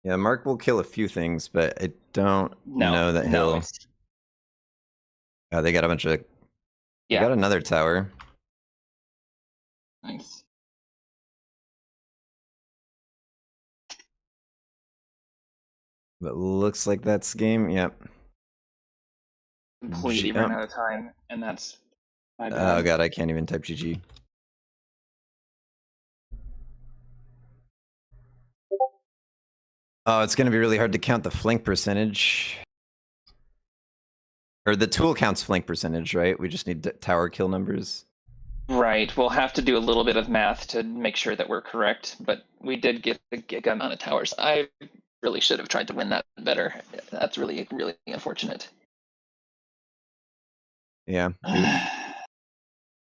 Yeah, Mark will kill a few things, but I don't know that he'll. it's- Oh, they got a bunch of. They Yeah. got another tower. Nice. But looks like that's game. Yep. Completely ran out of time, and that's my bad. Oh god, I can't even type GG. Oh, it's gonna be really hard to count the flank percentage. Or the tool counts flank percentage, right? We just need tower kill numbers. Right. We'll have to do a little bit of math to make sure that we're correct, but we did get a gig amount of towers. I really should have tried to win that better. That's really, really unfortunate. Yeah.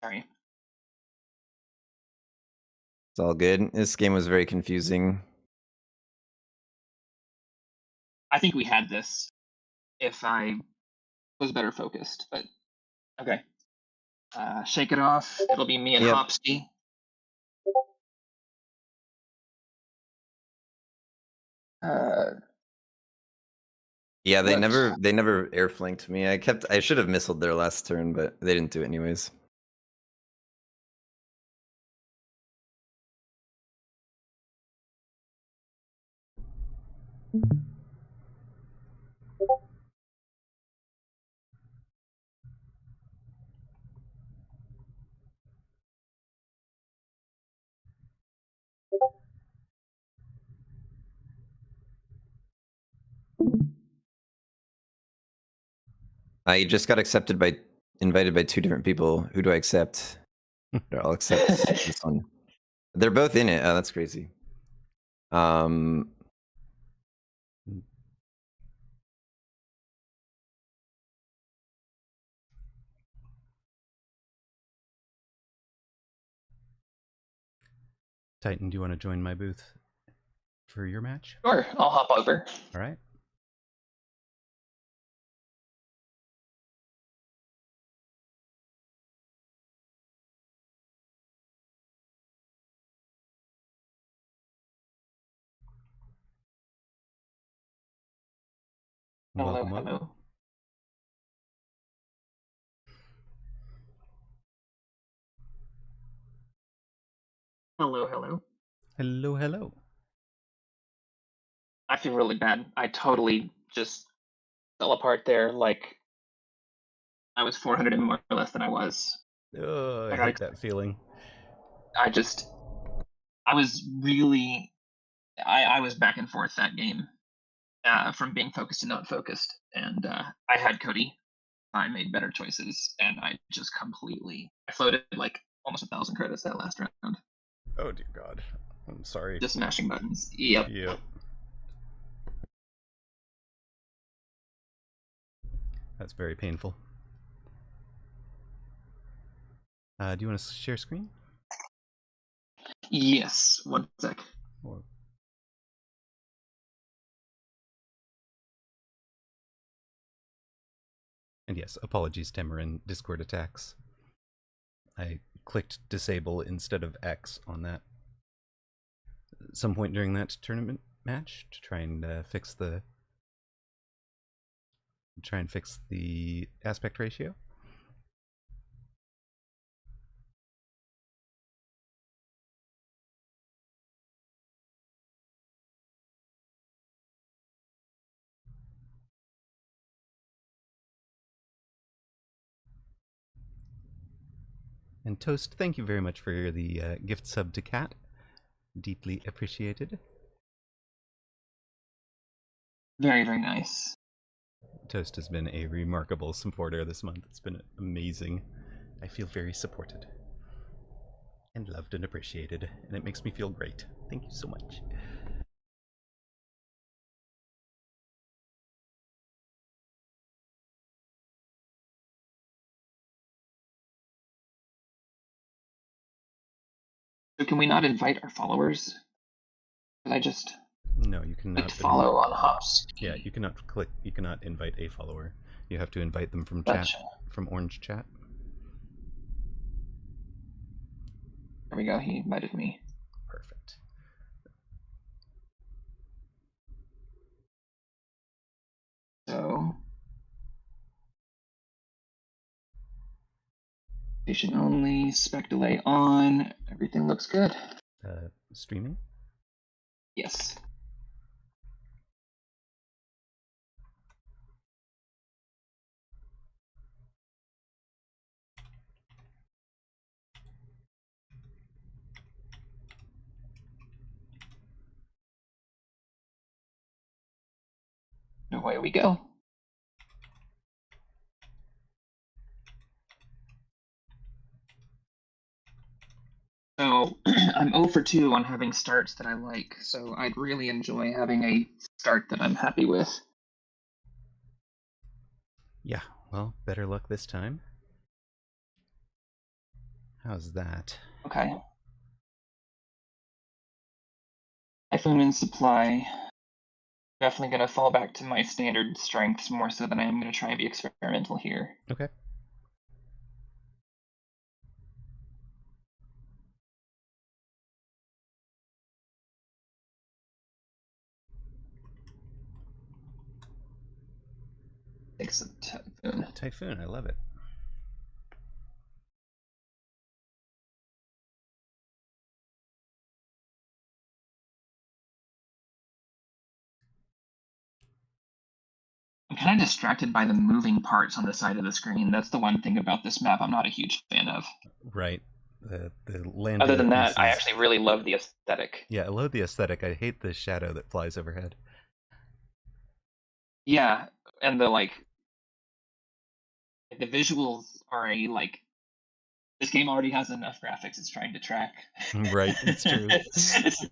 Sorry. It's all good. This game was very confusing. I think we had this if I was better focused, but okay. Shake it off. It'll be me and Yep. Hopsky. Yeah, they Whoops. never air flanked me. I should have missiled their last turn, but they didn't do it anyways. I just got invited by 2 different people. Who do I accept? I'll accept this one. They're both in it. Oh, that's crazy. Titan, do you want to join my booth for your match? Sure, I'll hop over. All right. Hello, Welcome, hello. welcome. Hello, hello. Hello, hello. I feel really bad. I totally just fell apart there. Like I was 400 and more or less than I was. Oh, I got hate that feeling. I was really, I was back and forth that game, from being focused to not focused, and I had Cody. I made better choices, and I just I floated like almost 1,000 credits that last round. Oh dear God, I'm sorry. Just smashing buttons. Yep. Yep. That's very painful. Do you want to share screen? Yes. One sec. Or... And yes, apologies, Tamarin. Discord attacks. I clicked disable instead of X on that at some point during that tournament match to try and fix the aspect ratio. And Toast, thank you very much for the gift sub to Cat. Deeply appreciated. Very, very nice. Toast has been a remarkable supporter this month. It's been amazing. I feel very supported and loved and appreciated, and it makes me feel great. Thank you so much. So can we not invite our followers? Can I just No, you cannot click follow on Hops? Yeah, you cannot invite a follower. You have to invite them from Gotcha. chat, from Orange Chat. There we go. He invited me. Perfect. So patient only, spec delay on. Everything looks good. Streaming? Yes. Away we go. So I'm 0 for 2 on having starts that I like, so I'd really enjoy having a start that I'm happy with. Yeah, well, better luck this time. How's that? Okay. Typhoon and supply. Definitely going to fall back to my standard strengths more so than I am going to try and be experimental here. Okay. Take some Typhoon. Typhoon, I love it. I'm kind of distracted by the moving parts on the side of the screen. That's the one thing about this map I'm not a huge fan of. Right. The land. Other than that, I actually really love the aesthetic. Yeah, I love the aesthetic. I hate the shadow that flies overhead. Yeah, and the visuals are this game already has enough graphics it's trying to track. Right, it's true. It's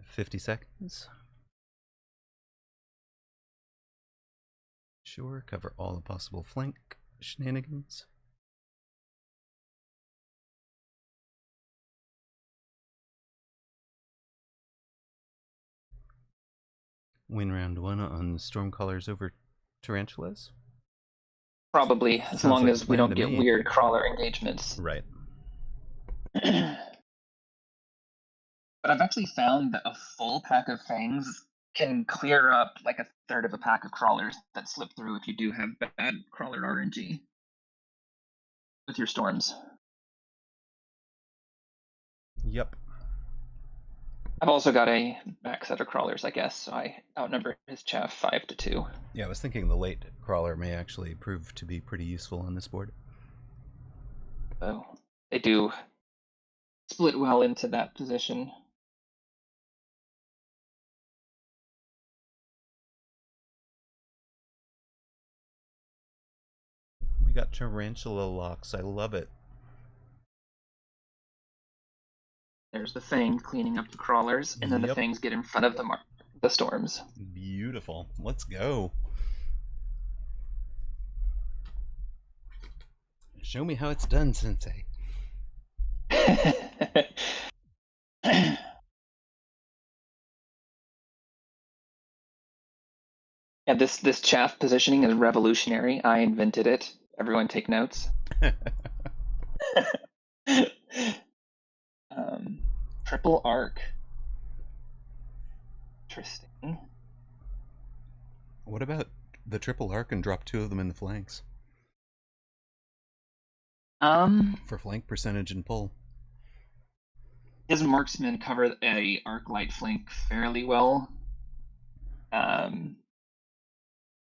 50 seconds. Sure, cover all the possible flank shenanigans. Win round 1 on Stormcallers over Tarantulas? Probably, as Sounds long like as we plan don't to get me. weird crawler engagements. Right. But I've actually found that a full pack of fangs can clear up like a third of a pack of crawlers that slip through if you do have bad crawler RNG with your storms. Yep. I've also got a back set of crawlers, I guess, so I outnumber his chaff 5 to 2. Yeah, I was thinking the late crawler may actually prove to be pretty useful on this board. So they do split well into that position. We got tarantula locks. I love it. There's the fangs cleaning up the crawlers, and then the Yep. fangs get in front of the storms. Beautiful. Let's go. Show me how it's done, Sensei. Yeah, this chaff positioning is revolutionary. I invented it. Everyone take notes. Triple arc. Interesting. What about the triple arc and drop 2 of them in the flanks? For flank percentage and pull. His marksmen cover a arc light flank fairly well.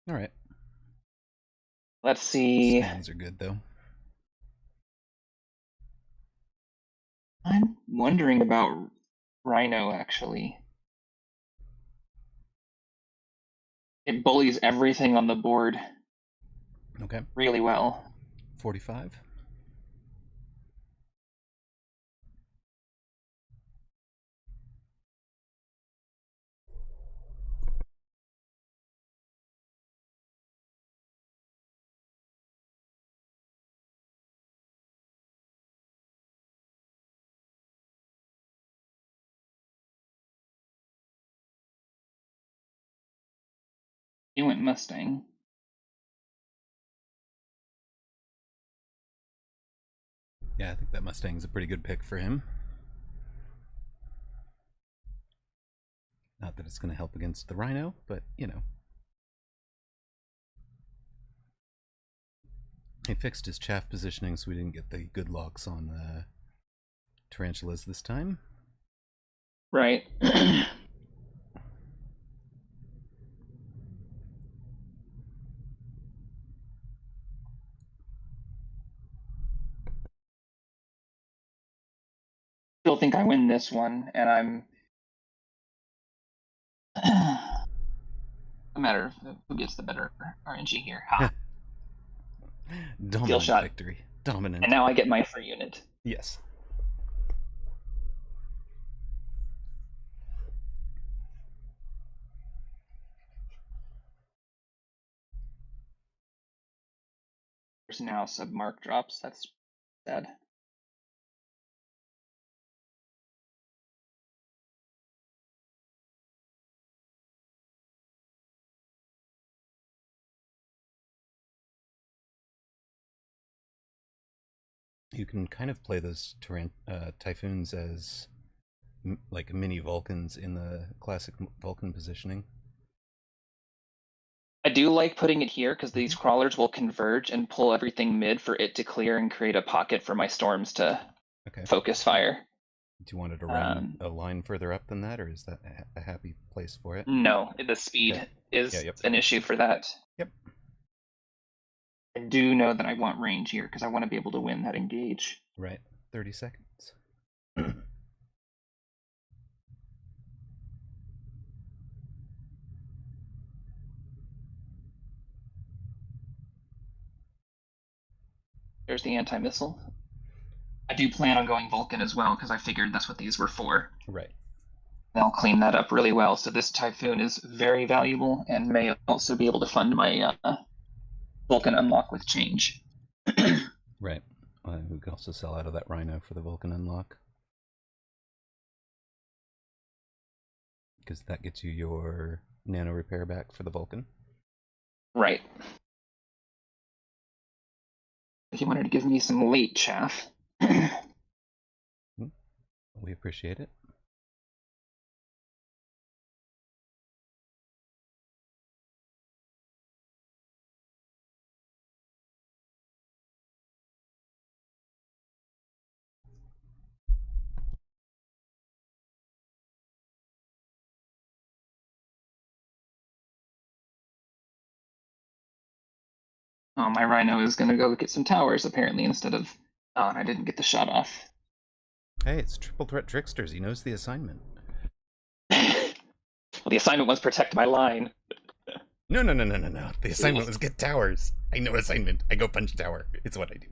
All right. Let's see. Spans are good though. I'm wondering about Rhino, actually. It bullies everything on the board Okay. really well. 45. He went Mustang. Yeah, I think that Mustang's a pretty good pick for him. Not that it's going to help against the Rhino, but you know. He fixed his chaff positioning so we didn't get the good locks on tarantulas this time. Right. Still think I win this one, and I'm a matter of who gets the better RNG here. Ha! Dominant shot. victory. Dominant. And now I get my free unit. Yes. There's now sub-mark drops. That's sad. You can kind of play those Typhoons as like mini Vulcans in the classic Vulcan positioning. I do like putting it here because these crawlers will converge and pull everything mid for it to clear and create a pocket for my storms to focus fire. Do you want it to run a line further up than that, or is that a happy place for it? No, the speed is an issue for that. Yep. I do know that I want range here because I want to be able to win that engage. Right. 30 seconds. There's the anti-missile. I do plan on going Vulcan as well because I figured that's what these were for. Right. They'll clean that up really well. So this Typhoon is very valuable and may also be able to fund my Vulcan unlock with change. Right. We could also sell out of that Rhino for the Vulcan unlock. Because that gets you your nano repair back for the Vulcan. Right. If you wanted to give me some late chaff. We appreciate it. Oh, my Rhino is going to go get some towers, apparently, instead of... Oh, and I didn't get the shot off. Hey, it's Triple Threat Tricksters. He knows the assignment. Well, the assignment was protect my line. No. The assignment was get towers. I know assignment. I go punch tower. It's what I do.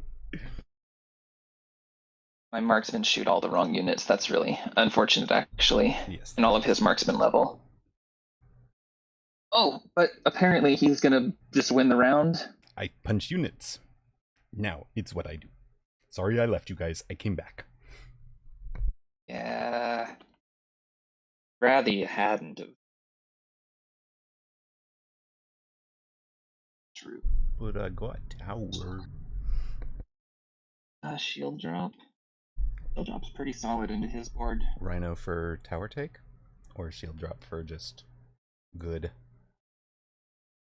My marksmen shoot all the wrong units. That's really unfortunate, actually. Yes. And all of his marksman level. Oh, but apparently he's going to just win the round. I punch units. Now, it's what I do. Sorry I left you guys. I came back. Yeah. Rather you hadn't have. True. But I got tower. Shield drop. Shield drop's pretty solid into his board. Rhino for tower take? Or shield drop for just good?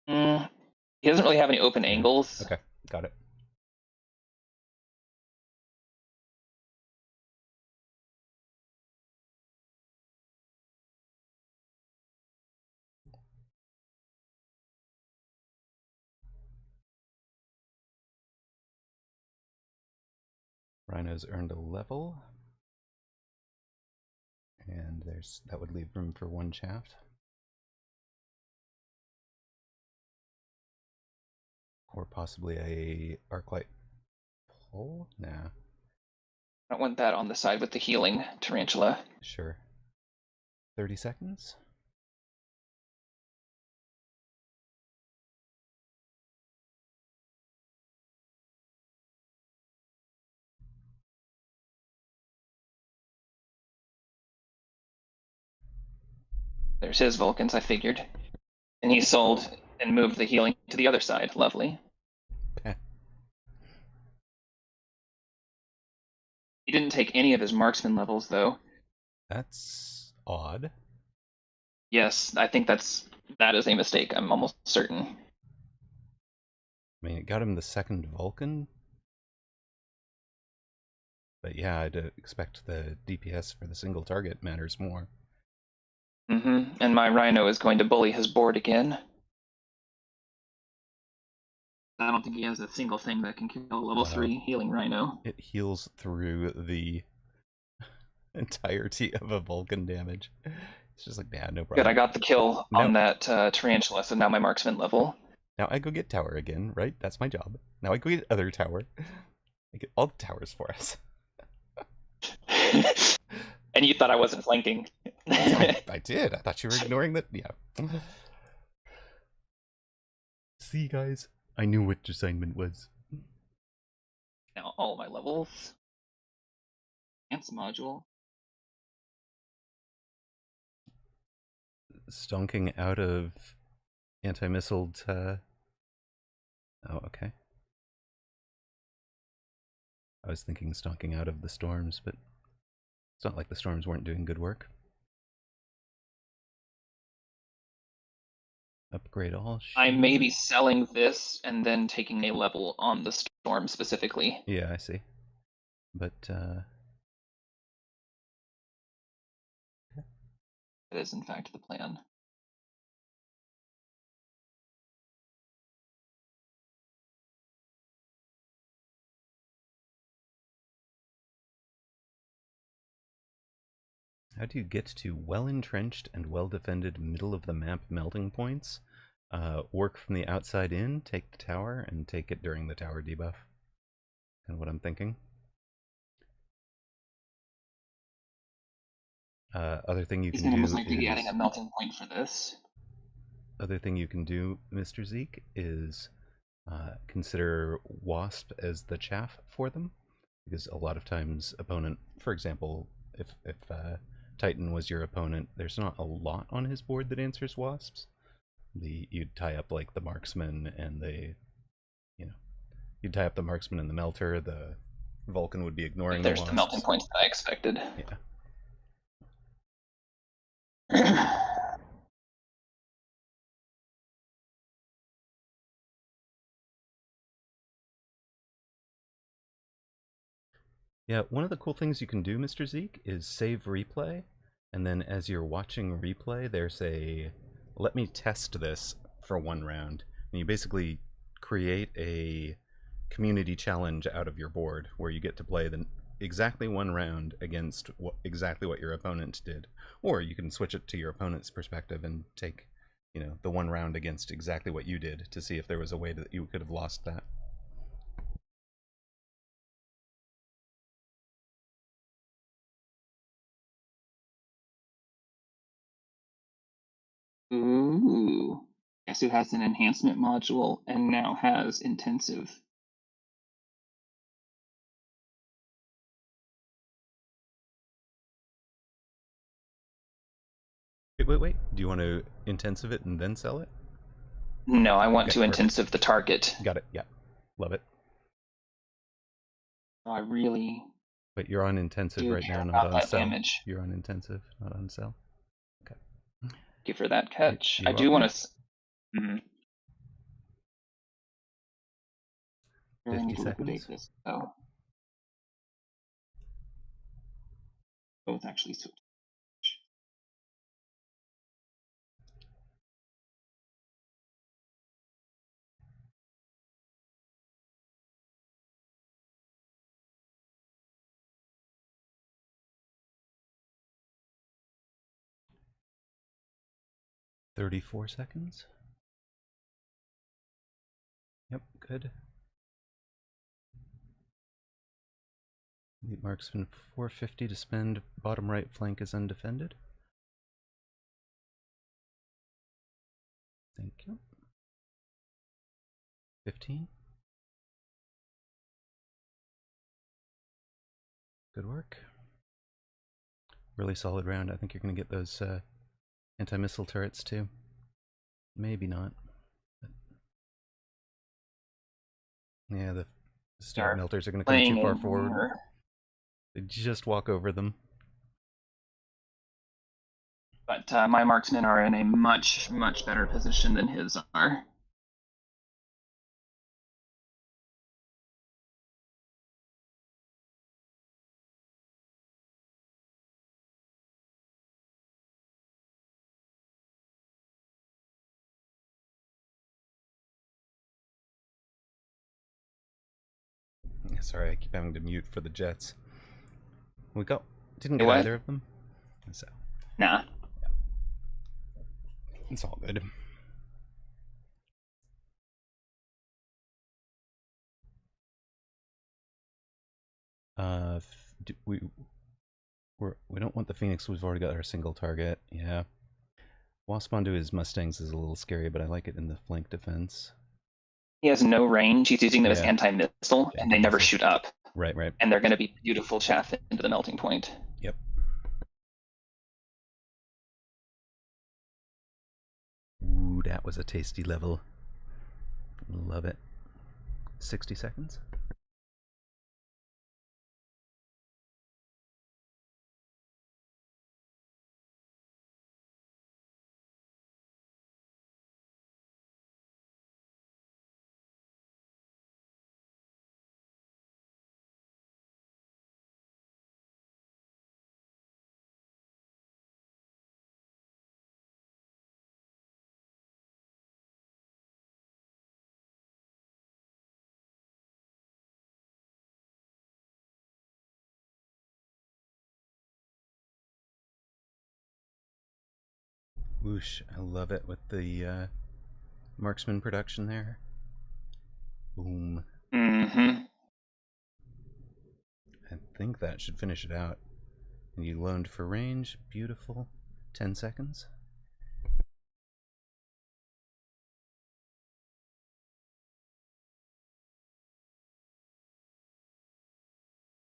He doesn't really have any open angles. Okay, got it. Rhino's earned a level. And that would leave room for one shaft. Or possibly a Arclight pole? Nah. I don't want that on the side with the healing tarantula. Sure. 30 seconds? There's his Vulcans, I figured. And he sold and moved the healing to the other side. Lovely. He didn't take any of his marksman levels, though. That's odd. Yes, I think that is a mistake. I'm almost certain. I mean, it got him the second Vulcan. But yeah, I'd expect the DPS for the single target matters more. And my Rhino is going to bully his board again. I don't think he has a single thing that can kill a level 3 healing Rhino. It heals through the entirety of a Vulcan damage. It's just like, nah, no problem. Good, I got the kill on that tarantula, so now my marksman level. Now I go get tower again, right? That's my job. Now I go get other tower. I get all the towers for us. And you thought I wasn't flanking. I did. I thought you were ignoring that. Yeah. See, guys, I knew which assignment was. Now all my levels. Ants module. Stonking out of anti-missile to... Oh, okay. I was thinking stonking out of the storms, but it's not like the storms weren't doing good work. Upgrade all. I may be selling this and then taking a level on the storm specifically. Yeah, I see. But, That is in fact the plan. how do you get to well-entrenched and well-defended middle-of-the-map melting points? Work from the outside in, take the tower, and take it during the tower debuff. Kind of what I'm thinking. Other thing you can do is... He's most likely adding a melting point for this. Other thing you can do, Mr. Zeke, is consider Wasp as the chaff for them. Because a lot of times opponent, for example, if Titan was your opponent, there's not a lot on his board that answers Wasps. You'd tie up like the marksman and you'd tie up the marksman and the melter. The Vulcan would be ignoring There's the Wasps. the melting points that I expected. Yeah. Yeah, one of the cool things you can do, Mr. Zeke, is save replay, and then as you're watching replay, there's a let me test this for one round. And you basically create a community challenge out of your board where you get to play exactly one round against exactly what your opponent did. Or you can switch it to your opponent's perspective and take, the one round against exactly what you did to see if there was a way that you could have lost that. Ooh. Guess who has an enhancement module and now has intensive? Wait. Do you want to intensive it and then sell it? No, I want to intensive the target. Got it. Yeah. Love it. I really... But you're on intensive right now, not on sell. Damage. You're on intensive, not on sell. Okay. Thank you for that catch. I do want to... 50 seconds. This, though. Both actually switch. 34 seconds. Yep, good. Elite marksman 450 to spend. Bottom right flank is undefended. Thank you. 15. Good work. Really solid round. I think you're going to get those anti-missile turrets too. Maybe not. But yeah, the stupid melters are going to come too far forward. They just walk over them. But my marksmen are in a much, much better position than his are. Sorry, I keep having to mute for the jets. We didn't Hey, get what? either of them. So Nah. it's all good. We don't want the Phoenix. We've already got our single target. Yeah. Wasp onto his Mustangs is a little scary, but I like it in the flank defense. He has no range. He's using them as anti-missile, and they never shoot up. Right. And they're going to be beautiful chaff into the melting point. Yep. Ooh, that was a tasty level. Love it. 60 seconds. Whoosh, I love it with the marksman production there. Boom. Mm-hmm. I think that should finish it out. And you loaned for range. Beautiful. 10 seconds.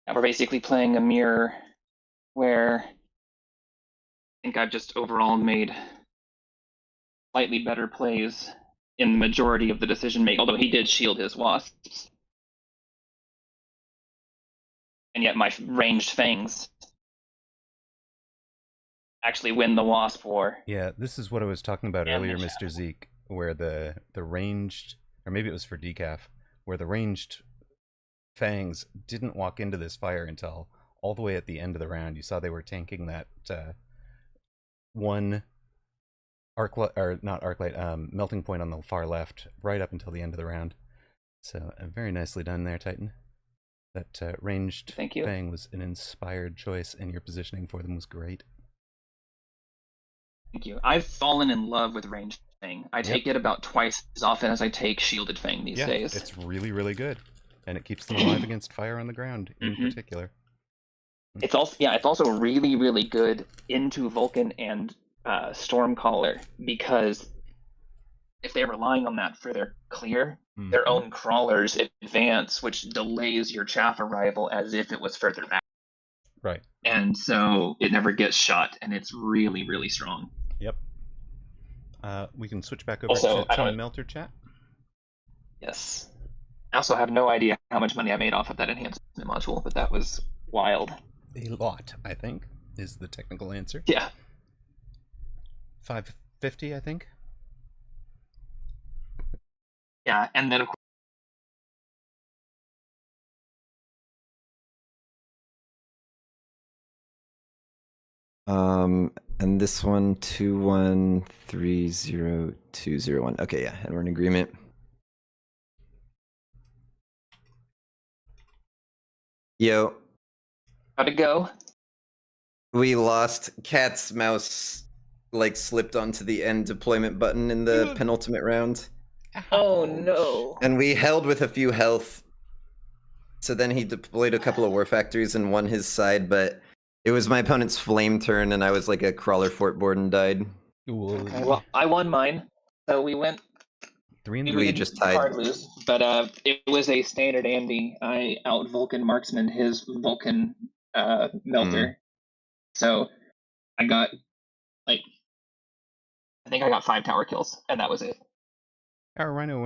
Now we're basically playing a mirror where I think I've just overall made slightly better plays in the majority of the decision making, although he did shield his wasps. And yet my ranged fangs actually win the wasp war. Yeah, this is what I was talking about earlier, Mr. Zeke, where the ranged, or maybe it was for decaf, where the ranged fangs didn't walk into this fire until all the way at the end of the round. You saw they were tanking that one melting point on the far left right up until the end of the round. So very nicely done there, Titan. That ranged fang was an inspired choice, and your positioning for them was great. Thank you. I've fallen in love with ranged fang. I take it about twice as often as I take shielded fang these days. It's really, really good, and it keeps them alive against fire on the ground in particular. It's also really, really good into Vulcan and Stormcaller, because if they're relying on that for their clear, their own crawlers advance, which delays your chaff arrival as if it was further back. Right. And so it never gets shot, and it's really, really strong. Yep. We can switch back over to Team Melter chat. Yes. I also have no idea how much money I made off of that enhancement module, but that was wild. A lot, I think, is the technical answer. Yeah. 550, I think. Yeah, and then of course. And this one 2130201. Okay, yeah, and we're in agreement. Yo. How'd it go? We lost. Cat's mouse like slipped onto the end deployment button in the penultimate round. Oh Ouch. no. And we held with a few health. So then he deployed a couple of war factories and won his side, but it was my opponent's flame turn, and I was like a crawler fort board and died. Ooh. Okay, well, I won mine, so we went. 3 and We 3. We didn't just tied. hard lose, but it was a standard Andy. I out Vulcan marksman his Vulcan melter, so I got like I think I got 5 tower kills, and that was it. Our Rhino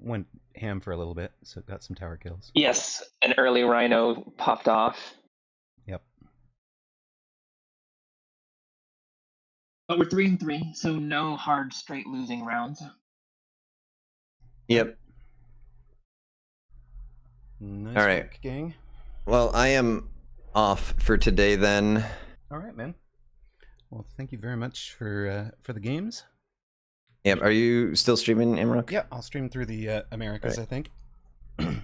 went ham for a little bit, so it got some tower kills. Yes, an early Rhino popped off. Yep. But we're 3 and 3, so no hard straight losing rounds. Yep. Nice All right. work, gang. Well, I am off for today then. All right, man. Well, thank you very much for the games. Yep. Are you still streaming, Amaroq? Yeah, I'll stream through the Americas, Right. I think.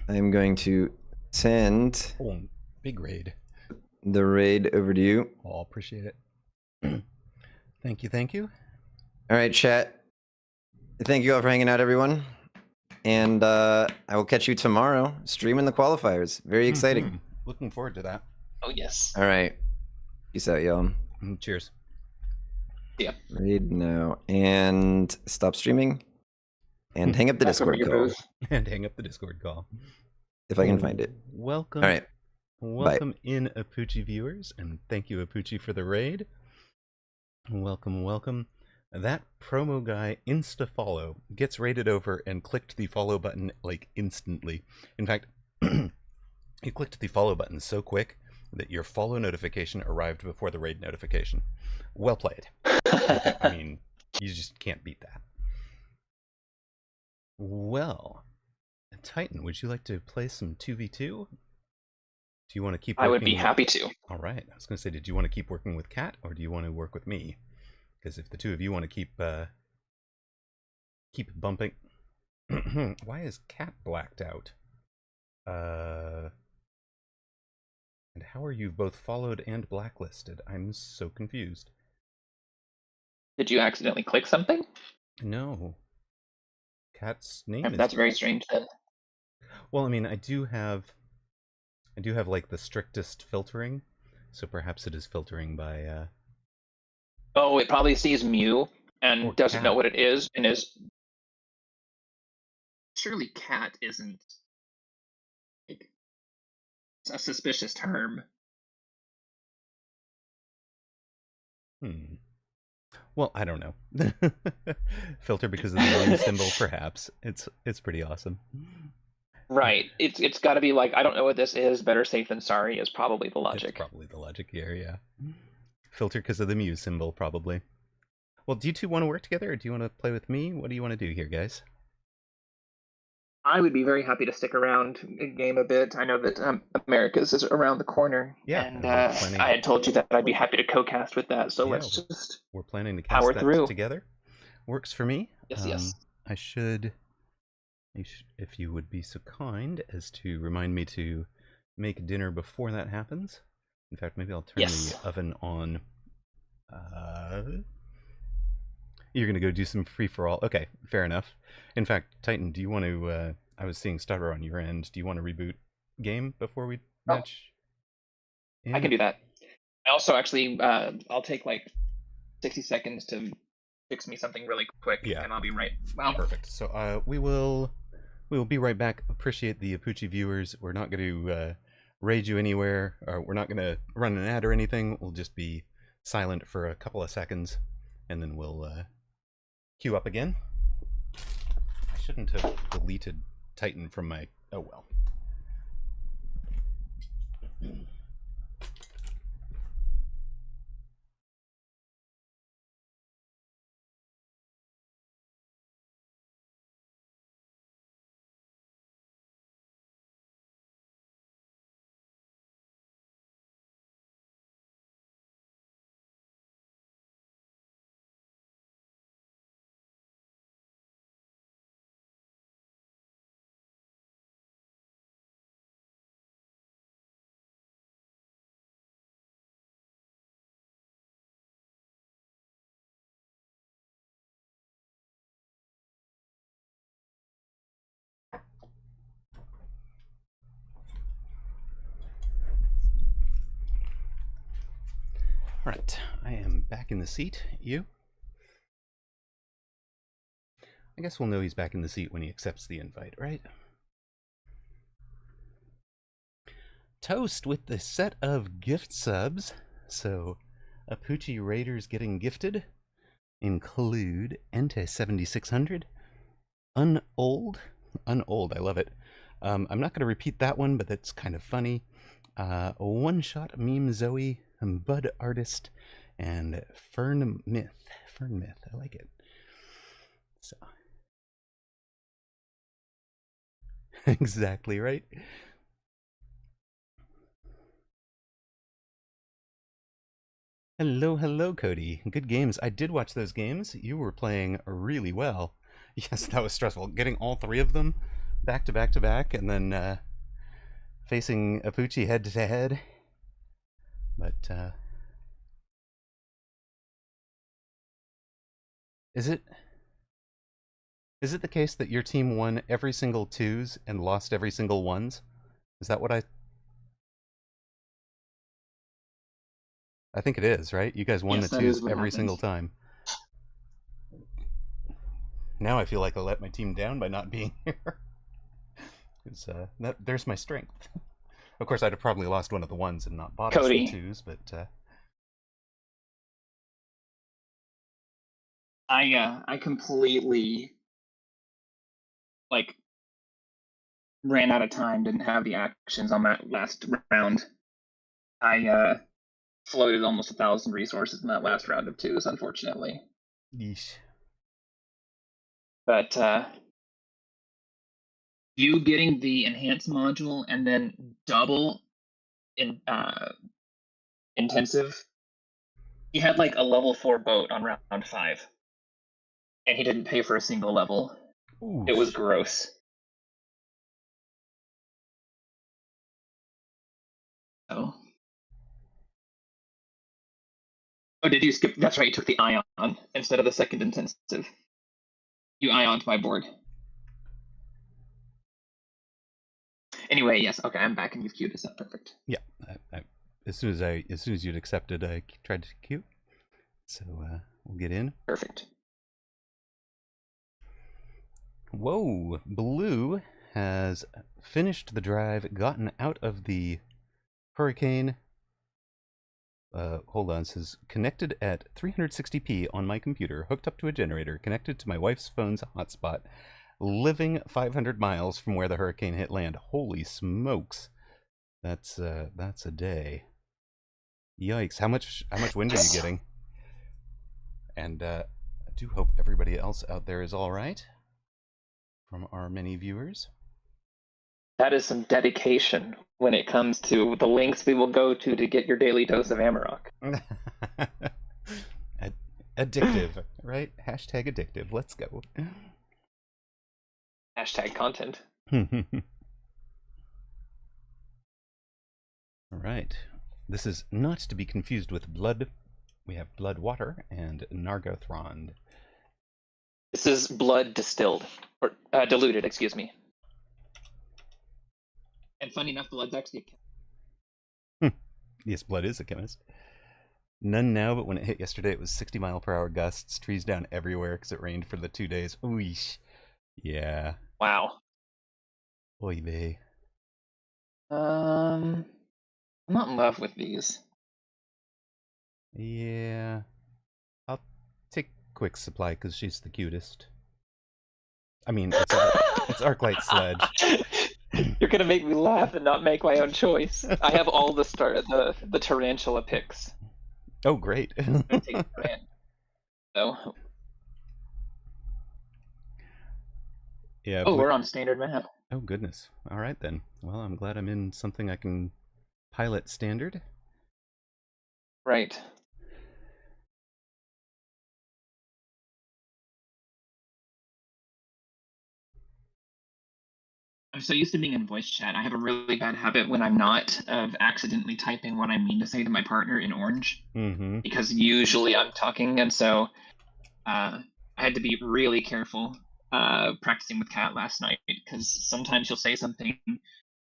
I'm going to send Oh, big raid. the raid over to you. Oh, appreciate it. Thank you, thank you. All right, chat. Thank you all for hanging out, everyone. And I will catch you tomorrow streaming the qualifiers. Very exciting. Mhm. Looking forward to that. Oh yes. All right. Peace out, y'all. Cheers. Yeah. Raid now. And stop streaming. And hang up the Back over Discord your call. booth. And hang up the Discord call. If I can find it. Welcome. All right. Welcome in, Apucci viewers, and thank you, Apucci, for the raid. Welcome, welcome. That promo guy insta-follow gets raided over and clicked the follow button like instantly. In fact, he clicked the follow button so quick that your follow notification arrived before the raid notification. Well played. Okay, I mean, you just can't beat that. Well, Titan, would you like to play some 2v2? Do you want to keep working? I would be happy to. All right. I was going to say, did you want to keep working with Kat, or do you want to work with me? Because if the two of you want to keep bumping... Why is Kat blacked out? And how are you both followed and blacklisted? I'm so confused. Did you accidentally click something? No. Kat's name is... That's very strange then. Well, I mean, I do have like the strictest filtering, so perhaps it is filtering by Oh, it probably sees Mew and Or doesn't know cat. what it is and is. Surely cat isn't like a suspicious term. Well, I don't know. Filter because of the new symbol, perhaps. It's pretty awesome. Right. It's got to be like, I don't know what this is. Better safe than sorry is probably the It's logic. probably the logic here, yeah. Filter because of the Muse symbol, probably. Well, do you two want to work together, or do you want to play with me? What do you want to do here, guys? I would be very happy to stick around and game a bit. I know that America's is around the corner. Yeah, And we're planning- I had told you that I'd be happy to co-cast with that. So Yeah, let's just. We're planning to Power cast that through. together. Works for me. Yes, yes. I should, if you would be so kind as to remind me to make dinner before that happens. In fact, maybe I'll turn Yes. the oven on. You're gonna go do some free-for-all. Okay, fair enough. In fact, Titan, do you want to... I was seeing stutter on your end. Do you want to reboot game before we match? I can do that. I also actually, I'll take like 60 seconds to fix me something really quick, Yeah. and I'll be right. Wow. Perfect. So we will be right back. Appreciate the Apucci viewers. We're not going to raid you anywhere. We're not going to run an ad or anything. We'll just be silent for a couple of seconds, and then we'll queue up again. I shouldn't have deleted Titan from my... Oh well. Alright, I am back in the seat. You? I guess we'll know he's back in the seat when he accepts the invite, right? Toast with the set of gift subs. So, Apuchi Raiders getting gifted include Ente 7600, Unold, I love it. I'm not going to repeat that one, but that's kind of funny. One Shot Meme Zoe, Bud Artist, and Fern Myth. I like it. So, exactly right. Hello, Cody. Good games. I did watch those games. You were playing really well. Yes, that was stressful. Getting all three of them back to back to back, and then facing Apuchi head to head. But is it the case that your team won every single twos and lost every single ones? Is that what I think it is, right? You guys won Yes, the that twos is what every happened. single time. Now I feel like I let my team down by not being here. Because there's my strength. Of course, I'd have probably lost one of the ones and not bought us the twos, but I completely ran out of time, didn't have the actions on that last round. I floated almost 1,000 resources in that last round of twos, unfortunately. yeesh. But you getting the enhance module and then double in intensive, he had like a level 4 boat on round 5, and he didn't pay for a single level. Oof. It was gross. Oh, did you skip? That's right, you took the ion instead of the second intensive. You ioned my board. Anyway, yes, okay, I'm back and you've queued us up. Perfect. Yeah, as soon as you'd accepted, I tried to queue. So we'll get in. Perfect. Whoa, Blue has finished the drive, gotten out of the hurricane. Hold on, it says connected at 360p on my computer, hooked up to a generator, connected to my wife's phone's hotspot, living 500 miles from where the hurricane hit land. Holy smokes. That's a day. Yikes. How much wind are you getting? And I do hope everybody else out there is all right from our many viewers. That is some dedication when it comes to the lengths we will go to get your daily dose of Amaroq. Addictive, right? Hashtag addictive. Let's go. Hashtag content. All right. This is not to be confused with blood. We have blood water and Nargothrond. This is blood distilled, or diluted, excuse me. And funny enough, blood's actually Yes, blood is a chemist. None now, but when it hit yesterday, it was 60-mile-per-hour gusts, trees down everywhere because it rained for the 2 days. Ooish. Yeah. Wow. Oy vey. I'm not in love with these. Yeah. I'll take Quick Supply because she's the cutest. I mean, it's Arclight Sledge. You're gonna make me laugh and not make my own choice. I have all the tarantula picks. Oh, great. I'm gonna take so. Yeah. Oh, we're on standard map. Oh, goodness. All right, then. Well, I'm glad I'm in something I can pilot standard. Right. I'm so used to being in voice chat. I have a really bad habit when I'm not of accidentally typing what I mean to say to my partner in orange. Mm-hmm. Because usually I'm talking, and so I had to be really careful practicing with Kat last night, because sometimes she'll say something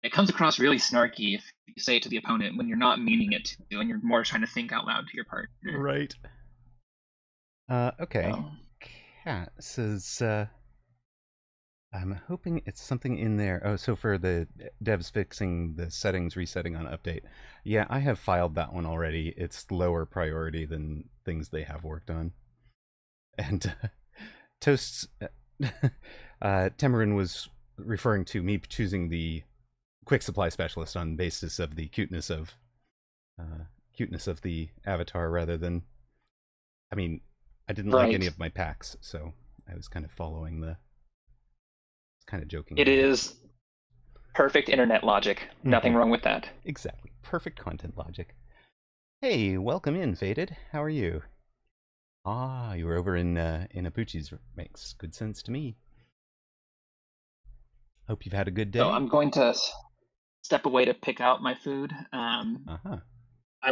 that comes across really snarky if say to the opponent when you're not meaning it to, and you're more trying to think out loud to your partner. Right. Okay. So, Cat says, I'm hoping it's something in there. Oh, so for the devs fixing the settings, resetting on update. Yeah, I have filed that one already. It's lower priority than things they have worked on. And Toast's Tamarin was referring to me choosing the quick supply specialist on basis of the cuteness of the avatar rather than. I mean, I didn't like any of my packs, so I was kind of following the. Kind of joking. It is perfect internet logic. Nothing wrong with that. Exactly. Perfect content logic. Hey, welcome in, Faded. How are you? Ah, you were over in Apuchi's. Makes good sense to me. Hope you've had a good day. So I'm going to step away to pick out my food. I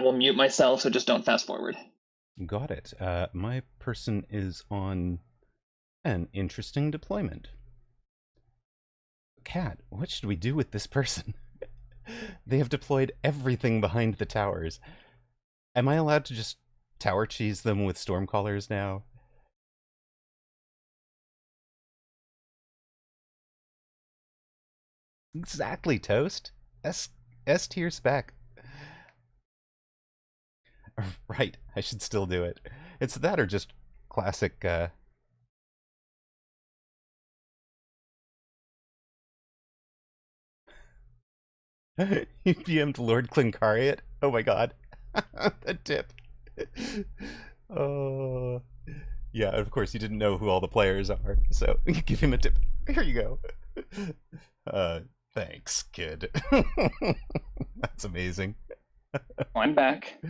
will mute myself, so just don't fast forward. Got it. My person is on an interesting deployment. Cat, what should we do with this person? They have deployed everything behind the towers. Am I allowed to just tower cheese them with stormcallers now? Exactly, Toast. S tier spec. Right, I should still do it. It's that or just classic You PM'd Lord Clincariat? Oh my god. The tip. Oh. Yeah, of course, you didn't know who all the players are, so give him a tip. Here you go. Thanks, kid. That's amazing. I'm back.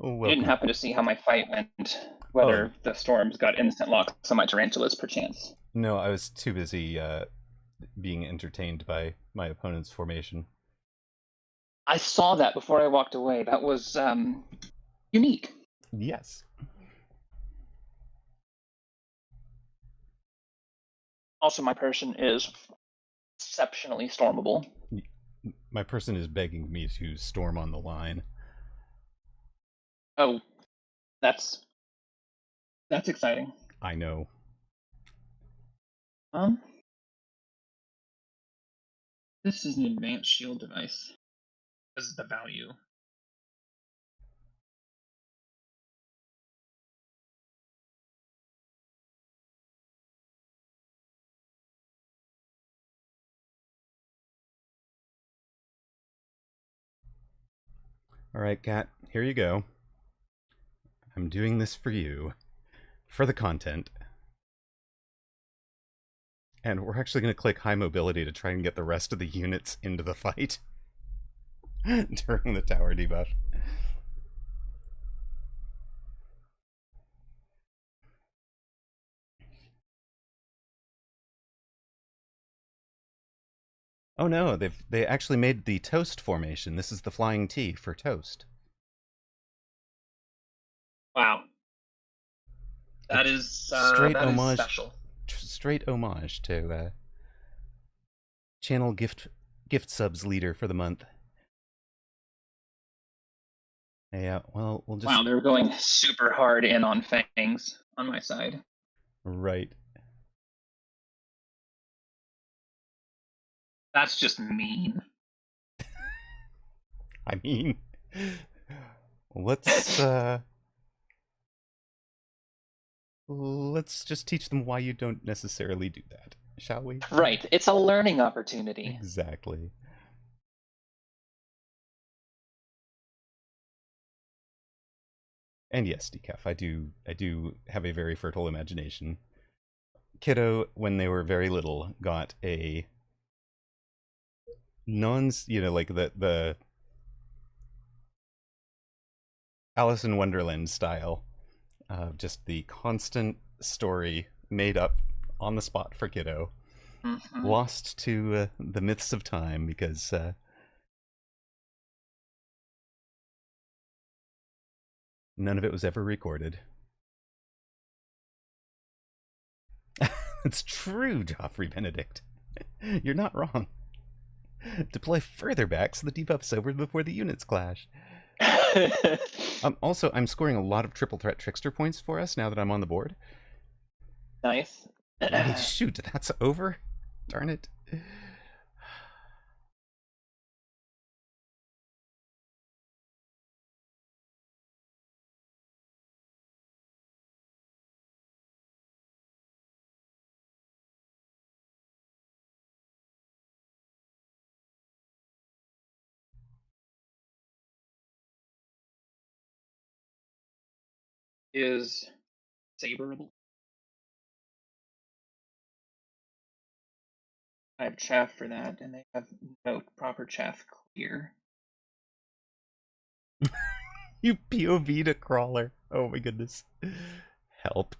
You didn't happen to see how my fight went, whether the storms got instant locks on my tarantulas, perchance. No, I was too busy being entertained by my opponent's formation. I saw that before I walked away. That was unique. Yes. Also, my person is exceptionally stormable. My person is begging me to storm on the line. Oh, that's exciting. I know. This is an advanced shield device. This is the value. Alright, Kat, here you go. I'm doing this for you. For the content. And we're actually going to click high mobility to try and get the rest of the units into the fight. During the tower debuff. Oh no, they actually made the Toast formation. This is the flying T for Toast. Wow. That is straight homage. Is special. Straight homage to channel gift subs leader for the month. Yeah, well, we'll just. Wow, they're going super hard in on fangs on my side. Right. That's just mean. I mean, let's just teach them why you don't necessarily do that, shall we? Right. It's a learning opportunity. Exactly. And yes, Decaf, I do have a very fertile imagination. Kiddo, when they were very little, got a like the Alice in Wonderland style of just the constant story made up on the spot for Kiddo, lost to the myths of time because none of it was ever recorded. It's true, Joffrey Benedict. You're not wrong. Deploy further back so the debuff's over before the units clash. Also, I'm scoring a lot of triple threat trickster points for us now that I'm on the board. Nice. Wait, shoot, that's over? Darn it. Is saberable. I have chaff for that, and they have no proper chaff clear. You POV'd a crawler. Oh my goodness. Help.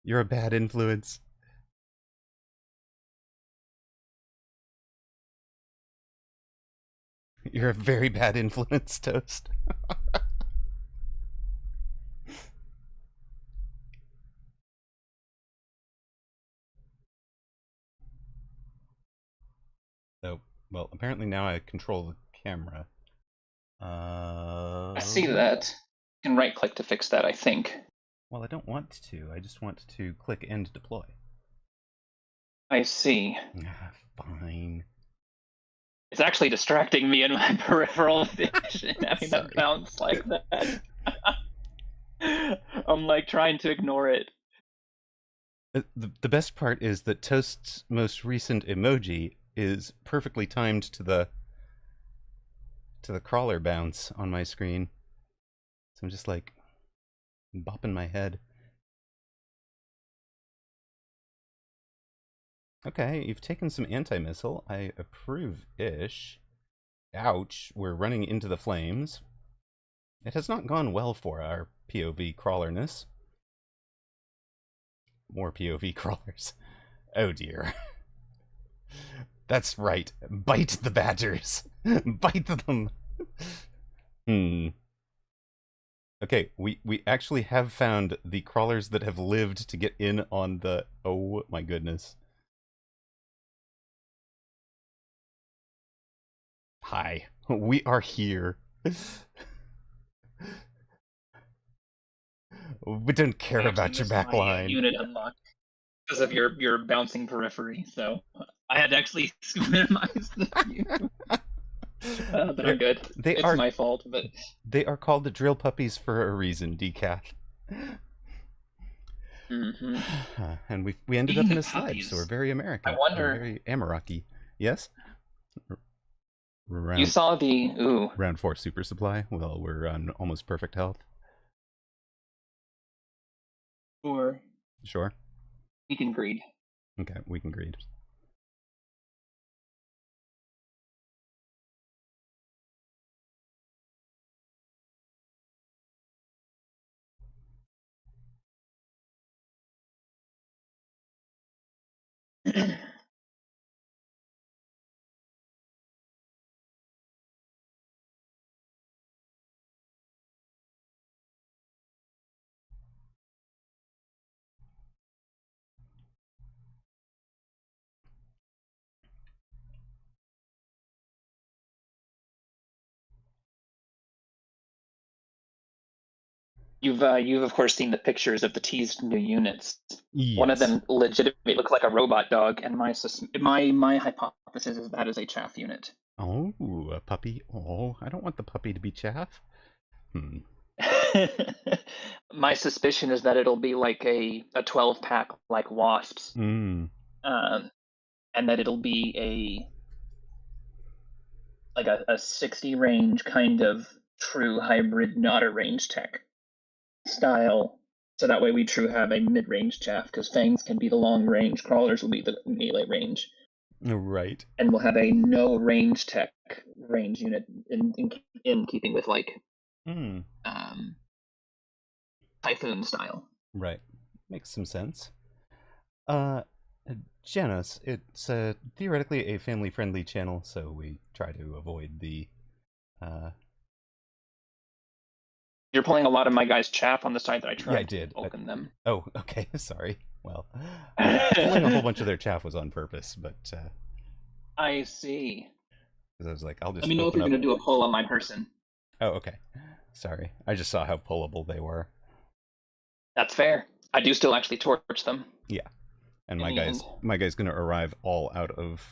You're a bad influence. You're a very bad influence, Toast. So, well, apparently now I control the camera. I see that. You can right click to fix that, I think. Well, I don't want to. I just want to click end deploy. I see. Fine. It's actually distracting me in my peripheral vision having that bounce like that. I'm like trying to ignore it. The best part is that Toast's most recent emoji is perfectly timed to the crawler bounce on my screen. So I'm just like bopping my head. Okay, you've taken some anti-missile. I approve-ish. Ouch, we're running into the flames. It has not gone well for our POV crawlerness. More POV crawlers. Oh dear. That's right. Bite the badgers. Bite them. Okay, we actually have found the crawlers that have lived to get in on the... Oh my goodness. Hi. We are here. We don't care about your back line. Unit unlocked because of your bouncing periphery, so I had to actually minimize the view. But I'm good. It's my fault, but they are called the drill puppies for a reason, Decaf. And we ended up in a slide, so we're very American. I wonder. We're very Amaroqy. Yes. You saw the round 4 super supply. Well, we're on almost perfect health. Sure. We can greed. Okay, we can greed. You've of course seen the pictures of the teased new units. Yes. One of them legitimately looked like a robot dog, and my hypothesis is that is a chaff unit. Oh, a puppy. Oh, I don't want the puppy to be chaff. My suspicion is that it'll be like a 12-pack like wasps. And that it'll be a 60 range kind of true hybrid, not a range tech style. So that way we true have a mid-range chaff, because fangs can be the long range, crawlers will be the melee range. Right. And we'll have a no range tech range unit in keeping with like Typhoon style. Right. Makes some sense. Janos, it's theoretically a family-friendly channel, so we try to avoid the... You're pulling a lot of my guys' chaff on the side that I tried to open them. Oh, okay, sorry. Well, pulling a whole bunch of their chaff was on purpose, but... I see. Because I was like, I'll Let just me know if open you're up. going to do a poll on my person. Oh, okay. Sorry. I just saw how pullable they were. That's fair. I do still actually torch them. Yeah. And In my the end. guy's gonna arrive all out of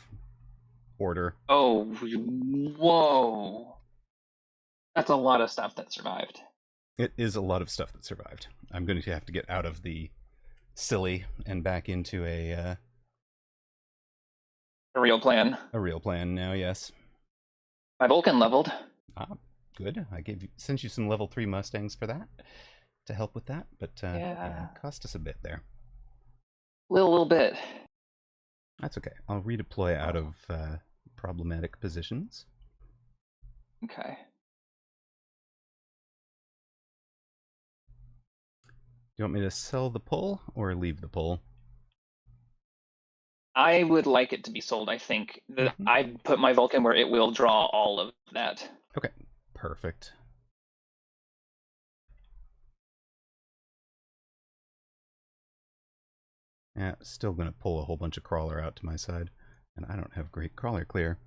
order. Oh, whoa. That's a lot of stuff that survived. It is a lot of stuff that survived. I'm going to have to get out of the silly and back into A real plan. a real plan now, yes. My Vulcan leveled. Ah, good. I sent you some level 3 Mustangs for that, to help with that, but yeah, it cost us a bit there. Little bit. That's okay. I'll redeploy out of problematic positions. Okay. Do you want me to sell the pull or leave the pull? I would like it to be sold, I think. Mhm. I put my Vulcan where it will draw all of that. Okay, perfect. Yeah, still gonna pull a whole bunch of crawler out to my side, and I don't have great crawler clear.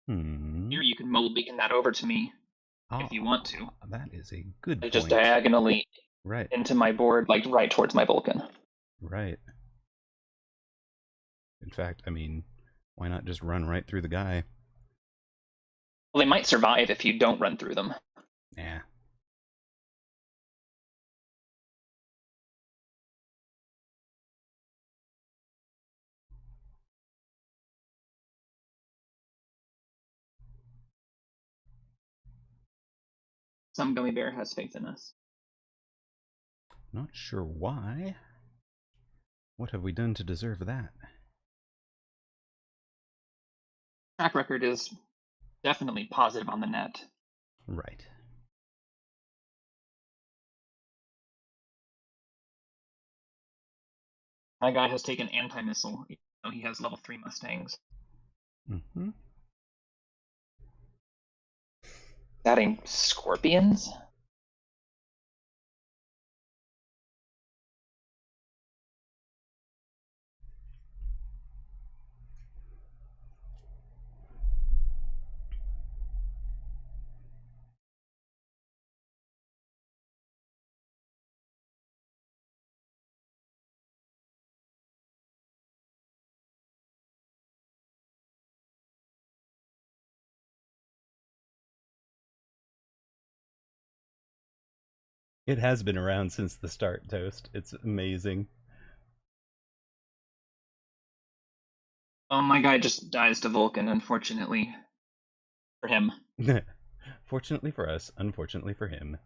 Here you can mobile beacon that over to me if you want to. That is a good point. Just diagonally Right. into my board, like right towards my Vulcan. Right. In fact, I mean, why not just run right through the guy? Well, they might survive if you don't run through them. Yeah. Some gummy bear has faith in us. Not sure why. What have we done to deserve that? Track record is definitely positive on the net. Right. My guy has taken anti-missile, even though he has level 3 Mustangs. Mm-hmm. Adding scorpions? It has been around since the start, Toast. It's amazing. Oh, my guy just dies to Vulcan, unfortunately. For him. Fortunately for us, unfortunately for him.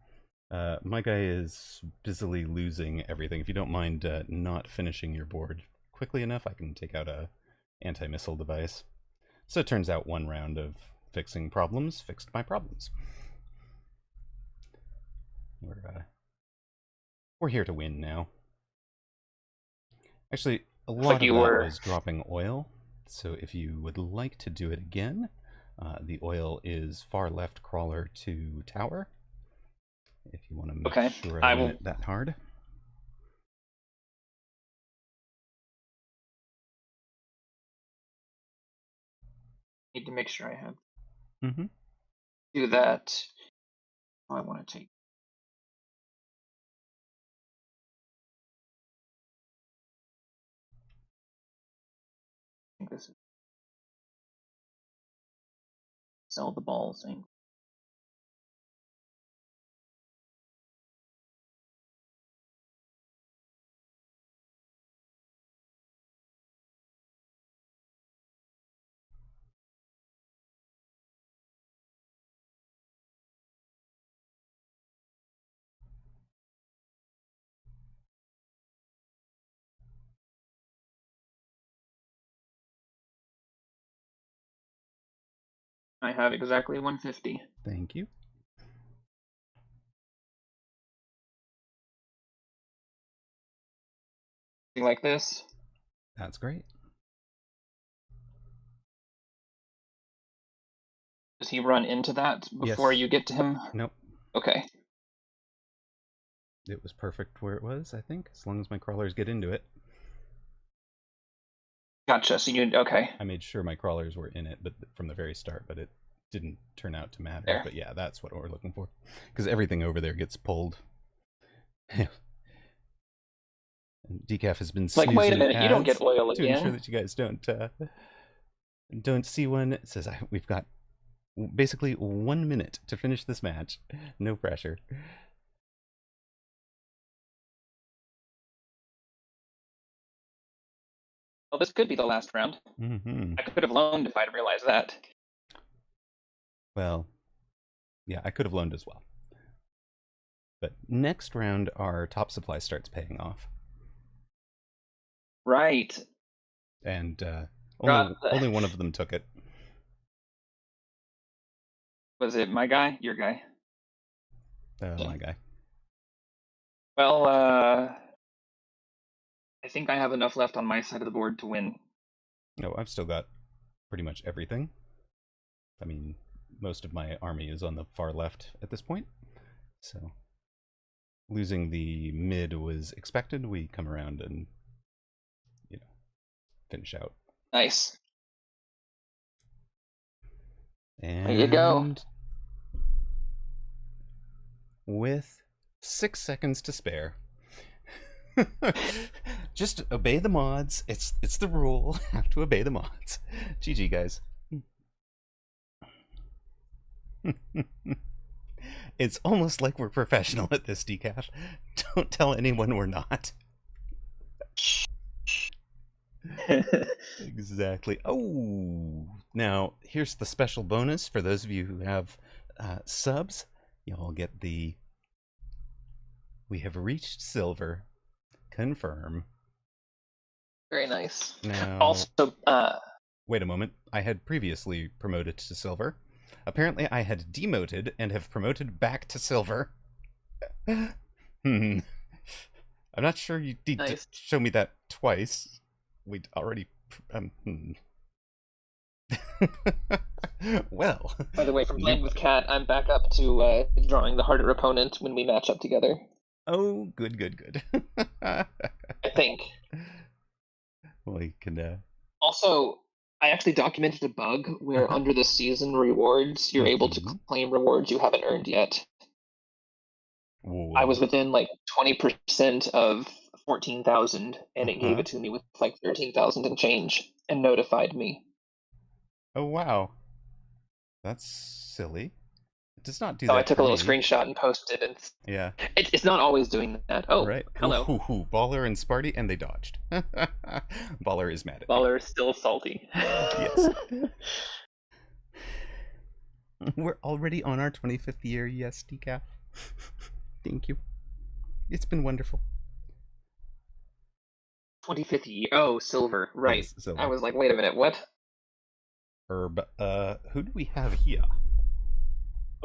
My guy is busily losing everything. If you don't mind not finishing your board quickly enough, I can take out a anti-missile device. So it turns out one round of fixing problems fixed my problems. We're here to win now. Actually, a lot of that was dropping oil. So if you would like to do it again, the oil is far left crawler to tower. If you want to make sure I win it that hard. Need to make sure I have. Mm-hmm. Do that. Oh, I want to take. I think this is. Sell the balls thing. I have exactly 150. Thank you. Like this. That's great. Does he run into that before you get to him? Nope. Okay. It was perfect where it was, I think, as long as my crawlers get into it. Gotcha. So you okay? I made sure my crawlers were in it, but from the very start, but it didn't turn out to matter. There. But yeah, that's what we're looking for, because everything over there gets pulled. And Decaf has been Like, wait a snoozing minute, you don't ads get oil to ensure again. that you guys don't see one. It says we've got basically 1 minute to finish this match. No pressure. Well, this could be the last round. Mm-hmm. I could have loaned if I'd realized that. Well, yeah, I could have loaned as well. But next round, our top supply starts paying off. Right. And God. only one of them took it. Was it my guy? Your guy? My guy. Well, I think I have enough left on my side of the board to win. No, I've still got pretty much everything. I mean, most of my army is on the far left at this point. So losing the mid was expected. We come around and, finish out. Nice. And there you go. With 6 seconds to spare. Just obey the mods. It's the rule. Have to obey the mods. GG, guys. It's almost like we're professional at this, Decaf. Don't tell anyone we're not. Exactly. Oh, now here's the special bonus for those of you who have subs. Y'all get the "We have reached silver." Confirm. Very nice. Now, also, wait a moment. I had previously promoted to silver. Apparently, I had demoted and have promoted back to silver. I'm not sure you need nice. to show me that twice. We'd already. Well. By the way, from playing with Kat, I'm back up to drawing the harder opponent when we match up together. Oh, good. I think. Well, you can. Also, I actually documented a bug where under the season rewards, you're able to claim rewards you haven't earned yet. Whoa. I was within like 20% of 14,000, and it gave it to me with like 13,000 and change, and notified me. Oh wow, that's silly. It does not do So that. I took a little me. screenshot and posted it. Yeah. It's not always doing that. Oh, right. Hello. Baller and Sparty, and they dodged. Baller is mad at Baller is still salty. Yes. We're already on our 25th year. Yes, Decaf. Thank you. It's been wonderful. 25th year. Oh, silver. Right. Yes, silver. I was like, wait a minute, what? Herb. Who do we have here?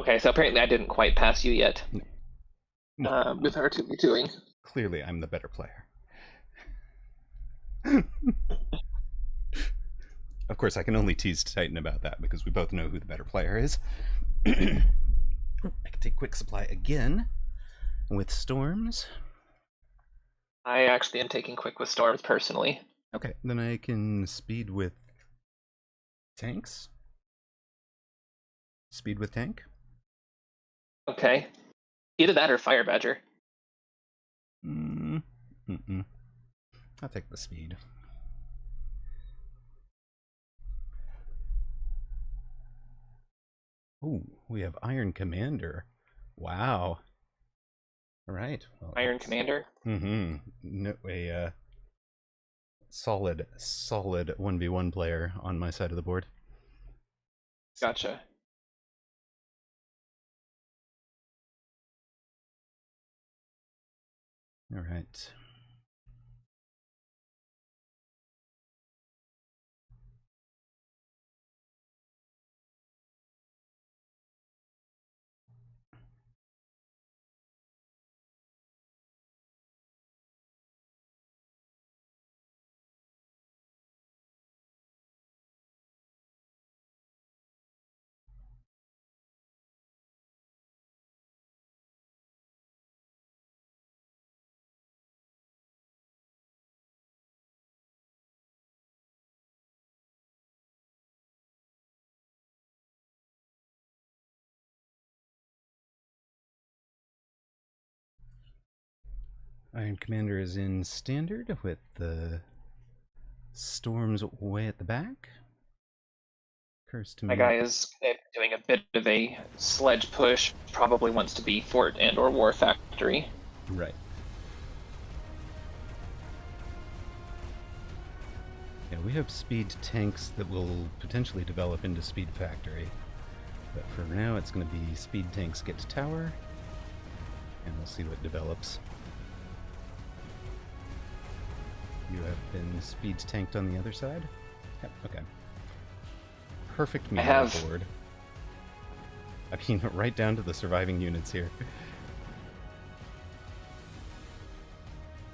Okay, so apparently I didn't quite pass you yet. No. With our 2v2ing. Clearly, I'm the better player. Of course, I can only tease Titan about that because we both know who the better player is. I can take quick supply again with storms. I actually am taking quick with storms personally. Okay, then I can speed with tanks. Speed with tank. Okay. Either that or Fire Badger. I'll take the speed. Ooh, we have Iron Commander. Wow. All right. Well, Iron Commander? No, a solid 1v1 player on my side of the board. Gotcha. All right. Iron Commander is in standard with the storms way at the back. Curse to My me. guy is doing a bit of a sledge push, probably wants to be fort and or war factory. Right. Yeah, we have speed tanks that will potentially develop into speed factory. But for now, it's going to be speed tanks get to tower, and we'll see what develops. You have been speed tanked on the other side? Yep, okay. Perfect meter have- board. I mean, right down to the surviving units here.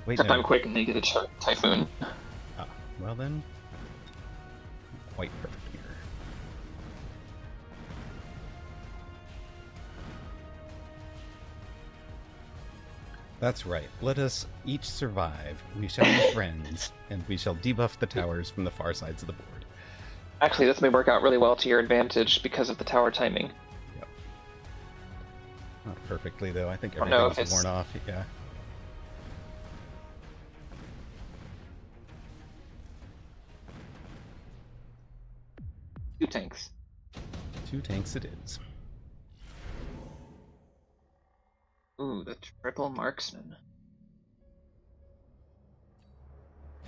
Wait, Except no. I'm quick and they get a typhoon. Ah, well then. Quite perfect mirror. That's right. Let us each survive. We shall be friends, and we shall debuff the towers from the far sides of the board. Actually, this may work out really well to your advantage because of the tower timing. Yep. Not perfectly, though. I think don't know if everything's it's- worn off. Yeah. Two tanks. 2 tanks it is. Ooh, the triple marksman.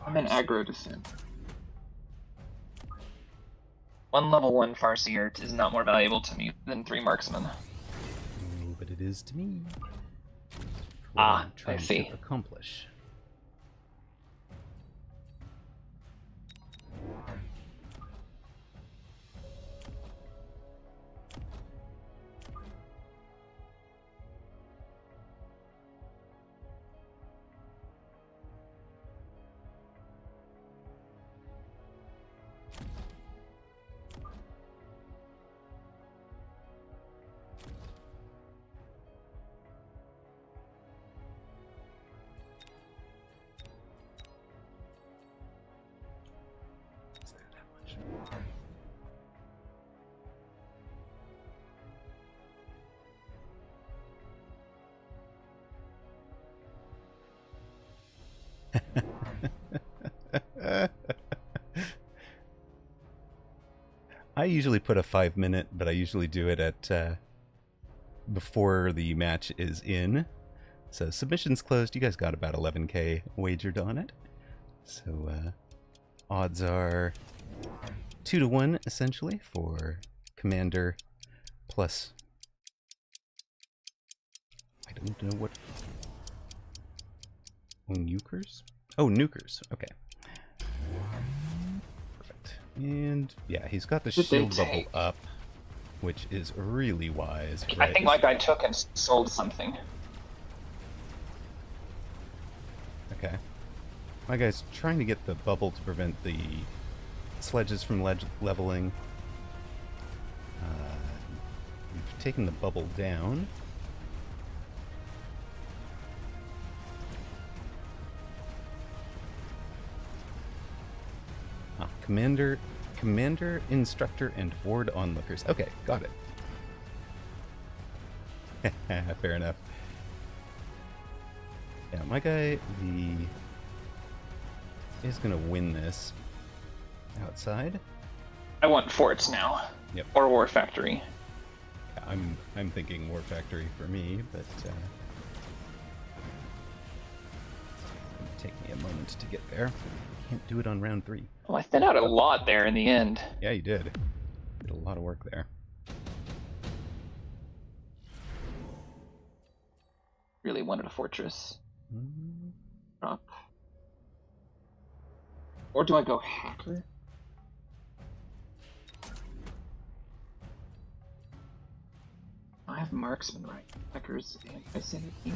I'm an aggro defense. One level 1 Farseer is not more valuable to me than 3 marksmen. Ooh, but it is to me. For what Ah, I'm trying I see. to accomplish. Is there that much? I usually put a 5-minute, but I usually do it at before the match is in. So submissions closed. You guys got about 11k wagered on it. So odds are 2-1 essentially for Commander plus. I don't know what. Oh, nukers? Oh, nukers. Okay. Perfect. And yeah, he's got the Did they shield bubble take? up, which is really wise. I think my guy took and sold something. Okay. My guy's trying to get the bubble to prevent the sledges from leveling. We've taken the bubble down. Ah, Commander, Instructor, and Ward Onlookers. Okay, got it. Fair enough. Yeah, my guy, is gonna win this outside. I want forts now. Yep. Or war factory. Yeah, I'm thinking War Factory for me, but it'll take me a moment to get there. Can't do it on round 3. Well, I thin out a lot there in the end. Yeah, you did. Did a lot of work there. Really wanted a fortress. Mm, Drop. Or do I go hacker? I have marksman right. Hackers anti-synergy.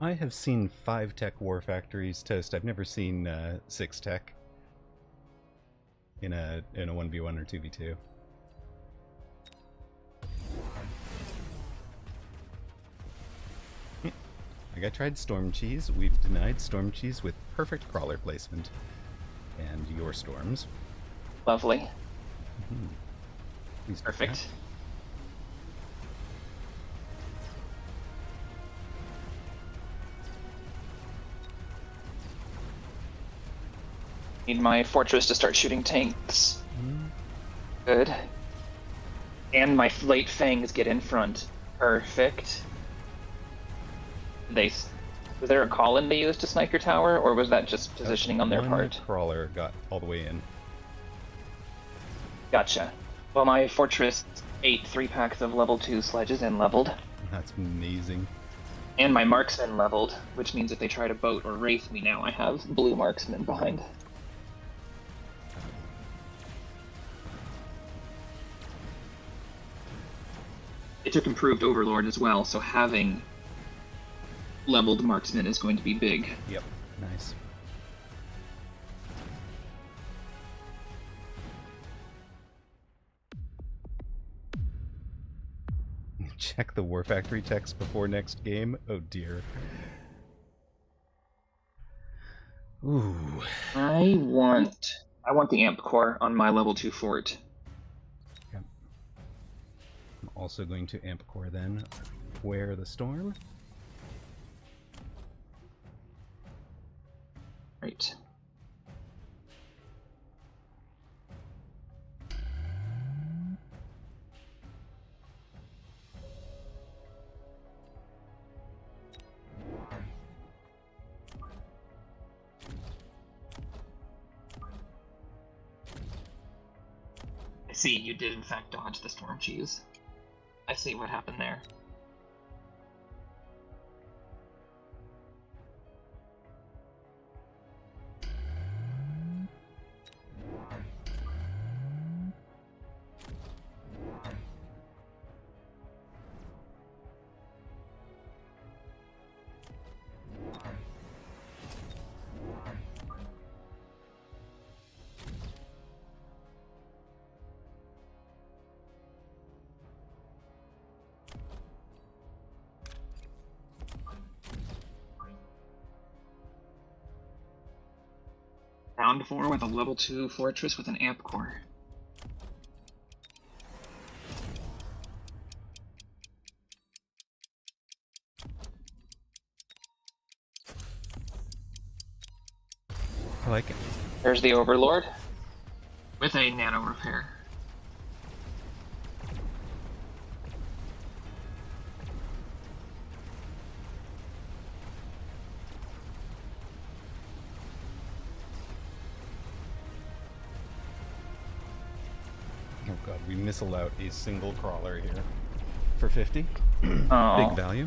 I have seen 5 tech war factories toast. I've never seen 6 tech in a 1v1 or 2v2. Like I tried storm cheese. We've denied storm cheese with perfect crawler placement. And your storms. Lovely. Please do Perfect. Need my fortress to start shooting tanks. Good. And my late fangs get in front. Perfect. Was there a call-in they used to snipe your tower, or was that just positioning on their One part? crawler got all the way in. Gotcha. Well, my fortress ate 3 packs of level 2 sledges and leveled. That's amazing. And my marksman leveled, which means if they try to boat or wraith me now, I have blue marksmen behind. It took improved overlord as well, so having leveled marksman is going to be big. Yep, nice. Check the War Factory text before next game. Oh dear. Ooh. I want the amp core on my level 2 fort. Yep. I'm also going to amp core then. Where the storm? Right. I see, you did in fact dodge the storm cheese. I see what happened there. Round 4 with a level 2 fortress with an amp core. I like it. There's the overlord with a nano repair. Oh god, we misallowed a single crawler here. For 50. Oh. Big value.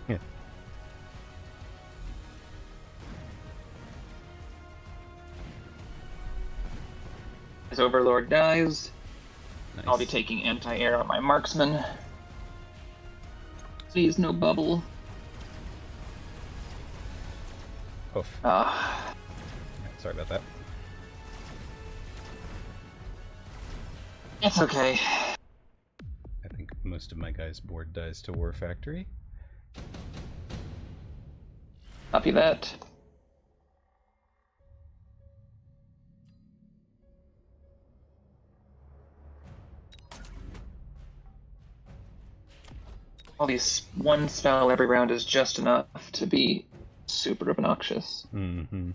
Yeah. As overlord dies, Nice. I'll be taking anti-air on my marksman. Please, no bubble. Oof. Ah. Sorry about that. It's okay. I think most of my guys' board dies to War Factory. Copy that. All these one spell every round is just enough to be super obnoxious. Mm-hmm.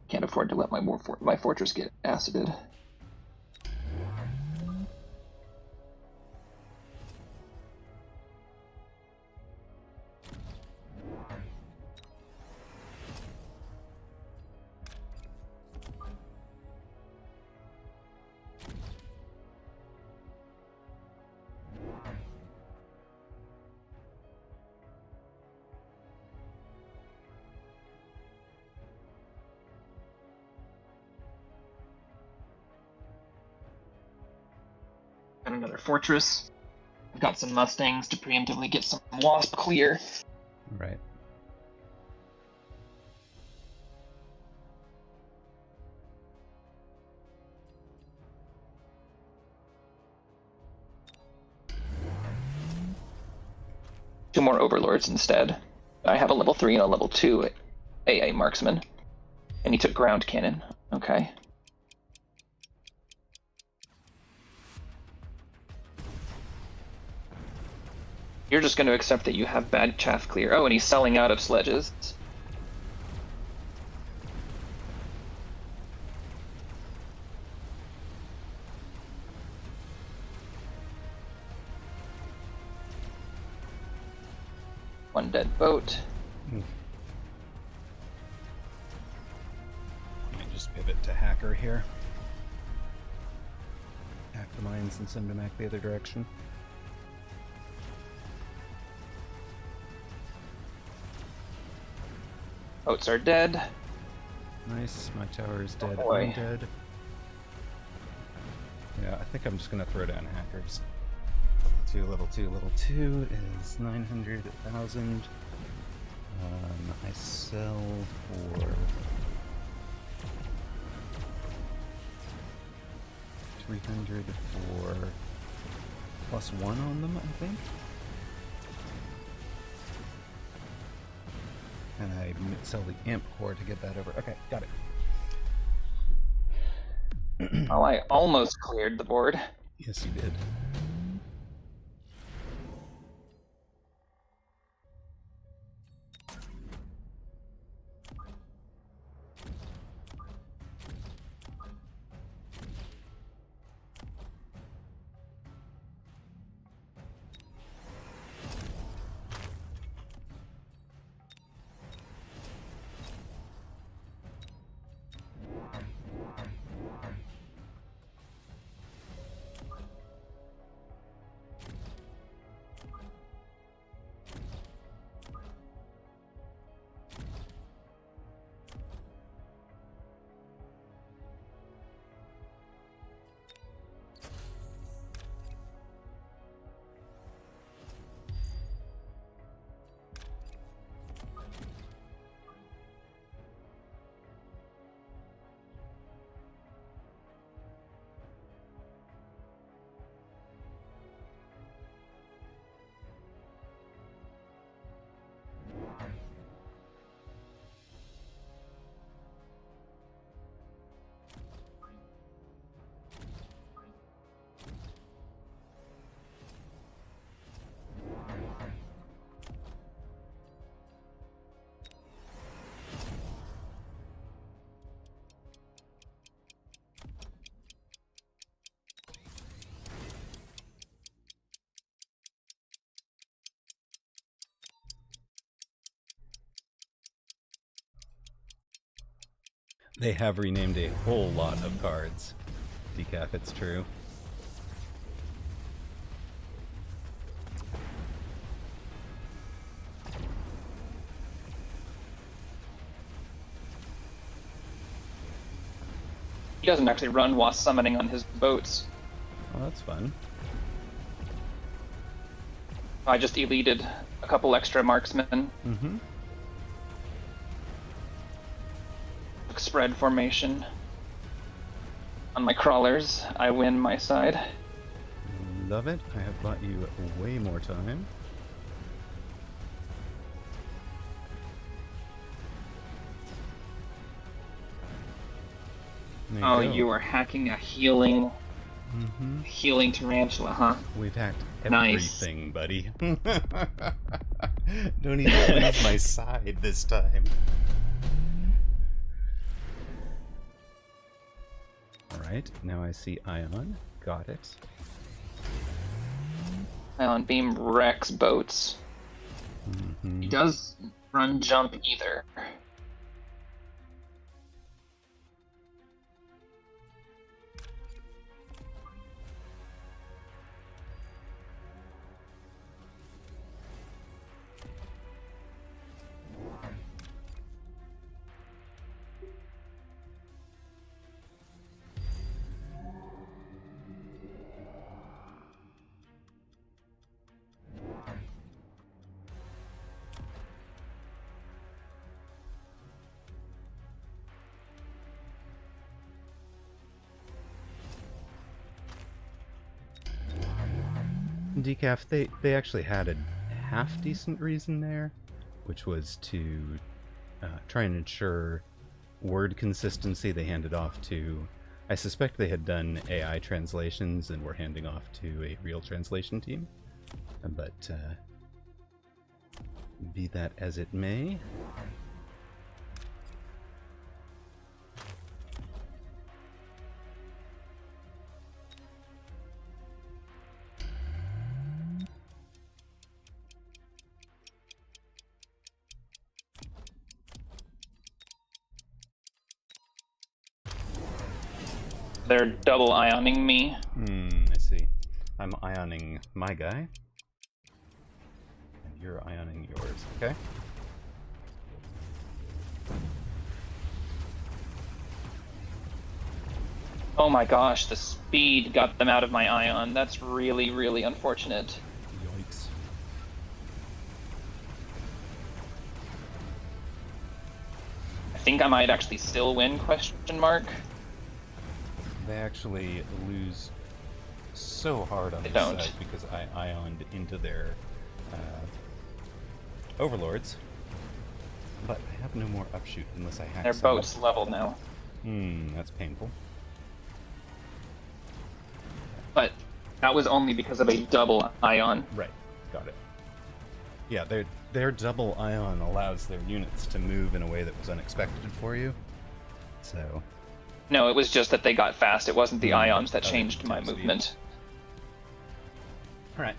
Can't afford to let my fortress get acided. Got another fortress. I've got some Mustangs to preemptively get some Wasp clear. Right. Two more Overlords instead. I have a level 3 and a level 2 AA marksman. And he took ground cannon. Okay. You're just going to accept that you have bad chaff clear. Oh, and he's selling out of sledges. One dead boat. Let me just pivot to hacker here. Hack the mines and send them back the other direction. Boats are dead. Nice, my tower is dead. boy. I'm dead. Yeah, I think I'm just gonna throw down hackers. Level 2 is 900,000. I sell for 300 for +1 on them, I think. And I sell the amp core to get that over. Okay, got it. Oh, I almost cleared the board. Yes, you did. They have renamed a whole lot of cards. Decaf, it's true. He doesn't actually run Wasp summoning on his boats. Oh, that's fun. I just deleted a couple extra marksmen. Mm-hmm. Spread formation. On my crawlers, I win my side. Love it. I have bought you way more time. There Oh, go. you are hacking a healing Mm-hmm. healing tarantula, huh? We've hacked Nice. everything, buddy. Don't even lose my side this time. Alright, now I see Ion. Got it. Ion Beam wrecks boats. Mm-hmm. He does run jump either. Decaf, they actually had a half decent reason there, which was to try and ensure word consistency. They handed off to, I suspect they had done AI translations and were handing off to a real translation team. But be that as it may, They're double ioning me. I see. I'm ioning my guy, and you're ioning yours, okay? Oh my gosh, the speed got them out of my ion. That's really, really unfortunate. Yikes. I think I might actually still win, question mark. They actually lose so hard on They this don't. side because I ioned into their overlords. But I have no more upshoot unless I hack Their some. boat's level now. That's painful. But that was only because of a double ion. Right, got it. Yeah, their double ion allows their units to move in a way that was unexpected for you. So No, it was just that they got fast. It wasn't the ions that Oh, changed my speed. movement. Alright.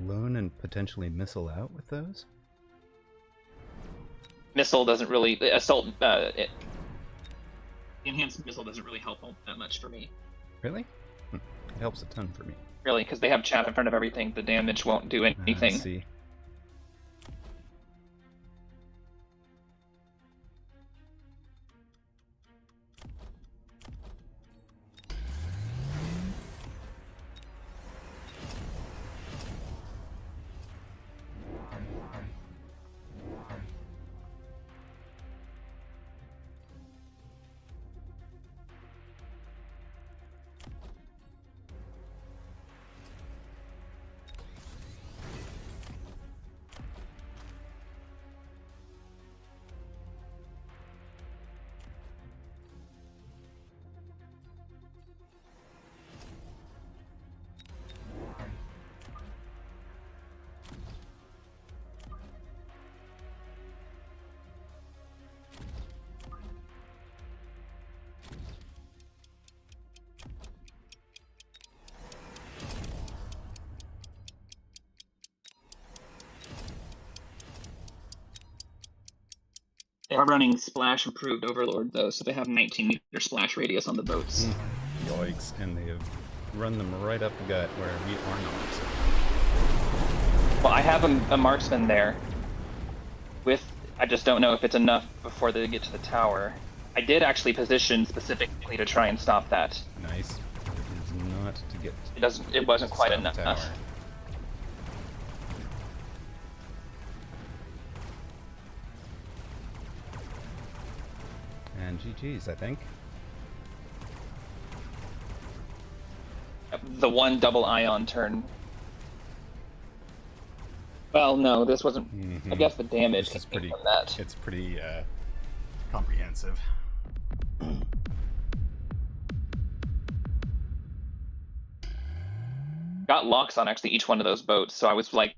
Loan and potentially missile out with those? Missile doesn't really assault. Enhanced missile doesn't really help that much for me. Really? It helps a ton for me. Really, because they have chaff in front of everything. The damage won't do I anything. see. They are running splash improved Overlord though, so they have 19-meter splash radius on the boats. Yikes, and they have run them right up the gut where we are not. Well, I have a marksman there. I just don't know if it's enough before they get to the tower. I did actually position specifically to try and stop that. Nice. It is not to get. It wasn't quite Stop enough. tower. And GG's, I think. The one double ion turn. Well, no, this wasn't. I guess the damage This is came pretty. from that. It's pretty comprehensive. Got locks on actually each one of those boats, so I was like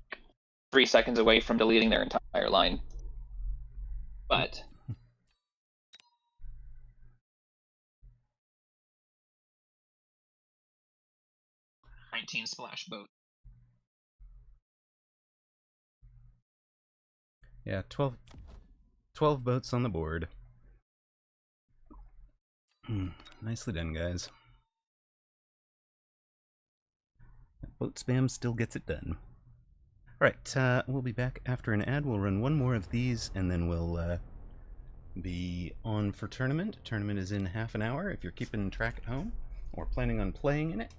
3 seconds away from deleting their entire line. But 19 splash boat. Yeah, 12 boats on the board. Nicely done, guys. Boat spam still gets it done. Alright, we'll be back after an ad. We'll run one more of these, and then we'll be on for tournament. Tournament is in half an hour if you're keeping track at home or planning on playing in it.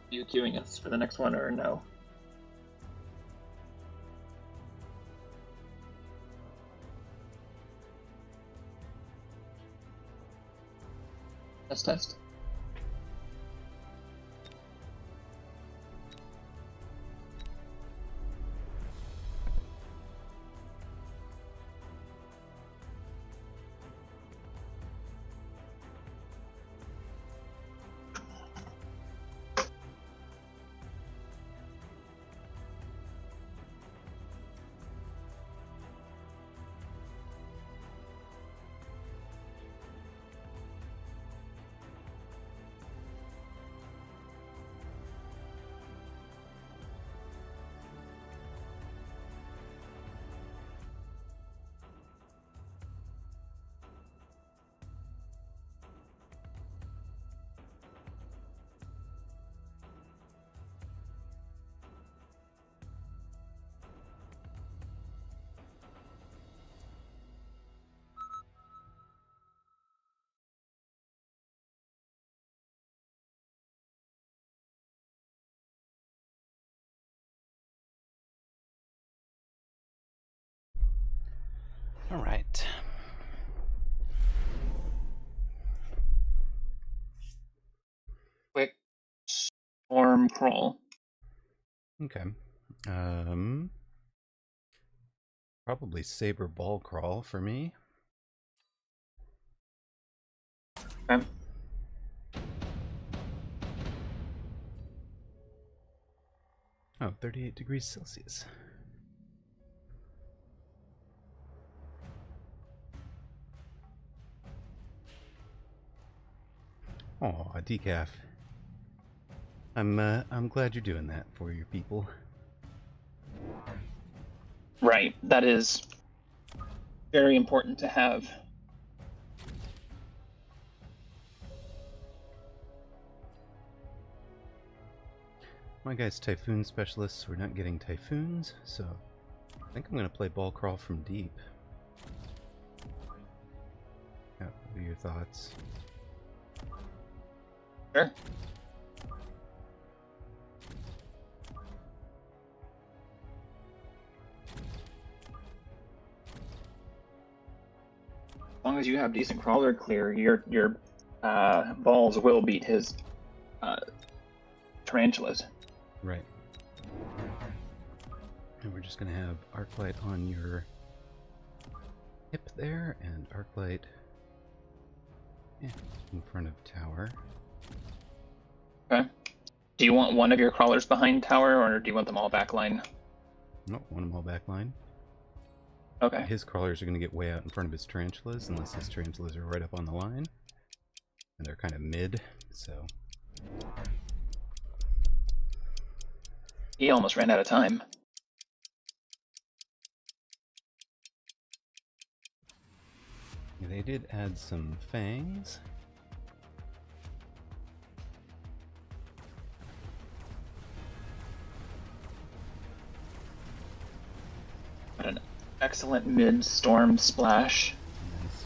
You queuing us for the next one or no? Test. All right. Quick storm crawl. Okay. Probably saber ball crawl for me. Okay. Oh, 38 degrees Celsius. Oh, a decaf. I'm glad you're doing that for your people. Right. That is very important to have. My guy's typhoon specialists. We're not getting typhoons, so I think I'm gonna play ball crawl from deep. Yeah, what are your thoughts? Sure. As long as you have decent crawler clear, your balls will beat his tarantulas. Right. And we're just gonna have Arclight on your hip there, and Arclight in front of tower. Okay. Do you want one of your crawlers behind tower, or do you want them all backline? No, want them all backline. Okay. His crawlers are going to get way out in front of his tarantulas, unless his tarantulas are right up on the line. And they're kind of mid, so... He almost ran out of time. Yeah, they did add some fangs. What an excellent mid-storm splash. Nice.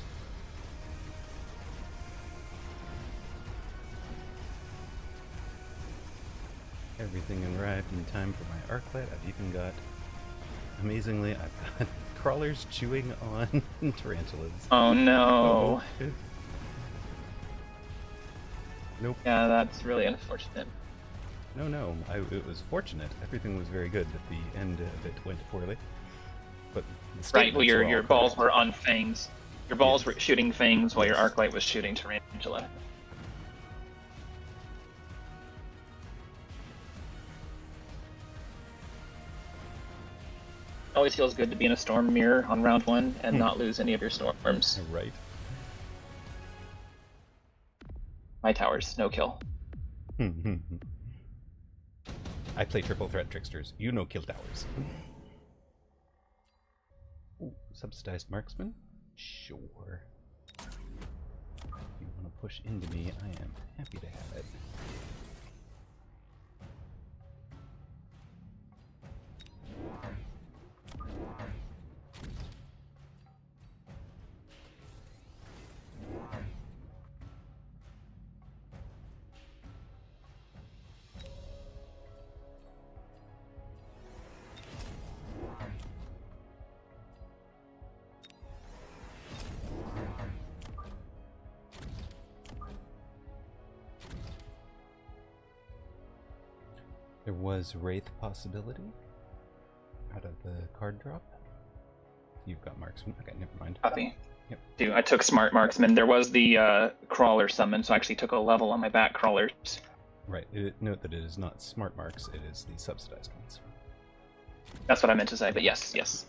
Everything arrived in time for my Arclight. I've even got, amazingly, I've got crawlers chewing on tarantulas. Oh no. Oh. Nope. Yeah, that's really unfortunate. No. It was fortunate. Everything was very good. At the end of it went poorly. But the Right. Well, statements were all your balls correct. were on fangs. Your balls Yes. were shooting fangs while your Yes. arc light was shooting tarantula. Always feels good to be in a storm mirror on round 1 and not lose any of your storms. Right. My towers, no kill. I play triple threat tricksters. You know kill towers. Ooh, subsidized marksman? Sure. If you want to push into me, I am happy to have it. There was Wraith possibility out of the card drop. You've got marksman. Okay, never mind. Copy. Yep. Dude, I took smart marksman. There was the crawler summon, so I actually took a level on my back crawlers. Right. Note that it is not smart marks, it is the subsidized ones. That's what I meant to say, but yes. Just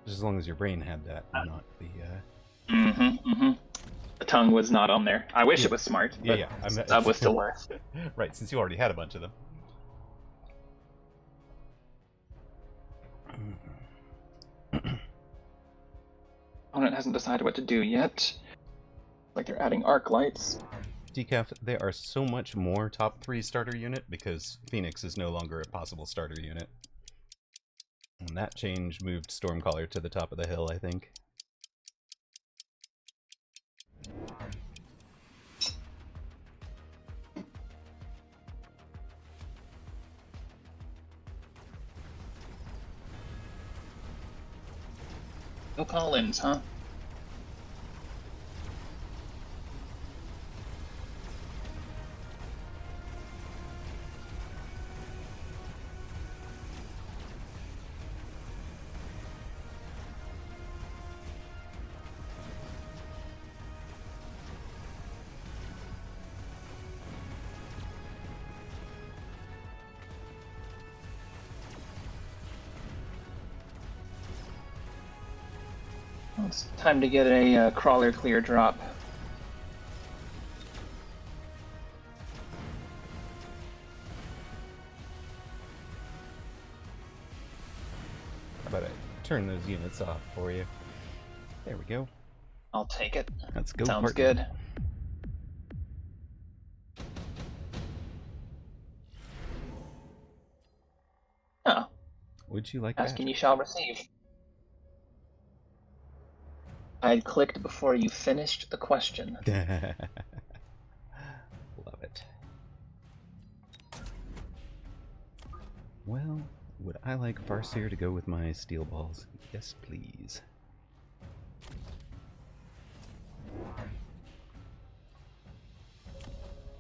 as long as your brain had that, not the... The tongue was not on there. I wish Yeah. it was smart, Yeah, but yeah. that was still worse. Right, since you already had a bunch of them. Opponent hasn't decided what to do yet. Like they're adding arc lights. Decaf, they are so much more top 3 starter unit because Phoenix is no longer a possible starter unit. And that change moved Stormcaller to the top of the hill, I think. No call-ins, huh? Well, it's time to get a crawler clear drop. How about I turn those units off for you? There we go. I'll take it. Let's go. Sounds partner. good. Oh, Would you like asking that? you shall receive. I had clicked before you finished the question. Love it. Well, would I like Farseer to go with my steel balls? Yes, please.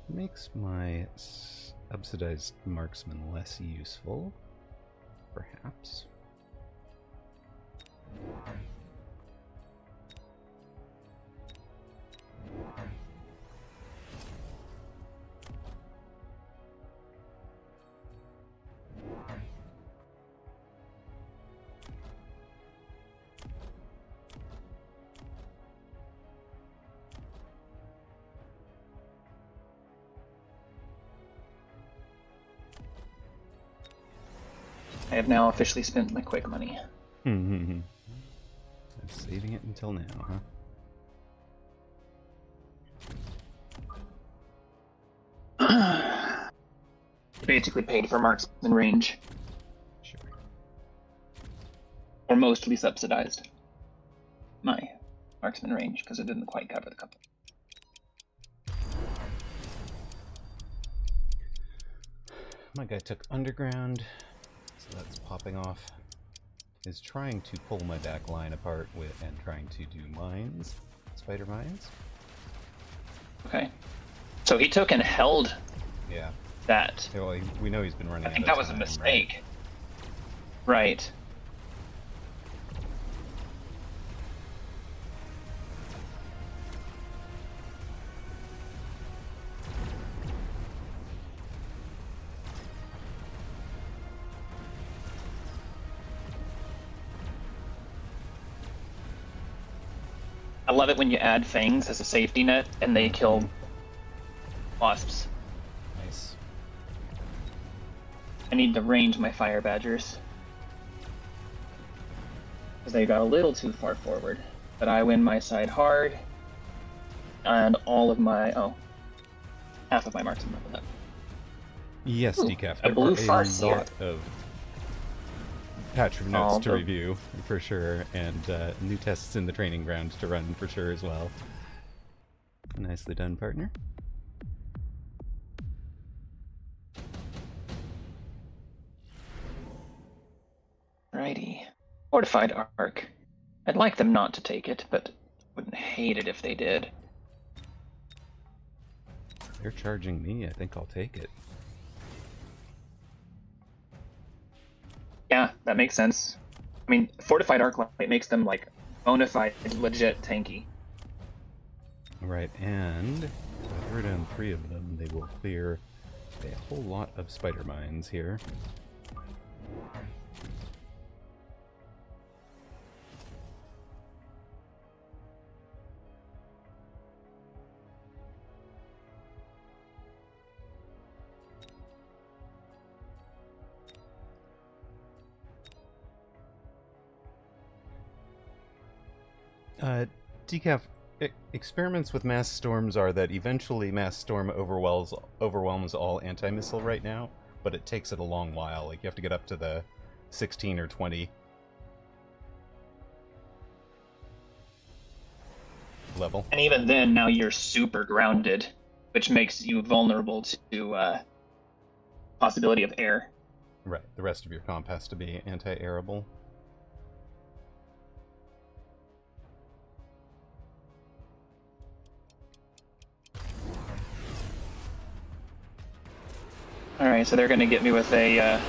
Makes my subsidized marksman less useful, perhaps. I have now officially spent my quick money. I'm saving it until now, huh? Basically paid for marksman range, Sure. or mostly subsidized my marksman range because it didn't quite cover the couple. My guy took underground, so that's popping off. Is trying to pull my back line apart with and trying to do mines, spider mines. Okay. So he took and held. Yeah. that. Yeah, well, we know he's been running I think out that of was a time, mistake. Right. I love it when you add fangs as a safety net and they kill wasps. Right? Nice. I need to range my fire badgers. Because they got a little too far forward. But I win my side hard. And all of my... oh. Half of my marksmen leveled up. Yes, Ooh, Decaf. a There blue are farce a here. lot of patch notes Oh, to the- review for sure, and new tests in the training ground to run for sure as well. Nicely done, partner. Righty. Fortified Arc. I'd like them not to take it, but wouldn't hate it if they did. They're charging me. I think I'll take it. Yeah, that makes sense. I mean, Fortified Arc Light makes them, like, bona fide, legit tanky. Right, and if I throw down 3 of them, they will clear a whole lot of spider mines here. Decaf, experiments with mass storms are that eventually mass storm overwhelms all anti-missile right now, but it takes it a long while. Like, you have to get up to the 16 or 20 level. And even then, now you're super grounded, which makes you vulnerable to possibility of air. Right, the rest of your comp has to be anti-airable. Alright, so they're gonna get me with a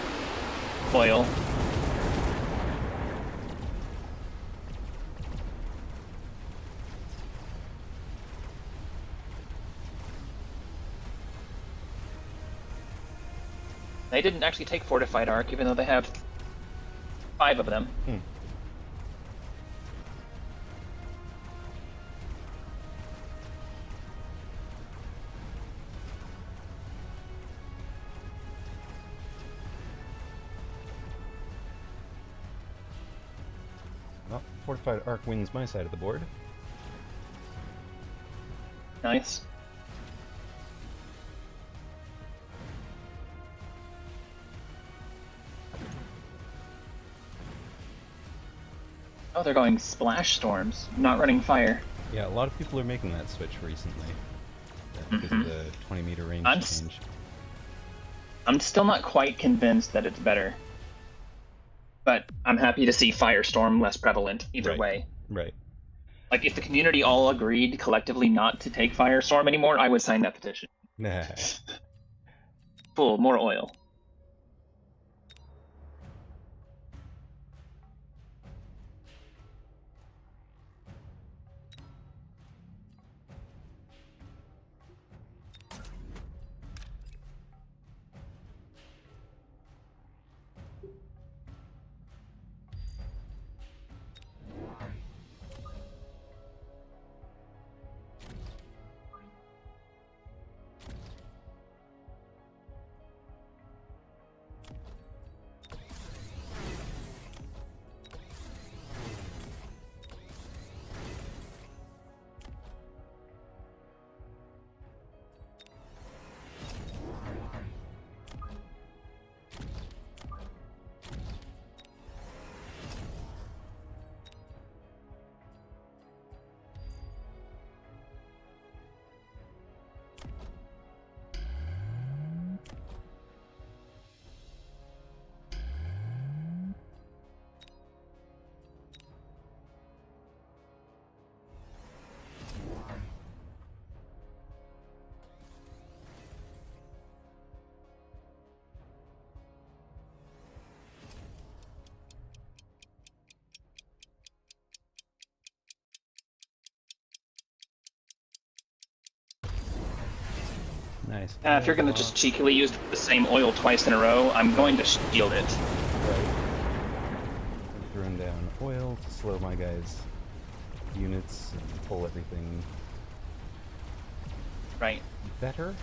oil. They didn't actually take Fortified Arc, even though they have 5 of them. Well, Fortified Arc wins my side of the board. Nice. Oh, they're going Splash Storms, not running fire. Yeah, a lot of people are making that switch recently. Because of the 20-meter range change. I'm still not quite convinced that it's better. But I'm happy to see Firestorm less prevalent either way. Right. Like, if the community all agreed collectively not to take Firestorm anymore, I would sign that petition. Nah. Full, more oil. Nice. If you're gonna just cheekily use the same oil twice in a row, I'm going to shield it. Right. I've thrown down oil to slow my guys' units and pull everything Right. better.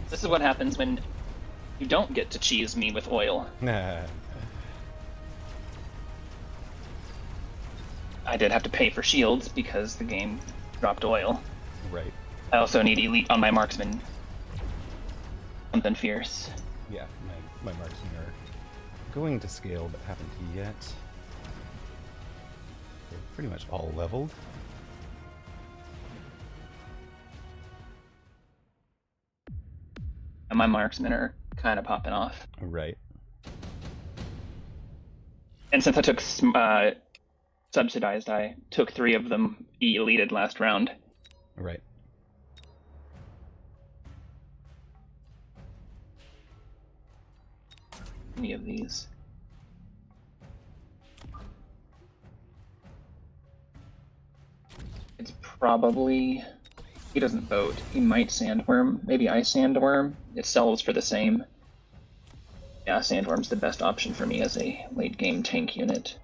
This is what happens when you don't get to cheese me with oil. I did have to pay for shields because the game dropped oil. Right. I also need elite on my marksman. Something fierce. Yeah, my marksmen are going to scale, but haven't yet. They're pretty much all leveled. And my marksmen are kind of popping off. Right. And since I took subsidized, I took 3 of them elited last round. Right. Any of these. It's probably... He doesn't vote. He might Sandworm. Maybe I Sandworm. It sells for the same. Yeah, Sandworm's the best option for me as a late game tank unit.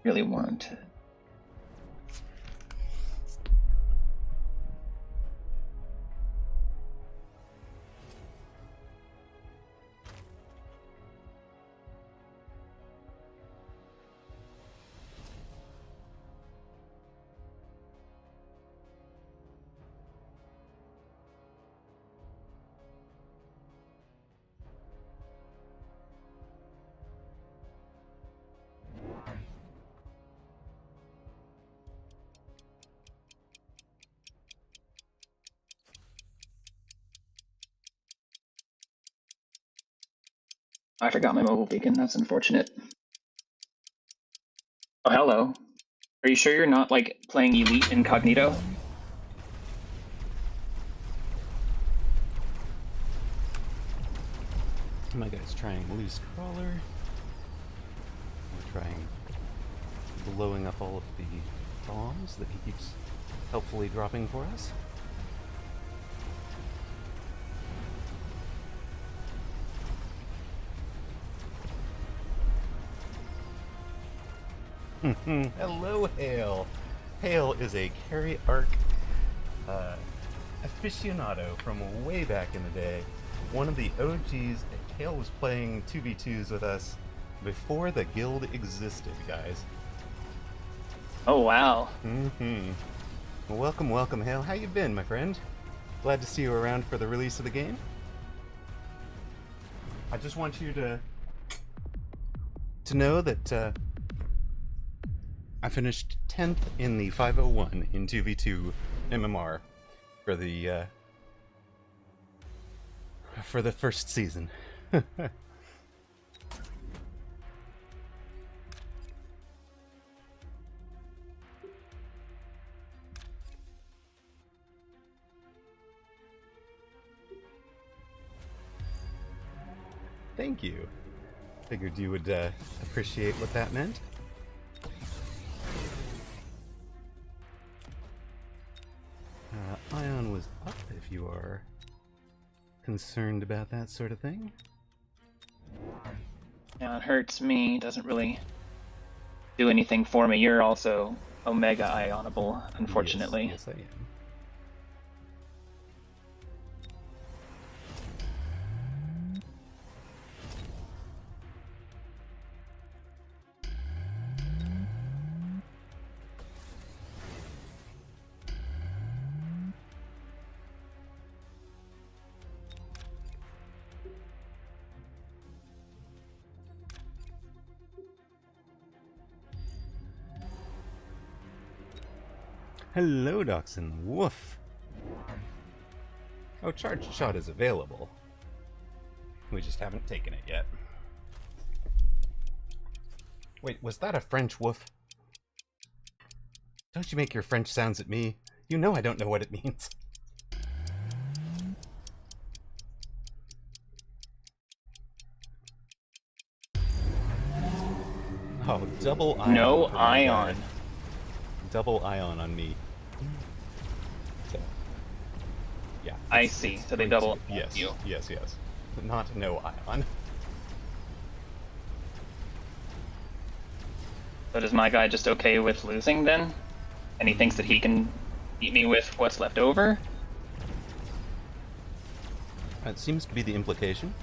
Really want to. I forgot my mobile beacon. That's unfortunate. Oh, hello. Are you sure you're not, like, playing Elite Incognito? My guy's trying loose crawler. We're trying blowing up all of the bombs that he keeps helpfully dropping for us. Hello, Hale. Hale is a carry arc aficionado from way back in the day. One of the OGs. Hale was playing 2v2s with us before the guild existed, guys. Oh, wow. Well, welcome, Hale. How you been, my friend? Glad to see you around for the release of the game. I just want you to know that I finished 10th in the 501 in 2v2 MMR for the first season. Thank you. Figured you would appreciate what that meant. Ion was up if you are concerned about that sort of thing. Yeah, it hurts me. Doesn't really do anything for me. You're also Omega Ionable, unfortunately. Yes, I am. Hello, Dachshund. Woof. Oh, charged shot is available. We just haven't taken it yet. Wait, was that a French woof? Don't you make your French sounds at me. You know I don't know what it means. Oh, double ion. No for my guy. ion. Double ion on me. So, yeah. I it's- see. it's So they going double to- yes, you. yes, yes. But not no ion. But is my guy just okay with losing then? And he thinks that he can beat me with what's left over? That seems to be the implication.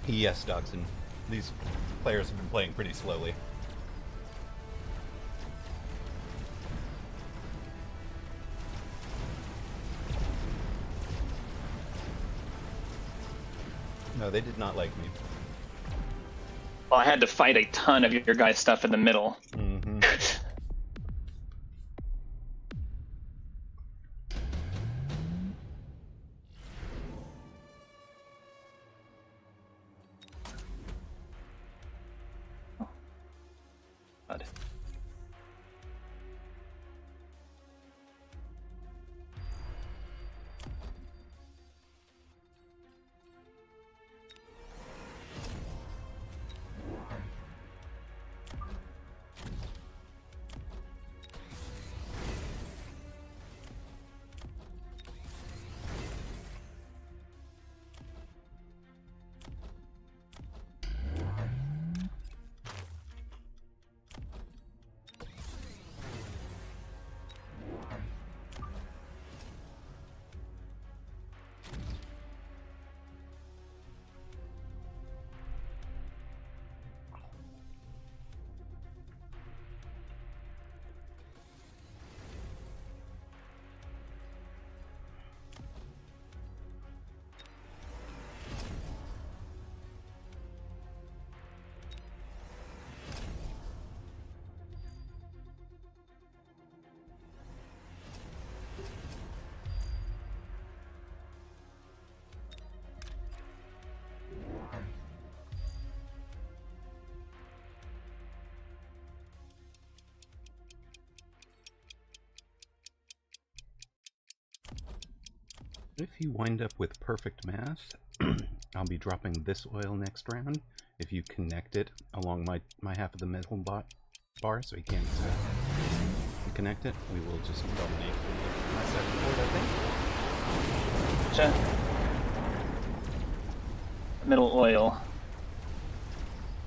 Yes, Dachshund. These players have been playing pretty slowly. No, they did not like me. Well, I had to fight a ton of your guys' stuff in the middle. Mm-hmm. God. If you wind up with perfect math, I'll be dropping this oil next round. If you connect it along my half of the middle bar, so he can't connect it, we will just dominate my second board, I think. Gotcha. Middle oil.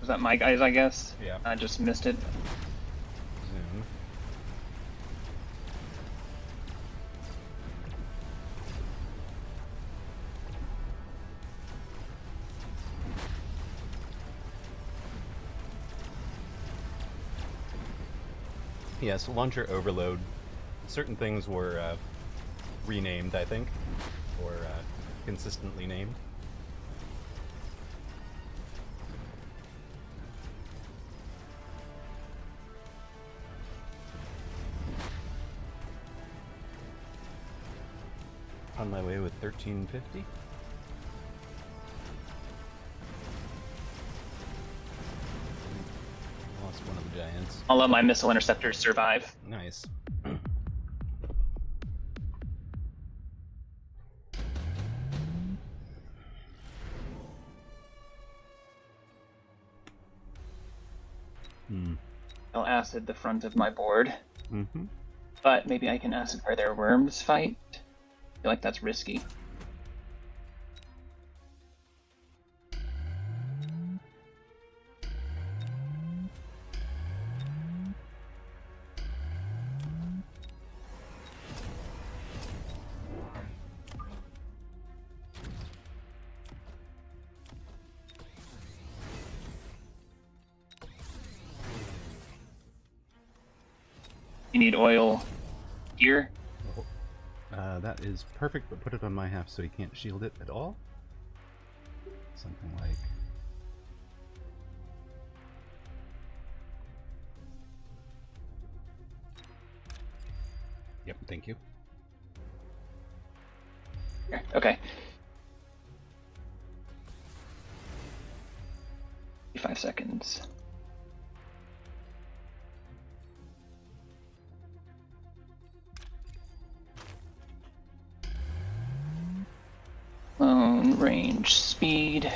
Was that my guys, I guess? Yeah. I just missed it. Zoom. Yes, launcher overload. Certain things were renamed, I think, or consistently named. On my way with 1350. Lost one of the giants. I'll let my missile interceptors survive. Nice. I'll acid the front of my board. Mm-hmm. But maybe I can acid where their worms fight. I feel like that's risky. You need oil here. That is perfect, but put it on my half so he can't shield it at all. Something like... Thank you. Okay. 5 seconds. Long range speed.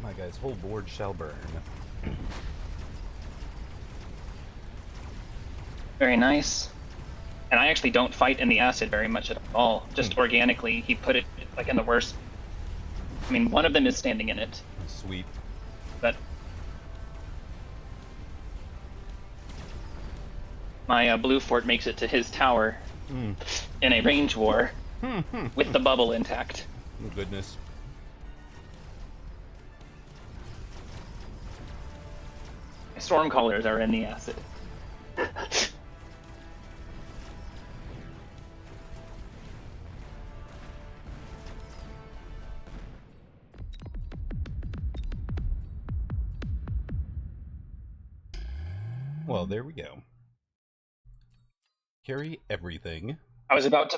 My guy's whole board shall burn. Very nice. And I actually don't fight in the acid very much at all. Just organically, he put it like in the worst. I mean, one of them is standing in it, Sweet. but my blue fort makes it to his tower in a range war with the bubble intact. Oh, goodness. My stormcallers are in the acid. Well, there we go. Carry everything. I was about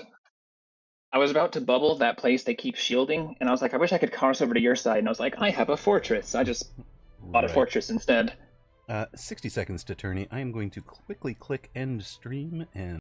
to bubble that place they keep shielding, and I was like, I wish I could cross over to your side. And I was like, I have a fortress. I just bought a fortress instead. 60 seconds to tourney. I am going to quickly click end stream and